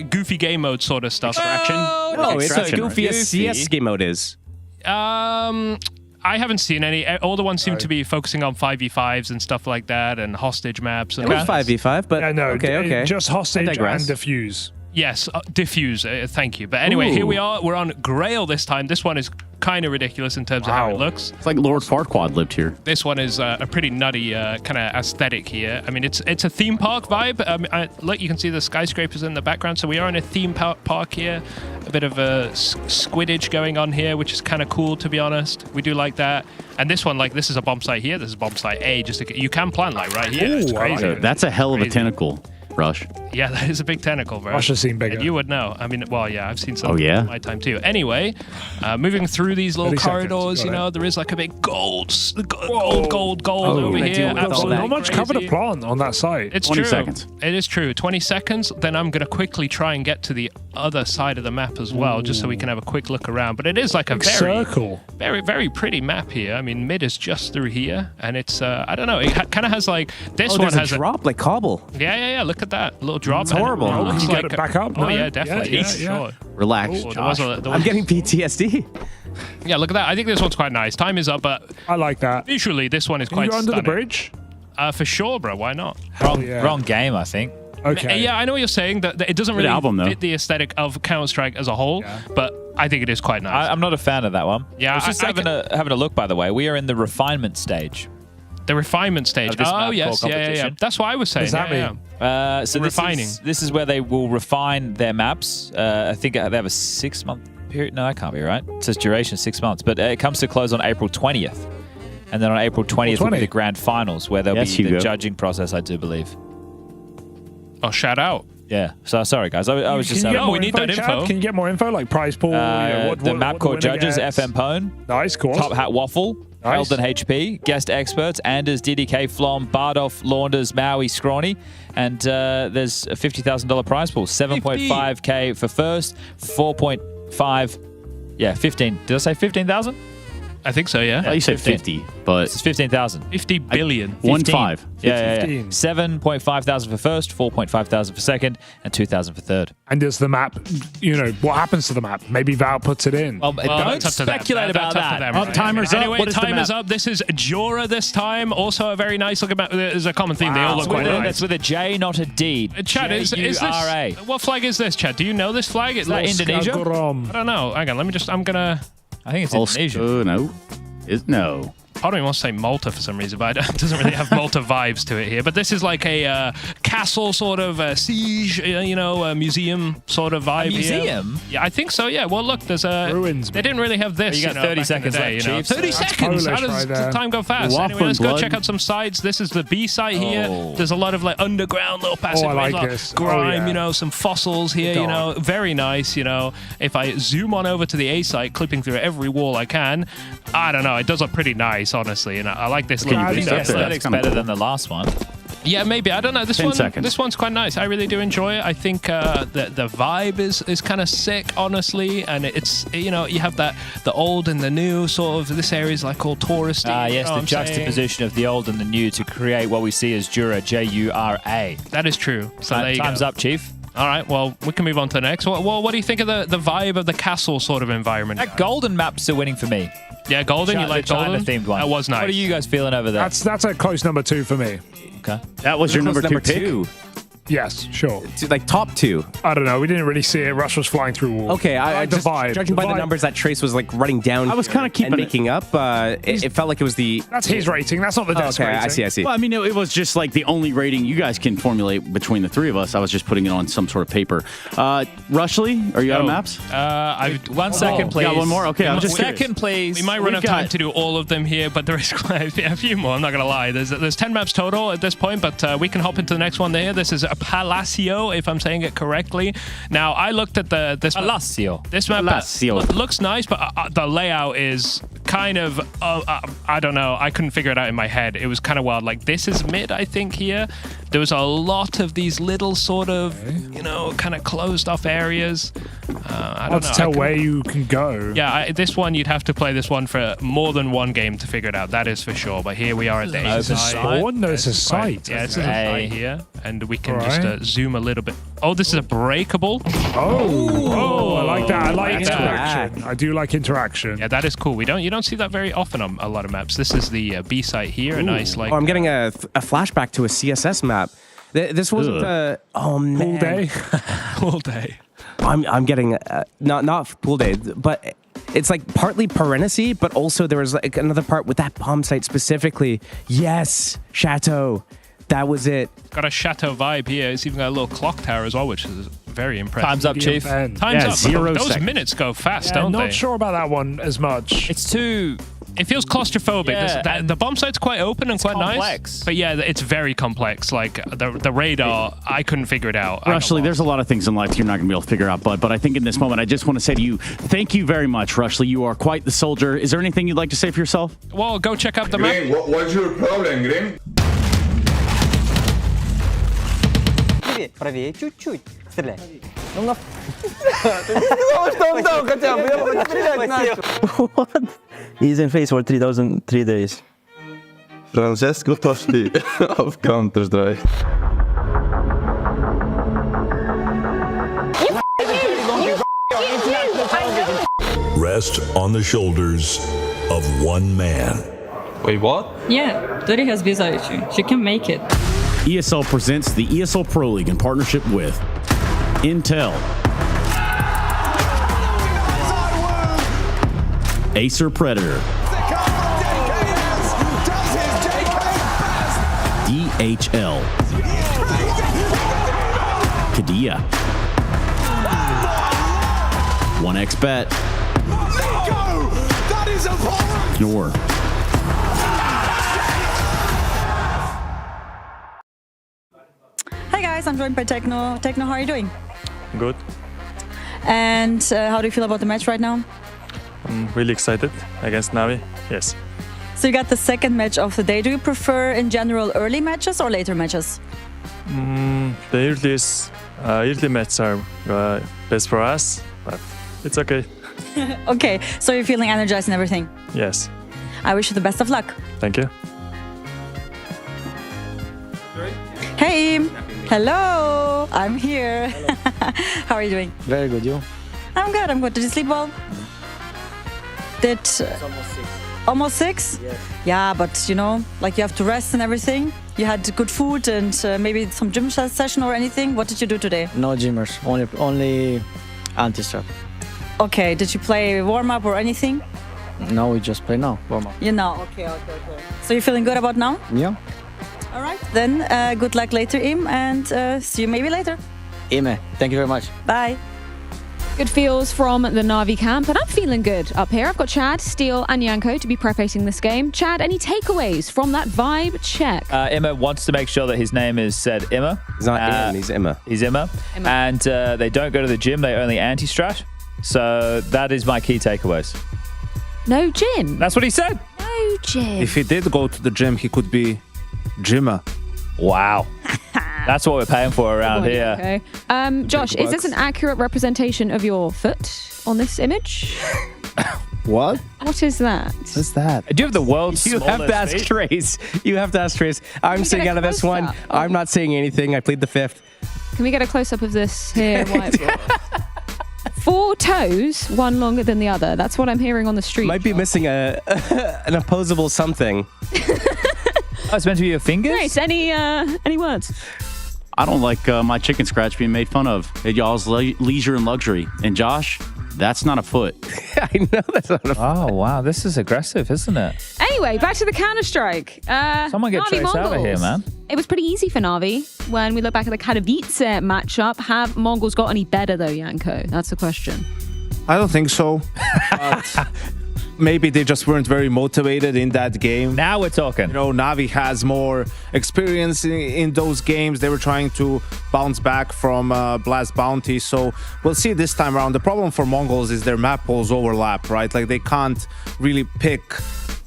about goofy game mode sort of stuff. No, it's as Extraction, goofy right? as CS game mode is. I haven't seen any. All the ones seem to be focusing on 5v5s and stuff like that, and hostage maps. And It was 5v5, but Yeah, no, okay. just I hostage digress. and defuse. Yes, diffuse. Thank you. But anyway, here we are. We're on Grail this time. This one is kind of ridiculous in terms of how it looks. It's like Lord Farquaad lived here. This one is a pretty nutty kind of aesthetic here. I mean, it's a theme park vibe. Look, you can see the skyscrapers in the background. So we are in a theme park here. A bit of a squiddage going on here, which is kind of cool, to be honest. We do like that. And this one, like, this is a bomb site here. This is bomb site A. You can plant like right here. It's crazy. That's a hell of a tentacle, Rush. Yeah, that is a big tentacle, bro. Rush has seen bigger. And you would know. I mean, well, yeah, I've seen some Oh, yeah? in my time too. Anyway, moving through these little 30 seconds, corridors, got you it. know, there is like a big gold over I do here. like all Absolutely that. Not much cover to crazy. plant on that site. It's 20 true. seconds. It is true. 20 seconds. Then I'm going to quickly try and get to the other side of the map as well, just so we can have a quick look around. But it is like a Big very, circle. very, very pretty map here. I mean, mid is just through here, and it's I don't know. It kind of has like this Oh, one there's has a drop like cobble. Yeah. Look at that little drop. It's horrible. And it Oh, looks can you get like it back up? Oh No? yeah, definitely. Yeah, Sure. Relax, Oh, there was Josh. a- there I'm was- getting PTSD. Yeah, look at that. I think this one's quite nice. Time is up, but I like that. visually, this one is Can you quite go under the stunning. bridge? For sure, bro. Why not? Hell yeah. Wrong game, I think. Okay. Yeah, I know what you're saying. That it doesn't Good really album, though. fit the aesthetic of Counter-Strike as a whole, but I think it is quite nice. I'm not a fan of that one. Yeah, I was just I having a look, by the way. We are in the refinement stage. The refinement stage. Of this Oh, Mapcore yes. Yeah. competition. That's what I was saying. does that yeah, mean? So Refining. This is where they will refine their maps. I think they have a 6-month period. No, that can't be right. It says duration 6 months, but it comes to close on April 20th. And then on April 20th will be 20. the grand finals, where there'll Yes, be the Hugo. Oh, judging process, I do believe. shout out. Yeah. So sorry, guys. I was just Can you having. get more we need that Chad? info. Can you get more info, like prize pool? The what the Mapcore winner judges, gets? FM Pone, Nice, cool. Top Hat Waffle, Eldon HP, guest experts, Anders, DDK, Flom, Bardoff, Launders, Maui, Scrawny. And there's a $50,000 prize pool. 7.5K for first, 4.5, yeah, 15. Did I say 15,000? I think so, yeah. You said 50, but it's 15,000. 50 billion. 1.5. Yeah. 7.5 thousand for first, 4.5 thousand for second, and 2,000 for third. And does the map, what happens to the map? Maybe Val puts it in. Well, don't speculate about that. Timer's up. Anyway, timer's up. This is Jura this time. Also a very nice looking map. There's a common theme. They all look quite nice. That's with a J, not a D. Chad, is this... What flag is this, Chad? Do you know this flag? Is that Indonesia? I don't know. Hang on, let me just... I think it's Indonesia. No. No. Part of me wants to say Malta for some reason, but it doesn't really have Malta vibes to it here. But this is like a castle sort of siege, a museum sort of vibe. Museum? Here. Yeah, I think so. Yeah. Well, look, there's a ruins. They didn't really have this. You got 30 seconds left, Chief. 30 seconds. How does the time go fast? Anyway, let's go check out some sites. This is the B site here. There's a lot of like underground little passageways, I like this. grime, some fossils here. Very nice. If I zoom on over to the A site, clipping through every wall I can, I don't know. It does look pretty nice, honestly. I like this. The aesthetic's better than the last one. Yeah, maybe. I don't know. This one's quite nice. I really do enjoy it. I think the vibe is kind of sick, honestly. And it's, you have the old and the new sort of. This area is like all touristy. Yes, the juxtaposition of the old and the new to create what we see as Jura, J-U-R-A. That is true. So time's up, Chief. All right, well, we can move on to the next. What do you think of the vibe of the castle sort of environment? That golden map's still winning for me. Yeah, golden. You like golden? Themed one. That was nice. What are you guys feeling over there? That's a close number 2 for me. Okay. That was your number two pick? Yes, sure. It's like top 2. I don't know. We didn't really see it. Rush was flying through walls. Okay, I like the just vibe. Judging by the numbers that Trace was like running down. I was kind of keeping and making up. It felt like it was the. That's his rating. That's not the desk rating. I see. Well, I mean, it was just like the only rating you guys can formulate between the three of us. I was just putting it on some sort of paper. Rushley, are you out of maps? 1 second, please. Got one more? Okay, I'm just second, please. We might run out of time to do all of them here, but there is quite a few more. I'm not going to lie. There's 10 maps total at this point, but we can hop into the next one there. This is a Palacio, if I'm saying it correctly. Now, I looked at this Palacio. This map looks nice, but the layout is kind of I don't know. I couldn't figure it out in my head. It was kind of wild. Like, this is mid, I think, here. There was a lot of these little sort of, kind of closed off areas. I don't know. Tell where you can go. Yeah, this one, you'd have to play this one for more than one game to figure it out. That is for sure. But here we are at the A site. No, it's a site. Yeah, it's a site here. And we can just zoom a little bit. Oh, this is a breakable. Oh, I like that. I like interaction. I do like interaction. Yeah, that is cool. You don't see that very often on a lot of maps. This is the B site here. A nice like. Oh, I'm getting a flashback to a CSS map. This wasn't oh man. Pool day. Pool day. I'm getting not pool day, but it's like partly Parenesi, but also there was like another part with that bomb site specifically. Yes, Chateau. That was it. Got a chateau vibe here. It's even got a little clock tower as well, which is very impressive. Time's up, Chief. Time's up. 0 Those seconds. minutes go fast, don't they? Not sure about that one as much. It's too... It feels claustrophobic. Yeah, the bomb site's quite open and quite complex. nice. But yeah, it's very complex. Like the radar, I couldn't figure it out. Rushley, there's a lot of things in life you're not going to be able to figure out, but I think in this moment, I just want to say to you, thank you very much, Rushley. You are quite the soldier. Is there anything you'd like to say for yourself? Well, go check out the Green, map. what's your problem, Green? Правее чуть-чуть. Стреляй. What? He's in phase for 3 days. Francesco Tosti of Counter-Strike. Rest on the shoulders of one man. Wait, what? Yeah, Dori has visa issue. She can make it. ESL presents the ESL Pro League in partnership with Intel, Acer Predator, DHL, Kadia, 1xBet, Your. Hi guys, I'm joined by Techno. Techno, how are you doing? Good. And how do you feel about the match right now? I'm really excited against Navi. Yes. So you got the second match of the day. Do you prefer, in general, early matches or later matches? The early matches are best for us, but it's okay. Okay, so you're feeling energized and everything? Yes. I wish you the best of luck. Thank you. Hey, hello, I'm here. How are you doing? Very good, you? I'm good, I'm good. Did you sleep well? It's almost 6. Almost 6? Yes. Yeah, but you know, like you have to rest and everything. You had good food and maybe some gym session or anything. What did you do today? No gymmers, only anti-strap. Okay, did you play warm-up or anything? No, we just play now, warm-up. You know, okay. So you're feeling good about now? Yeah. All right, then good luck later, Im, and see you maybe later. Ime, thank you very much. Bye. Good feels from the Na'Vi camp, and I'm feeling good up here. I've got Chad, Steele, and Yanko to be prepping this game. Chad, any takeaways from that vibe check? Emma wants to make sure that his name is said Emma. He's not Im, he's Emma. He's Emma. And they don't go to the gym, they only anti-strat. So that is my key takeaways. No gym? That's what he said. No gym. If he did go to the gym, he could be Jimmer. Wow. That's what we're paying for around here. Okay. Josh, is this an accurate representation of your foot on this image? What? What is that? What's that? Do you have the world's You have to ask Trace. You have to ask Trace. I'm sitting out of this one. I'm not saying anything. I plead the fifth. Can we get a close-up of this here? 4 toes, one longer than the other. That's what I'm hearing on the street. Might be missing an opposable something. Oh, it's meant to be your fingers? Nice. Any words? I don't like my chicken scratch being made fun of at y'all's leisure and luxury. And Josh, that's not a foot. I know that's not a foot. Oh, wow. This is aggressive, isn't it? Anyway, back to the Counter-Strike. Someone get Na'Vi Trace out of here, Mongolz. man. It was pretty easy for Na'Vi. When we look back at the Katowice matchup, have Mongolz got any better, though, Yanko? That's the question. I don't think so. Maybe they just weren't very motivated in that game. Now we're talking. You know, Na'Vi has more experience in those games. They were trying to bounce back from Blast Bounty. So we'll see this time around. The problem for Mongolz is their map pools overlap, right? Like they can't really pick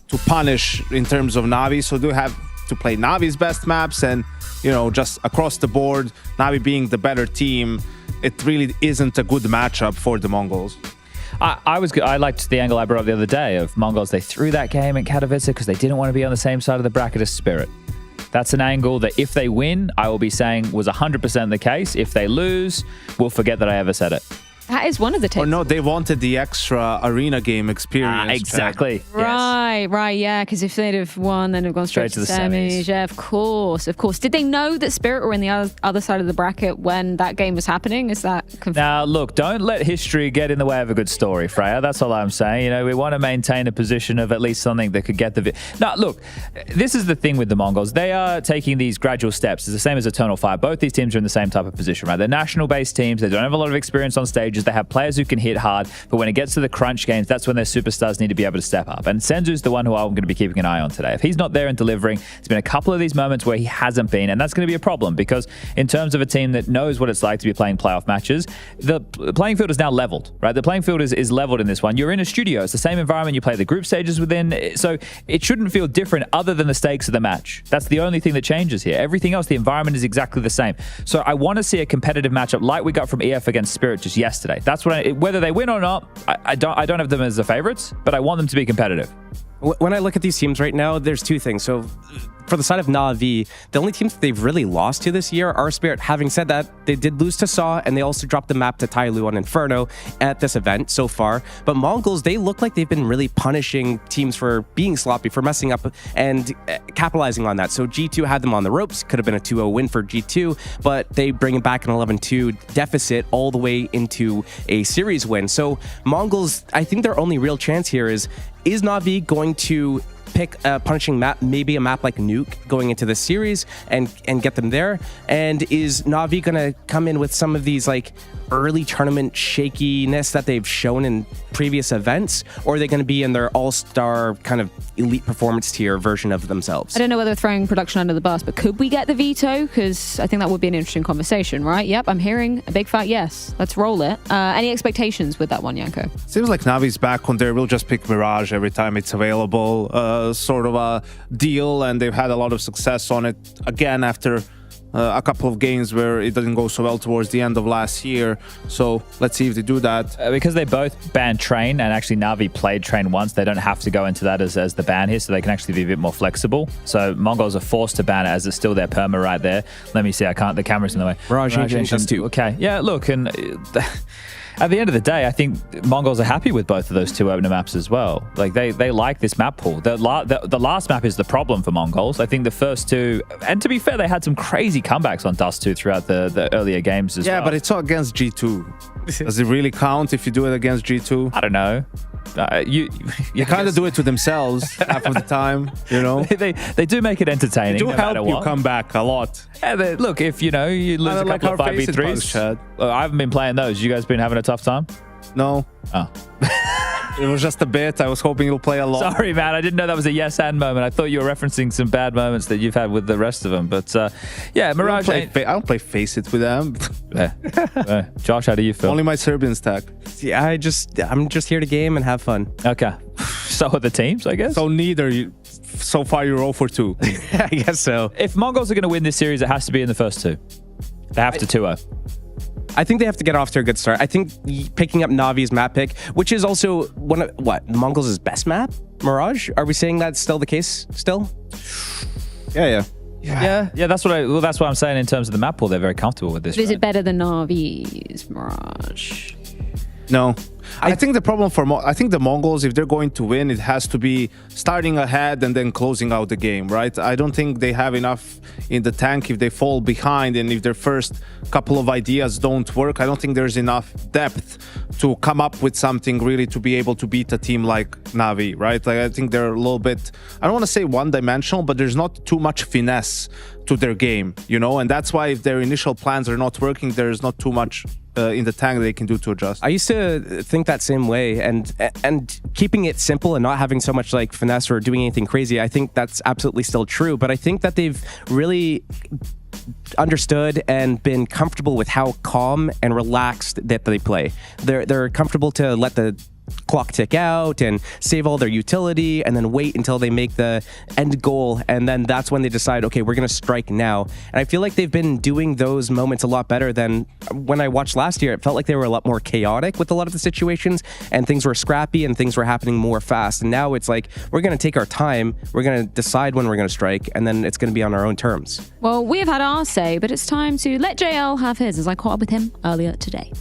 to punish in terms of Na'Vi. So they have to play Na'Vi's best maps and, you know, just across the board, Na'Vi being the better team, it really isn't a good matchup for the Mongolz. I liked the angle I brought up the other day of Mongolz. They threw that game at Katowice because they didn't want to be on the same side of the bracket as Spirit. That's an angle that if they win, I will be saying was 100% the case. If they lose, we'll forget that I ever said it. That is one of the takes. Or no, they wanted the extra arena game experience. Exactly. Right, yeah, because if they'd have won, then they'd have gone straight to the semis. Yeah, of course. Did they know that Spirit were in the other side of the bracket when that game was happening? Is that confirmed? Now, look, don't let history get in the way of a good story, Freya. That's all I'm saying. You know, we want to maintain a position of at least something that could get the... Now, look, this is the thing with the Mongolz. They are taking these gradual steps. It's the same as Eternal Fire. Both these teams are in the same type of position, right? They're national-based teams. They don't have a lot of experience on stages. They have players who can hit hard, but when it gets to the crunch games, that's when their superstars need to be able to step up. And Senzu's the one who I'm going to be keeping an eye on today. If he's not there and delivering, there's been a couple of these moments where he hasn't been, and that's going to be a problem because in terms of a team that knows what it's like to be playing playoff matches, the playing field is now leveled, right? The playing field is leveled in this one. You're in a studio. It's the same environment you play the group stages within, so it shouldn't feel different other than the stakes of the match. That's the only thing that changes here. Everything else, the environment is exactly the same. So I want to see a competitive matchup like we got from EF against Spirit just yesterday. That's what whether they win or not, I don't have them as the favorites, but I want them to be competitive. When I look at these teams right now, there's two things. So for the side of Na'Vi, the only teams that they've really lost to this year are Spirit. Having said that, they did lose to Saw, and they also dropped the map to Tyloo on Inferno at this event so far. But Mongolz, they look like they've been really punishing teams for being sloppy, for messing up and capitalizing on that. So G2 had them on the ropes. Could have been a 2-0 win for G2, but they bring it back an 11-2 deficit all the way into a series win. So Mongolz, I think their only real chance here is Na'Vi going to pick a punishing map, maybe a map like Nuke going into the series and get them there? And is Na'Vi going to come in with some of these like early tournament shakiness that they've shown in previous events, or are they going to be in their all-star kind of elite performance tier version of themselves? I don't know whether throwing production under the bus, but could we get the veto? Because I think that would be an interesting conversation, right? Yep, I'm hearing a big fat yes. Let's roll it. Any expectations with that one, Janko? Seems like Navi's back on there. We'll just pick Mirage every time it's available. Sort of a deal, and they've had a lot of success on it. Again, after a couple of games where it didn't go so well towards the end of last year. So let's see if they do that. Because they both banned Train, and actually Navi played Train once, they don't have to go into that as the ban here, so they can actually be a bit more flexible. So Mongolz are forced to ban it as it's still their perma right there. Let me see, I can't, the camera's in the way. Mirage does too. Okay, yeah, look, and at the end of the day, I think Mongolz are happy with both of those two opener maps as well. Like, they like this map pool. The last map is the problem for Mongolz. I think the first two, and to be fair, they had some crazy comebacks on Dust 2 throughout the earlier games as well. Yeah, but it's all against G2. Does it really count if you do it against G2? I don't know. You kind of do it to themselves half of the time, you know? They do make it entertaining. They do no help matter you what. come back a lot. Yeah, look, if you lose a couple of 5v3s. I haven't been playing those. You guys been having a tough time? No. Oh. It was just a bit. I was hoping you'll play a lot. Sorry, man. I didn't know that was a yes and moment. I thought you were referencing some bad moments that you've had with the rest of them. But yeah, Mirage. I don't play Face It with them. Josh, how do you feel? Only my Serbian stack. Yeah, I'm just here to game and have fun. Okay. So are the teams, I guess. So neither. So far, you're 0 for 2. I guess so. If Mongolz are going to win this series, it has to be in the first two. They have to 2-0. I think they have to get off to a good start. I think picking up Navi's map pick, which is also one of Mongolz' best map, Mirage. Are we saying that's still the case? Still? Yeah. That's what I'm saying in terms of the map pool. They're very comfortable with this. But is it better than Navi's Mirage? No. I think the problem I think the Mongolz, if they're going to win, it has to be starting ahead and then closing out the game, right? I don't think they have enough in the tank if they fall behind, and if their first couple of ideas don't work. I don't think there's enough depth to come up with something really to be able to beat a team like Navi, right? Like, I think they're a little bit, I don't want to say one-dimensional, but there's not too much finesse to their game, you know? And that's why if their initial plans are not working, there's not too much in the tank they can do to adjust. I used to think that same way, and keeping it simple and not having so much like finesse or doing anything crazy, I think that's absolutely still true. But I think that they've really understood and been comfortable with how calm and relaxed that they play. They're comfortable to let the clock tick out and save all their utility and then wait until they make the end goal, and then that's when they decide, okay, we're gonna strike now. And I feel like they've been doing those moments a lot better than when I watched last year. It felt like they were a lot more chaotic with a lot of the situations, and things were scrappy and things were happening more fast. And now it's like, we're gonna take our time, we're gonna decide when we're gonna strike, and then it's gonna be on our own terms. Well, we have had our say, but it's time to let JL have his, as I caught up with him earlier today.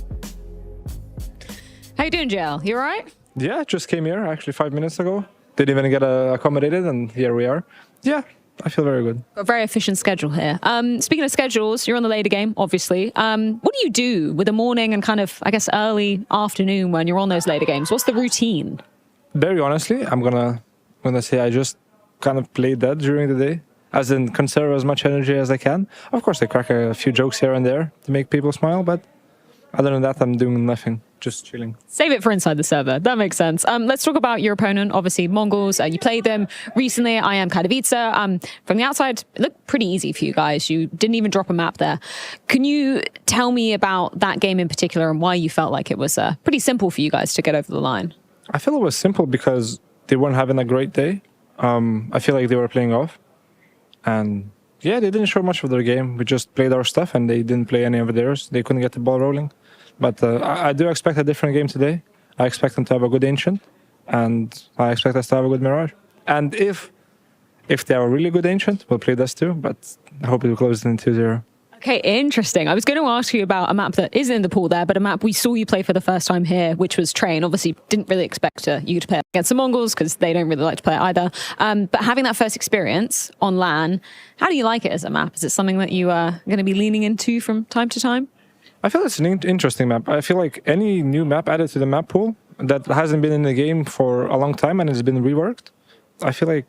How you doing, JL? You all right? Yeah, just came here actually 5 minutes ago. Didn't even get accommodated, and here we are. Yeah, I feel very good. Got a very efficient schedule here. Speaking of schedules, you're on the later game, obviously. What do you do with the morning and kind of, I guess, early afternoon when you're on those later games? What's the routine? Very honestly, I'm gonna say I just kind of play dead during the day, as in conserve as much energy as I can. Of course, I crack a few jokes here and there to make people smile, but other than that, I'm doing nothing. Just chilling. Save it for inside the server. That makes sense. Let's talk about your opponent. Obviously, Mongolz. You played them recently. I am Katowice. From the outside, it looked pretty easy for you guys. You didn't even drop a map there. Can you tell me about that game in particular and why you felt like it was pretty simple for you guys to get over the line? I feel it was simple because they weren't having a great day. I feel like they were playing off. And yeah, they didn't show much of their game. We just played our stuff and they didn't play any of theirs. They couldn't get the ball rolling. But I do expect a different game today. I expect them to have a good Ancient, and I expect us to have a good Mirage. And if they are a really good Ancient, we'll play this too, but I hope it will close in 2-0. Okay, interesting. I was going to ask you about a map that isn't in the pool there, but a map we saw you play for the first time here, which was Train. Obviously, didn't really expect you to play against the Mongolz because they don't really like to play it either. But having that first experience on LAN, how do you like it as a map? Is it something that you are going to be leaning into from time to time? I feel it's an interesting map. I feel like any new map added to the map pool that hasn't been in the game for a long time and has been reworked, I feel like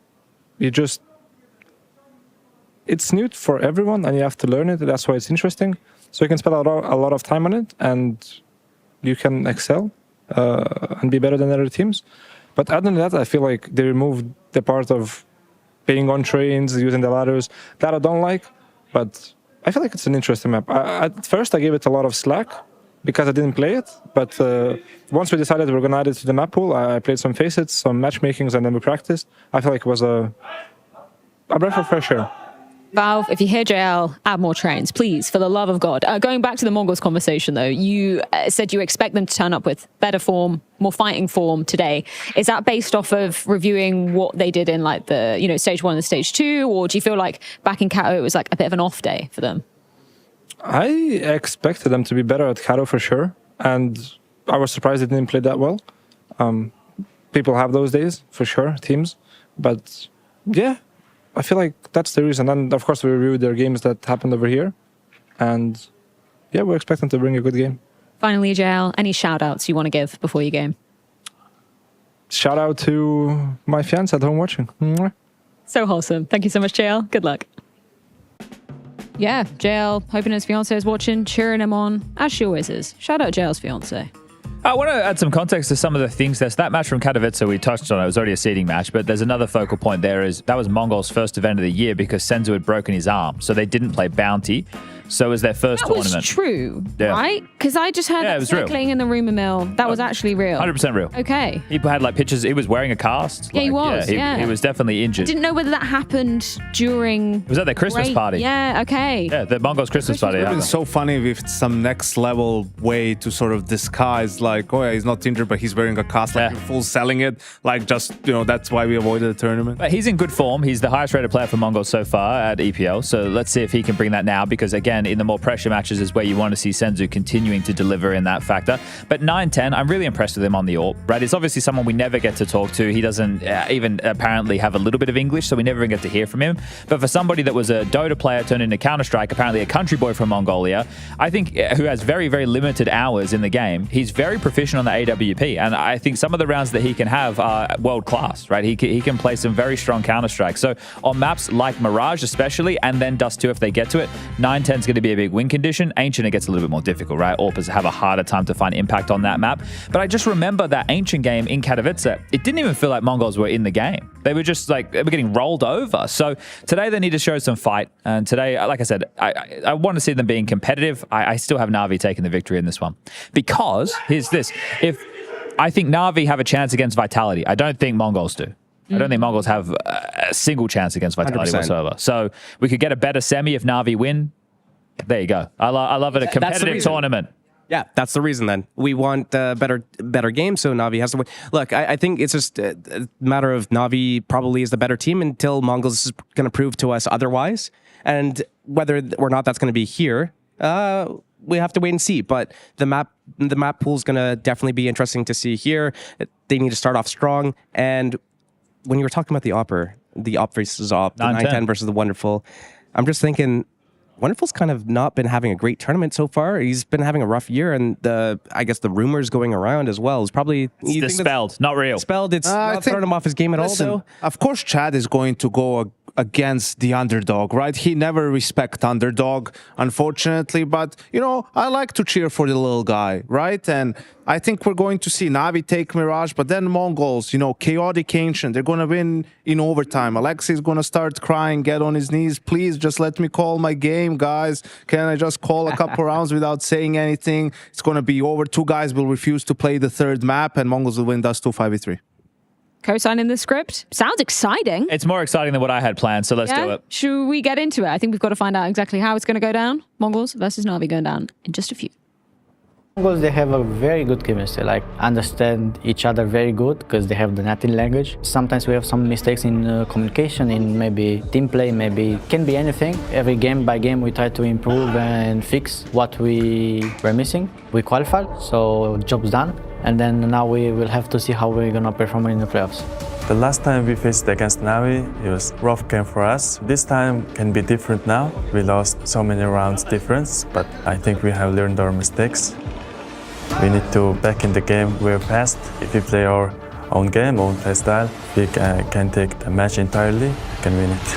it's new for everyone and you have to learn it. That's why it's interesting. So you can spend a lot of time on it, and you can excel and be better than other teams. But other than that, I feel like they removed the part of being on trains, using the ladders. That I don't like, but I feel like it's an interesting map. At first, I gave it a lot of slack because I didn't play it. But once we decided we were going to add it to the map pool, I played some facets, some matchmakings, and then we practiced. I feel like it was a breath of fresh air. Valve, if you hear JL, add more trains, please, for the love of God. Going back to the Mongolz conversation, though, you said you expect them to turn up with better form, more fighting form today. Is that based off of reviewing what they did in like the, stage 1 and stage 2, or do you feel like back in Kato it was like a bit of an off day for them? I expected them to be better at Kato for sure, and I was surprised they didn't play that well. People have those days for sure, teams, but yeah. I feel like that's the reason. And of course, we reviewed their games that happened over here. And yeah, we're expecting to bring a good game. Finally, JL, any shout outs you want to give before your game? Shout out to my fiance at home watching. Mwah. So wholesome. Thank you so much, JL. Good luck. Yeah, JL, hoping his fiance is watching, cheering him on, as she always is. Shout out JL's fiance. I want to add some context to some of the things. There's that match from Katowice we touched on. It was already a seeding match, but there's another focal point there. That was Mongol's first event of the year because Senzu had broken his arm, so they didn't play Bounty. So it was their first tournament. That was true, right? Because I just heard that circling in the rumor mill. That was actually real. 100% real. Okay. People had like pictures. He was wearing a cast. Yeah, he was. He was definitely injured. I didn't know whether that happened during. It was at their Christmas party. Yeah. Okay. Yeah, the Mongolz Christmas party. It's so funny with some next level way to sort of disguise, like, oh yeah, he's not injured, but he's wearing a cast, like full selling it, like just that's why we avoided the tournament. But he's in good form. He's the highest rated player for Mongolz so far at EPL. So let's see if he can bring that now, because again, in the more pressure matches is where you want to see Senzu continuing to deliver in that factor. But 9-10, I'm really impressed with him on the AWP, right? It's obviously someone we never get to talk to. He doesn't even apparently have a little bit of English, so we never even get to hear from him. But for somebody that was a Dota player turned into Counter-Strike, apparently a country boy from Mongolia, I think who has very, very limited hours in the game, he's very proficient on the AWP. And I think some of the rounds that he can have are world-class, right? He can play some very strong Counter-Strike. So on maps like Mirage especially, and then Dust 2 if they get to it, 9-10 is going to be a big win condition. Ancient, it gets a little bit more difficult, right? AWPers have a harder time to find impact on that map. But I just remember that Ancient game in Katowice, it didn't even feel like Mongolz were in the game. They were just like, they were getting rolled over. So today they need to show some fight. And today, like I said, I want to see them being competitive. I still have Na'Vi taking the victory in this one. Because, here's this, if I think Na'Vi have a chance against Vitality, I don't think Mongolz do. I don't think Mongolz have a single chance against Vitality 100%. Whatsoever. So we could get a better semi if Na'Vi win. There you go. I love it. A competitive tournament. Yeah, that's the reason then. We want better game, so Na'Vi has to win. Look, I think it's just a matter of Na'Vi probably is the better team until Mongolz is going to prove to us otherwise. And whether or not that's going to be here, we have to wait and see. But the map pool is going to definitely be interesting to see here. They need to start off strong. And when you were talking about the op versus op, the 9-10 versus the Wonderful, I'm just thinking, Wonderful's kind of not been having a great tournament so far. He's been having a rough year, and I guess the rumors going around as well is probably dispelled, not real. Dispelled. It's not throwing him off his game at all. So of course, Chad is going to go against the underdog, right? He never respect underdog, unfortunately. But I like to cheer for the little guy, right? And I think we're going to see Na'Vi take Mirage, but then Mongolz, chaotic Ancient, they're going to win in overtime. Alexi is going to start crying, get on his knees. Please just let me call my game, guys. Can I just call a couple rounds without saying anything? It's going to be over. 2 guys will refuse to play the third map, and Mongolz will win Dust 2 5v3. Co-signing the script. Sounds exciting. It's more exciting than what I had planned, so let's do it. Should we get into it? I think we've got to find out exactly how it's going to go down. Mongolz versus Na'Vi going down in just a few. Mongolz, they have a very good chemistry, like understand each other very good because they have the native language. Sometimes we have some mistakes in communication, in maybe team play, maybe can be anything. Every game by game we try to improve and fix what we were missing. We qualified, so job's done. And then now we will have to see how we're going to perform in the playoffs. The last time we faced against Na'Vi, it was a rough game for us. This time can be different now. We lost so many rounds difference, but I think we have learned our mistakes. We need to back in the game very fast. If we play our own game, own play style, we can take the match entirely, can win it.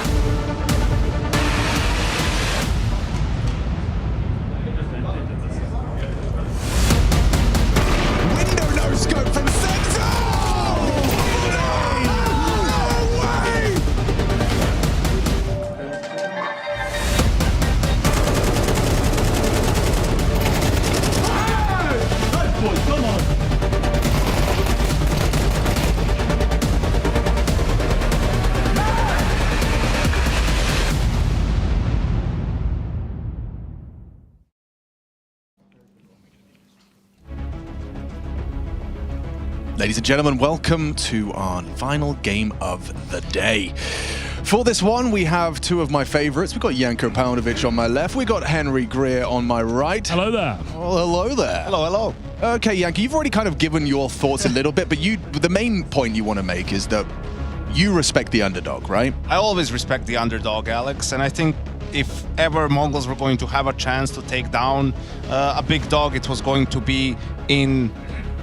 Ladies and gentlemen, welcome to our final game of the day. For this one, we have two of my favorites. We've got Janko Paunovic on my left. We've got Henry Greer on my right. Hello there. Well, hello there. Hello, hello. Okay, Janko, you've already kind of given your thoughts a little bit, but the main point you want to make is that you respect the underdog, right? I always respect the underdog, Alex, and I think if ever Mongolz were going to have a chance to take down a big dog, it was going to be in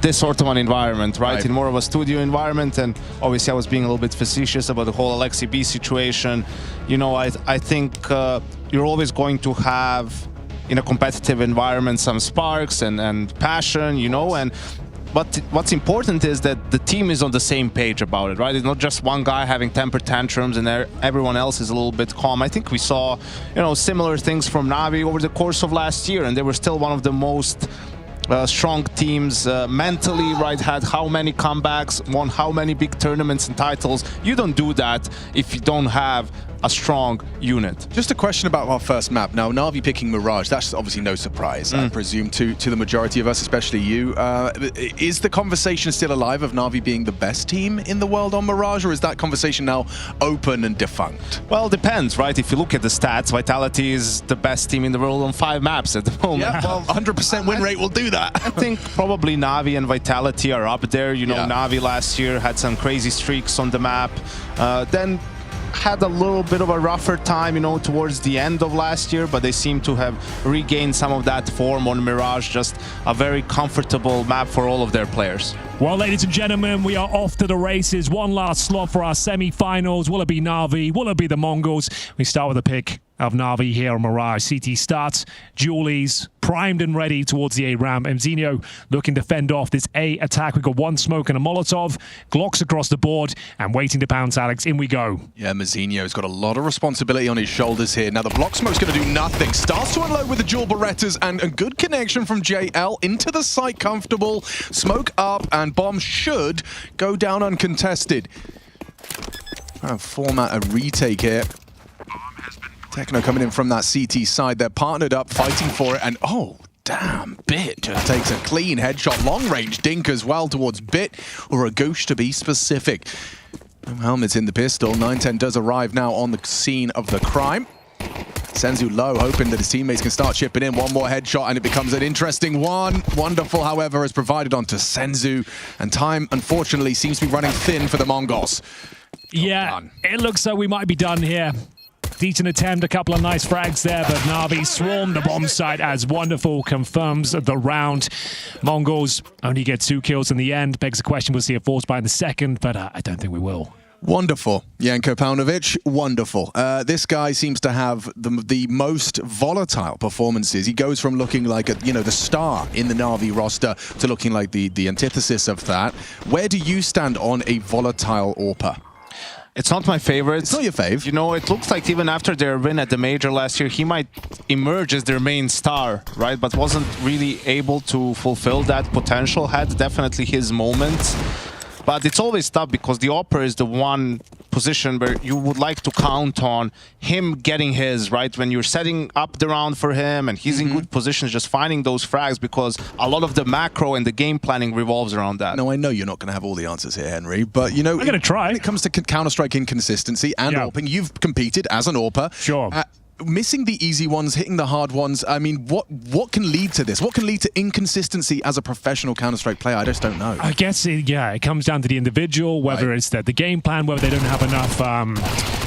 this sort of an environment, right? In more of a studio environment. And obviously I was being a little bit facetious about the whole Alexi B situation. You know, I think you're always going to have, in a competitive environment, some sparks and passion, you know, but what's important is that the team is on the same page about it, right? It's not just one guy having temper tantrums and everyone else is a little bit calm. I think we saw, you know, similar things from Navi over the course of last year, and they were still one of the most strong teams mentally, right? Had how many comebacks, won how many big tournaments and titles. You don't do that if you don't have a strong unit. Just a question about our first map. Now, Navi picking Mirage, that's obviously no surprise, I presume, to the majority of us, especially you. Is the conversation still alive of Navi being the best team in the world on Mirage, or is that conversation now open and defunct? Well, it depends, right? If you look at the stats, Vitality is the best team in the world on 5 maps at the moment. Yeah, well, 100% win rate will do that. I think probably Navi and Vitality are up there. You know, Navi last year had some crazy streaks on the map. Then had a little bit of a rougher time, you know, towards the end of last year, but they seem to have regained some of that form on Mirage. Just a very comfortable map for all of their players. Well, ladies and gentlemen, we are off to the races. One last slot for our semi-finals. Will it be Navi? Will it be the Mongolz? We start with a pick of Navi here on Mirage. CT starts. Julies primed and ready towards the A ramp. Mzinho looking to fend off this A attack. We've got one smoke and a Molotov. Glocks across the board and waiting to pounce Alex. In we go. Yeah, Mzinho's got a lot of responsibility on his shoulders here. Now the block smoke's going to do nothing. Starts to unload with the dual Berettas and a good connection from JL into the site, comfortable. Smoke up and bomb should go down uncontested. Trying to format a retake here. Techno coming in from that CT side. They're partnered up, fighting for it, and oh, damn, Bit just takes a clean headshot. Long range dink as well towards Bit, or a Gauche to be specific. No helmets in the pistol. 910 does arrive now on the scene of the crime. Senzu low, hoping that his teammates can start chipping in. One more headshot and it becomes an interesting one. Wonderful, however, is provided onto Senzu, and time, unfortunately, seems to be running thin for the Mongolz. Yeah, it looks like we might be done here. Decent attempt, a couple of nice frags there, but Navi swarmed the bomb site as wonderful, confirms the round. Mongolz only get 2 kills in the end. Begs the question, we'll see a force buy in the second, but I don't think we will. Wonderful, Janko Paunovic, wonderful. This guy seems to have the most volatile performances. He goes from looking like the star in the Navi roster to looking like the antithesis of that. Where do you stand on a volatile AWPer? It's not my favorite. It's not your fave. You know, it looks like even after their win at the Major last year, he might emerge as their main star, right? But wasn't really able to fulfill that potential. Had definitely his moments. But it's always tough because the AWPer is the one position where you would like to count on him getting his, right? When you're setting up the round for him and he's in good positions, just finding those frags, because a lot of the macro and the game planning revolves around that. No, I know you're not going to have all the answers here, Henry, but you know, I'm going to try. When it comes to Counter-Strike inconsistency and AWPing, you've competed as an AWPer. Sure. Missing the easy ones, hitting the hard ones, I mean, what can lead to this? What can lead to inconsistency as a professional Counter-Strike player? I just don't know. I guess, it comes down to the individual, whether it's the game plan, whether they don't have enough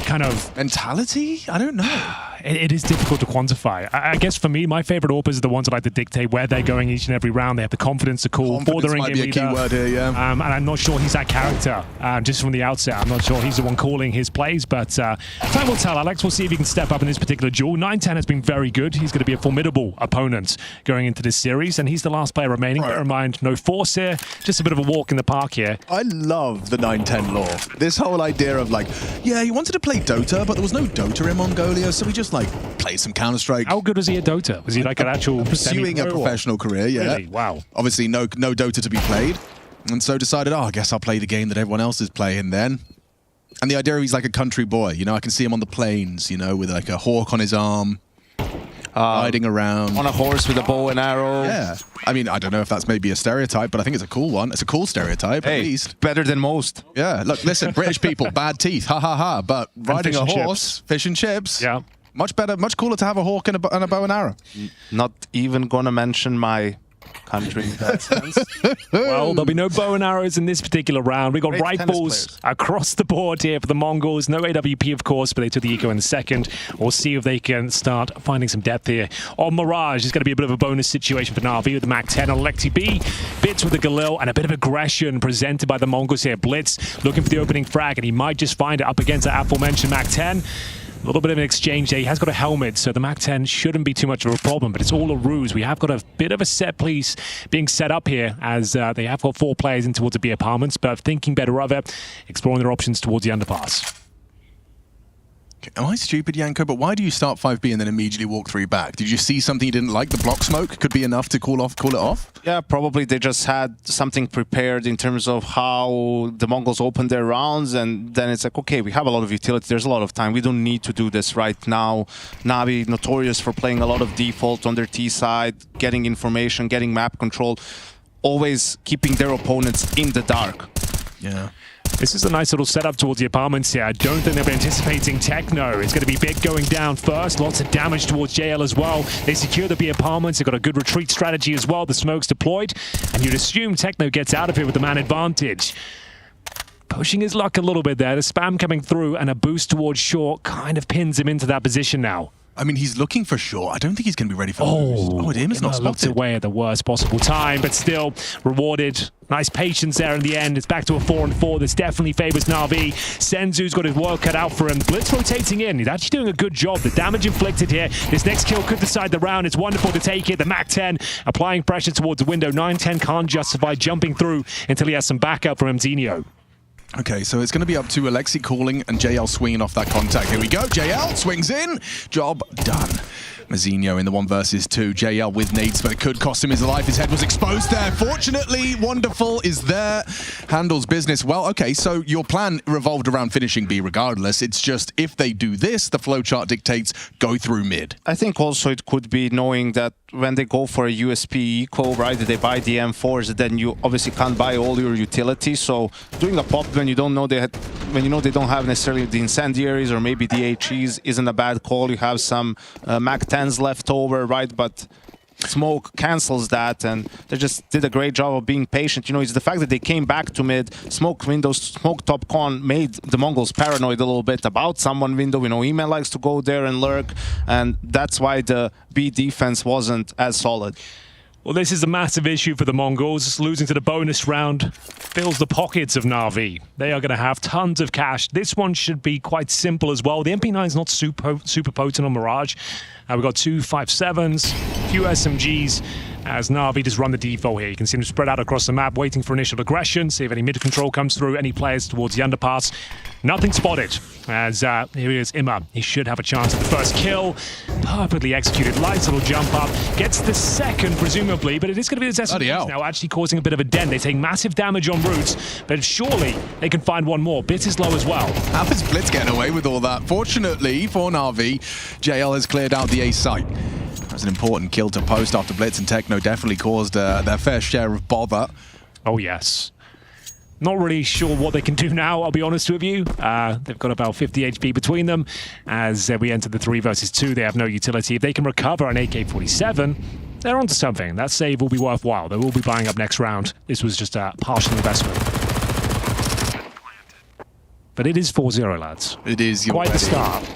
kind of... mentality? I don't know. It is difficult to quantify. I guess for me, my favorite AWPers are the ones that like to dictate where they're going each and every round. They have the confidence to call for the ring might be a key word here, yeah. And I'm not sure he's that character. Just from the outset, I'm not sure he's the one calling his plays, but time will tell, Alex. We'll see if he can step up in this particular duel. 910 has been very good. He's going to be a formidable opponent going into this series, and he's the last player remaining. Bear in mind, no force here, just a bit of a walk in the park here. I love the 910 lore. This whole idea of like, yeah, he wanted to play Dota, but there was no Dota in Mongolia, so he just like played some Counter-Strike. How good was he at Dota? Was he like an actual pursuing a professional career? Yeah. Really? Wow. Obviously, no Dota to be played, and so decided, I guess I'll play the game that everyone else is playing then. And the idea of he's like a country boy, you know, I can see him on the plains, you know, with like a hawk on his arm. riding around on a horse with a bow and arrow. Yeah. I mean, I don't know if that's maybe a stereotype, but I think it's a cool one. It's a cool stereotype, at least. Better than most. Yeah. Look, listen, British people, bad teeth, ha ha ha. But riding a horse, fish and chips. Yeah. Much better, much cooler to have a hawk and a bow and arrow. Not even gonna mention my country in that sense. Well, there'll be no bow and arrows in this particular round. We got rifles across the board here for the Mongols. No AWP, of course, but they took the eco in the second. We'll see if they can start finding some depth here. On Mirage, it's going to be a bit of a bonus situation for Na'Vi with the Mac 10 on Alexi B. Bits with the Galil and a bit of aggression presented by the Mongols here. Blitz looking for the opening frag, and he might just find it up against the aforementioned Mac 10. A little bit of an exchange there. He has got a helmet, so the Mac 10 shouldn't be too much of a problem, but it's all a ruse. We have got a bit of a set piece being set up here as they have got 4 players in towards the B apartments, but thinking better of it, exploring their options towards the underpass. Am I stupid, Yanko? But why do you start 5B and then immediately walk 3 back? Did you see something you didn't like? The block smoke could be enough to call it off? Yeah, probably they just had something prepared in terms of how the Mongols opened their rounds, and then it's like, okay, we have a lot of utility, there's a lot of time, we don't need to do this right now. Na'Vi, notorious for playing a lot of default on their T side, getting information, getting map control, always keeping their opponents in the dark. Yeah. This is a nice little setup towards the apartments here. I don't think they'll be anticipating Techno. It's going to be Big going down first. Lots of damage towards JL as well. They secure the B apartments. They've got a good retreat strategy as well. The smoke's deployed. And you'd assume Techno gets out of here with the man advantage. Pushing his luck a little bit there. The spam coming through and a boost towards Short kind of pins him into that position now. I mean, he's looking for Short. I don't think he's going to be ready for the boost. Oh, it's not spotted. Away at the worst possible time, but still rewarded. Nice patience there in the end. It's back to a 4-4. This definitely favors Na'Vi. Senzu's got his work cut out for him. Blitz rotating in. He's actually doing a good job. The damage inflicted here. This next kill could decide the round. It's wonderful to take it. The Mac 10 applying pressure towards the window. 9-10 can't justify jumping through until he has some backup from Mzinho. Okay, so it's going to be up to Alexi calling and JL swinging off that contact. Here we go. JL swings in. Job done. Mzinho in the 1 versus 2. JL with nades, but it could cost him his life. His head was exposed there. Fortunately, Wonderful is there. Handles business well. Okay, so your plan revolved around finishing B regardless. It's just if they do this, the flowchart dictates go through mid. I think also it could be knowing that when they go for a USP eco, right, they buy the M4s, then you obviously can't buy all your utilities. So doing a pop when you don't know when you know they don't have necessarily the incendiaries or maybe the HEs isn't a bad call. You have some Mac 10s left over, right? But Smoke cancels that, and they just did a great job of being patient. You know, it's the fact that they came back to mid, Smoke windows, Smoke top con made the Mongols paranoid a little bit about someone window. You know, Email likes to go there and lurk, and that's why the B defense wasn't as solid. Well, this is a massive issue for the Mongols. Losing to the bonus round fills the pockets of Na'Vi. They are going to have tons of cash. This one should be quite simple as well. The MP9 is not super potent on Mirage. We've got 2 5.7s, a few SMGs, as Na'Vi just run the default here. You can see them spread out across the map, waiting for initial aggression, see if any mid control comes through, any players towards the underpass. Nothing spotted, as here is Imma. He should have a chance at the first kill. Perfectly executed, nice little jump up. Gets the second, presumably, but it is going to be the SMGs now actually causing a bit of a dent. They take massive damage on roots, but surely they can find one more. Bit is low as well. How is Blitz getting away with all that? Fortunately for Na'Vi, JL has cleared out the A site. That was an important kill to post after Blitz and Techno definitely caused their fair share of bother. Oh, yes. Not really sure what they can do now, I'll be honest with you. They've got about 50 HP between them. As we enter the 3 versus 2, they have no utility. If they can recover an AK-47, they're onto something. That save will be worthwhile. They will be buying up next round. This was just a partial investment. But it is 4-0, lads. It is. Quite the start.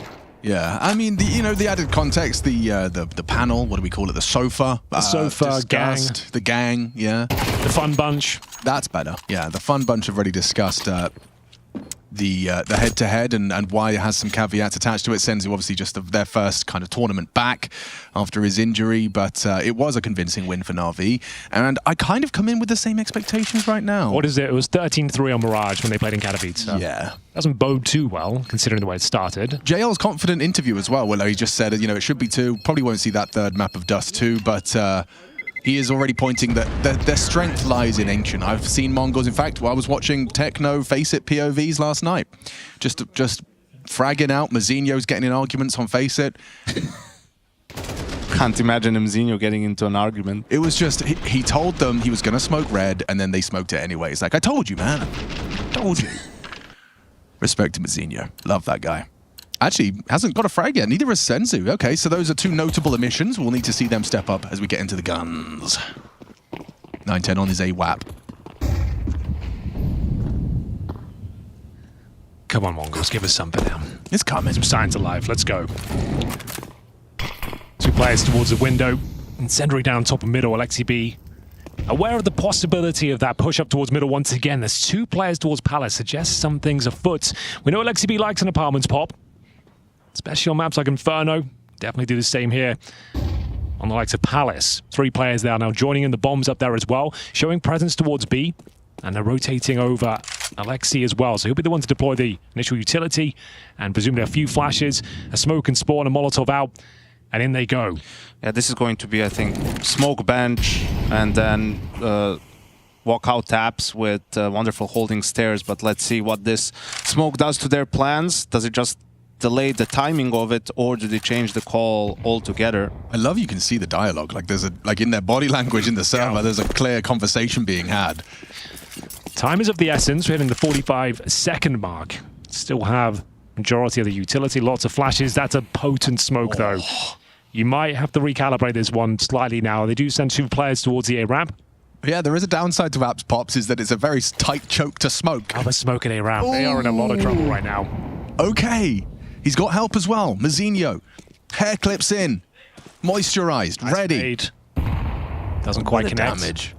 Yeah, I mean, the added context, the panel, what do we call it? The sofa. The sofa, gang. The gang, yeah. The fun bunch. That's better. Yeah, the fun bunch have already discussed the head-to-head and why it has some caveats attached to it. Senzu obviously just their first kind of tournament back after his injury, but it was a convincing win for Na'Vi. And I kind of come in with the same expectations right now. What is it? It was 13-3 on Mirage when they played in Katowice. So yeah. Doesn't bode too well, considering the way it started. JL's confident interview as well, where he just said, you know, it should be 2. Probably won't see that third map of Dust 2, but he is already pointing that their strength lies in Ancient. I've seen Mongols. In fact, I was watching Techno Face It POVs last night. Just fragging out. Mzinho's getting in arguments on Face It. Can't imagine Mzinho getting into an argument. It was just, he told them he was going to smoke red, and then they smoked it anyway. It's like, I told you, man. I told you. Respect to Mzinho. Love that guy. Actually, hasn't got a frag yet. Neither has Senzu. Okay, so those are two notable omissions. We'll need to see them step up as we get into the guns. 910 on his AWAP. Come on, Mongolz, give us something now. It's coming. Some signs of life. Let's go. Two players towards the window. Incendiary down top of middle. Alexi B. Aware of the possibility of that push up towards middle once again. There's two players towards Palace. Suggests some things afoot. We know Alexi B likes an apartments pop. Especially on maps like Inferno. Definitely do the same here. On the likes of Palace. Three players there now joining in. The bombs up there as well. Showing presence towards B. And they're rotating over Alexi as well. So he'll be the one to deploy the initial utility. And presumably a few flashes, a smoke and spawn, a Molotov out. And in they go. Yeah, this is going to be, I think, smoke bench and then walkout taps with wonderful holding stairs. But let's see what this smoke does to their plans. Does it just delay the timing of it, or do they change the call altogether? I love you can see the dialogue. Like there's in their body language in the server, there's a clear conversation being had. Time is of the essence. We're hitting the 45-second mark. Still have majority of the utility, lots of flashes. That's a potent smoke though. You might have to recalibrate this one slightly now. They do send two players towards the A ramp. Yeah, there is a downside to apps pops, is that it's a very tight choke to smoke. Oh, they're smoking A ramp. They are in a lot of trouble right now. Okay. He's got help as well. Mzinho. Hair clips in. Moisturized. Nice ready. Made. Doesn't quite connect. Damage.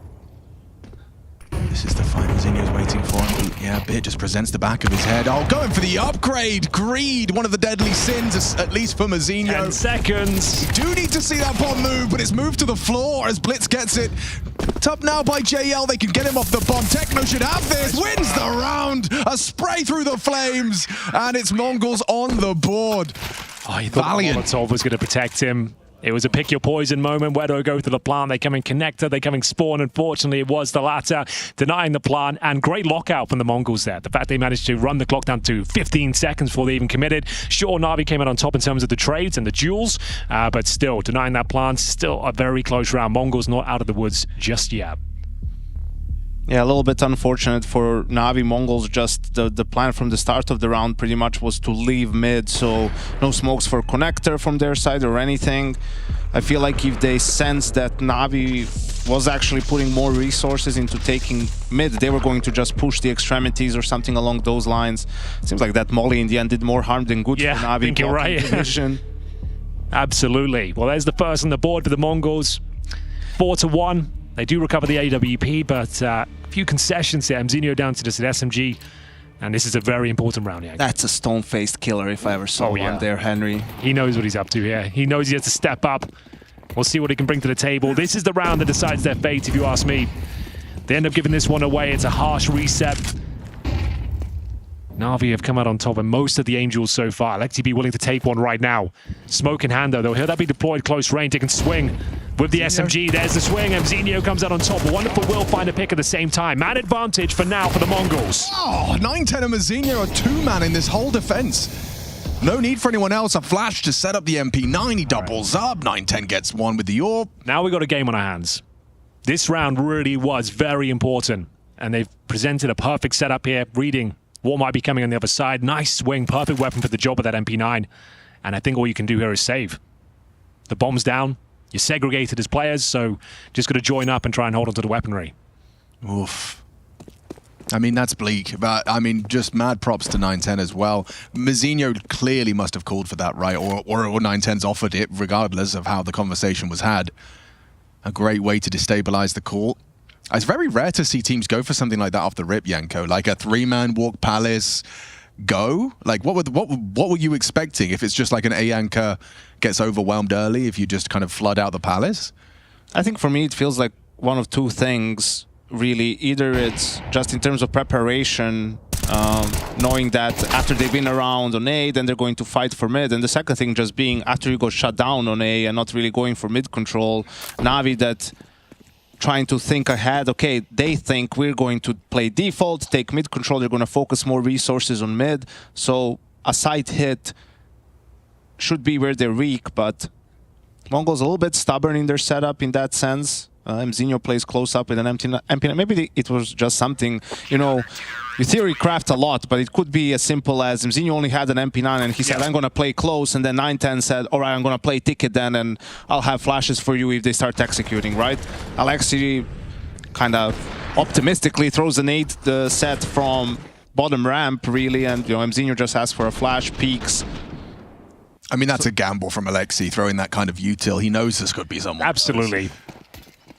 This is the fight Mzinho's waiting for him. Yeah, Bit just presents the back of his head. Oh, going for the upgrade. Greed, one of the deadly sins, at least for Mzinho. 10 seconds. You do need to see that bomb move, but it's moved to the floor as Blitz gets it. Picked up now by JL. They can get him off the bomb. Techno should have this. Wins the round. A spray through the flames. And it's Mongolz on the board. Oh, he thought Molotov was going to protect him. It was a pick your poison moment. Where do I go to the plant? They come in connector, they come in spawn. Unfortunately, it was the latter, denying the plant. And great lockout from the Mongolz there. The fact they managed to run the clock down to 15 seconds before they even committed. Sure, Na'Vi came out on top in terms of the trades and the duels, but still, denying that plant. Still a very close round. Mongolz not out of the woods just yet. Yeah, a little bit unfortunate for Na'Vi. Mongolz, just the plan from the start of the round pretty much was to leave mid, so no smokes for connector from their side or anything. I feel like if they sensed that Na'Vi was actually putting more resources into taking mid, they were going to just push the extremities or something along those lines. Seems like that molly in the end did more harm than good for Na'Vi. I think you're right. Absolutely. Well, there's the first on the board for the Mongolz. 4-1. They do recover the AWP, but a few concessions there. Mzinho down to this at SMG, and this is a very important round here. That's a stone-faced killer if I ever saw one there, Henry. He knows what he's up to here. He knows he has to step up. We'll see what he can bring to the table. This is the round that decides their fate, if you ask me. They end up giving this one away. It's a harsh reset. Na'Vi have come out on top, and most of the Angels so far. Alexi B willing to take one right now. Smoke in hand, though. They'll hear that be deployed close range. They can swing with the SMG. There's the swing, and Mzinho comes out on top. A wonderful will find a pick at the same time. Man advantage for now for the Mongolz. Oh, 910 and Mzinho are two-man in this whole defense. No need for anyone else. A flash to set up the MP9. He doubles up. 910 gets one with the AWP. Now we got a game on our hands. This round really was very important, and they've presented a perfect setup here, reading what might be coming on the other side. Nice swing, perfect weapon for the job of that MP9. And I think all you can do here is save. The bomb's down. You're segregated as players, so just got to join up and try and hold onto the weaponry. Oof. I mean, that's bleak, but I mean, just mad props to 910 as well. Mzinho clearly must have called for that, right? Or 910's offered it, regardless of how the conversation was had. A great way to destabilize the call. It's very rare to see teams go for something like that off the rip, Yanko. Like a three-man walk Palace go. Like what were you expecting if it's just like an A anchor gets overwhelmed early? If you just kind of flood out the Palace? I think for me it feels like one of two things. Really, either it's just in terms of preparation, knowing that after they've been around on A, then they're going to fight for mid, and the second thing just being after you go shut down on A and not really going for mid control, Na'Vi that trying to think ahead. Okay, they think we're going to play default, take mid control, they're going to focus more resources on mid, so a side hit should be where they're weak, but Mongolz a little bit stubborn in their setup in that sense. Mzinho plays close up with an empty MP9. Maybe it was just something, you know, you theory craft a lot, but it could be as simple as Mzinho only had an MP9 and he said, I'm going to play close, and then 9-10 said, all right, I'm going to play ticket then, and I'll have flashes for you if they start executing, right? Alexi kind of optimistically throws a nade the set from bottom ramp, really, and, you know, Mzinho just asks for a flash, peeks. I mean, that's a gamble from Alexi, throwing that kind of util. He knows this could be someone. Absolutely.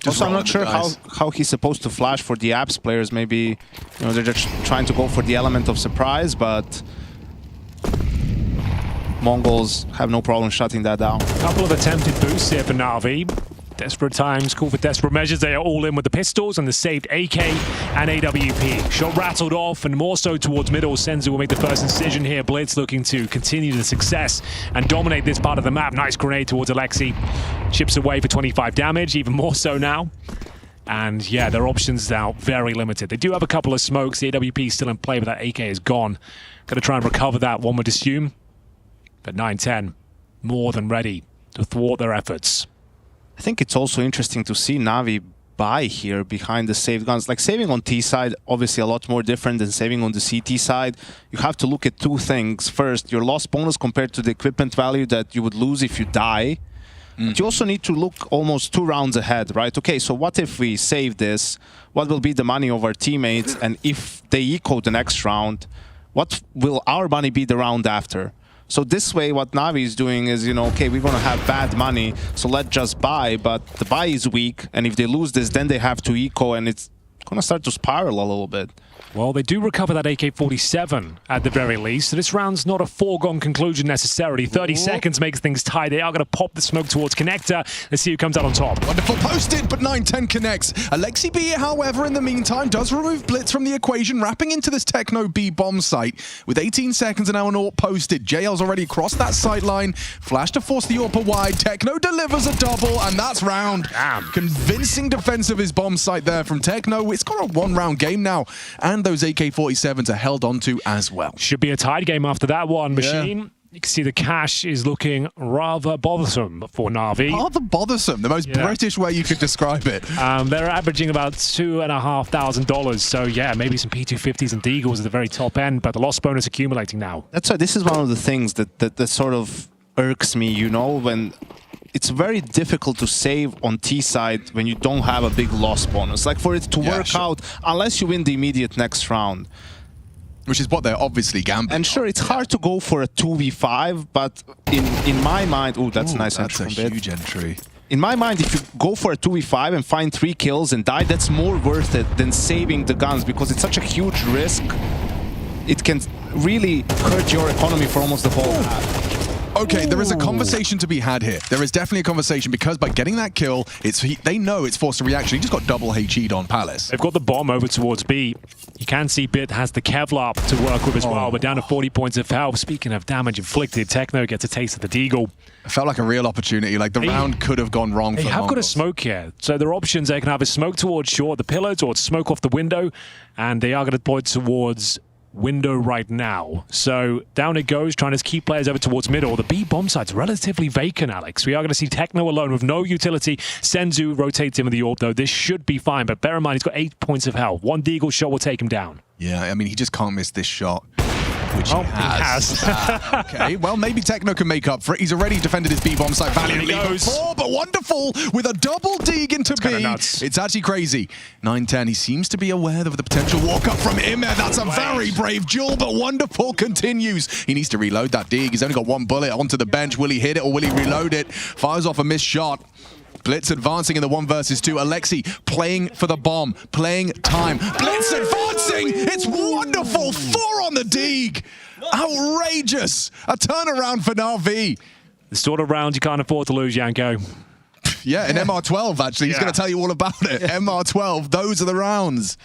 Also, I'm not sure how he's supposed to flash for the apps players. Maybe, you know, they're just trying to go for the element of surprise, but Mongolz have no problem shutting that down. Couple of attempted boosts here for Na'Vi. Desperate times call for desperate measures. They are all in with the pistols and the saved AK and AWP. Shot rattled off, and more so towards middle. Senzu will make the first incision here. Blitz looking to continue the success and dominate this part of the map. Nice grenade towards Alexi. Chips away for 25 damage, even more so now. And yeah, their options now very limited. They do have a couple of smokes. The AWP is still in play, but that AK is gone. Got to try and recover that, one would assume. But 9-10, more than ready to thwart their efforts. I think it's also interesting to see Na'Vi buy here behind the saved guns. Like, saving on T side, obviously a lot more different than saving on the CT side. You have to look at two things. First, your loss bonus compared to the equipment value that you would lose if you die. But you also need to look almost 2 rounds ahead, right? Okay, so what if we save this? What will be the money of our teammates? And if they eco the next round, what will our money be the round after? So this way, what Na'Vi is doing is, you know, okay, we're going to have bad money, so let's just buy, but the buy is weak, and if they lose this, then they have to eco, and it's going to start to spiral a little bit. Well, they do recover that AK-47 at the very least, so this round's not a foregone conclusion necessarily. 30 seconds makes things tight. They are going to pop the smoke towards Connector. Let's see who comes out on top. Wonderful posted, but 9-10 connects. Alexi B, however, in the meantime, does remove Blitz from the equation, wrapping into this Techno B bomb site. With 18 seconds and now an AWP posted. JL's already crossed that sight line. Flash to force the AWP wide. Techno delivers a double, and that's round. Damn. Convincing defense of his bomb site there from Techno. It's got a 1-round game now, and those AK-47s are held onto as well. Should be a tied game after that one, Machine. Yeah. You can see the cash is looking rather bothersome for Na'Vi. Rather bothersome, the most British way you could describe it. They're averaging about $2,500. So yeah, maybe some P250s and Deagles at the very top end, but the loss bonus accumulating now. That's why this is one of the things that sort of irks me, you know, when it's very difficult to save on T side when you don't have a big loss bonus. Like, for it to work out, unless you win the immediate next round. Which is what they're obviously gambling. And sure, it's hard to go for a 2v5, but in my mind... Oh, that's a nice entry. That's a huge entry. In my mind, if you go for a 2v5 and find 3 kills and die, that's more worth it than saving the guns, because it's such a huge risk. It can really hurt your economy for almost the whole half. Okay, there is a conversation to be had here. There is definitely a conversation, because by getting that kill, they know it's forced a reaction. He just got double HE'd on Palace. They've got the bomb over towards B. You can see Bit has the Kevlar to work with as well, but down to 40 points of health. Speaking of damage inflicted, Techno gets a taste of the Deagle. It felt like a real opportunity. Like, the round could have gone wrong for They have got a smoke here. So their options, they can have a smoke towards short the pillars or smoke off the window, and they are going to deploy towards window right now. So down it goes, trying to keep players over towards middle. The B bomb site's relatively vacant, Alex. We are going to see Techno alone with no utility. Senzu rotates him with the AWP, though. This should be fine, but bear in mind, he's got 8 points of health. One Deagle shot will take him down. Yeah, I mean, he just can't miss this shot, which he has. Okay, well, maybe Techno can make up for it. He's already defended his B-bomb site valiantly before, but wonderful with a double dig into B. It's actually crazy. 9-10, he seems to be aware of the potential walk-up from him. That's a very brave duel, but wonderful continues. He needs to reload that dig. He's only got 1 bullet onto the bench. Will he hit it or will he reload it? Fires off a missed shot. Blitz advancing in the 1 versus 2. Alexi playing for the bomb, playing time. Blitz advancing! It's wonderful! 4 on the dig! Outrageous! A turnaround for Na'Vi. The sort of round you can't afford to lose, Yanko. Yeah, in MR12, actually. He's going to tell you all about it. MR12, those are the rounds.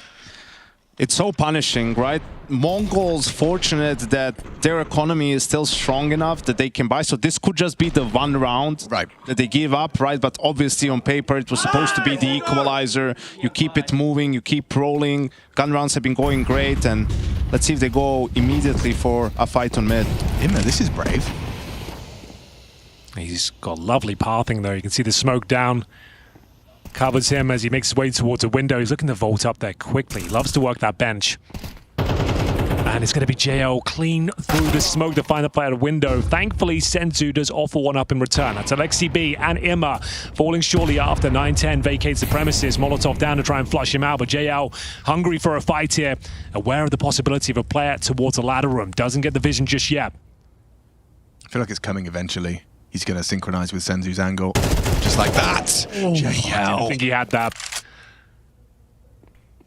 It's so punishing, right? Mongolz fortunate that their economy is still strong enough that they can buy. So this could just be the 1 round that they give up, right? But obviously on paper it was supposed to be the equalizer. You keep it moving, you keep rolling. Gun rounds have been going great, and let's see if they go immediately for a fight on mid. Imma, this is brave. He's got lovely pathing though. You can see the smoke down. Covers him as he makes his way towards a window. He's looking to vault up there quickly. He loves to work that bench. And it's going to be JL clean through the smoke to find the player at a window. Thankfully, Senzu does offer one up in return. That's Alexi B and Imma falling shortly after. 9-10 vacates the premises. Molotov down to try and flush him out. But JL hungry for a fight here. Aware of the possibility of a player towards the ladder room. Doesn't get the vision just yet. I feel like it's coming eventually. He's going to synchronize with Senzu's angle. Just like that. Oh, I didn't think he had that.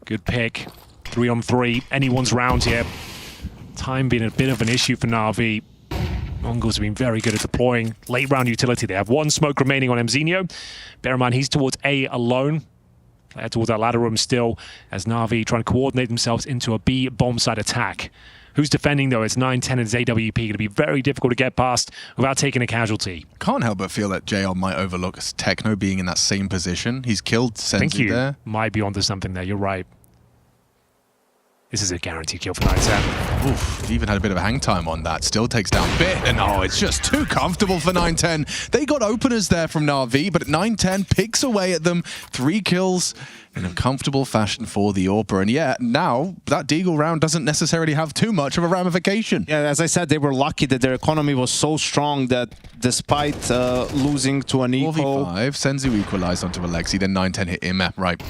Good pick. 3-on-3. Anyone's round here. Time being a bit of an issue for Na'Vi. Mongolz have been very good at deploying late round utility. They have one smoke remaining on Mzinho. Bear in mind, he's towards A alone. Player towards that ladder room still, as Na'Vi trying to coordinate themselves into a B bomb site attack. Who's defending though? It's 9-10 and it's AWP. Going to be very difficult to get past without taking a casualty. Can't help but feel that JL might overlook Techno being in that same position. He's killed Senzu there. I think you might be onto something there. You're right. This is a guaranteed kill for 9-10. Oof, even had a bit of a hang time on that. Still takes down Bit, and oh, it's just too comfortable for 9-10. They got openers there from Na'Vi, but 9-10 picks away at them. 3 kills in a comfortable fashion for the AWPer. And yeah, now that Deagle round doesn't necessarily have too much of a ramification. Yeah, as I said, they were lucky that their economy was so strong that despite losing to an eco... 4v5, Senzu equalized onto Alexi, then 9-10 hit him, right.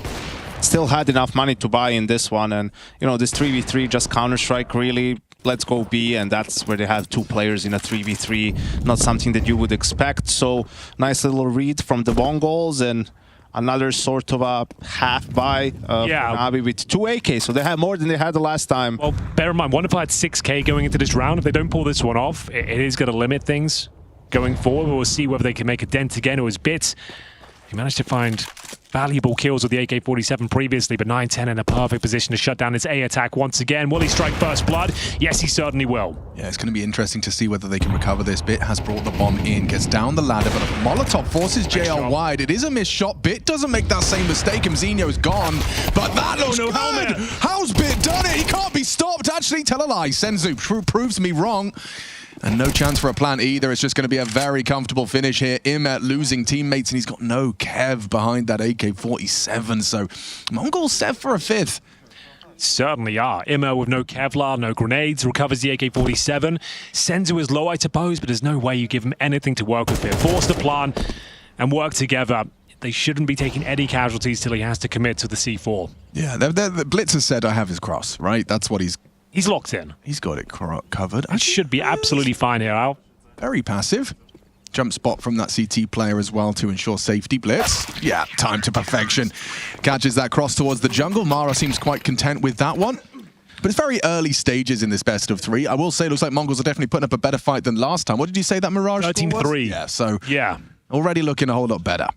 Still had enough money to buy in this one, and you know, this 3v3 just Counter-Strike really. Let's go B, and that's where they have 2 players in a 3v3, not something that you would expect. So nice little read from the Mongolz, and another sort of a half buy for Na'Vi with 2 AK, so they have more than they had the last time. Well, bear in mind, Wonderful had 6k going into this round. If they don't pull this one off, it is going to limit things going forward. We'll see whether they can make a dent again. It was Bit. He managed to find valuable kills with the AK-47 previously, but 9-10 in a perfect position to shut down his A attack once again. Will he strike first blood? Yes, he certainly will. Yeah, it's going to be interesting to see whether they can recover this. Bit has brought the bomb in, gets down the ladder, but a Molotov forces JL wide. It is a missed shot. Bit doesn't make that same mistake. Mzinho's gone, but that looks good. How's Bit done it? He can't be stopped. Actually, tell a lie. Senzu proves me wrong. And no chance for a plant either. It's just going to be a very comfortable finish here. Imet losing teammates, and he's got no Kev behind that AK-47. So Mongolz set for a 5th. Certainly are. Immo with no Kevlar, no grenades, recovers the AK-47. Senzu is low, I suppose, but there's no way you give him anything to work with here. Force the plan and work together. They shouldn't be taking any casualties till he has to commit to the C4. Yeah, the Blitzer said, I have his cross, right? That's what he's locked in. He's got it covered. It should be absolutely fine here, Al. Very passive. Jump spot from that CT player as well to ensure safety. Blitz. Yeah, time to perfection. Catches that cross towards the jungle. Mara seems quite content with that one. But it's very early stages in this best of 3. I will say it looks like Mongolz are definitely putting up a better fight than last time. What did you say that Mirage 13-3. Yeah, so yeah, already looking a whole lot better.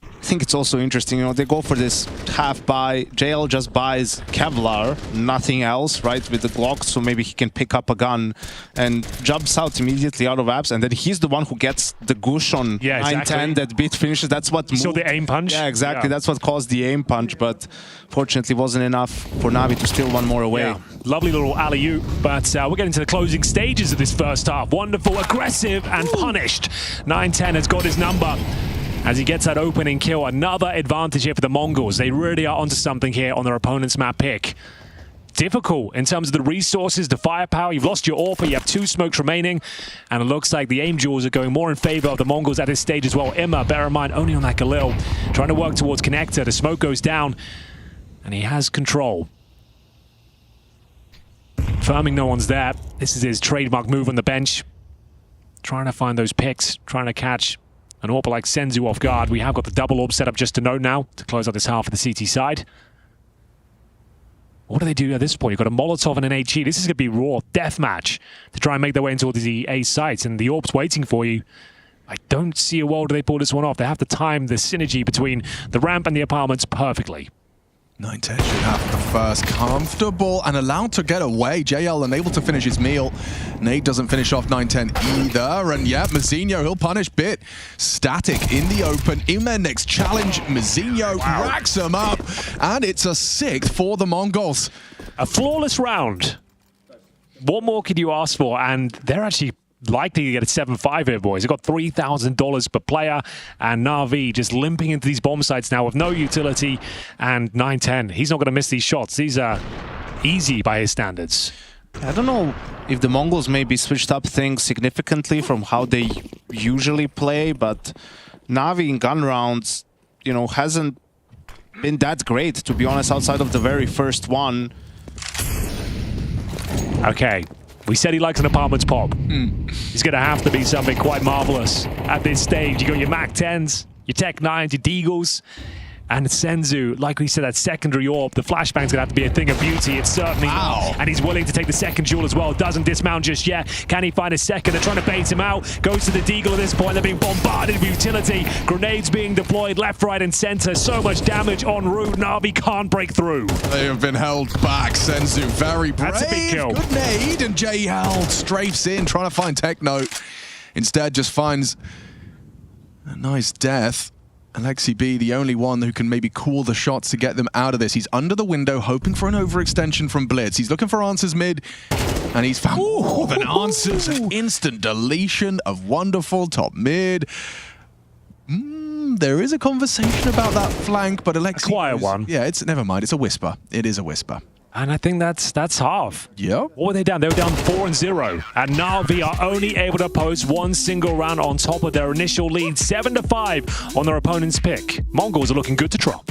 I think it's also interesting, you know, they go for this half buy. JL just buys Kevlar, nothing else, right, with the Glock, so maybe he can pick up a gun and jumps out immediately out of apps, and then he's the one who gets the gush on 9-10 that Bit finishes. That's what moved. So the aim punch? Yeah, exactly. Yeah. That's what caused the aim punch, but fortunately wasn't enough for Na'Vi to steal one more away. Yeah. Lovely little alley-oop, but we're getting to the closing stages of this first half. Wonderful, aggressive, and punished. 9-10 has got his number. As he gets that opening kill, another advantage here for the Mongolz. They really are onto something here on their opponent's map pick. Difficult in terms of the resources, the firepower. You've lost your AWPer, you have 2 smokes remaining, and it looks like the aim duels are going more in favor of the Mongolz at this stage as well. Imma, bear in mind, only on that Galil, trying to work towards connector. The smoke goes down, and he has control. Confirming no one's there. This is his trademark move on the bench. Trying to find those picks, trying to catch an AWPer like Senzu off guard. We have got the double AWP set up just to note now to close out this half of the CT side. What do they do at this point? You've got a Molotov and an HE. This is going to be raw deathmatch to try and make their way into the A sites, and the AWP's waiting for you. I don't see a world where they pull this one off. They have to time the synergy between the ramp and the apartments perfectly. 9-10 should have the first comfortable and allowed to get away. JL unable to finish his meal. Nate doesn't finish off 9-10 either. And yeah, Mzinho, he'll punish Bit. Static in the open. In their next challenge, Mzinho racks him up. And it's a 6th for the Mongolz. A flawless round. What more could you ask for? And they're actually likely to get a 7-5 here, boys. They've got $3,000 per player, and Na'Vi just limping into these bomb sites now with no utility, and 9-10. He's not going to miss these shots. These are easy by his standards. I don't know if the Mongols maybe switched up things significantly from how they usually play, but Na'Vi in gun rounds, you know, hasn't been that great, to be honest, outside of the very first one. Okay, we said he likes an apartments pop. He's going to have to be something quite marvelous at this stage. You got your Mac 10s, your Tech 9s, your Deagles, and Senzu, like we said, that secondary orb. The flashbang's gonna have to be a thing of beauty. It's certainly not. And he's willing to take the second duel as well. Doesn't dismount just yet. Can he find a second? They're trying to bait him out. Goes to the Deagle at this point. They're being bombarded with utility. Grenades being deployed left, right, and center. So much damage en route. Na'Vi can't break through. They have been held back. Senzu very brave. That's a big kill. Good nade, and Jay Held strafes in, trying to find Techno. Instead, just finds a nice death. Alexi B, the only one who can maybe call the shots to get them out of this. He's under the window, hoping for an overextension from Blitz. He's looking for answers mid, and he's found more than answers. An instant deletion of wonderful top mid. There is a conversation about that flank, but Alexi... A quiet one. Yeah, it's never mind. It's a whisper. It is a whisper. And I think that's half. Yep. What were they down? They were down 4-0. And Na'Vi are only able to post one single round on top of their initial lead, 7-5 on their opponent's pick. Mongolz are looking good to drop.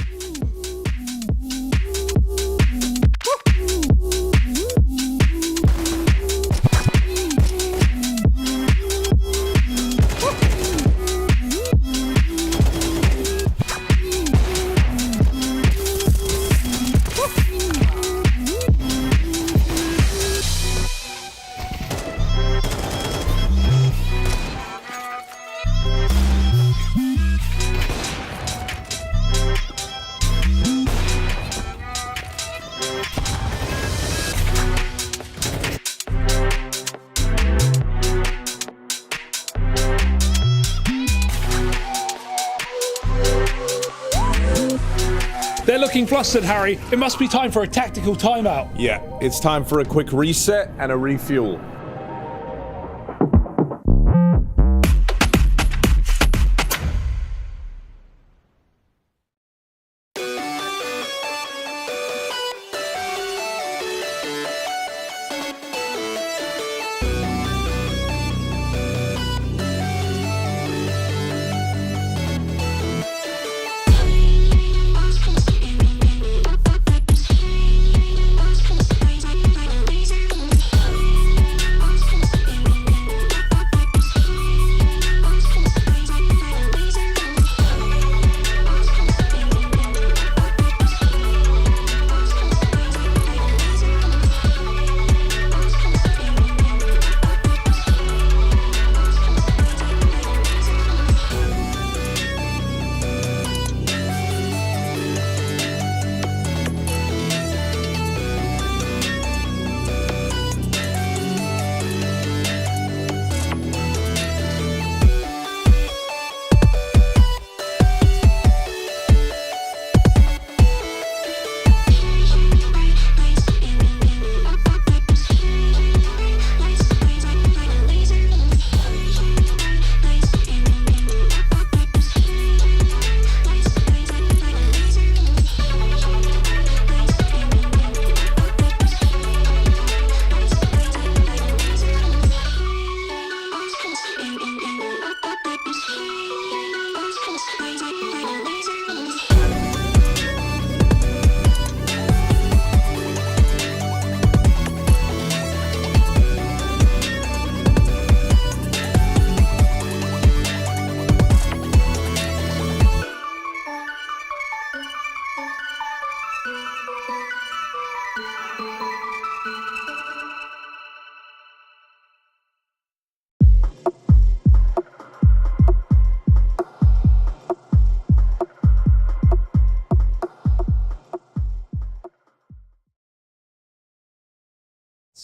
They're looking flustered, Harry. It must be time for a tactical timeout. Yeah, it's time for a quick reset and a refuel.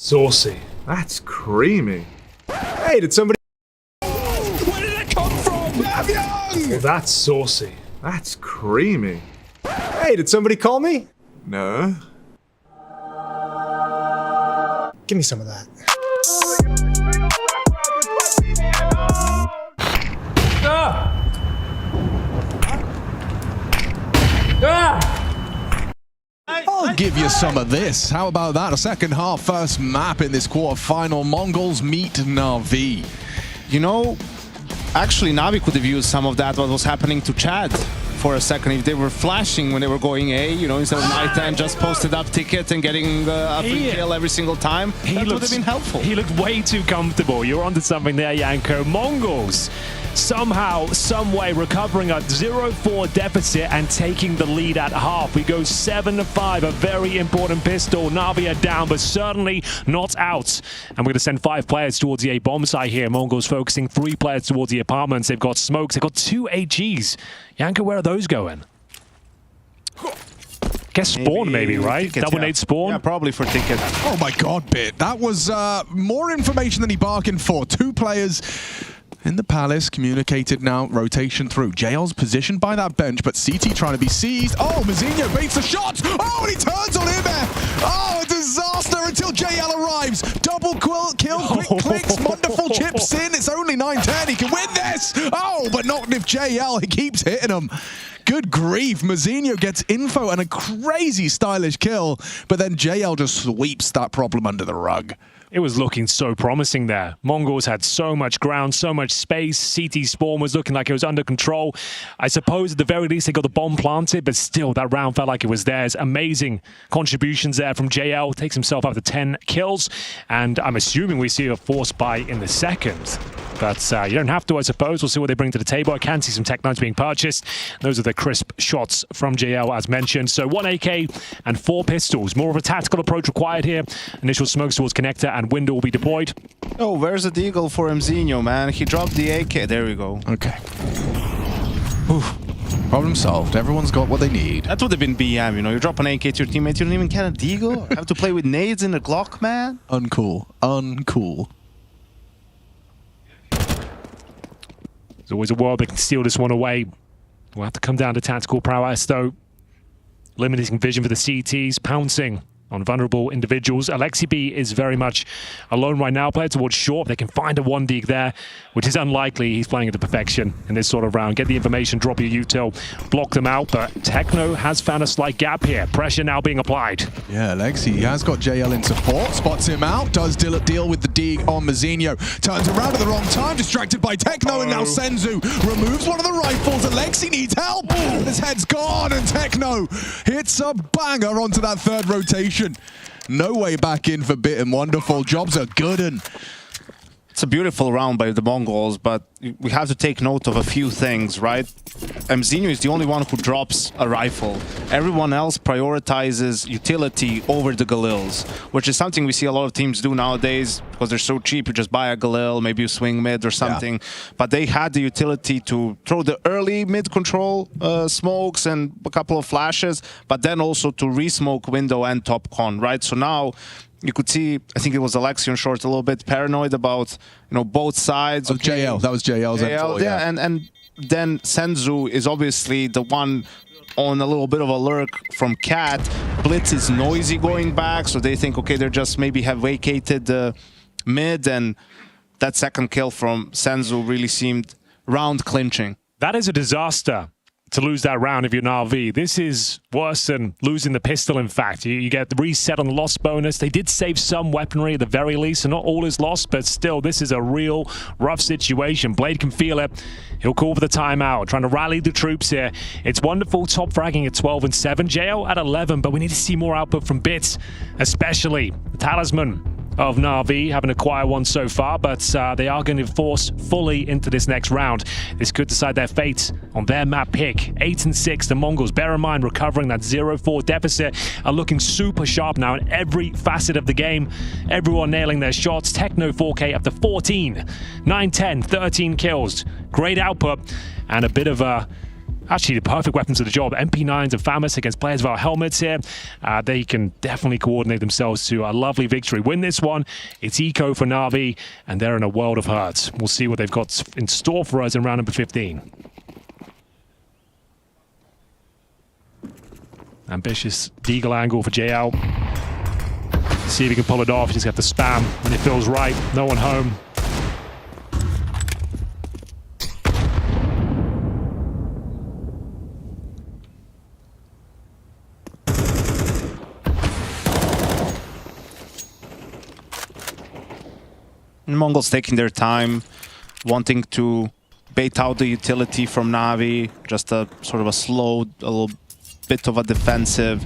Saucy. That's creamy. Hey, did somebody... Where did it come from? Well, that's saucy. That's creamy. Hey, did somebody call me? No. Give me some of that. give you some of this. How about that? A second half first map in this quarterfinal. Mongolz meet Na'Vi. You know, actually Navi could have used some of that, what was happening to Chad for a second. If they were flashing when they were going A, you know, instead of night and just posted up ticket and getting a free kill every single time, that would have been helpful. He looked way too comfortable. You're onto something there, Yanko. Mongolz somehow, someway recovering a 0-4 deficit and taking the lead at half. We go 7-5, a very important pistol. Na'Vi are down, but certainly not out. And we're going to send 5 players towards the A bomb site here. Mongolz focusing 3 players towards the apartments. They've got smokes. They've got 2 AGs. Yanko, where are those going? Guess spawn maybe, right? Ticket, Double nade spawn? Yeah, probably for ticket. Oh my god, Bit. That was more information than he bargained for. 2 players in the Palace, communicated now, rotation through. JL's positioned by that bench, but CT trying to be seized. Oh, Mazinho baits the shot! Oh, and he turns on him there! Oh, a disaster until JL arrives! Double kill, quick clicks, wonderful chips in. It's only 9-10, he can win this! Oh, but not if JL, he keeps hitting him. Good grief, Mazinho gets info and a crazy stylish kill, but then JL just sweeps that problem under the rug. It was looking so promising there. Mongolz had so much ground, so much space. CT spawn was looking like it was under control. I suppose at the very least they got the bomb planted, but still that round felt like it was theirs. Amazing contributions there from JL. Takes himself up to 10 kills. And I'm assuming we see a force buy in the second. But you don't have to, I suppose. We'll see what they bring to the table. I can see some Tech-9s being purchased. Those are the crisp shots from JL, as mentioned. So 1 AK and 4 pistols. More of a tactical approach required here. Initial smokes towards connector and window will be deployed. Oh, where's the deagle for Mzinho, man? He dropped the AK. There we go. Okay. Oof. Problem solved. Everyone's got what they need. That would have been BM, you know. You drop an AK to your teammate, you don't even get a deagle. Have to play with nades in the Glock, man. Uncool. Uncool. There's always a world that can steal this one away. We'll have to come down to tactical prowess, though. Limiting vision for the CTs, pouncing on vulnerable individuals. Alexi B is very much alone right now. Player towards short. They can find a 1-dig there, which is unlikely. He's playing it to perfection in this sort of round. Get the information, drop your util, block them out. But Techno has found a slight gap here. Pressure now being applied. Yeah, Alexi has got JL in support. Spots him out. Does deal with the dig on Mazinho. Turns around at the wrong time. Distracted by Techno. And now Senzu removes one of the rifles. Alexi needs help. His head's gone. And Techno hits a banger onto that 3rd rotation. No way back in for Bit and Wonderful. Jobs are good and it's a beautiful round by the Mongolz, but we have to take note of a few things, right? Mzinho is the only one who drops a rifle. Everyone else prioritizes utility over the Galils, which is something we see a lot of teams do nowadays because they're so cheap. You just buy a Galil, maybe you swing mid or something. Yeah. But they had the utility to throw the early mid control smokes and a couple of flashes, but then also to re-smoke window and top con, right? So now you could see, I think it was Alexi on short, a little bit paranoid about, you know, both sides. Of JL, that was JL's JL, yeah, and then Senzu is obviously the one on a little bit of a lurk from Cat. Blitz is noisy going back, so they think, okay, they're just maybe have vacated the mid, and that second kill from Senzu really seemed round clinching. That is a disaster to lose that round if you're Na'Vi. This is worse than losing the pistol, in fact. You get the reset on the loss bonus. They did save some weaponry at the very least, so not all is lost, but still, this is a real rough situation. Blade can feel it. He'll call for the timeout, trying to rally the troops here. It's Wonderful top fragging at 12 and 7. JL at 11, but we need to see more output from Bits, especially the talisman of Na'Vi. Haven't acquired one so far, but they are going to force fully into this next round. This could decide their fate on their map pick. 8 and 6, the Mongolz. Bear in mind, recovering that 0-4 deficit, are looking super sharp now in every facet of the game. Everyone nailing their shots. Techno 4K up to 14. 9, 10, 13 kills. Great output and a bit of a actually the perfect weapons of the job. MP9s are famous against players without helmets here. They can definitely coordinate themselves to a lovely victory. Win this one. It's eco for Na'Vi, and they're in a world of hurt. We'll see what they've got in store for us in round number 15. Ambitious deagle angle for JL. See if he can pull it off. You just have to spam when it feels right. No one home. Mongolz taking their time, wanting to bait out the utility from Na'Vi, just a sort of a slow, a little bit of a defensive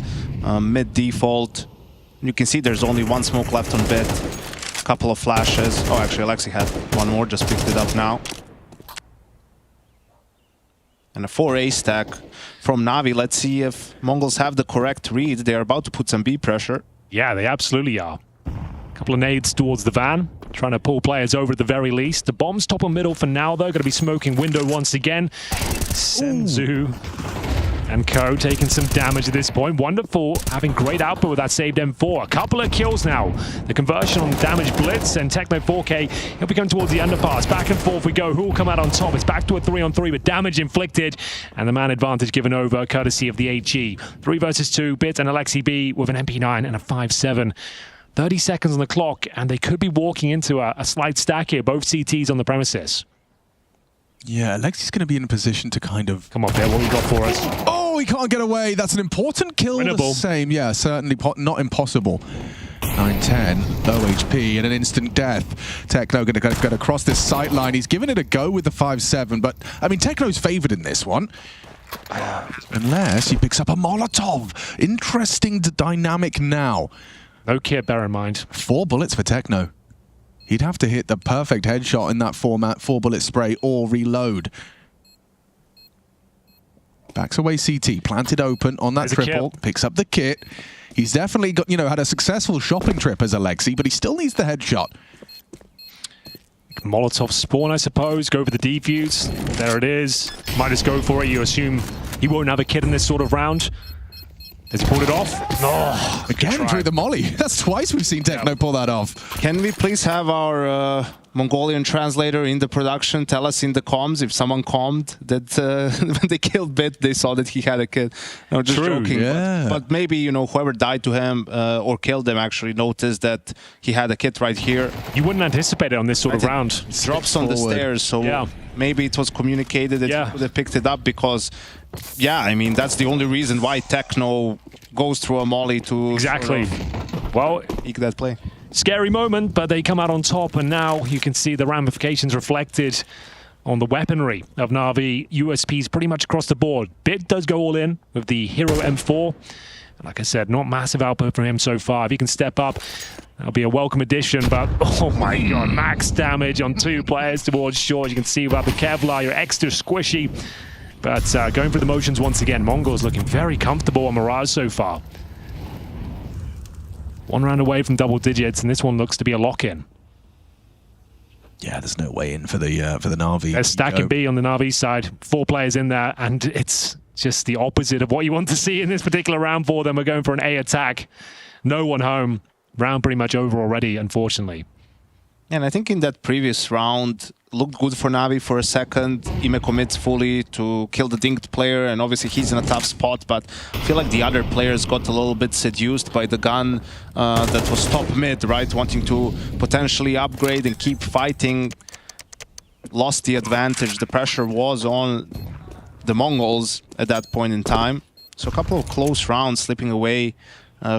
mid default. You can see there's only one smoke left on bit, a couple of flashes. Oh, actually Alexi had one more, just picked it up now. And a 4A stack from Na'Vi. Let's see if Mongolz have the correct read. They're about to put some B pressure. Yeah, they absolutely are. Couple of nades towards the van, trying to pull players over at the very least. The bomb's top and middle for now, though. Going to be smoking window once again. Senzu and Co taking some damage at this point. Wonderful, having great output with that saved M4. A couple of kills now. The conversion on damage blitz, and Techno 4K, he'll be going towards the underpass. Back and forth we go. Who will come out on top? It's back to a 3-on-3 with damage inflicted, and the man advantage given over courtesy of the HE. 3 versus 2, Bit and Alexi B with an MP9 and a 5-7. 30 seconds on the clock, and they could be walking into a slight stack here. Both CTs on the premises. Yeah, Alexi's going to be in a position to kind of... Come on, Bear, what we got for us? Oh, he can't get away. That's an important kill. Winnable. The same. Yeah, certainly not impossible. 9-10, low HP, and an instant death. Techno going to get across this sight line. He's given it a go with the 5-7, but, I mean, Techno's favored in this one. Unless he picks up a Molotov. Interesting dynamic now. No kit, bear in mind. 4 bullets for Techno. He'd have to hit the perfect headshot in that format, 4-bullet spray or reload. Backs away CT, planted open on that triple, picks up the kit. He's definitely got, had a successful shopping trip as Alexi, but he still needs the headshot. Molotov spawn, I suppose. Go for the defuse. There it is. Might just go for it. You assume he won't have a kit in this sort of round. Has he pulled it off? No. Again through the molly. That's twice we've seen Techno pull that off. Can we please have our Mongolian translator in the production tell us in the comms if someone commed that when they killed Bit, they saw that he had a kid? No, just joking. Yeah. But maybe, whoever died to him or killed him actually noticed that he had a kid right here. You wouldn't anticipate it on this sort of round. Drops on the stairs, so maybe it was communicated that he would have picked it up because, yeah, I mean, that's the only reason why Techno goes through a molly to exactly. Well, eke that play. Scary moment, but they come out on top, and now you can see the ramifications reflected on the weaponry of Na'Vi. USPs pretty much across the board. Bit does go all in with the Hero M4. Like I said, not massive output from him so far. If he can step up, that'll be a welcome addition, but oh my god, max damage on 2 players towards short. You can see about the Kevlar, you're extra squishy. But going through the motions once again, Mongolz looking very comfortable on Mirage so far. 1 round away from double digits, and this one looks to be a lock-in. Yeah, there's no way in for the Na'Vi. They're stacking B on the Na'Vi side. 4 players in there, and it's just the opposite of what you want to see in this particular round for them. We're going for an A attack. No one home. Round pretty much over already, unfortunately. And I think in that previous round, looked good for Na'Vi for a second. Ime commits fully to kill the dinged player, and obviously he's in a tough spot, but I feel like the other players got a little bit seduced by the gun that was top mid, right? Wanting to potentially upgrade and keep fighting. Lost the advantage. The pressure was on the Mongolz at that point in time. So a couple of close rounds slipping away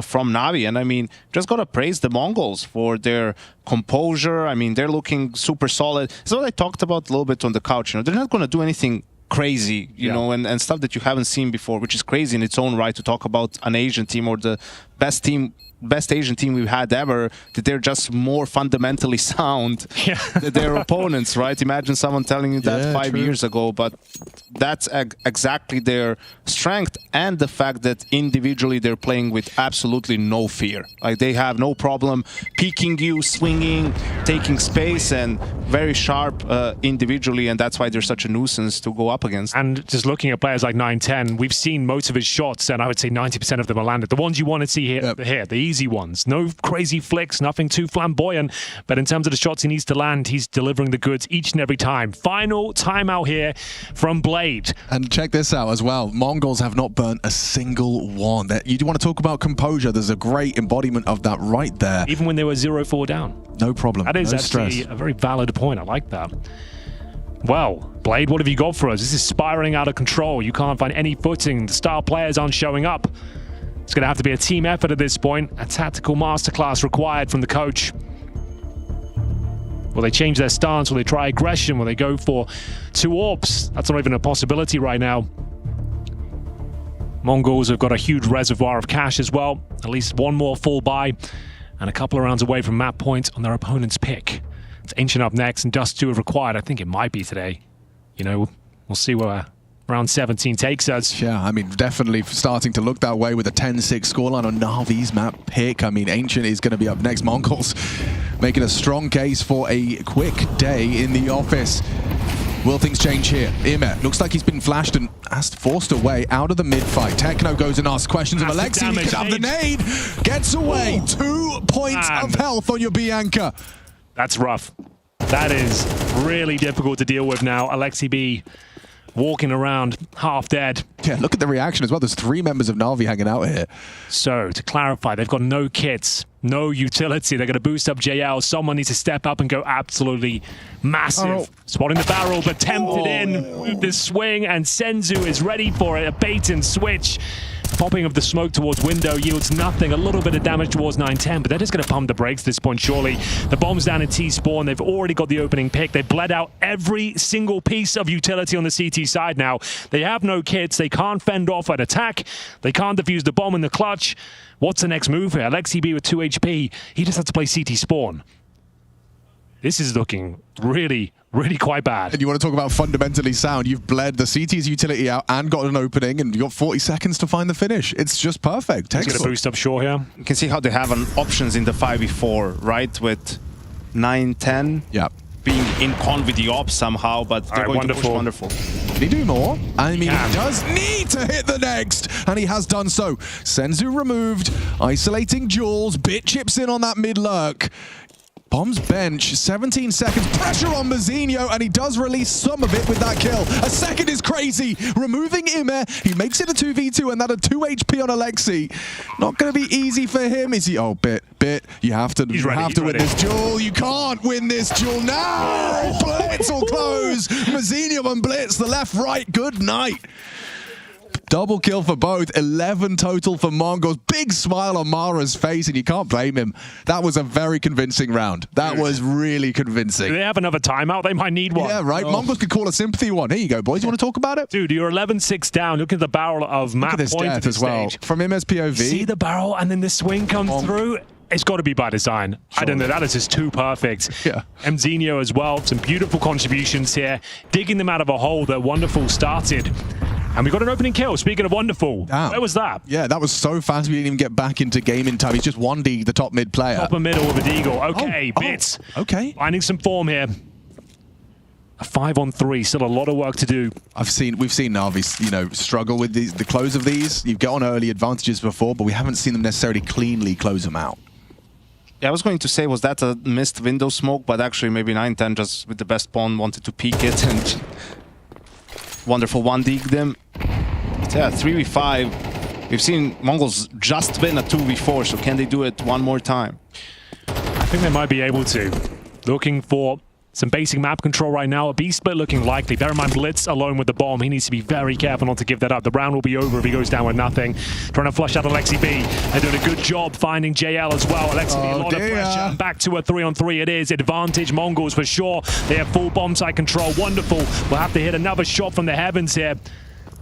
from Na'Vi, and I mean, just gotta praise the Mongolz for their composure. I mean, they're looking super solid. It's what I talked about a little bit on the couch. They're not gonna do anything crazy, you know, and stuff that you haven't seen before, which is crazy in its own right to talk about an Asian team or the best Asian team we've had ever, that they're just more fundamentally sound than their opponents, right? Imagine someone telling you that 5 years ago, but that's exactly their strength, and the fact that individually they're playing with absolutely no fear. Like, they have no problem peeking you, swinging, taking space, and very sharp individually, and that's why they're such a nuisance to go up against. And just looking at players like 9-10, we've seen most of his shots, and I would say 90% of them are landed. The ones you want to see here, the easy ones. No crazy flicks, nothing too flamboyant, but in terms of the shots he needs to land, he's delivering the goods each and every time. Final timeout here from Blade. And check this out as well. Mongolz have not burnt a single one. You do want to talk about composure. There's a great embodiment of that right there. Even when they were 0-4 down. No problem. That is actually a very valid point. I like that. Well, Blade, what have you got for us? This is spiraling out of control. You can't find any footing. The star players aren't showing up. It's going to have to be a team effort at this point. A tactical masterclass required from the coach. Will they change their stance? Will they try aggression? Will they go for 2 AWPs? That's not even a possibility right now. Mongolz have got a huge reservoir of cash as well. At least one more full buy and a couple of rounds away from map points on their opponent's pick. It's Ancient up next and Dust 2 have required. I think it might be today. You know, we'll see where round 17 takes us. Yeah, I mean, definitely starting to look that way with a 10-6 scoreline on Na'Vi's map pick. I mean, Ancient is going to be up next. Mongolz making a strong case for a quick day in the office. Will things change here? Imer looks like he's been flashed and forced away out of the mid-fight. Techno goes and asks questions of Alexi. He could have the nade. Gets away. 2 points of health on your Bianca. That's rough. That is really difficult to deal with now. Alexi B walking around half dead. Yeah, look at the reaction as well. There's 3 members of Na'Vi hanging out here. So, to clarify, they've got no kits, no utility. They're going to boost up JL. Someone needs to step up and go absolutely massive. Spotting the barrel, but tempted in with this swing, and Senzu is ready for it. A bait and switch. Popping of the smoke towards window yields nothing. A little bit of damage towards 9-10, but they're just going to pump the brakes at this point, surely. The bomb's down in T-spawn. They've already got the opening pick. They've bled out every single piece of utility on the CT side now. They have no kits. They can't fend off an attack. They can't defuse the bomb in the clutch. What's the next move here? Alexi B with 2 HP. He just has to play CT spawn. This is looking really, really quite bad. And you want to talk about fundamentally sound. You've bled the CT's utility out and got an opening, and you've got 40 seconds to find the finish. It's just perfect. He's going to boost up shore here. You can see how they have options in the 5v4, right? With 9-10 being in con with the ops somehow, but they're going to push Wonderful. Can he do more? I mean, he does need to hit the next, and he has done so. Senzu removed, isolating Jules. Bit chips in on that mid-lurk. Bombs bench, 17 seconds, pressure on Mazinho, and he does release some of it with that kill. A second is crazy, removing Imer. He makes it a 2v2, and that a 2 HP on Alexi. Not going to be easy for him, is he? Oh, Bit, you have to win this duel. You can't win this duel now. Blitz will close. Mazinho and Blitz, the left, right, good night. Double kill for both, 11 total for Mongolz. Big smile on Mara's face, and you can't blame him. That was a very convincing round. That was really convincing. Do they have another timeout? They might need one. Yeah, right. Mongolz could call a sympathy one. Here you go, boys. You want to talk about it? Dude, you're 11-6 down. Look at the barrel of map point at this as well. stage. From MS POV. See the barrel, and then the swing comes through. It's got to be by design. I don't know. That is just too perfect. Yeah. Mzinho as well. Some beautiful contributions here. Digging them out of a hole that Wonderful started. And we got an opening kill. Speaking of Wonderful, where was that? Yeah, that was so fast we didn't even get back into game in time. He's just 1D, the top mid player. Top and middle with a deagle. Okay, Bits. Okay. Finding some form here. A 5-on-3, still a lot of work to do. We've seen Na'Vi, you know, struggle with the close of these. You've got on early advantages before, but we haven't seen them necessarily cleanly close them out. Yeah, I was going to say, was that a missed window smoke? But actually, maybe 9-10 just with the best pawn wanted to peek it, and Wonderful 1D them. But yeah, 3v5. We've seen Mongolz just win a 2v4, so can they do it one more time? I think they might be able to. Looking for some basic map control right now. A B split looking likely. Bear in mind, Blitz alone with the bomb. He needs to be very careful not to give that up. The round will be over if he goes down with nothing. Trying to flush out Alexi B. They're doing a good job finding JL as well. Alexi B, a lot of pressure. And back to a 3-on-3 it is. Advantage Mongolz for sure. They have full bomb site control. Wonderful. We'll have to hit another shot from the heavens here.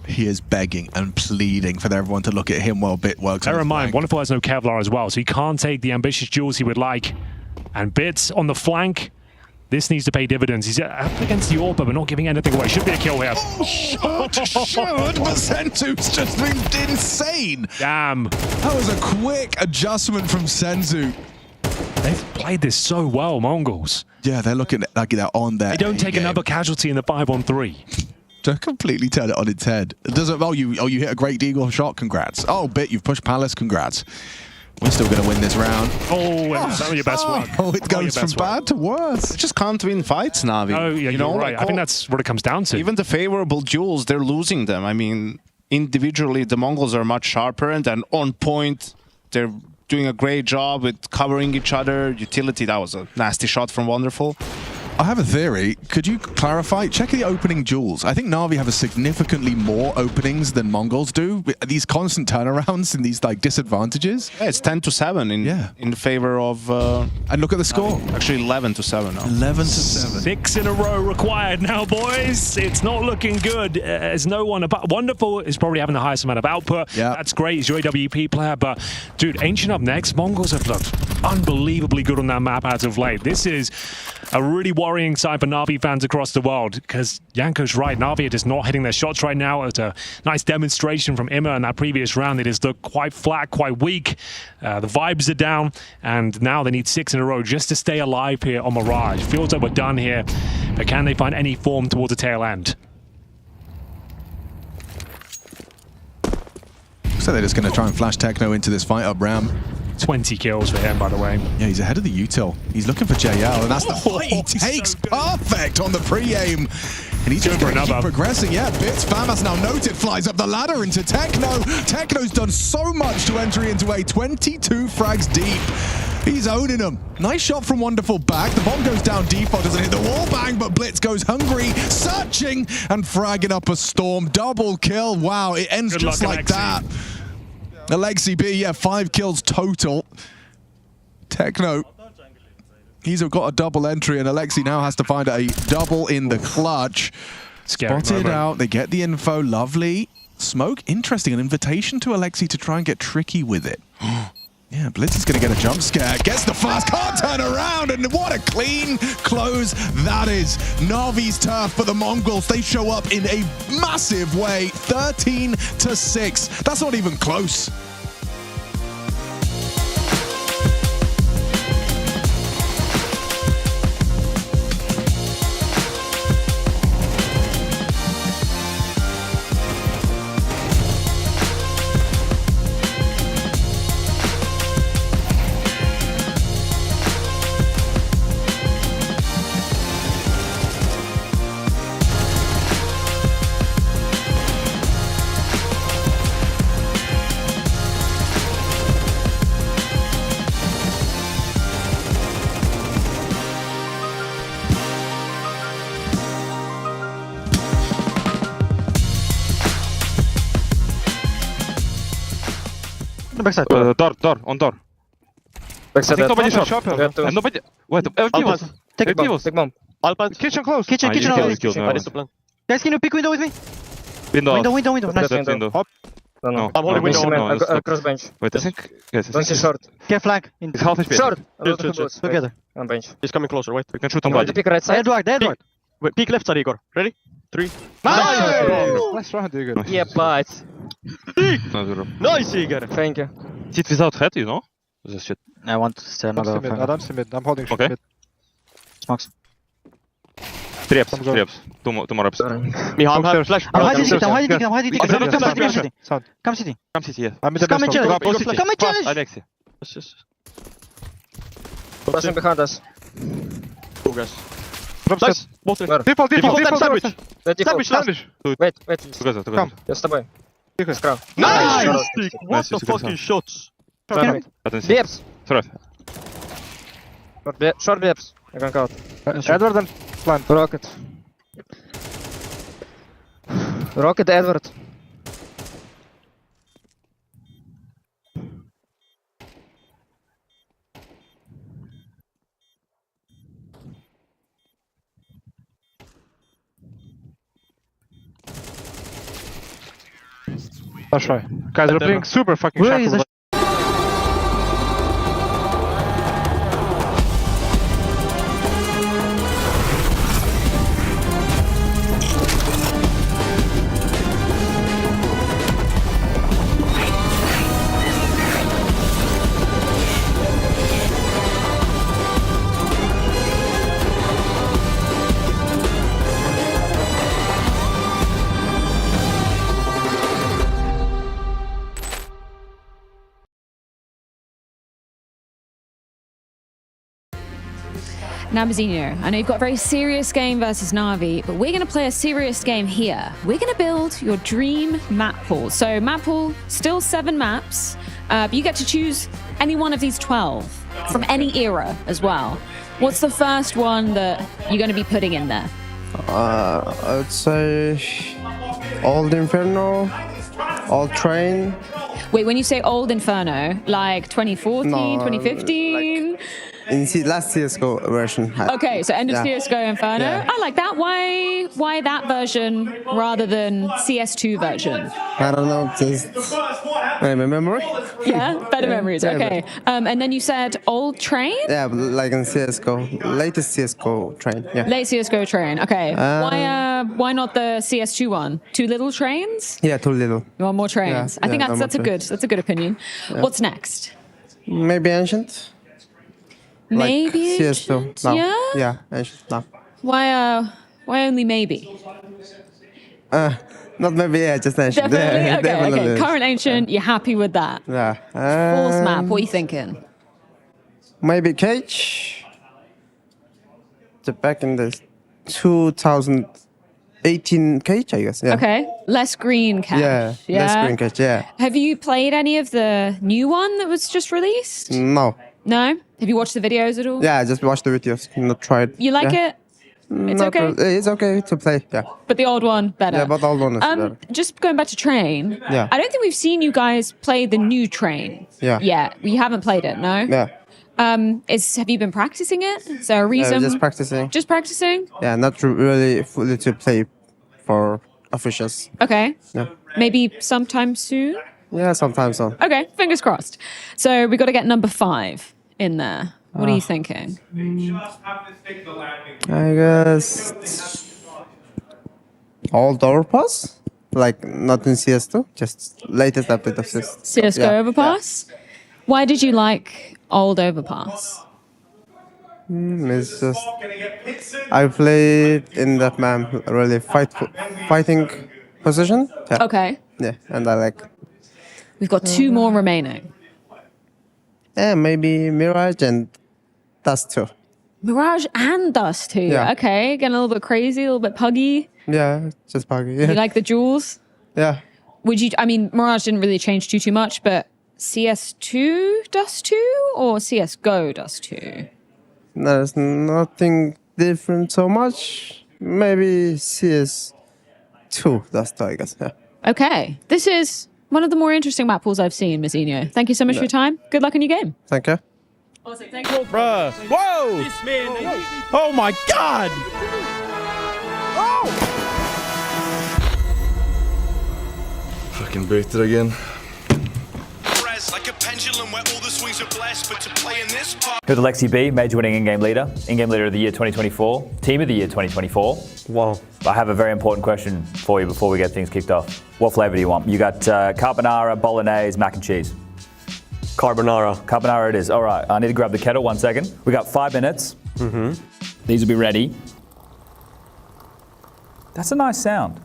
He is begging and pleading for everyone to loup at him while Bit works. Bear in mind, Wonderful has no Kevlar as well, so he can't take the ambitious duels he would like. And Bits on the flank. This needs to pay dividends. He's up against the AWP, but not giving anything away. Should be a kill here. Should, but Senzu's just been insane. Damn. That was a quick adjustment from Senzu. They've played this so well, Mongolz. Yeah, they're looking like they're on there. They don't take another casualty in the 5-on-3. To completely turn it on its head. It doesn't. Oh, you hit a great deagle shot. Congrats. Oh, Bit, you've pushed Palace. Congrats. We're still going to win this round. Oh, some of your best work. Oh, it goes from bad to worse. They just can't win fights, Na'Vi. Oh, yeah, you're right. I think that's what it comes down to. Even the favorable duels, they're losing them. I mean, individually, the Mongolz are much sharper, and then on point, they're doing a great job with covering each other. Utility, that was a nasty shot from Wonderful. I have a theory. Could you clarify? Check the opening duels. I think Na'Vi have a significantly more openings than Mongolz do. These constant turnarounds and these like disadvantages. Yeah, it's 10-7 in favor of. And look at the score. Actually, 11-7 now. 11-7. 6 in a row required now, boys. It's not looking good. There's no one about. Wonderful is probably having the highest amount of output. Yeah, that's great. He's your AWP player, but dude, Ancient up next. Mongolz have looked unbelievably good on that map as of late. This is a really worrying sign for Na'Vi fans across the world, because Yanko's right. Na'Vi are just not hitting their shots right now. It's a nice demonstration from Imma in that previous round. They just look quite flat, quite weak. The vibes are down, and now they need 6 in a row just to stay alive here on Mirage. Feels like we're done here, but can they find any form towards the tail end? So they're just going to try and flash Techno into this fight up ramp. 20 kills for him, by the way. Yeah, he's ahead of the util. He's looking for JL, and that's the fight he takes. So perfect on the pre-aim. And he's just going to keep progressing. Yeah, Bits, Fam has now noted, flies up the ladder into Techno. Techno's done so much to enter into a 22 frags deep. He's owning them. Nice shot from Wonderful back. The bomb goes down, default doesn't hit the wall bang, but Blitz goes hungry, searching, and fragging up a Storm. Double kill. Wow, it ends Good just luck, like Alexi. that. Alexi B, yeah, 5 kills total. Techno, he's got a double entry, and Alexi now has to find a double in the clutch. Scary Spotted moment. out, they get the info, lovely. Smoke, interesting, an invitation to Alexi to try and get tricky with it. Yeah, Blitz is going to get a jump scare, gets the flash, can't turn around, and what a clean close that is. Na'Vi's turf, but the Mongolz, they show up in a massive way, 13-6. That's not even close. Backside. Door, on door. Backside. I think nobody shot. And nobody. Wait, Evos. Take bomb. Take bomb. Kitchen close. Kitchen. Guys, can you pick window with me? Window. Nice. Window. Hop. No. I'm holding window. Cross bench. Wait, I think. Yes, Don't see short. Get flag. It's half HP. Short. Together. On bench. He's coming closer. Wait, we can shoot on body. Pick right side. Edward. Wait, peek left side, Igor. Ready? 3. Nice round, Igor. Yeah, but. Nice, Igor. Thank you. Sit without head, you know? This shit. I want to stay another. Adam's in mid. I'm holding shot mid. Smokes. 3 reps. 3 reps. 2 more reps. Me have flash. I'm hiding city. Come city. Come city, yeah. Come and challenge. Come and challenge. Alexi. Yes. Passing behind us. 2 guys. Nice. Default sandwich. Sandwich. Wait. Together. Come. Я с тобой. Скрав. Nice! What the fucking shots? Beps. Short Beps. I can count. Edward and plant. Rocket Edward. That's right. Guys, we're playing super fucking sharp. Now, Mazinho, I know you've got a very serious game versus Na'Vi, but we're going to play a serious game here. We're going to build your dream map pool. So map pool, still 7 maps, but you get to choose any one of these 12. from any era as well. What's the first one that you're going to be putting in there? I would say Old Inferno, Old Train. Wait, when you say old Inferno, like 2014, 2015? Like in last CSGO version. Okay, so end of CSGO Inferno. Yeah. I like that. Why that version rather than CS2 version? I don't know, just my memory. Yeah, better memories. Okay. And then you said Old Train? Yeah, like in CSGO, latest CSGO Train. Yeah. Late CSGO Train. Okay. Why not the CS2 one? Too little trains? Yeah, too little. You want more trains? Yeah, I think no that's a good opinion. Yeah. What's next? Maybe Ancient. Maybe like CS2. No. Yeah? Ancient. No. Why only maybe? Not maybe, yeah, just Ancient. Definitely? Yeah, Okay. definitely. Current Ancient, you're happy with that? Yeah. Fourth map, what are you thinking? Maybe Cage. Back in the 2018 Cage, I guess. Yeah. Okay. Less green cache. Yeah. Less green Cage, yeah. Have you played any of the new one that was just released? No. No? Have you watched the videos at all? Yeah, I just watched the videos, not tried. You like it? It's Not okay? really. It's okay to play, yeah. But the old one, better? Yeah, but the old one is better. Just going back to Train, Yeah. I don't think we've seen you guys play the new Train Yeah. yet. You haven't played it, no? Yeah. Have you been practicing it? Is there a reason? Just practicing. Just practicing? Yeah, not really fully to play for officials. Okay. Yeah. Maybe sometime soon? Yeah, sometimes so. Okay, fingers crossed. So we got to get number 5 in there. What are you thinking? I guess old overpass, like not in CS2, just latest update of CS. CSGO Yeah. Overpass? Why did you like old Overpass? It's just I played in that map really fighting position. Yeah. Okay. Yeah, and I like. We've got 2 more remaining. Yeah, maybe Mirage and Dust 2. Mirage and Dust 2. Yeah. Okay, getting a little bit crazy, a little bit puggy. Yeah, just buggy. Yeah. You like the jewels? Yeah. Mirage didn't really change too much, but CS2 Dust 2 or CSGO Dust 2? There's nothing different so much. Maybe CS2 Dust 2, I guess. Yeah. Okay, this is one of the more interesting map pools I've seen, Mizinho. Thank you so much for your time. Good luck in your game. Thank you. Awesome, thank you. Bruh. Whoa! Oh my god! Fucking booted again. Like a pendulum where all the swings are blessed, but to play in this part. Here's Alexi B, major winning in-game leader of the year 2024, team of the year 2024. Wow. I have a very important question for you before we get things kicked off. What flavor do you want? You got carbonara, bolognese, mac and cheese. Carbonara. Carbonara it is. All right, I need to grab the kettle, 1 second. We got 5 minutes. Mm-hmm. These will be ready. That's a nice sound.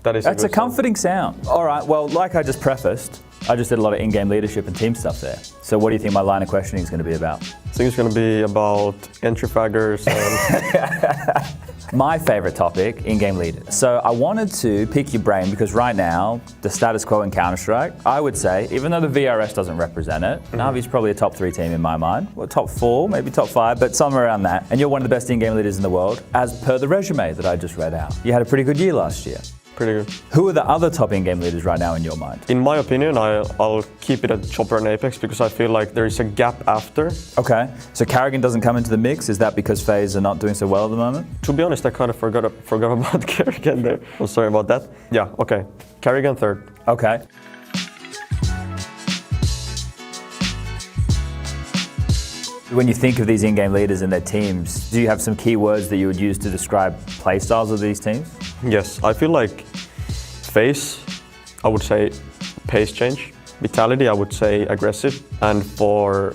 That's a comforting sound. All right, well, like I just prefaced, I just did a lot of in-game leadership and team stuff there. So what do you think my line of questioning is going to be about? I think it's going to be about entry fraggers and... My favorite topic, in-game leaders. So I wanted to pick your brain because right now, the status quo in Counter-Strike, I would say, even though the VRS doesn't represent it, Navi's probably a top 3 team in my mind. Well, top 4, maybe top 5, but somewhere around that. And you're one of the best in-game leaders in the world, as per the resume that I just read out. You had a pretty good year last year. Pretty good. Who are the other top in-game leaders right now in your mind? In my opinion, I'll keep it at Chopper and Apex because I feel like there is a gap after. Okay, so Carrigan doesn't come into the mix. Is that because FaZe are not doing so well at the moment? To be honest, I kind of forgot about Carrigan there. I'm sorry about that. Yeah, okay. Carrigan 3rd. Okay. When you think of these in-game leaders and their teams, do you have some keywords that you would use to describe playstyles of these teams? Yes, I feel like FaZe, I would say pace change. Vitality, I would say aggressive. And for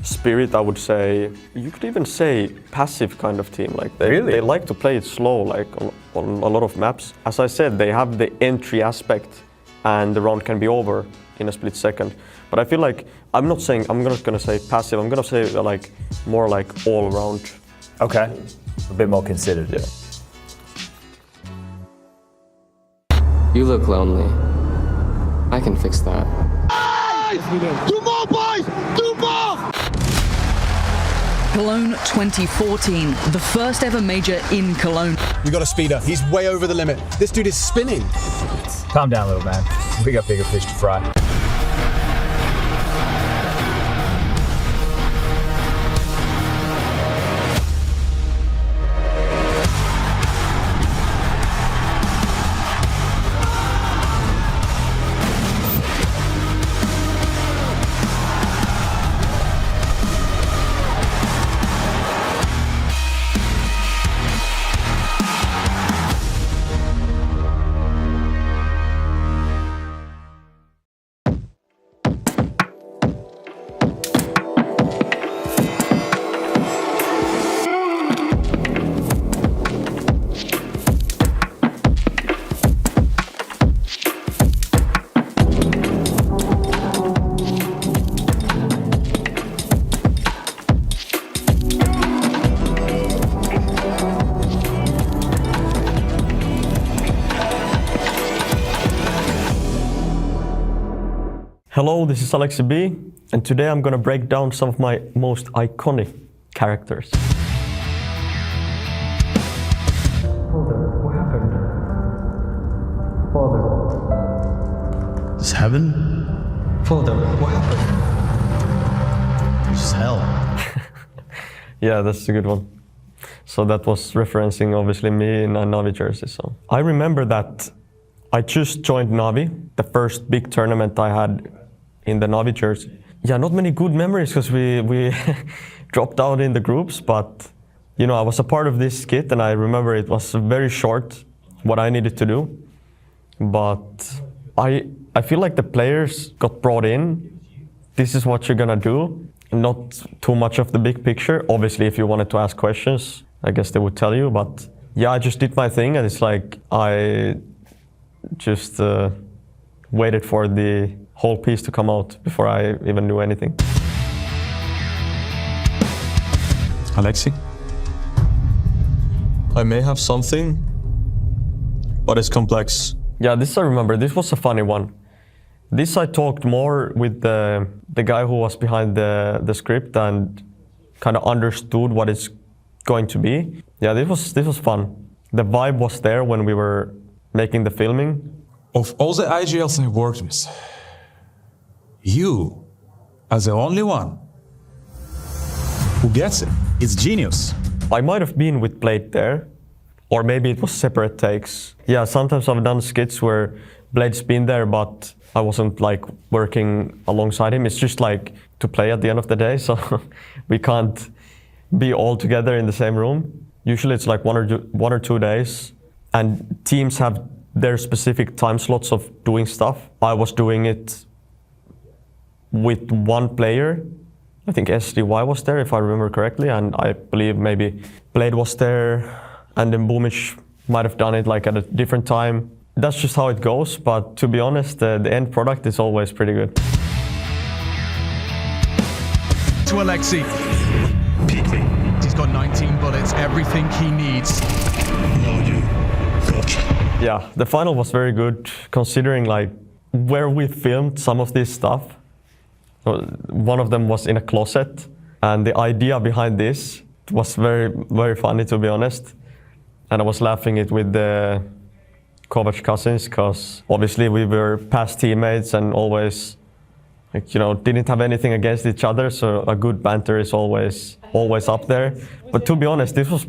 Spirit, I would say, you could even say passive kind of team. Like they like to play it slow, like on a lot of maps. As I said, they have the entry aspect and the round can be over in a split second. But I feel like, I'm not gonna say passive, I'm gonna say like more like all round. Okay, a bit more considered. Yeah. You look lonely. I can fix that. Do more, boys! Do more! Cologne 2014, the first ever major in Cologne. We got a speeder. He's way over the limit. This dude is spinning. Calm down, little man. We got bigger fish to fry. Hello, this is Alexi B, and today I'm gonna break down some of my most iconic characters. Father, what happened? Father. This is heaven? Father, what happened? This is hell. Yeah, that's a good one. So that was referencing obviously me in a Navi jersey. So I remember that I just joined Navi, the first big tournament I had in the Navi jersey. Yeah, not many good memories because we dropped out in the groups, but you know, I was a part of this skit and I remember it was very short what I needed to do. But I feel like the players got brought in. This is what you're gonna do. Not too much of the big picture. Obviously, if you wanted to ask questions, I guess they would tell you, but yeah, I just did my thing and it's like I just waited for the whole piece to come out before I even knew anything. Alexi, I may have something, but it's complex. Yeah, this I remember. This was a funny one. This I talked more with the guy who was behind the script and kind of understood what it's going to be. Yeah, this was fun. The vibe was there when we were making the filming. Of all the IGLs I worked with, you are the only one who gets it. It's genius. I might have been with Blade there, or maybe it was separate takes. Yeah, sometimes I've done skits where Blade's been there, but I wasn't like working alongside him. It's just like to play at the end of the day, so we can't be all together in the same room. Usually it's like one or 2 days, and teams have their specific time slots of doing stuff. I was doing it with one player. I think SDY was there, if I remember correctly, and I believe maybe Blade was there, and then Boomish might have done it like at a different time. That's just how it goes, but to be honest, the end product is always pretty good. To Alexi. Peeking. He's got 19 bullets, everything he needs. Yeah, the final was very good, considering like where we filmed some of this stuff. One of them was in a closet, and the idea behind this was very, very funny, to be honest. And I was laughing it with the Kovac cousins, because obviously we were past teammates and always, like, you know, didn't have anything against each other, so a good banter is always up there. But to be honest, this was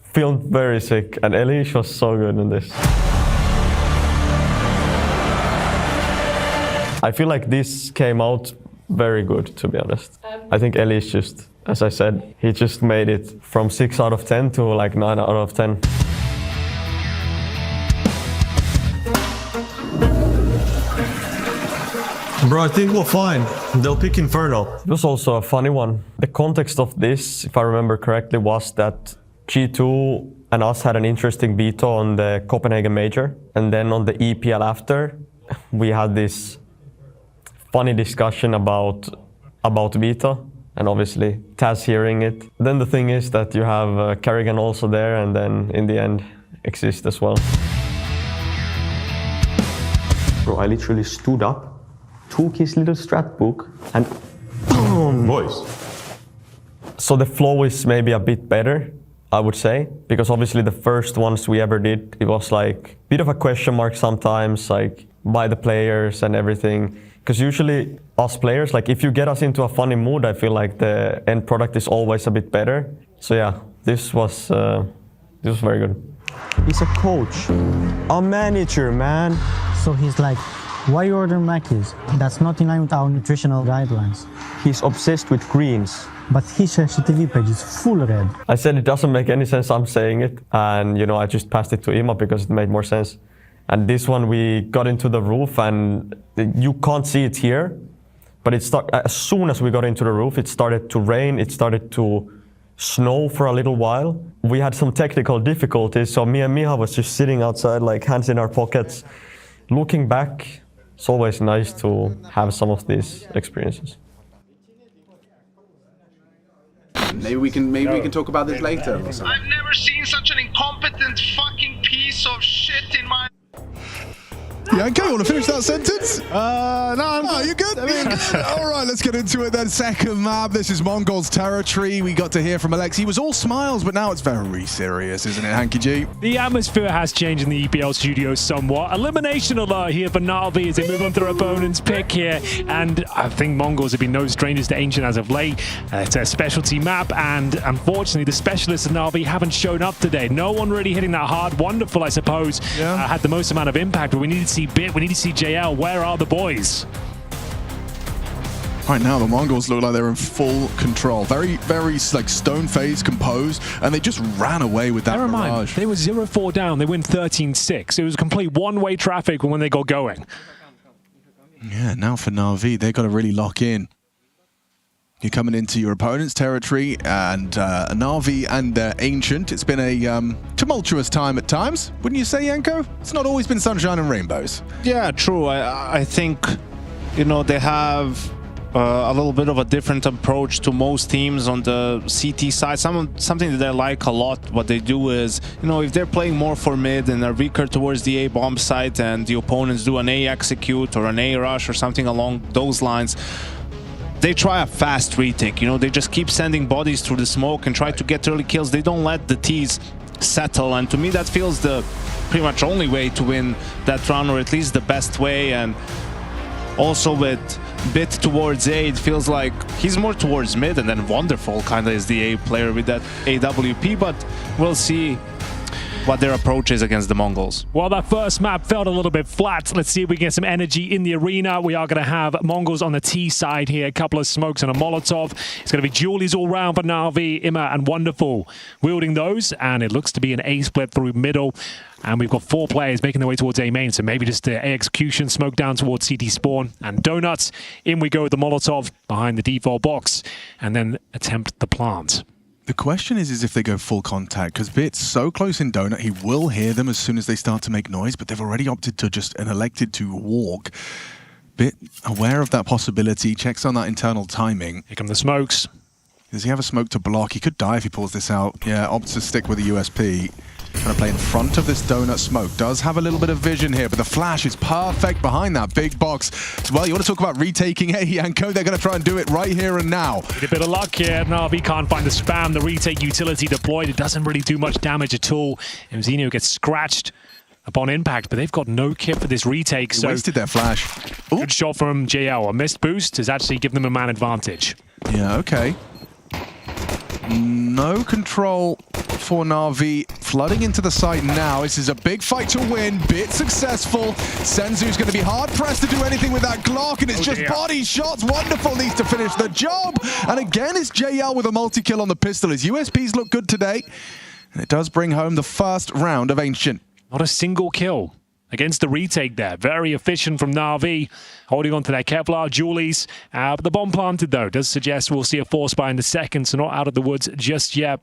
filmed very sick, and Elish was so good in this. I feel like this came out very good, to be honest. I think Elish just, as I said, he just made it from 6 out of 10 to like 9 out of 10. Bro, I think we're fine. They'll pick Inferno. It was also a funny one. The context of this, if I remember correctly, was that G2 and us had an interesting veto on the Copenhagen Major. And then on the EPL after, we had this funny discussion about veto, and obviously Taz hearing it. Then the thing is that you have Kerrigan also there, and then in the end, Exist as well. Bro, I literally stood up, took his little strat book, and boom! Boys, So the flow is maybe a bit better, I would say, because obviously the first ones we ever did, it was like a bit of a question mark sometimes, like by the players and everything. Because usually us players, like if you get us into a funny mood, I feel like the end product is always a bit better. So yeah, this was very good. He's a coach, a manager, man. So he's like, why you order Mackies? That's not in line with our nutritional guidelines. He's obsessed with greens. But his CCTV page is full red. I said it doesn't make any sense, I'm saying it. And I just passed it to Ima because it made more sense. And this one, we got into the roof and you can't see it here, but as soon as we got into the roof, it started to rain, it started to snow for a little while. We had some technical difficulties, so me and Miha was just sitting outside, like hands in our pockets. Looking back, it's always nice to have some of these experiences. Maybe we can talk about this later or something. I've never seen such an incompetent fucking piece of shit in my... Yanko, you want to finish that sentence? No, I'm good. You good? All right, let's get into it then. Second map. This is Mongolz territory. We got to hear from Alexi. He was all smiles, but now it's very serious, isn't it, Hanky G? The atmosphere has changed in the EPL studios somewhat. Elimination alert here for Na'Vi as they move on to their opponent's pick here. And I think Mongolz have been no strangers to Ancient as of late. It's a specialty map, and unfortunately, the specialists of Na'Vi haven't shown up today. No one really hitting that hard. Wonderful, I suppose. Yeah. Had the most amount of impact, but we need to see Bit, we need to see JL. Where are the boys? Right now, the Mongolz look like they're in full control. Very, very like stone-faced, composed, and they just ran away with that Bear in Mirage. mind, they were 0-4 down. They win 13-6. It was complete one-way traffic when they got going. Yeah, now for Na'Vi, they've got to really lock in. You're coming into your opponent's territory, and Na'Vi and Ancient. It's been a tumultuous time at times, wouldn't you say, Yanko? It's not always been sunshine and rainbows. Yeah, true. I think, they have a little bit of a different approach to most teams on the CT side. Something that I like a lot. What they do is, if they're playing more for mid and are weaker towards the A bomb site, and the opponents do an A execute or an A rush or something along those lines, they try a fast retake. They just keep sending bodies through the smoke and try to get early kills. They don't let the T's settle, and to me that feels the pretty much only way to win that round, or at least the best way. And also with Bit towards A, it feels like he's more towards mid, and then Wonderful kind of is the A player with that AWP, but we'll see what their approach is against the Mongolz. Well, that first map felt a little bit flat. Let's see if we can get some energy in the arena. We are going to have Mongolz on the T side here. A couple of smokes and a Molotov. It's going to be Julies all round for Na'Vi, Ima and Wonderful wielding those. And it looks to be an A split through middle. And we've got 4 players making their way towards A main. So maybe just the A execution, smoke down towards CT spawn. And Donuts, in we go with the Molotov behind the default box. And then attempt the plant. The question is if they go full contact, because Bit's so close in Donut, he will hear them as soon as they start to make noise, but they've already opted to and elected to walk. Bit aware of that possibility, checks on that internal timing. Here come the smokes. Does he have a smoke to block? He could die if he pulls this out. Yeah, opts to stick with the USP. Trying to play in front of this Donut smoke. Does have a little bit of vision here, but the flash is perfect behind that big box. Well, you want to talk about retaking? Hey, Yanko, they're going to try and do it right here and now. With a bit of luck here, Na'Vi can't find the spam. The retake utility deployed. It doesn't really do much damage at all. And Zinio gets scratched upon impact, but they've got no kit for this retake. They wasted their flash. Ooh. Good shot from JL. A missed boost has actually given them a man advantage. Yeah, okay. No control for Na'Vi, flooding into the site now. This is a big fight to win. Bit successful. Senzu's going to be hard-pressed to do anything with that Glock, and it's just body shots. Wonderful needs to finish the job. And again, it's JL with a multi-kill on the pistol. His USPs look good today, and it does bring home the first round of Ancient. Not a single kill against the retake there. Very efficient from Na'Vi, holding on to their Kevlar, Julies. But the bomb planted, though, does suggest we'll see a force buy in the second, so not out of the woods just yet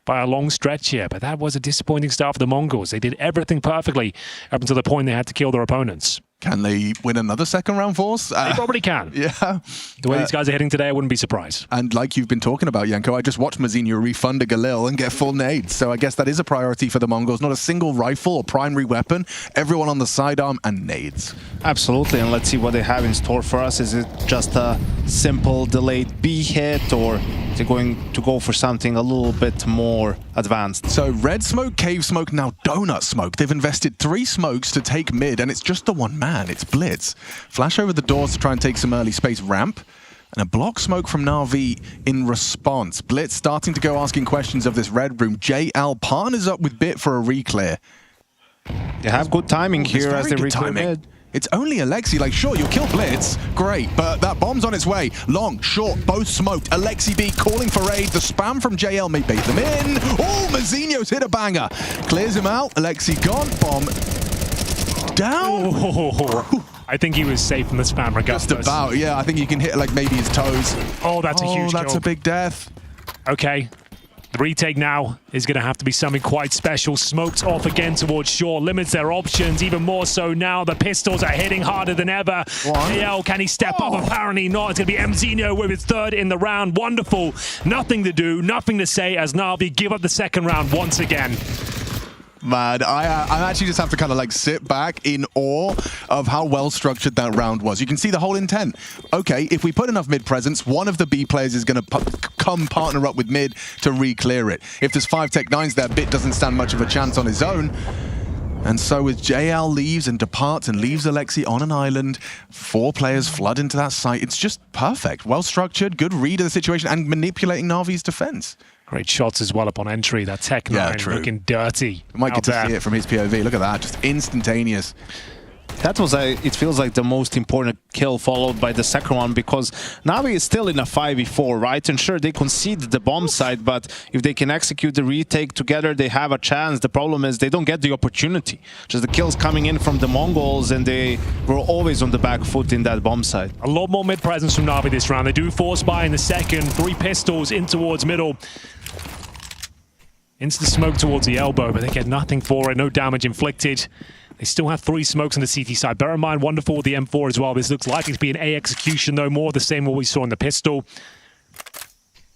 by a long stretch here. But that was a disappointing start for the Mongolz. They did everything perfectly up until the point they had to kill their opponents. Can they win another second round force? They probably can. Yeah. The way these guys are hitting today, I wouldn't be surprised. And like you've been talking about, Yanko, I just watched Mazinho refund a Galil and get full nades. So I guess that is a priority for the Mongolz. Not a single rifle or primary weapon. Everyone on the sidearm and nades. Absolutely. And let's see what they have in store for us. Is it just a simple delayed B hit, or They're going to go for something a little bit more advanced. So red smoke, cave smoke, now donut smoke. They've invested 3 smokes to take mid, and it's just the one man. It's Blitz. Flash over the doors to try and take some early space ramp. And a block smoke from Na'Vi in response. Blitz starting to go asking questions of this red room. JL partners up with Bit for a reclear. They have good timing here as they reclear mid. It's only Alexi, like, sure, you'll kill Blitz, great, but that bomb's on its way. Long, short, both smoked. Alexi B calling for aid. The spam from JL may bait them in. Oh, Mazzinho's hit a banger. Clears him out. Alexi gone. Bomb down. Oh, I think he was safe from the spam regardless. Just about, yeah. I think you can hit, like, maybe his toes. Oh, that's a huge that's kill. a big death. Okay. The retake now is going to have to be something quite special. Smoked off again towards shore, limits their options even more so now. The pistols are hitting harder than ever. AL, can he step up? Apparently not. It's going to be Mazzinho with his 3rd in the round. Wonderful. Nothing to do, nothing to say as Na'Vi give up the 2nd round once again. Man, I actually just have to kind of like sit back in awe of how well structured that round was. You can see the whole intent. Okay, if we put enough mid presence, one of the B players is going to come partner up with mid to re-clear it. If there's 5 Tech 9s there, Bit doesn't stand much of a chance on his own. And so with JL leaves and departs and leaves Alexi on an island, 4 players flood into that site. It's just perfect. Well structured, good read of the situation, and manipulating Na'Vi's defense. Great shots as well upon entry. That Tech 9 looking dirty. We might get to see it from his POV. Look at that, just instantaneous. That was, it feels like the most important kill, followed by the 2nd one, because Na'Vi is still in a 5v4, right? And sure, they conceded the bomb side, but if they can execute the retake together, they have a chance. The problem is they don't get the opportunity. Just the kills coming in from the Mongolz, and they were always on the back foot in that bomb side. A lot more mid presence from Na'Vi this round. They do force buy in the 2nd, 3 pistols in towards middle. Into the smoke towards the elbow, but they get nothing for it. No damage inflicted. They still have 3 smokes on the CT side. Bear in mind, wonderful with the M4 as well. This looks likely to be an A execution, though, more the same what we saw in the pistol.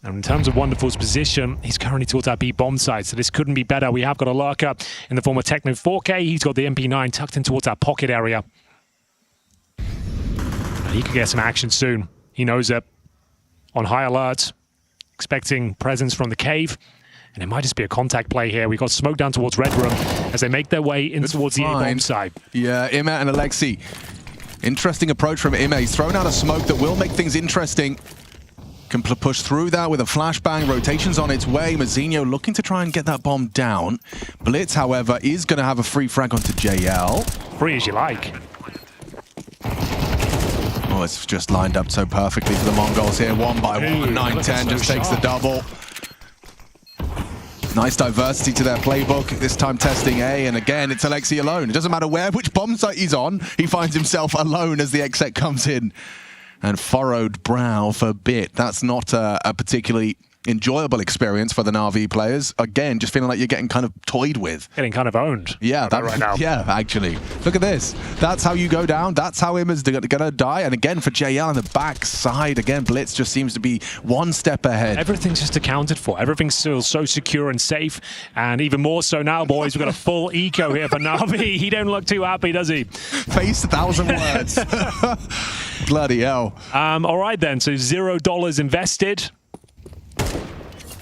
And in terms of Wonderful's position, he's currently towards our B bomb side, so this couldn't be better. We have got a lurker in the form of Techno 4K. He's got the MP9 tucked in towards our pocket area. He could get some action soon. He knows it. On high alert, expecting presence from the cave. And it might just be a contact play here. We got smoke down towards Red Room as they make their way in towards the A-bomb side. Yeah, Ima and Alexi. Interesting approach from Ima. He's thrown out a smoke that will make things interesting. Can push through that with a flashbang. Rotation's on its way. Mazzinho looking to try and get that bomb down. Blitz, however, is going to have a free frag onto JL. Free as you like. Oh, it's just lined up so perfectly for the Mongolz here. 1 by 1. 9-10 just takes the double. Nice diversity to their playbook, this time testing A, and again, it's Alexi alone. It doesn't matter which bomb site he's on, he finds himself alone as the exec comes in. And furrowed brow for Bit. That's not a particularly enjoyable experience for the Na'Vi players. Again, just feeling like you're getting kind of toyed with. Getting kind of owned. Yeah, that right now. Yeah, actually. Look at this. That's how you go down. That's how Ima's gonna die. And again, for JL on the back side, again, Blitz just seems to be 1 step ahead. Everything's just accounted for. Everything's still so secure and safe. And even more so now, boys, we've got a full eco here for Na'Vi. He don't look too happy, does he? Face 1,000 words. Bloody hell. All right then, so $0 invested.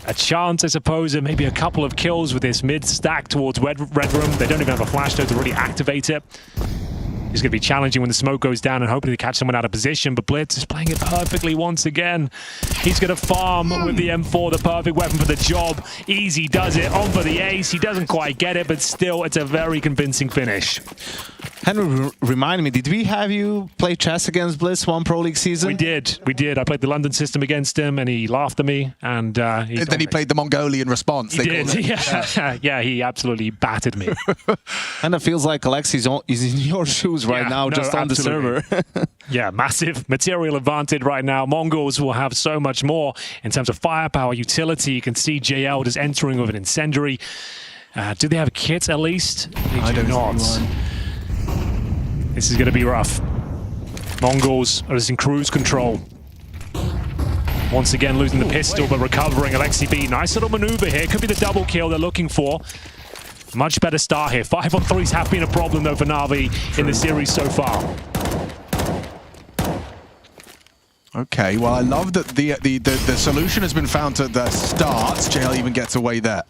A chance, I suppose, of maybe a couple of kills with this mid stack towards Red Room. They don't even have a flash though to really activate it. It's going to be challenging when the smoke goes down and hoping to catch someone out of position, but Blitz is playing it perfectly once again. He's going to farm with the M4, the perfect weapon for the job. Easy does it, on for the ace. He doesn't quite get it, but still, it's a very convincing finish. Henry, remind me, did we have you play chess against Blitz one Pro League season? We did. I played the London system against him, and he lauged at me. And then he played the Mongolian response. He did, yeah. Yeah, he absolutely battered me. And it feels like Alexi is in your shoes right now, just on absolutely. the server. Yeah, massive material advantage right now. Mongolz will have so much more in terms of firepower, utility. You can see JL just entering with an incendiary. Do they have a kit at least? They do not. This is going to be rough. Mongolz are just in cruise control. Once again losing the pistol, but recovering. Alexi B, nice little maneuver here. Could be the double kill they're looking for. Much better start here. 5-on-3s have been a problem though for Na'Vi in the series so far. Okay, well, I love that the solution has been found at the start. JL even gets away there.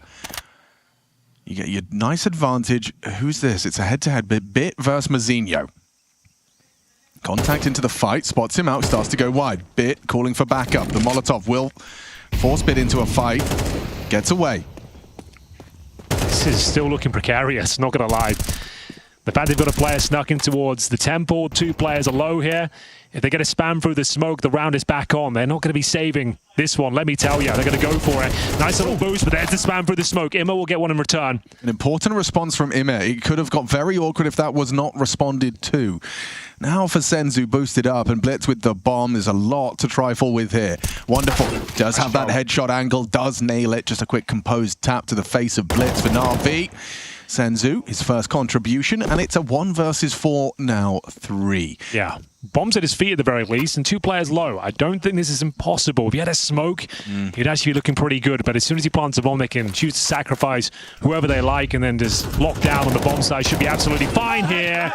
You get your nice advantage. Who's this? It's a head-to-head Bit versus Mazinho. Contact into the fight, spots him out, starts to go wide. Bit calling for backup. The Molotov will force Bit into a fight. Gets away. This is still looking precarious, not gonna lie. The fact they've got a player snuck in towards the temple, 2 players are low here. If they get a spam through the smoke, the round is back on. They're not going to be saving this one, let me tell you. They're going to go for it. Nice little boost, but there's the spam through the smoke. Imma will get one in return. An important response from Imma. It could have got very awkward if that was not responded to. Now for Senzu, boosted up, and Blitz with the bomb. There's a lot to trifle with here. Wonderful. Does have that headshot angle, does nail it. Just a quick composed tap to the face of Blitz for Na'Vi. Senzu, his first contribution, and it's a 1 versus 4, now 3. Yeah. Bombs at his feet at the very least, and 2 players low. I don't think this is impossible. If he had a smoke, he'd actually be looking pretty good, but as soon as he plants a bomb, they can choose to sacrifice whoever they like and then just lock down on the bomb side. Should be absolutely fine here.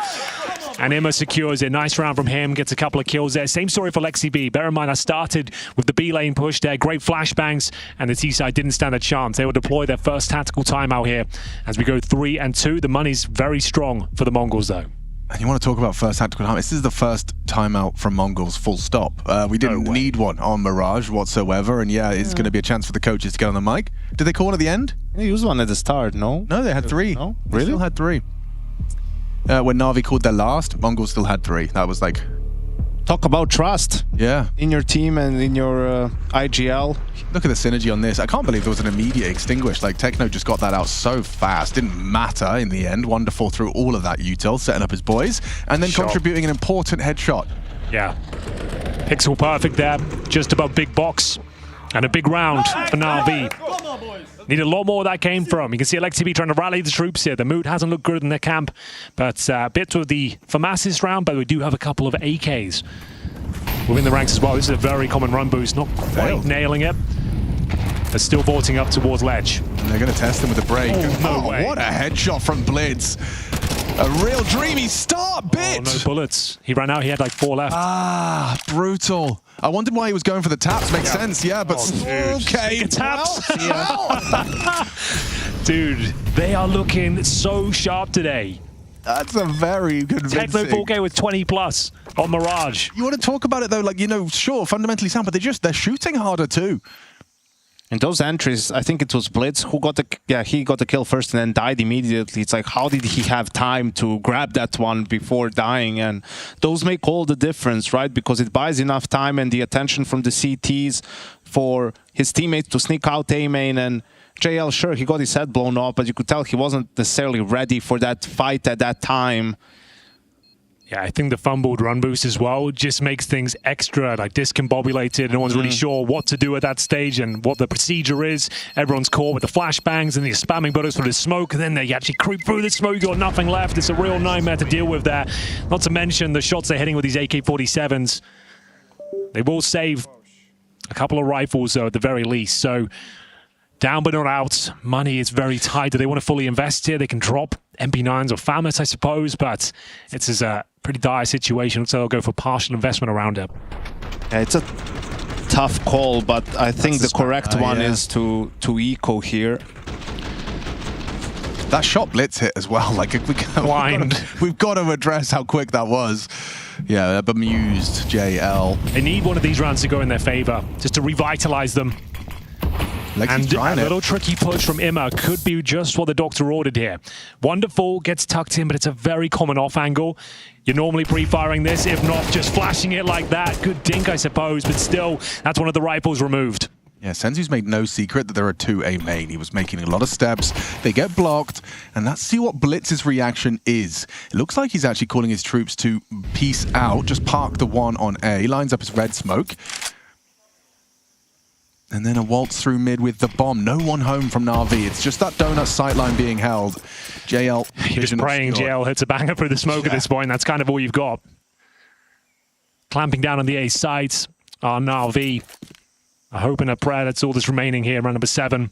And Imma secures it. Nice round from him. Gets a couple of kills there. Same story for Alexi B. Bear in mind, I started with the B lane push there. Great flashbangs. And the T side didn't stand a chance. They will deploy their first tactical timeout here as we go 3 and 2. The money's very strong for the Mongolz, though. And you want to talk about first tactical timeout? This is the first timeout from Mongolz, full stop. We didn't need one on Mirage whatsoever. And yeah, it's going to be a chance for the coaches to get on the mic. Did they call at the end? They used one at the start, no? No, they had 3. No? They Really? still had 3. When Na'Vi called their last, Mongolz still had 3. That was like... Talk about trust. Yeah. In your team and in your IGL. Look at the synergy on this. I can't believe there was an immediate extinguish. Like, Techno just got that out so fast. Didn't matter in the end. Wonderful through all of that util, setting up his boys, and then contributing an important headshot. Yeah. Pixel perfect there. Just above big box. And a big round for Na'Vi. Need a lot more where that came from. You can see Alexi B trying to rally the troops here. The mood hasn't looked good in their camp. But a bit of the FAMAS's round, but we do have a couple of AKs within the ranks as well. This is a very common run boost. Not quite nailing it. But still vaulting up towards ledge. And they're going to test him with a break. Oh, no way. What a headshot from Blitz. A real dreamy start, Bit. Oh, no bullets. He ran out. He had like 4 left. Ah, brutal. I wondered why he was going for the taps. Makes sense, yeah, but okay. Taps. Dude, they are looking so sharp today. That's a very convincing. Techno 4K with 20 plus on Mirage. You want to talk about it though, like, you know, sure, fundamentally sound, but they're shooting harder too. In those entries, I think it was Blitz who got he got the kill first and then died immediately. It's like, how did he have time to grab that one before dying? And those make all the difference, right? Because it buys enough time and the attention from the CTs for his teammates to sneak out A main. And JL, sure, he got his head blown off, but you could tell he wasn't necessarily ready for that fight at that time. Yeah, I think the fumbled run boost as well just makes things extra like discombobulated. No one's really sure what to do at that stage and what the procedure is. Everyone's caught with the flashbangs and the spamming bullets for the smoke, and then they actually creep through the smoke. You got nothing left. It's a real nightmare to deal with there. Not to mention the shots they're hitting with these AK-47s. They will save a couple of rifles though at the very least. So down but not out. Money is very tight. Do they want to fully invest here? They can drop MP9s or FAMAS, I suppose, but it's a pretty dire situation, so they'll go for partial investment around it. Yeah, it's a tough call, but I think the correct one is to eco here. That shot Blitz hit as well. Like, we've got to address how quick that was. Yeah, bemused JL. They need one of these rounds to go in their favor, just to revitalize them. And a little tricky push from Imma could be just what the doctor ordered here. Wonderful, gets tucked in, but it's a very common off angle. You're normally pre-firing this, if not just flashing it like that. Good dink, I suppose, but still, that's one of the rifles removed. Yeah, Senzu's made no secret that there are 2 A main. He was making a lot of steps. They get blocked, and let's see what Blitz's reaction is. It looks like he's actually calling his troops to peace out, just park the one on A, lines up his red smoke. And then a waltz through mid with the bomb. No one home from Na'Vi. It's just that donut sightline being held. JL. You're just praying JL hits a banger through the smoke at this point. That's kind of all you've got. Clamping down on the A sides are Na'Vi. I hope in a prayer that's all that's remaining here. Round number 7.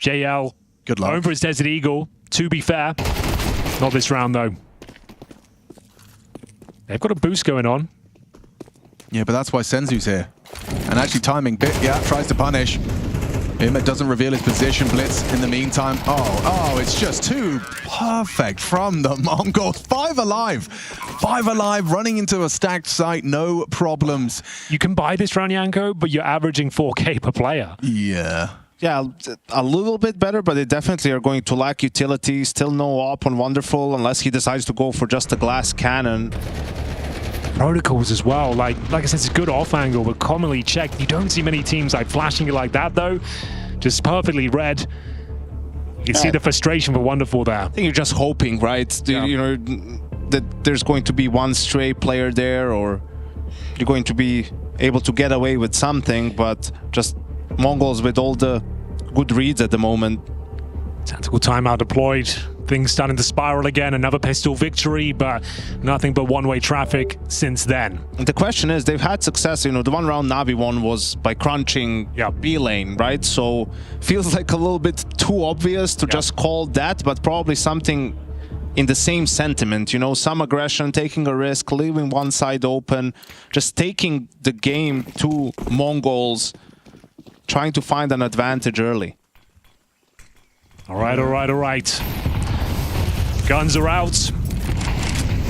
JL. Good luck. Home for his Desert Eagle. To be fair, not this round though. They've got a boost going on. Yeah, but that's why Senzu's here. And actually timing bit, yeah, tries to punish. It doesn't reveal his position. Blitz in the meantime. Oh, it's just too perfect from the Mongols. 5 alive. 5 alive, running into a stacked site, no problems. You can buy this round, Yanko, but you're averaging 4K per player. Yeah. Yeah, a little bit better, but they definitely are going to lack utility. Still no op on Wonderful unless he decides to go for just a glass cannon. Protocols as well. Like I said, it's a good off angle, but commonly checked. You don't see many teams like flashing it like that, though. Just perfectly read. You can see the frustration for Wonderful there. I think you're just hoping, right? You know, that there's going to be one stray player there, or you're going to be able to get away with something, but just Mongolz with all the good reads at the moment. Tactical timeout deployed. Things starting to spiral again. Another pistol victory, but nothing but one-way traffic since then. The question is, they've had success. You know, the one round Navi won was by crunching B lane, right? So feels like a little bit too obvious to just call that, but probably something in the same sentiment. You know, some aggression, taking a risk, leaving one side open, just taking the game to Mongolz, trying to find an advantage early. All right. Guns are out.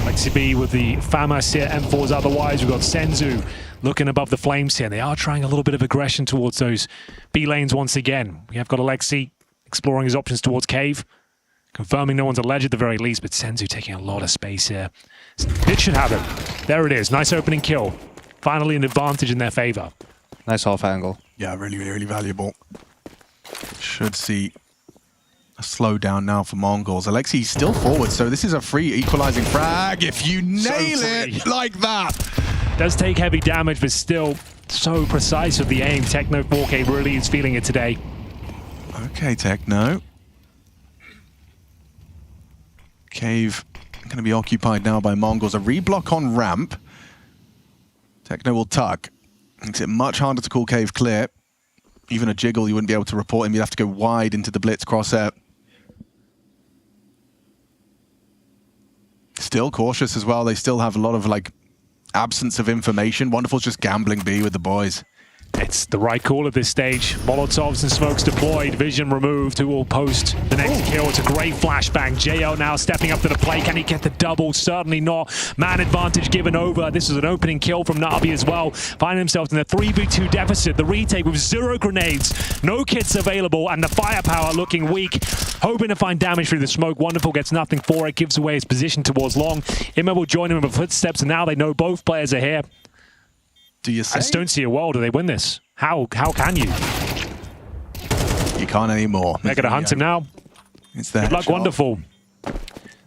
Alexi B with the FAMAS here, M4s otherwise. We've got Senzu looking above the flames here. They are trying a little bit of aggression towards those B lanes once again. We have got Alexi exploring his options towards Cave. Confirming no one's a ledge at the very least, but Senzu taking a lot of space here. It should have it. There it is. Nice opening kill. Finally an advantage in their favor. Nice off angle. Yeah, really valuable. Should see a slowdown now for Mongolz. Alexi still forward, so this is a free equalizing frag if you nail it like that. Does take heavy damage, but still so precise with the aim. Techno 4K really is feeling it today. Okay, Techno. Cave going to be occupied now by Mongolz. A reblock on ramp. Techno will tuck. Makes it much harder to call Cave clear. Even a jiggle, you wouldn't be able to report him. You'd have to go wide into the blitz crosshair. Still cautious as well. They still have a lot of like absence of information. Wonderful's just gambling B with the boys. It's the right call at this stage. Molotovs and smokes deployed. Vision removed. Who will post the next kill? It's a great flashbang. JL now stepping up to the plate. Can he get the double? Certainly not. Man advantage given over. This is an opening kill from Navi as well. Finding themselves in a 3v2 deficit. The retake with 0 grenades. No kits available. And the firepower looking weak. Hoping to find damage through the smoke. Wonderful gets nothing for it. Gives away his position towards long. Imma will join him with footsteps. And now they know both players are here. Do you say? I just don't see a world where they win this. How can you? You can't anymore. They're going to hunt him now. It's the Good luck, Wonderful.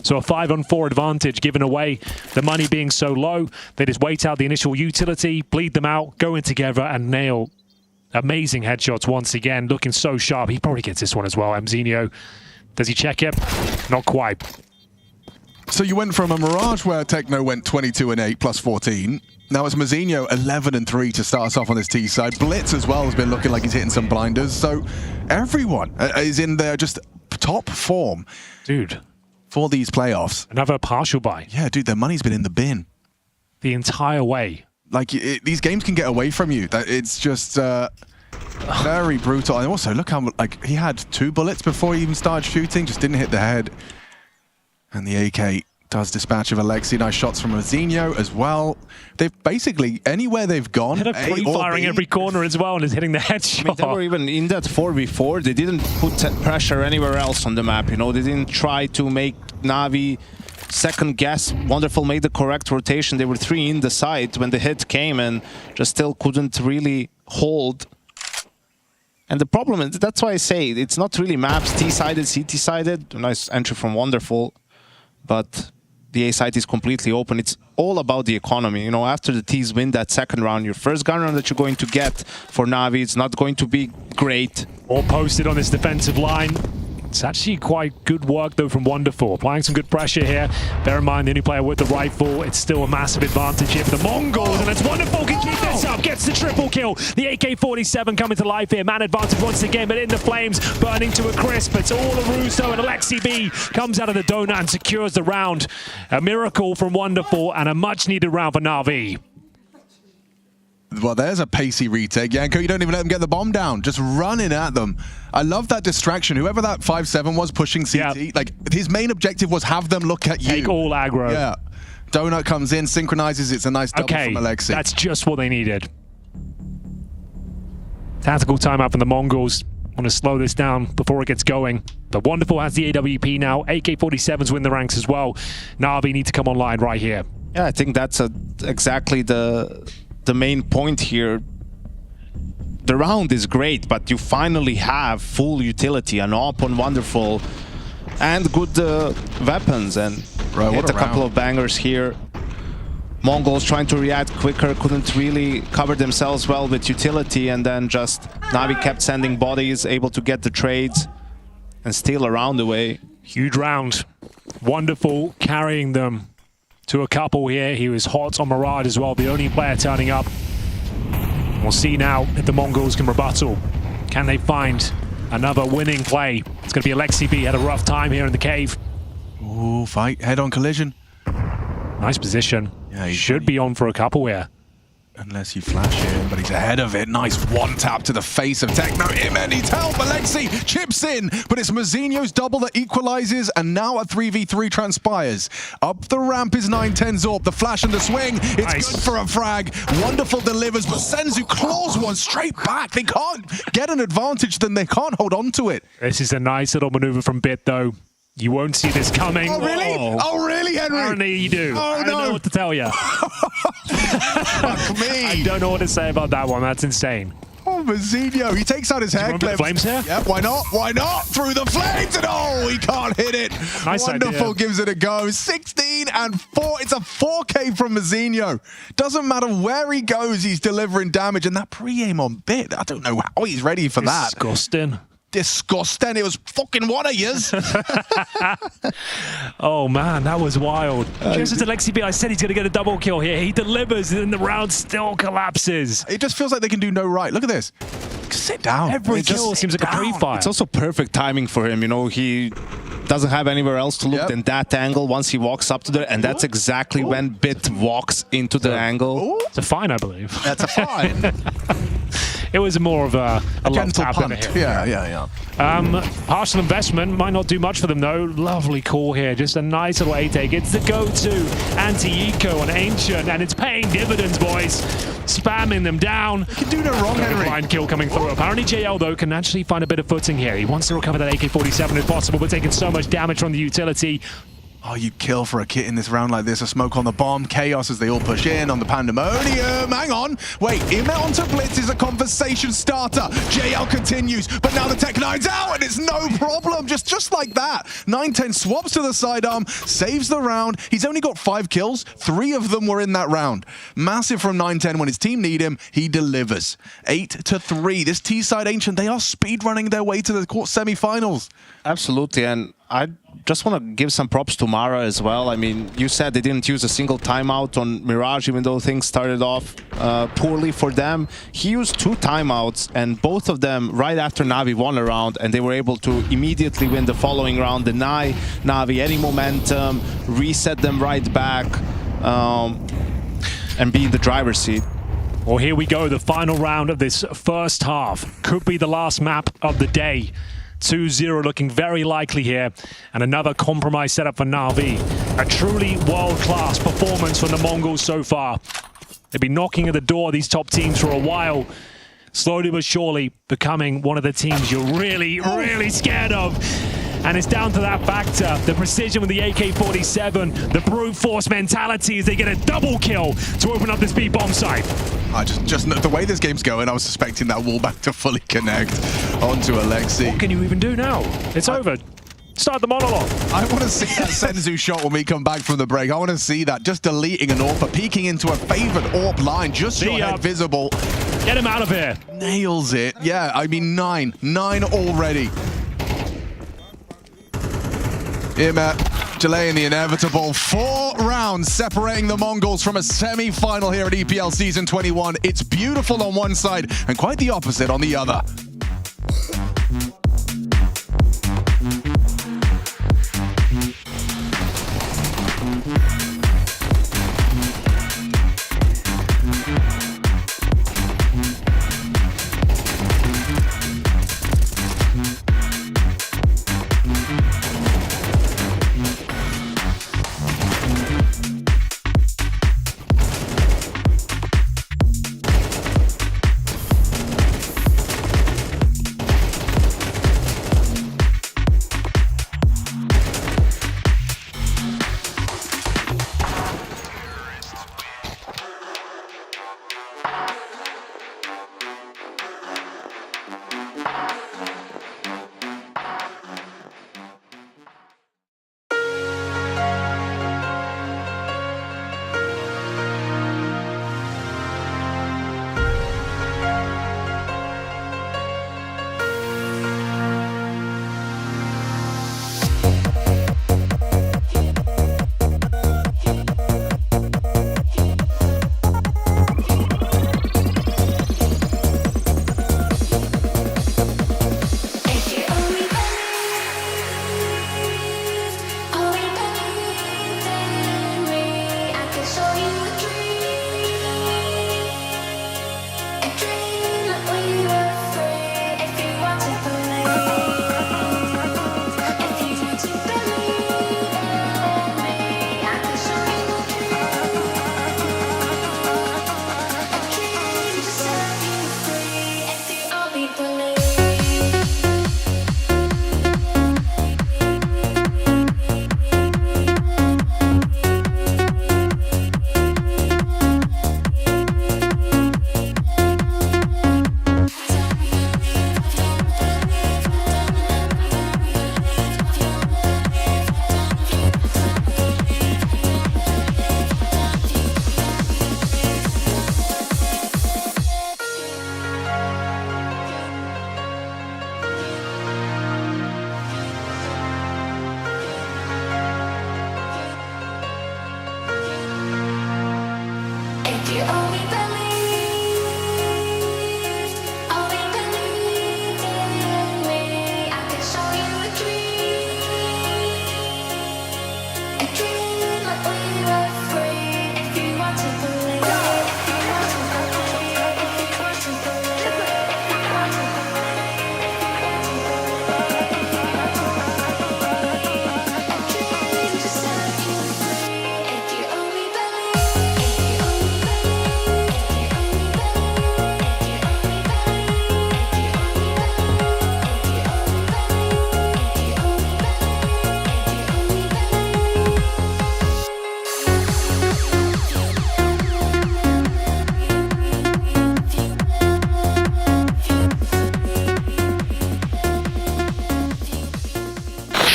So a 5-on-4 advantage given away. The money being so low, they just wait out the initial utility, bleed them out, go in together and nail amazing headshots once again. Looking so sharp. He probably gets this one as well. Mzinho, does he check it? Not quite. So you went from a Mirage where Techno went 22-8 plus 14. Now it's Mzinho 11-3 to start us off on this T side. Blitz as well has been looking like he's hitting some blinders. So everyone is in their just top form. Dude. For these playoffs. Another partial buy. Yeah, dude, their money's been in the bin. The entire way. Like, these games can get away from you. It's just very brutal. And also, look how, like, he had 2 bullets before he even started shooting. Just didn't hit the head. And the AK does dispatch of Alexi. Nice shots from Mzinho as well. They've basically, anywhere they've gone, They're pre-firing every corner as well and is hitting the headshot. I mean, they were even in that 4v4. They didn't put pressure anywhere else on the map, you know. They didn't try to make Navi second guess. Wonderful made the correct rotation. They were 3 in the site when the hit came and just still couldn't really hold. And the problem is, that's why I say, it's not really maps, T-sided, CT-sided. Nice entry from Wonderful. But the A site is completely open. It's all about the economy. You know, after the T's win that second round, your first gun round that you're going to get for Navi, it's not going to be great. All posted on this defensive line. It's actually quite good work, though, from Wonderful. Applying some good pressure here. Bear in mind, the only player with the rifle, it's still a massive advantage here for the Mongols, and it's Wonderful can keep this up, gets the triple kill. The AK-47 coming to life here. Man advantage once again, but in the flames, burning to a crisp. It's all of Russo, and Alexi B comes out of the donut and secures the round. A miracle from Wonderful, and a much-needed round for Navi. Well, there's a pacey retake. Yanko, you don't even let them get the bomb down. Just running at them. I love that distraction. Whoever that 5-7 was pushing CT, like his main objective was have them look at you. Take all aggro. Yeah. Donut comes in, synchronizes. It's a nice double from Alexi. That's just what they needed. Tactical timeout from the Mongols. Want to slow this down before it gets going. But Wonderful has the AWP now. AK-47s win the ranks as well. Na'Vi need to come online right here. Yeah, I think that's exactly the main point here. The round is great, but you finally have full utility, an AWP on Wonderful, and good weapons, and hit a couple of bangers here. Mongolz trying to react quicker, couldn't really cover themselves well with utility, and then just Na'Vi kept sending bodies, able to get the trades and steal a round away. Huge round. Wonderful carrying them to a couple here. He was hot on Mirage as well, the only player turning up. We'll see now if the Mongols can rebuttal. Can they find another winning play? It's going to be Alexi B. Had a rough time here in the cave. Ooh, fight, head-on collision. Nice position. Yeah, he should be on for a couple here. Unless you flash him, but he's ahead of it. Nice one tap to the face of Techno. Him needs help. Alexi chips in, but it's Mazinho's double that equalizes, and now a 3v3 transpires. Up the ramp is 9-10 Zorp. The flash and the swing. It's good for a frag. Wonderful delivers, but Senzu claws one straight back. They can't get an advantage, then they can't hold on to it. This is a nice little maneuver from Bit, though. You won't see this coming. Oh, really? Oh, really, Henry? Apparently you do. Oh, I don't know what to tell you. Fuck me. I don't know what to say about that one. That's insane. Oh, Mazinho. He takes out his hair clips. Flames here? Yeah, why not? Why not? Through the flames, and oh, he can't hit it. Nice Wonderful idea. gives it a go. 16 and 4. It's a 4K from Mazinho. Doesn't matter where he goes, he's delivering damage. And that pre-aim on Bit, I don't know how he's ready for that. Disgusting. Disgusting. It was fucking one of yous. Oh man, that was wild. Just as Alexi B, I said he's going to get a double kill here. He delivers and then the round still collapses. It just feels like they can do no right. Look at this. Just sit down. Every kill seems like a pre-fire. It's also perfect timing for him. You know, he doesn't have anywhere else to look than that angle once he walks up to there, and that's exactly when Bit walks into the angle. It's a fine, I believe. That's a fine. It was more of a love gentle tap than a punt. hit. Yeah. Partial investment might not do much for them though. Lovely call here, just a nice little A-take. It's the go-to anti-eco on Ancient, and it's paying dividends, boys. Spamming them down. You can do no wrong, Henry. Blind kill coming through. Apparently JL though can actually find a bit of footing here. He wants to recover that AK-47 if possible, but taking so much damage from the utility. Oh, you kill for a kit in this round like this. A smoke on the bomb. Chaos as they all push in on the Pandemonium. Hang on. Wait, Ime onto Blitz is a conversation starter. JL continues, but now the Tech-9's out and it's no problem. Just like that. 9-10 swaps to the sidearm, saves the round. He's only got 5 kills. 3 of them were in that round. Massive from 9-10. When his team need him, he delivers. 8-3. This T-side Ancient, they are speedrunning their way to the semi-finals. Absolutely, and I just want to give some props to Mara as well. I mean, you said they didn't use a single timeout on Mirage, even though things started off poorly for them. He used 2 timeouts, and both of them right after Na'Vi won a round, and they were able to immediately win the following round, deny Na'Vi any momentum, reset them right back, and be in the driver's seat. Well, here we go. The final round of this first half. Could be the last map of the day. 2-0 looking very likely here, and another compromise setup for Na'Vi. A truly world-class performance from the Mongols so far. They've been knocking at the door of these top teams for a while, slowly but surely becoming one of the teams you're really, really scared of. And it's down to that factor, the precision with the AK-47, the brute force mentality as they get a double kill to open up this B bomb site. I just the way this game's going, I was suspecting that wallback to fully connect onto Alexi. What can you even do now? It's over. Start the monologue. I want to see that Senzu shot when we come back from the break. I want to see that. Just deleting an AWP, but peeking into a favored AWP line. Just your head visible. Get him out of here. Nails it. Yeah, I mean 9 already. Ime delaying the inevitable. 4 rounds separating the Mongols from a semi-final here at EPL Season 21. It's beautiful on one side and quite the opposite on the other.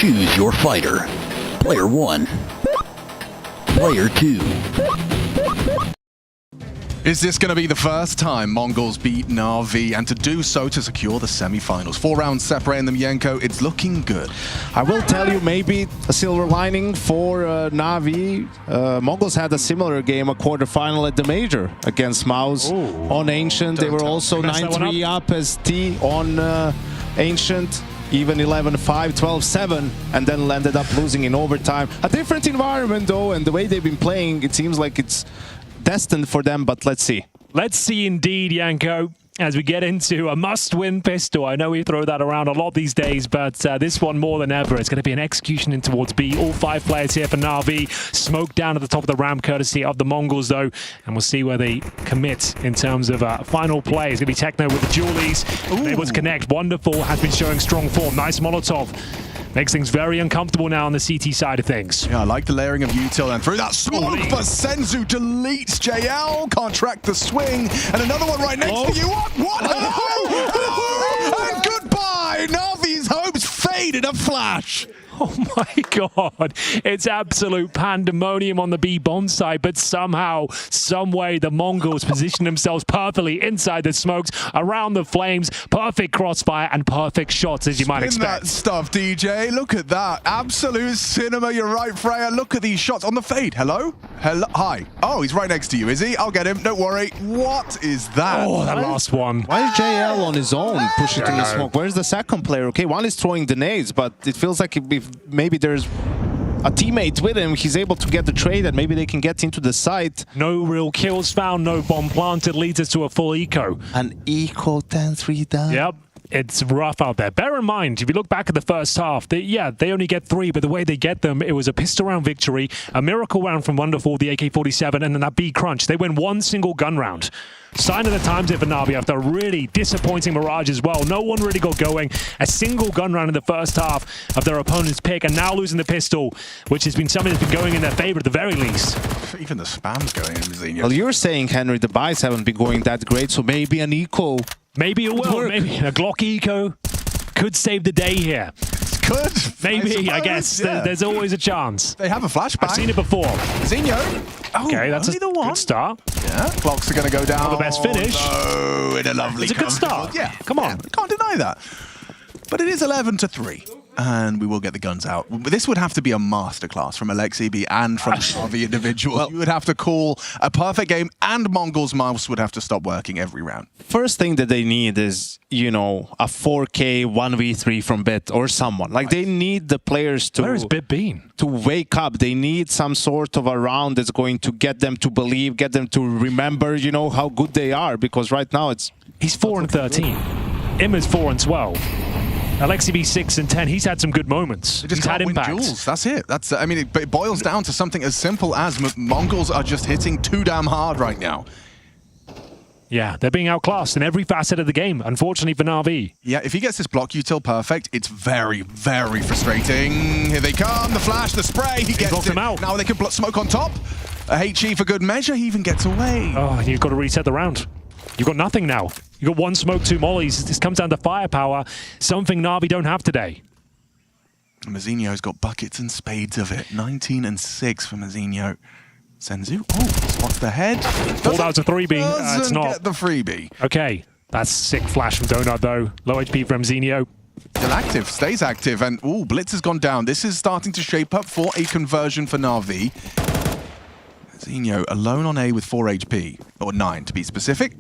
Choose your fighter. Player 1. Player 2. Is this going to be the first time Mongolz beat Na'Vi, and to do so to secure the semi-finals? 4 rounds separating them, Yenko. It's looking good. I will tell you, maybe a silver lining for Na'Vi. Mongolz had a similar game, a quarterfinal at the Major against Mouse on Ancient. They were also 9-3 up as T on Ancient. Even 11-5, 12-7, and then landed up losing in overtime. A different environment, though, and the way they've been playing, it seems like it's destined for them, but let's see. Let's see indeed, Yanko, as we get into a must-win pistol. I know we throw that around a lot these days, but this one more than ever. It's going to be an execution in towards B. All 5 players here for Na'Vi. Smoke down at the top of the ramp, courtesy of the Mongolz, though, and we'll see where they commit in terms of final play. It's going to be Techno with the Julies. Able to connect. Wonderful. Has been showing strong form. Nice Molotov. Makes things very uncomfortable now on the CT side of things. Yeah, I like the layering of util, and through that smoke, but Senzu deletes JL, can't track the swing, and another one right next to you. What? And goodbye! Na'Vi's hopes fade in a flash. Oh my god, it's absolute pandemonium on the B bomb side, but somehow, some way, the Mongolz position themselves perfectly inside the smokes, around the flames, perfect crossfire and perfect shots, as you might expect. That stuff, DJ. Look at that. Absolute cinema. You're right, Freya. Look at these shots on the fade. Hello? Hello? Hi. Oh, he's right next to you, is he? I'll get him. Don't worry. What is that? Oh, that last one. Why is JL on his own pushing through the smoke? Where's the second player? Okay, one is throwing the nades, but it feels like if maybe there's a teammate with him, he's able to get the trade and maybe they can get into the site. No real kills found, no bomb planted, leads us to a full eco. An eco 10-3 down. Yep. It's rough out there. Bear in mind, if you look back at the first half, they only get 3, but the way they get them, it was a pistol round victory, a miracle round from Wonderful, the AK-47, and then that B crunch. They win 1 single gun round. Sign of the times here for Na'Vi after a really disappointing Mirage as well. No one really got going. A single gun round in the first half of their opponent's pick, and now losing the pistol, which has been something that's been going in their favor at the very least. Even the spam's going in, Mazinho. Well, you're saying, Henry, the buys haven't been going that great, so maybe an eco. Maybe it will. Maybe a Glock eco could save the day here. Could. Maybe, I guess. Yeah. There's always a chance. They have a flashback. I've seen it before. Zinho. Oh, okay, that's a good start. Yeah, clocks are going to go down. Not the best finish. Oh, in a lovely It's a good start. Yeah, come on. Yeah, can't deny that. But it is 11-3. And we will get the guns out. This would have to be a masterclass from Alexi B and from the individual. Well, you would have to call a perfect game, and Mongolz mouse would have to stop working every round. First thing that they need is, you know, a 4K 1v3 from Bit or someone. Like, they need the players to... Where has Bit been? To wake up. They need some sort of a round that's going to get them to believe, get them to remember, you know, how good they are. Because right now it's... He's 4-13. Imma's 4-12. Alexi B 6-10. He's had some good moments. They just He's had can't win impact. duels. That's it. That's. I mean, it boils down to something as simple as Mongolz are just hitting too damn hard right now. Yeah, they're being outclassed in every facet of the game, unfortunately for Na'Vi. Yeah, if he gets this block util perfect, it's very, very frustrating. Here they come, the flash, the spray, he gets him out. Now they can smoke on top. A HE for good measure, he even gets away. Oh, you've got to reset the round. You've got nothing now. You've got 1 smoke, 2 mollies. This comes down to firepower, something Na'Vi don't have today. Mazinho's got buckets and spades of it. 19-6 for Mazinho. Senzu, oh, spots the head. Thought that was a 3B. It's not. Get the freebie. Okay, that's sick flash from Donut though. Low HP from Zinho. Still active, stays active, and ooh, Blitz has gone down. This is starting to shape up for a conversion for Na'Vi. Zinho alone on A with 4 HP, or 9 to be specific.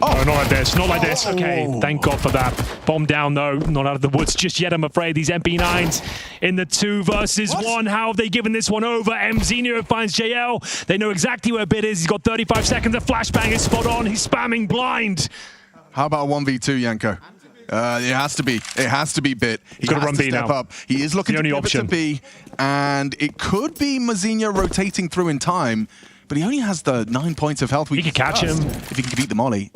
Oh, no, not like this, not like this. Okay, thank God for that. Bomb down though, not out of the woods just yet, I'm afraid. These MP9s in the 2 versus 1. How have they given this one over? Zinho finds JL. They know exactly where Bit is. He's got 35 seconds. A flashbang is spot on. He's spamming blind. How about a 1v2, Yanko? It has to be. It has to be Bit. He's got to run B now. Up. He is looking to pivot to B, and it could be Mazinho rotating through in time, but he only has the 9 points of health. He can catch him if he can beat the molly.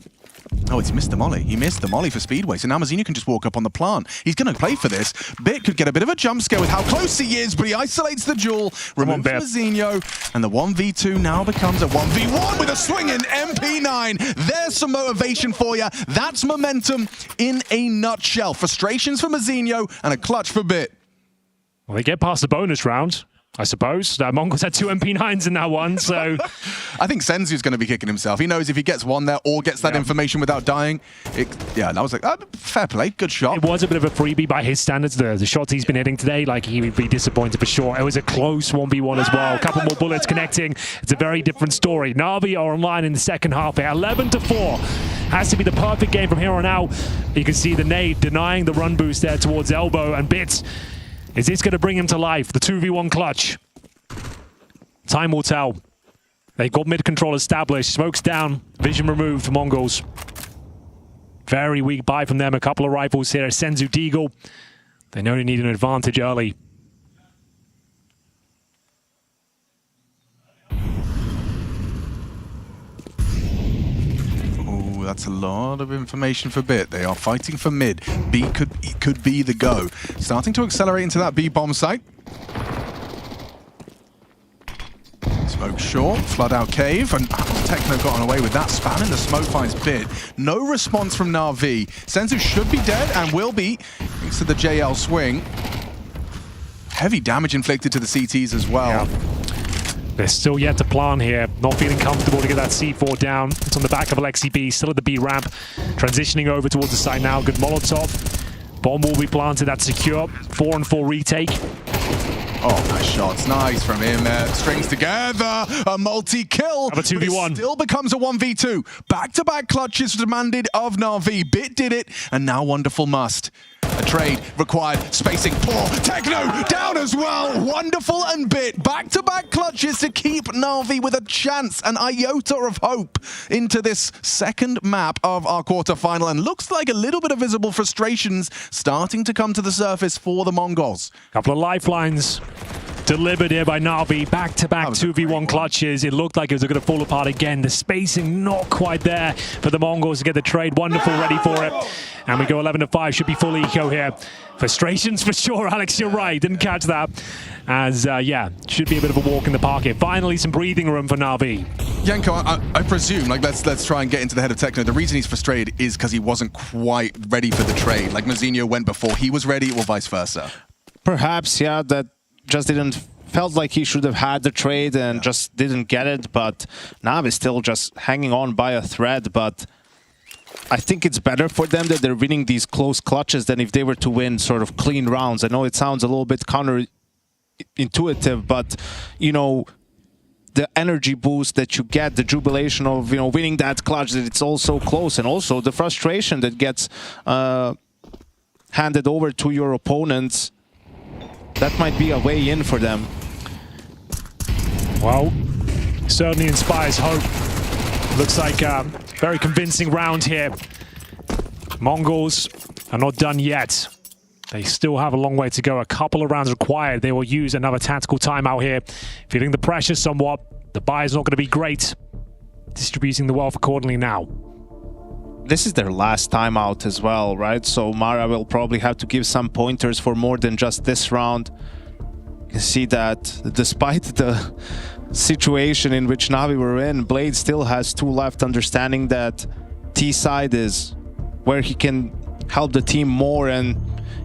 Oh, it's missed the molly. He missed the molly for Speedway, so now Mazinho can just walk up on the plant. He's going to play for this. Bit could get a bit of a jump scare with how close he is, but he isolates the duel, removes Mazinho, and the 1v2 now becomes a 1v1 with a swinging MP9. There's some motivation for you. That's momentum in a nutshell. Frustrations for Mazinho and a clutch for Bit. Well, they get past the bonus round, I suppose. Mongolz had 2 MP9s in that one, so... I think Senzu's going to be kicking himself. He knows if he gets one there or gets that information without dying, that was like, fair play, good shot. It was a bit of a freebie by his standards. The shots he's been hitting today, like, he would be disappointed for sure. It was a close 1v1 as well. A couple more bullets connecting. It's a very different story. Na'Vi are online in the second half here. 11-4. Has to be the perfect game from here on out. You can see the nade denying the run boost there towards elbow, and Bits. Is this going to bring him to life? The 2v1 clutch. Time will tell. They've got mid-control established. Smoke's down. Vision removed for Mongolz. Very weak buy from them. A couple of rifles here. Senzu Deagle. They know they need an advantage early. That's a lot of information for Bit. They are fighting for mid. B could be the go. Starting to accelerate into that B bomb site. Smoke short, flood out cave, and Techno got away with that. Span in the smoke finds Bit. No response from Na'Vi. Senzu should be dead and will be, thanks to the JL swing. Heavy damage inflicted to the CTs as well. Yeah. They're still yet to plan here. Not feeling comfortable to get that C4 down. It's on the back of Alexi B, still at the B ramp. Transitioning over towards the side now. Good Molotov. Bomb will be planted. That's secure. 4-4 retake. Oh, nice shots. Nice from him there. Strings together. A multi-kill. Have a 2v1. Still becomes a 1v2. Back-to-back clutches demanded of Na'Vi. Bit did it, and now Wonderful must. A trade required, spacing poor. Techno down as well. Wonderful and Bit. Back-to-back clutches to keep Na'Vi with a chance, an iota of hope into this second map of our quarterfinal. And looks like a little bit of visible frustrations starting to come to the surface for the Mongolz. Couple of lifelines delivered here by Na'Vi. Back-to-back 2v1 clutches. It looked like it was going to fall apart again. The spacing not quite there for the Mongolz to get the trade. Wonderful, ready for it. And we go 11-5. Should be full eco here. Frustrations for sure, Alex. You're right. Didn't catch that. As, yeah, should be a bit of a walk in the park here. Finally, some breathing room for Na'Vi. Yanko, I presume, like, let's try and get into the head of Techno. The reason he's frustrated is because he wasn't quite ready for the trade. Like, Mazinho went before he was ready, or vice versa. Perhaps, yeah, that just felt like he should have had the trade and just didn't get it, but Na'Vi is still just hanging on by a thread. But I think it's better for them that they're winning these close clutches than if they were to win sort of clean rounds. I know it sounds a little bit counterintuitive, but, you know, the energy boost that you get, the jubilation of, you know, winning that clutch, that it's all so close, and also the frustration that gets handed over to your opponents, that might be a way in for them. Well, certainly inspires hope. Looks like a very convincing round here. Mongolz are not done yet. They still have a long way to go. A couple of rounds required. They will use another tactical timeout here. Feeling the pressure somewhat. The buy is not going to be great. Distributing the wealth accordingly now. This is their last timeout as well, right? So Mara will probably have to give some pointers for more than just this round. You can see that despite the situation in which Na'Vi were in, Blade still has 2 left, understanding that T-side is where he can help the team more. And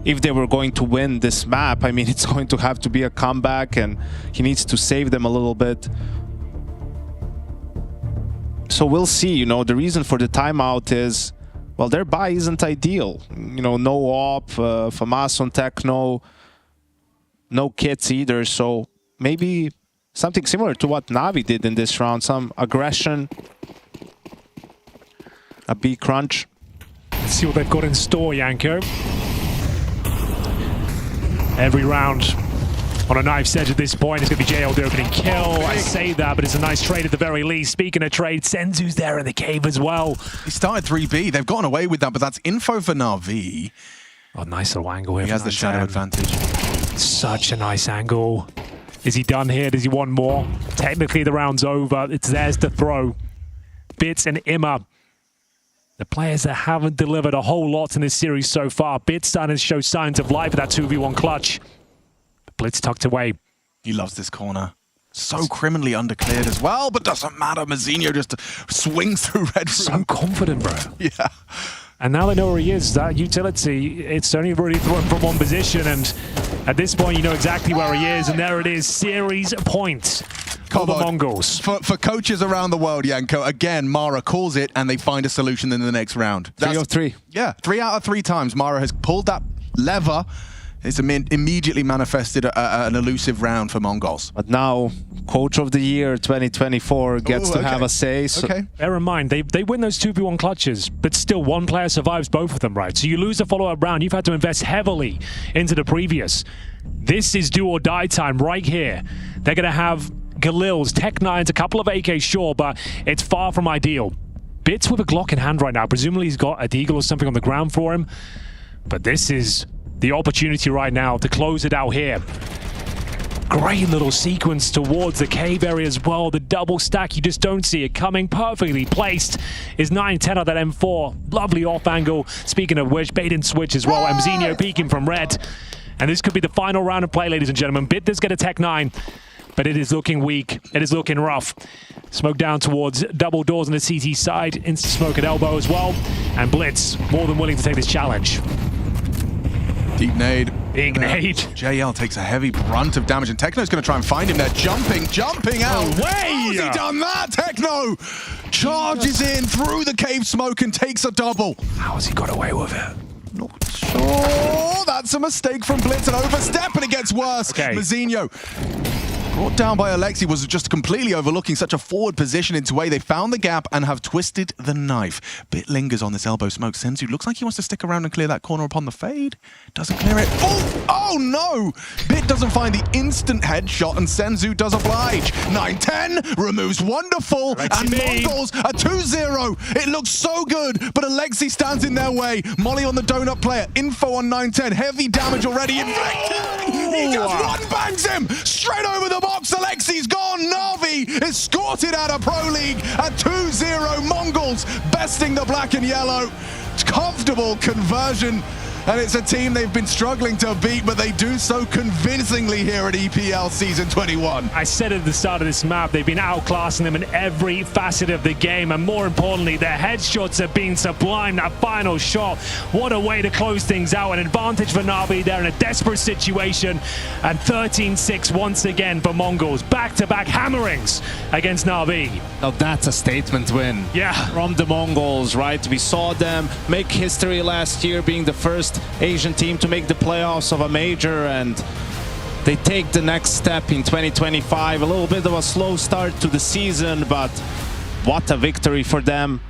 if they were going to win this map, I mean, it's going to have to be a comeback, and he needs to save them a little bit. So we'll see. You know, the reason for the timeout is, well, their buy isn't ideal. You know, no op, FAMAS on Techno, no kits either. So maybe something similar to what Na'Vi did in this round. Some aggression, a B crunch. Let's see what they've got in store, Yanko. Every round on a knife's edge at this point. It's going to be JL the opening kill. I say that, but it's a nice trade at the very least. Speaking of trade, Senzu's there in the cave as well. He started 3B. They've gotten away with that, but that's info for Na'Vi. Oh, nice little angle here. He has the shadow advantage. Such a nice angle. Is he done here? Does he want more? Technically, the round's over. It's theirs to throw. Bits and Imma. The players that haven't delivered a whole lot in this series so far. Bits starting to show signs of life with that 2v1 clutch. Blitz tucked away. He loves this corner. So criminally undercleared as well, but doesn't matter. Mazinho just swings through red. So confident, bro. Yeah. And now they know where he is. That utility, it's only really thrown from one position, and at this point you know exactly where he is, and there it is, series points for the Mongolz. For coaches around the world, Yanko, again, Mara calls it and they find a solution in the next round. 3 of 3. Yeah, 3 out of 3 times Mara has pulled that lever. It's immediately manifested an elusive round for Mongolz. But now, Coach of the Year 2024 gets to have a say. So Bear in mind, they win those 2v1 clutches, but still one player survives both of them, right? So you lose a follow-up round, you've had to invest heavily into the previous. This is do or die time right here. They're going to have Galils, Tech-9s, a couple of AKs, sure, but it's far from ideal. Bits with a Glock in hand right now. Presumably he's got a Deagle or something on the ground for him. But this is the opportunity right now to close it out here. Great little sequence towards the cave area as well. The double stack, you just don't see it coming. Perfectly placed is 9-10 on that M4. Lovely off angle. Speaking of which, bait and switch as well. Mzinho peeking from red. And this could be the final round of play, ladies and gentlemen. Bit does get a Tech-9, but it is looking weak. It is looking rough. Smoke down towards double doors on the CT side. Instant smoke at elbow as well. And Blitz more than willing to take this challenge. Deep nade. Big nade. JL takes a heavy brunt of damage, and Techno's going to try and find him there. Jumping out. No way! How's he done that, Techno? Charges in through the cave smoke and takes a double. How has he got away with it? Not sure. That's a mistake from Blitz, an overstep, and it gets worse. Okay. Mzinho, brought down by Alexi, was just completely overlooking such a forward position into way. They found the gap and have twisted the knife. Bit lingers on this elbow smoke. Senzu looks like he wants to stick around and clear that corner upon the fade. Doesn't clear it. Oh no! Bit doesn't find the instant headshot, and Senzu does oblige. 9-10 removes Wonderful, Alexi and B. Mongolz a 2-0. It looks so good, but Alexi stands in their way. Molly on the donut player. Info on 9-10. Heavy damage already inflicted. He just one-bangs him straight over the box. Alexi's gone. Navi is escorted out of Pro League at 2-0. Mongolz besting the black and yellow. Comfortable conversion. And it's a team they've been struggling to beat, but they do so convincingly here at EPL Season 21. I said at the start of this map, they've been outclassing them in every facet of the game, and more importantly, their headshots have been sublime. That final shot, what a way to close things out. An advantage for Navi. They're in a desperate situation, and 13-6 once again for Mongolz. Back-to-back hammerings against Navi. Now that's a statement win. Yeah. From the Mongols, right? We saw them make history last year, being the first Asian team to make the playoffs of a major, and they take the next step in 2025. A little bit of a slow start to the season, but what a victory for them.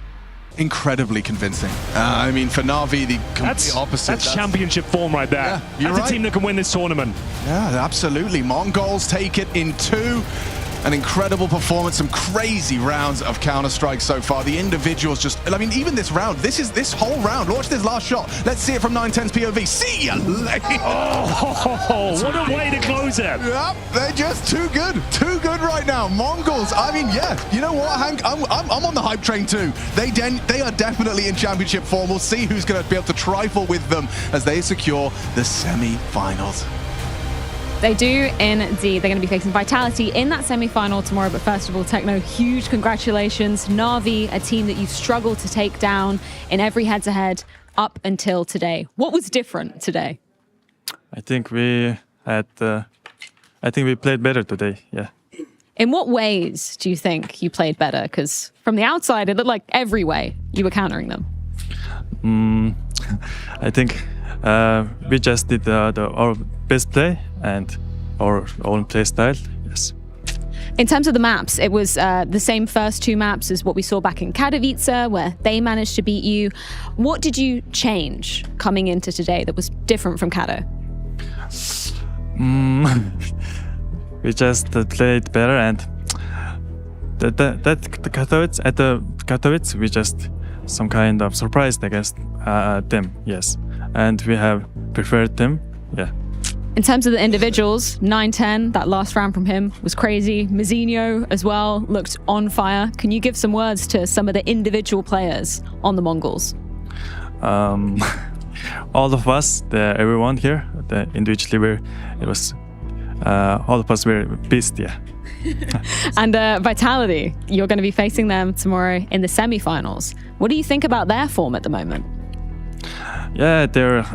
Incredibly convincing. I mean, for Navi, the complete opposite. That's championship form right there. Yeah, that's a team that can win this tournament. Yeah, absolutely. Mongolz take it in 2. An incredible performance, some crazy rounds of Counter-Strike so far. The individuals just, I mean, even this round, this whole round, watch this last shot. Let's see it from 9-10's POV. See ya later. Oh, what a way to close it. Yep, they're just too good right now. Mongolz, I mean, yeah, you know what, Hank, I'm on the hype train too. They are definitely in championship form. We'll see who's going to be able to trifle with them as they secure the semi-finals. They do indeed. They're going to be facing Vitality in that semi-final tomorrow. But first of all, Techno, huge congratulations. Navi, a team that you've struggled to take down in every head-to-head up until today. What was different today? I think we played better today. Yeah. In what ways do you think you played better? Because from the outside, it looked like every way you were countering them. I think we just did our best play and our own play style. Yes. In terms of the maps, it was the same first 2 maps as what we saw back in Katowice, where they managed to beat you. What did you change coming into today that was different from Kato? We just played better, and at the Katowice, we just some kind of surprised against them. Yes, and we have preferred them. Yeah. In terms of the individuals, 9-10, that last round from him was crazy. Mzinho as well looked on fire. Can you give some words to some of the individual players on the Mongolz? All of us, everyone here, individually, all of us were beast, yeah. And Vitality, you're going to be facing them tomorrow in the semi-finals. What do you think about their form at the moment? Yeah, they're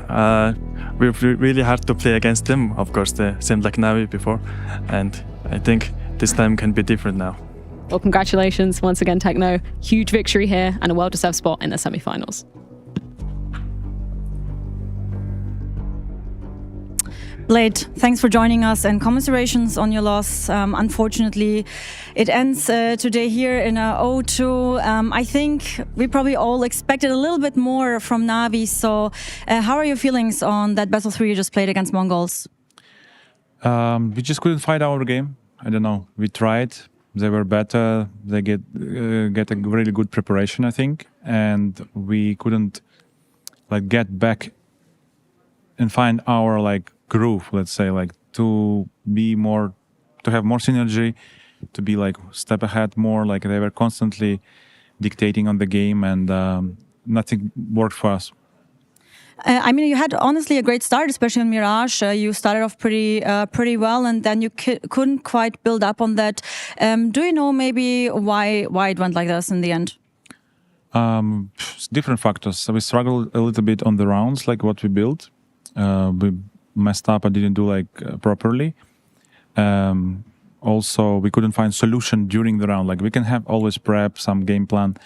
really hard to play against them. Of course, they seemed like Navi before, and I think this time can be different now. Well, congratulations once again, Techno. Huge victory here and a well-deserved spot in the semi-finals. Blade, thanks for joining us and commiserations on your loss. Unfortunately, it ends today here in O2. I think we probably all expected a little bit more from Navi. So how are your feelings on that best of 3 you just played against Mongolz? We just couldn't fight our game. I don't know. We tried. They were better. They get a really good preparation, I think. And we couldn't get back and find our groove, let's say, to have more synergy, to be step ahead more. They were constantly dictating on the game, and nothing worked for us. I mean, you had honestly a great start, especially on Mirage. You started off pretty well, and then you couldn't quite build up on that. Do you know maybe why it went like this in the end? Different factors. So we struggled a little bit on the rounds, what we built. We messed up. I didn't do properly. Also, we couldn't find solution during the round. We can have always prep some game plan,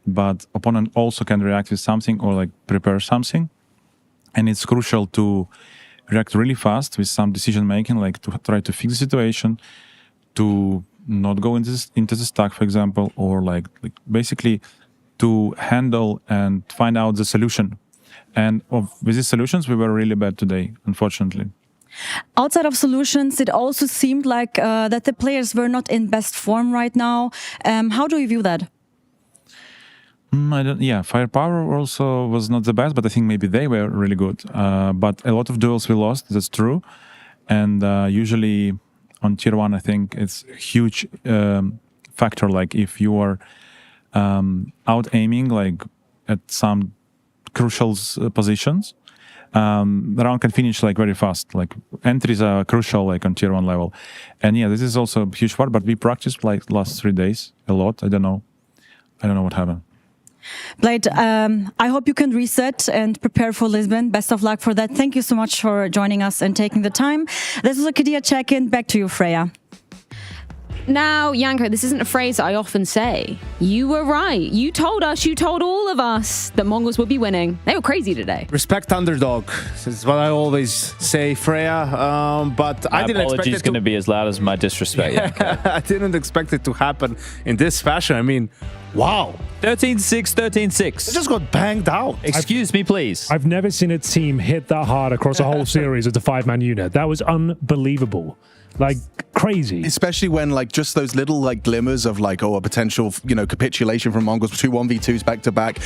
but opponent also can react with something or prepare something, and it's crucial to react really fast with some decision making, to try to fix the situation, to not go into the stack, for example, or basically to handle and find out the solution. And with these solutions, we were really bad today, unfortunately. Outside of solutions, it also seemed like that the players were not in best form right now. How do you view that? Firepower also was not the best, but I think maybe they were really good. But a lot of duels we lost, that's true. And usually on tier 1, I think it's a huge factor. If you are out-aiming at some crucial positions, the round can finish very fast. Entries are crucial on tier 1 level. And this is also a huge part, but we practiced last 3 days a lot. I don't know what happened. Blade, I hope you can reset and prepare for Lisbon. Best of luck for that. Thank you so much for joining us and taking the time. This was a Kadia check-in. Back to you, Freya. Now, Janko, this isn't a phrase I often say. You were right. You told all of us that Mongolz would be winning. They were crazy today. Respect underdog. This is what I always say, Freya. But I didn't expect it to... apology is going to be as loud as my disrespect. I didn't expect it to happen in this fashion. I mean, wow. 13-6, 13-6. It just got banged out. Excuse me, please. I've never seen a team hit that hard across a whole series of the 5-man unit. That was unbelievable. Crazy. Especially when just those little glimmers of a potential capitulation from Mongolz, 2 1v2s back to back,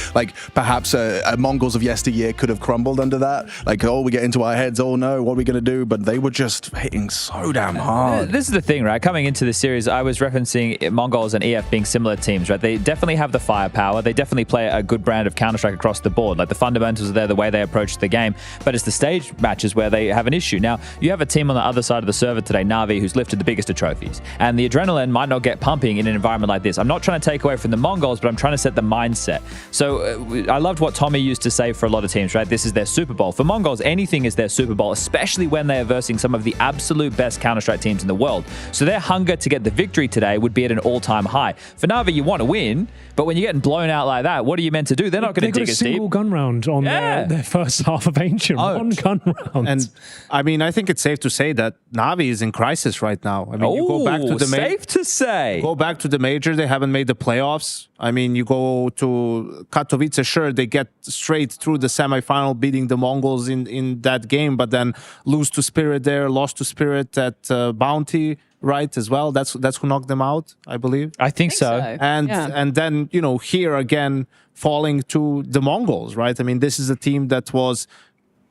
perhaps a Mongolz of yesteryear could have crumbled under that. We get into our heads, oh no, what are we going to do? But they were just hitting so damn hard. This is the thing, right? Coming into this series, I was referencing Mongolz and EF being similar teams, right? They definitely have the firepower. They definitely play a good brand of Counter-Strike across the board. The fundamentals are there, the way they approach the game, but it's the stage matches where they have an issue. Now, you have a team on the other side of the server today, Navi, who's lifted the biggest of trophies. And the adrenaline might not get pumping in an environment like this. I'm not trying to take away from the Mongolz, but I'm trying to set the mindset. So I loved what Tommy used to say for a lot of teams, right? This is their Super Bowl. For Mongolz, anything is their Super Bowl, especially when they are versing some of the absolute best Counter-Strike teams in the world. So their hunger to get the victory today would be at an all-time high. For Navi, you want to win, but when you're getting blown out like that, what are you meant to do? They're not going to dig as deep. They got a single gun round on their first half of Ancient. One gun round. And I mean, I think it's safe to say that Navi is in crisis right now. I mean, you go back to the safe to say. Go back to the major, they haven't made the playoffs. I mean, you go to Katowice, sure, they get straight through the semifinal, beating the Mongolz in that game, but then lose to Spirit there, lost to Spirit at Bounty, right, as well. That's who knocked them out, I believe. I think so. And then, here again, falling to the Mongolz, right? I mean, this is a team that was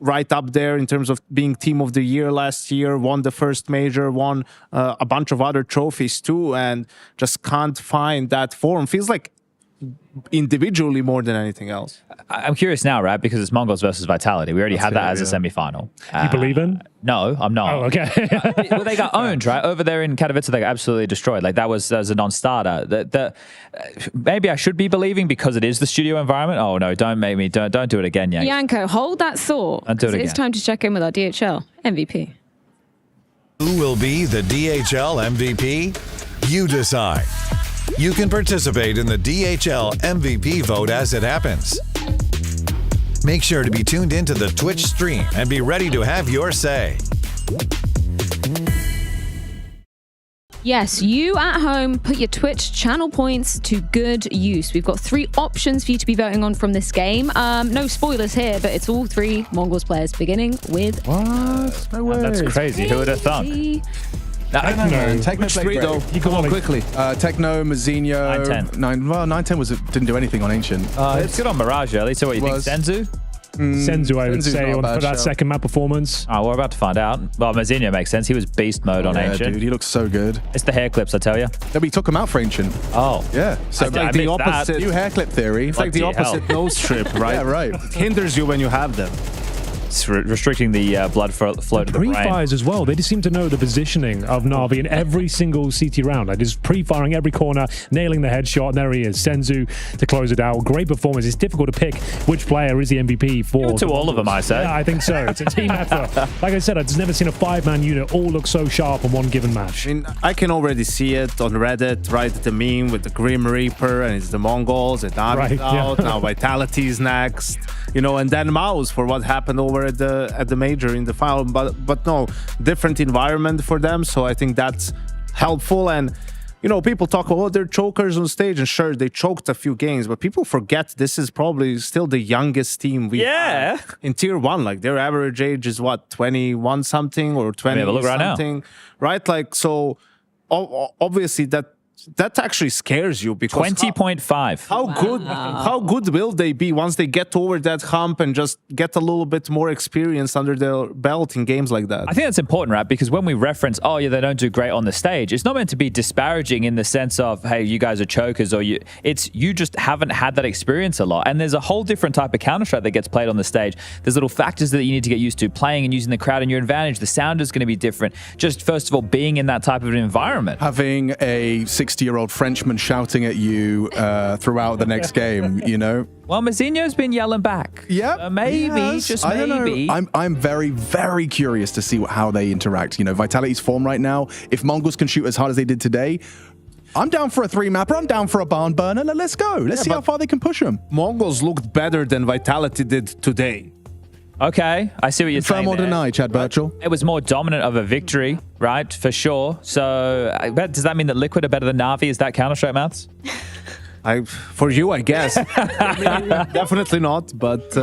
right up there in terms of being team of the year last year, won the first major, won a bunch of other trophies too, and just can't find that form. Feels like individually more than anything else. I'm curious now, right? Because it's Mongolz versus Vitality. We already had that as a semi-final. You believe in? No, I'm not. Oh, okay. Well, they got owned, right? Over there in Katowice, they got absolutely destroyed. Like, that was a non-starter. Maybe I should be believing because it is the studio environment. Oh, no, don't do it again, Yank. Yanko, hold that thought. Don't do it again. It's time to check in with our DHL MVP. Who will be the DHL MVP? You decide. You can participate in the DHL MVP vote as it happens. Make sure to be tuned into the Twitch stream and be ready to have your say. Yes, you at home, put your Twitch channel points to good use. We've got 3 options for you to be voting on from this game. No spoilers here, but it's all 3 Mongolz players, beginning with... What? No way. That's crazy. Who would have thought? Techno played great. You come on quickly. Techno, Mazinho, 9-10. Well, 9-10 didn't do anything on Ancient. It's good on Mirage, at least. So what you think, Senzu? Senzu, I would Senzu's say, not a for bad that shout. second map performance. Oh, we're about to find out. Well, Mazinho makes sense. He was beast mode on Ancient. Dude, he looks so good. It's the hair clips, I tell you. No, we took him out for Ancient. Oh. Yeah. So I the missed opposite. that. new hair clip theory. It's like the opposite nose strip, right? Yeah, right. It hinders you when you have them. It's restricting the blood flow to the brain. Pre-fires as well. They just seem to know the positioning of Na'Vi in every single CT round. Like, just pre-firing every corner, nailing the headshot, and there he is. Senzu to close it out. Great performance. It's difficult to pick which player is the MVP for. To all of them, I say. Yeah, I think so. It's a team effort. Like I said, I've just never seen a 5-man unit all look so sharp on one given match. I mean, I can already see it on Reddit, right? The meme with the Grim Reaper, and it's the Mongolz, and Anubis out. Now Vitality's next, you know, and then Mouse for what happened over at the major in the final. But no, different environment for them. So I think that's helpful. And you know, people talk about they're chokers on stage, and sure, they choked a few games, but people forget this is probably still the youngest team we have in Tier 1. Like, their average age is what, 21 something or 20 something, right? Like, so obviously that actually scares you, because 20.5. How good will they be once they get over that hump and just get a little bit more experience under their belt in games like that? I think that's important, right? Because when we reference, oh yeah, they don't do great on the stage, it's not meant to be disparaging in the sense of, hey, you guys are chokers, or you just haven't had that experience a lot. And there's a whole different type of Counter-Strike that gets played on the stage. There's little factors that you need to get used to, playing and using the crowd in your advantage. The sound is going to be different. Just first of all, being in that type of an environment. Having a 60-year-old Frenchman shouting at you throughout the next game, you know? Well, Mazinho's been yelling back. Yeah, maybe, just I don't maybe. know. I'm very, very curious to see how they interact. You know, Vitality's form right now. If Mongolz can shoot as hard as they did today, I'm down for a 3-mapper. I'm down for a barn burner. Let's go. Let's see how far they can push them. Mongolz looked better than Vitality did today. Okay, I see what you're saying. Confirm or deny, Chad Birchall? It was more dominant of a victory, right? For sure. So, does that mean that Liquid are better than Na'Vi? Is that Counter-Strike maths? For you, I guess. Definitely not. But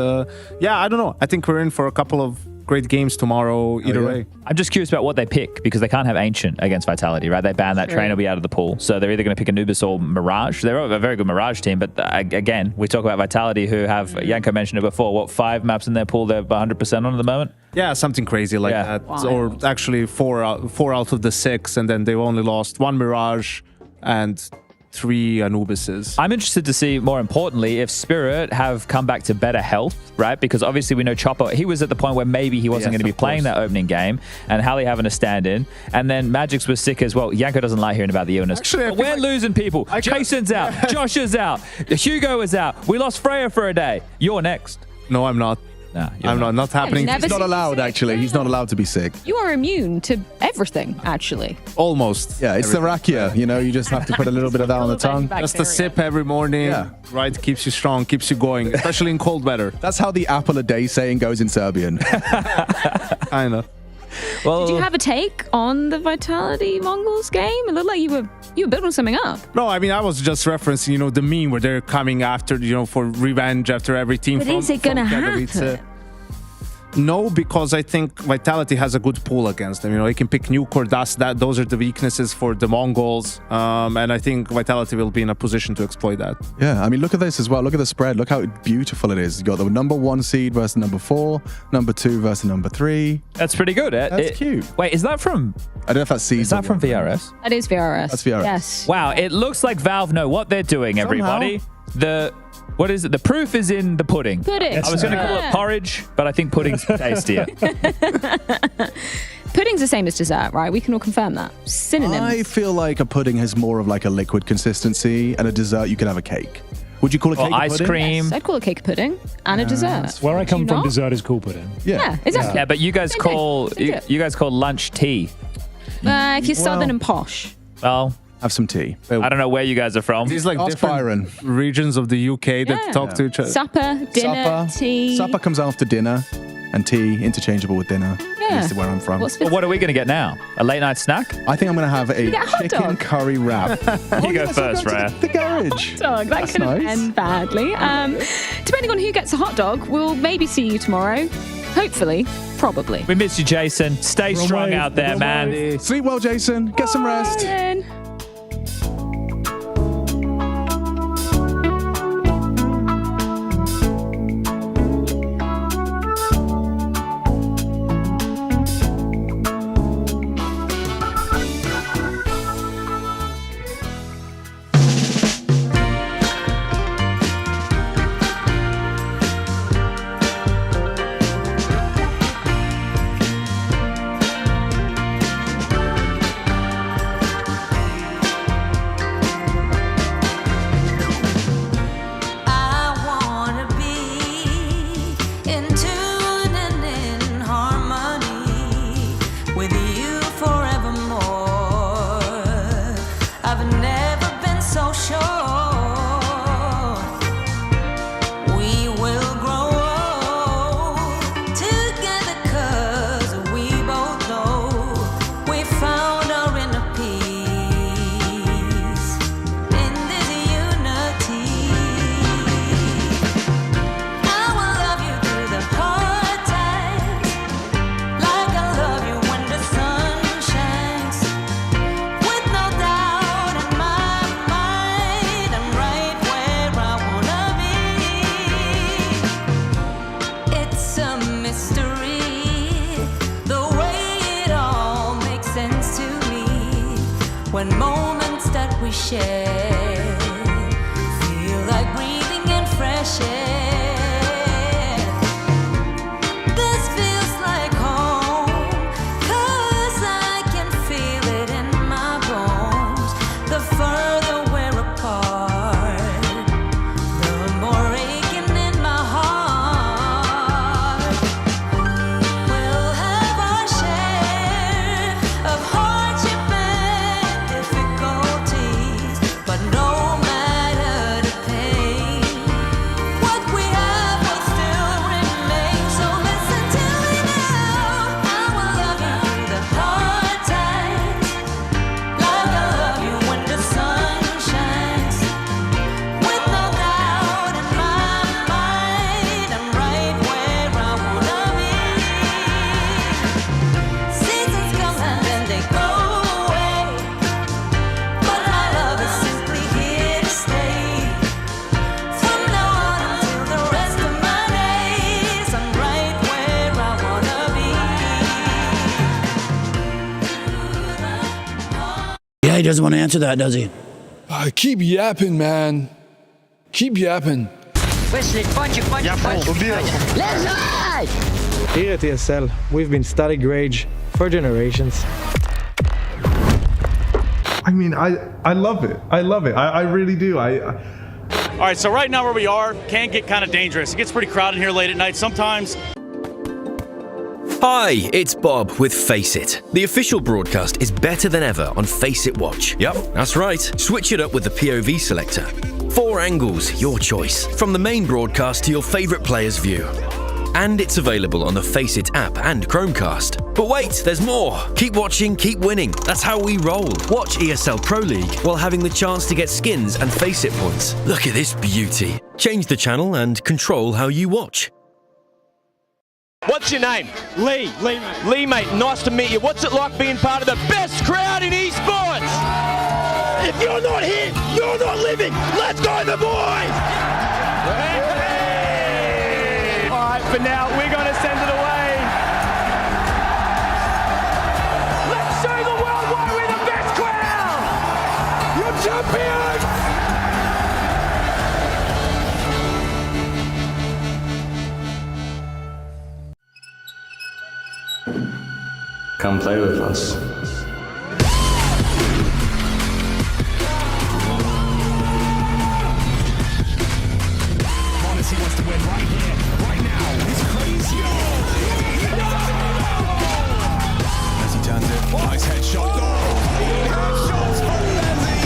yeah, I don't know. I think we're in for a couple of great games tomorrow either way. I'm just curious about what they pick, because they can't have Ancient against Vitality, right? They ban that. Train will be out of the pool. So they're either going to pick Anubis or Mirage. They're a very good Mirage team, but again, we talk about Vitality, who have, Yanko mentioned it before, what, 5 maps in their pool they're 100% on at the moment? Yeah, something crazy like that. Wow. Or actually 4 out of the 6, and then they've only lost 1 Mirage and 3 Anubises. I'm interested to see, more importantly, if Spirit have come back to better health, right? Because obviously we know Chopper, he was at the point where maybe he wasn't going to be playing that opening game, and Halle having a stand-in, and then Magix was sick as well. Yanko doesn't like hearing about the illness. Actually, we're losing people. Jason's out. Josh is out. Hugo is out. We lost Freya for a day. You're next. No, I'm not. No, I'm not happening. He's not allowed, actually. He's not allowed to be sick. You are immune to everything, actually. Almost. Yeah, it's the rakia. You know, you just have to put a little bit of that on the tongue. Just a sip every morning, right? Keeps you strong, keeps you going, especially in cold weather. That's how the apple a day saying goes in Serbian. Kind of. Did you have a take on the Vitality Mongolz game? It looked like you were building something up. No, I mean, I was just referencing, you know, the meme where they're coming after, you know, for revenge after every team. But is it going to happen? No, because I think Vitality has a good pool against them. You know, they can pick Nuke or Dust. Those are the weaknesses for the Mongolz. And I think Vitality will be in a position to exploit that. Yeah, I mean, look at this as well. Look at the spread. Look how beautiful it is. You got the number 1 seed versus number 4, number 2 versus number 3. That's pretty good. That's cute. Wait, is that from... I don't know if that's season. Is that from VRS? That is VRS. That's VRS. Yes. Wow, it looks like Valve know what they're doing, everybody. What is it? The proof is in the pudding. Pudding. I was going to call it porridge, but I think pudding's tastier. Pudding's the same as dessert, right? We can all confirm that. Synonyms. I feel like a pudding has more of like a liquid consistency, and a dessert you can have a cake. Would you call a cake ice pudding? cream? Yes, I'd call a cake a pudding and a dessert. Where I come you from, not? dessert is cool pudding. Yeah, exactly. Yeah, but you guys Same thing. call Same you, shit. you guys call lunch tea. If you're southern and posh. Well, have some tea. I don't know where you guys are from. These like Ask different Byron. regions of the UK that Yeah. talk to each other. Supper, dinner, tea. Supper comes after dinner, and tea interchangeable with dinner. Yeah. At least where I'm from. What's Well, what are we going to get now? A late night snack? I think I'm going to have a get a hot chicken dog. curry wrap. You go first, Raya. The garage. Dog. That That's could have nice. ended badly. Depending on who gets a hot dog, we'll maybe see you tomorrow. Hopefully. Probably. We miss you, Jason. Stay strong out there, man. Sleep well, Jason. Get some rest. Then. when moments that we share feel like breathing in fresh air. This feels like home, 'cause I can feel it in my bones. The further we're apart, the more aching in my heart. We'll have our share of hardship and difficulties, but no matter the pain, what we have will still remain. So listen to me now, I will love you through the hard times, like I love you when the sun shines. With no doubt in my mind, I'm right where I wanna be. Seasons come and then they go away, but my love is simply here to stay. From now on until the rest of my days, I'm right where I wanna be. Yeah, he doesn't want to answer that, does he? Keep yapping, man. Keep yapping. Wesley, punch. Let's ride! Here at ESL, we've been studying Rage for generations. I mean, I love it. I love it. I really do. All right, so right now where we are can get kind of dangerous. It gets pretty crowded here late at night sometimes. Hi, it's Bob with Face It. The official broadcast is better than ever on Face It Watch. Yep, that's right. Switch it up with the POV selector. 4 angles, your choice. From the main broadcast to your favourite player's view. And it's available on the Face It app and Chromecast. But wait, there's more. Keep watching, keep winning. That's how we roll. Watch ESL Pro League while having the chance to get skins and Face It points. Look at this beauty. Change the channel and control how you watch. What's your name? Lee. Lee, mate, nice to meet you. What's it like being part of the best crowd in esports? If you're not here, you're not living. Let's go, the boys! All right, for now, we're going to send it away. Let's show the world why we're the best crowd! You're champions! Come play with us. He wants to win right here, right now. It's crazy. As he turns it, nice headshot. Headshots from Leslie.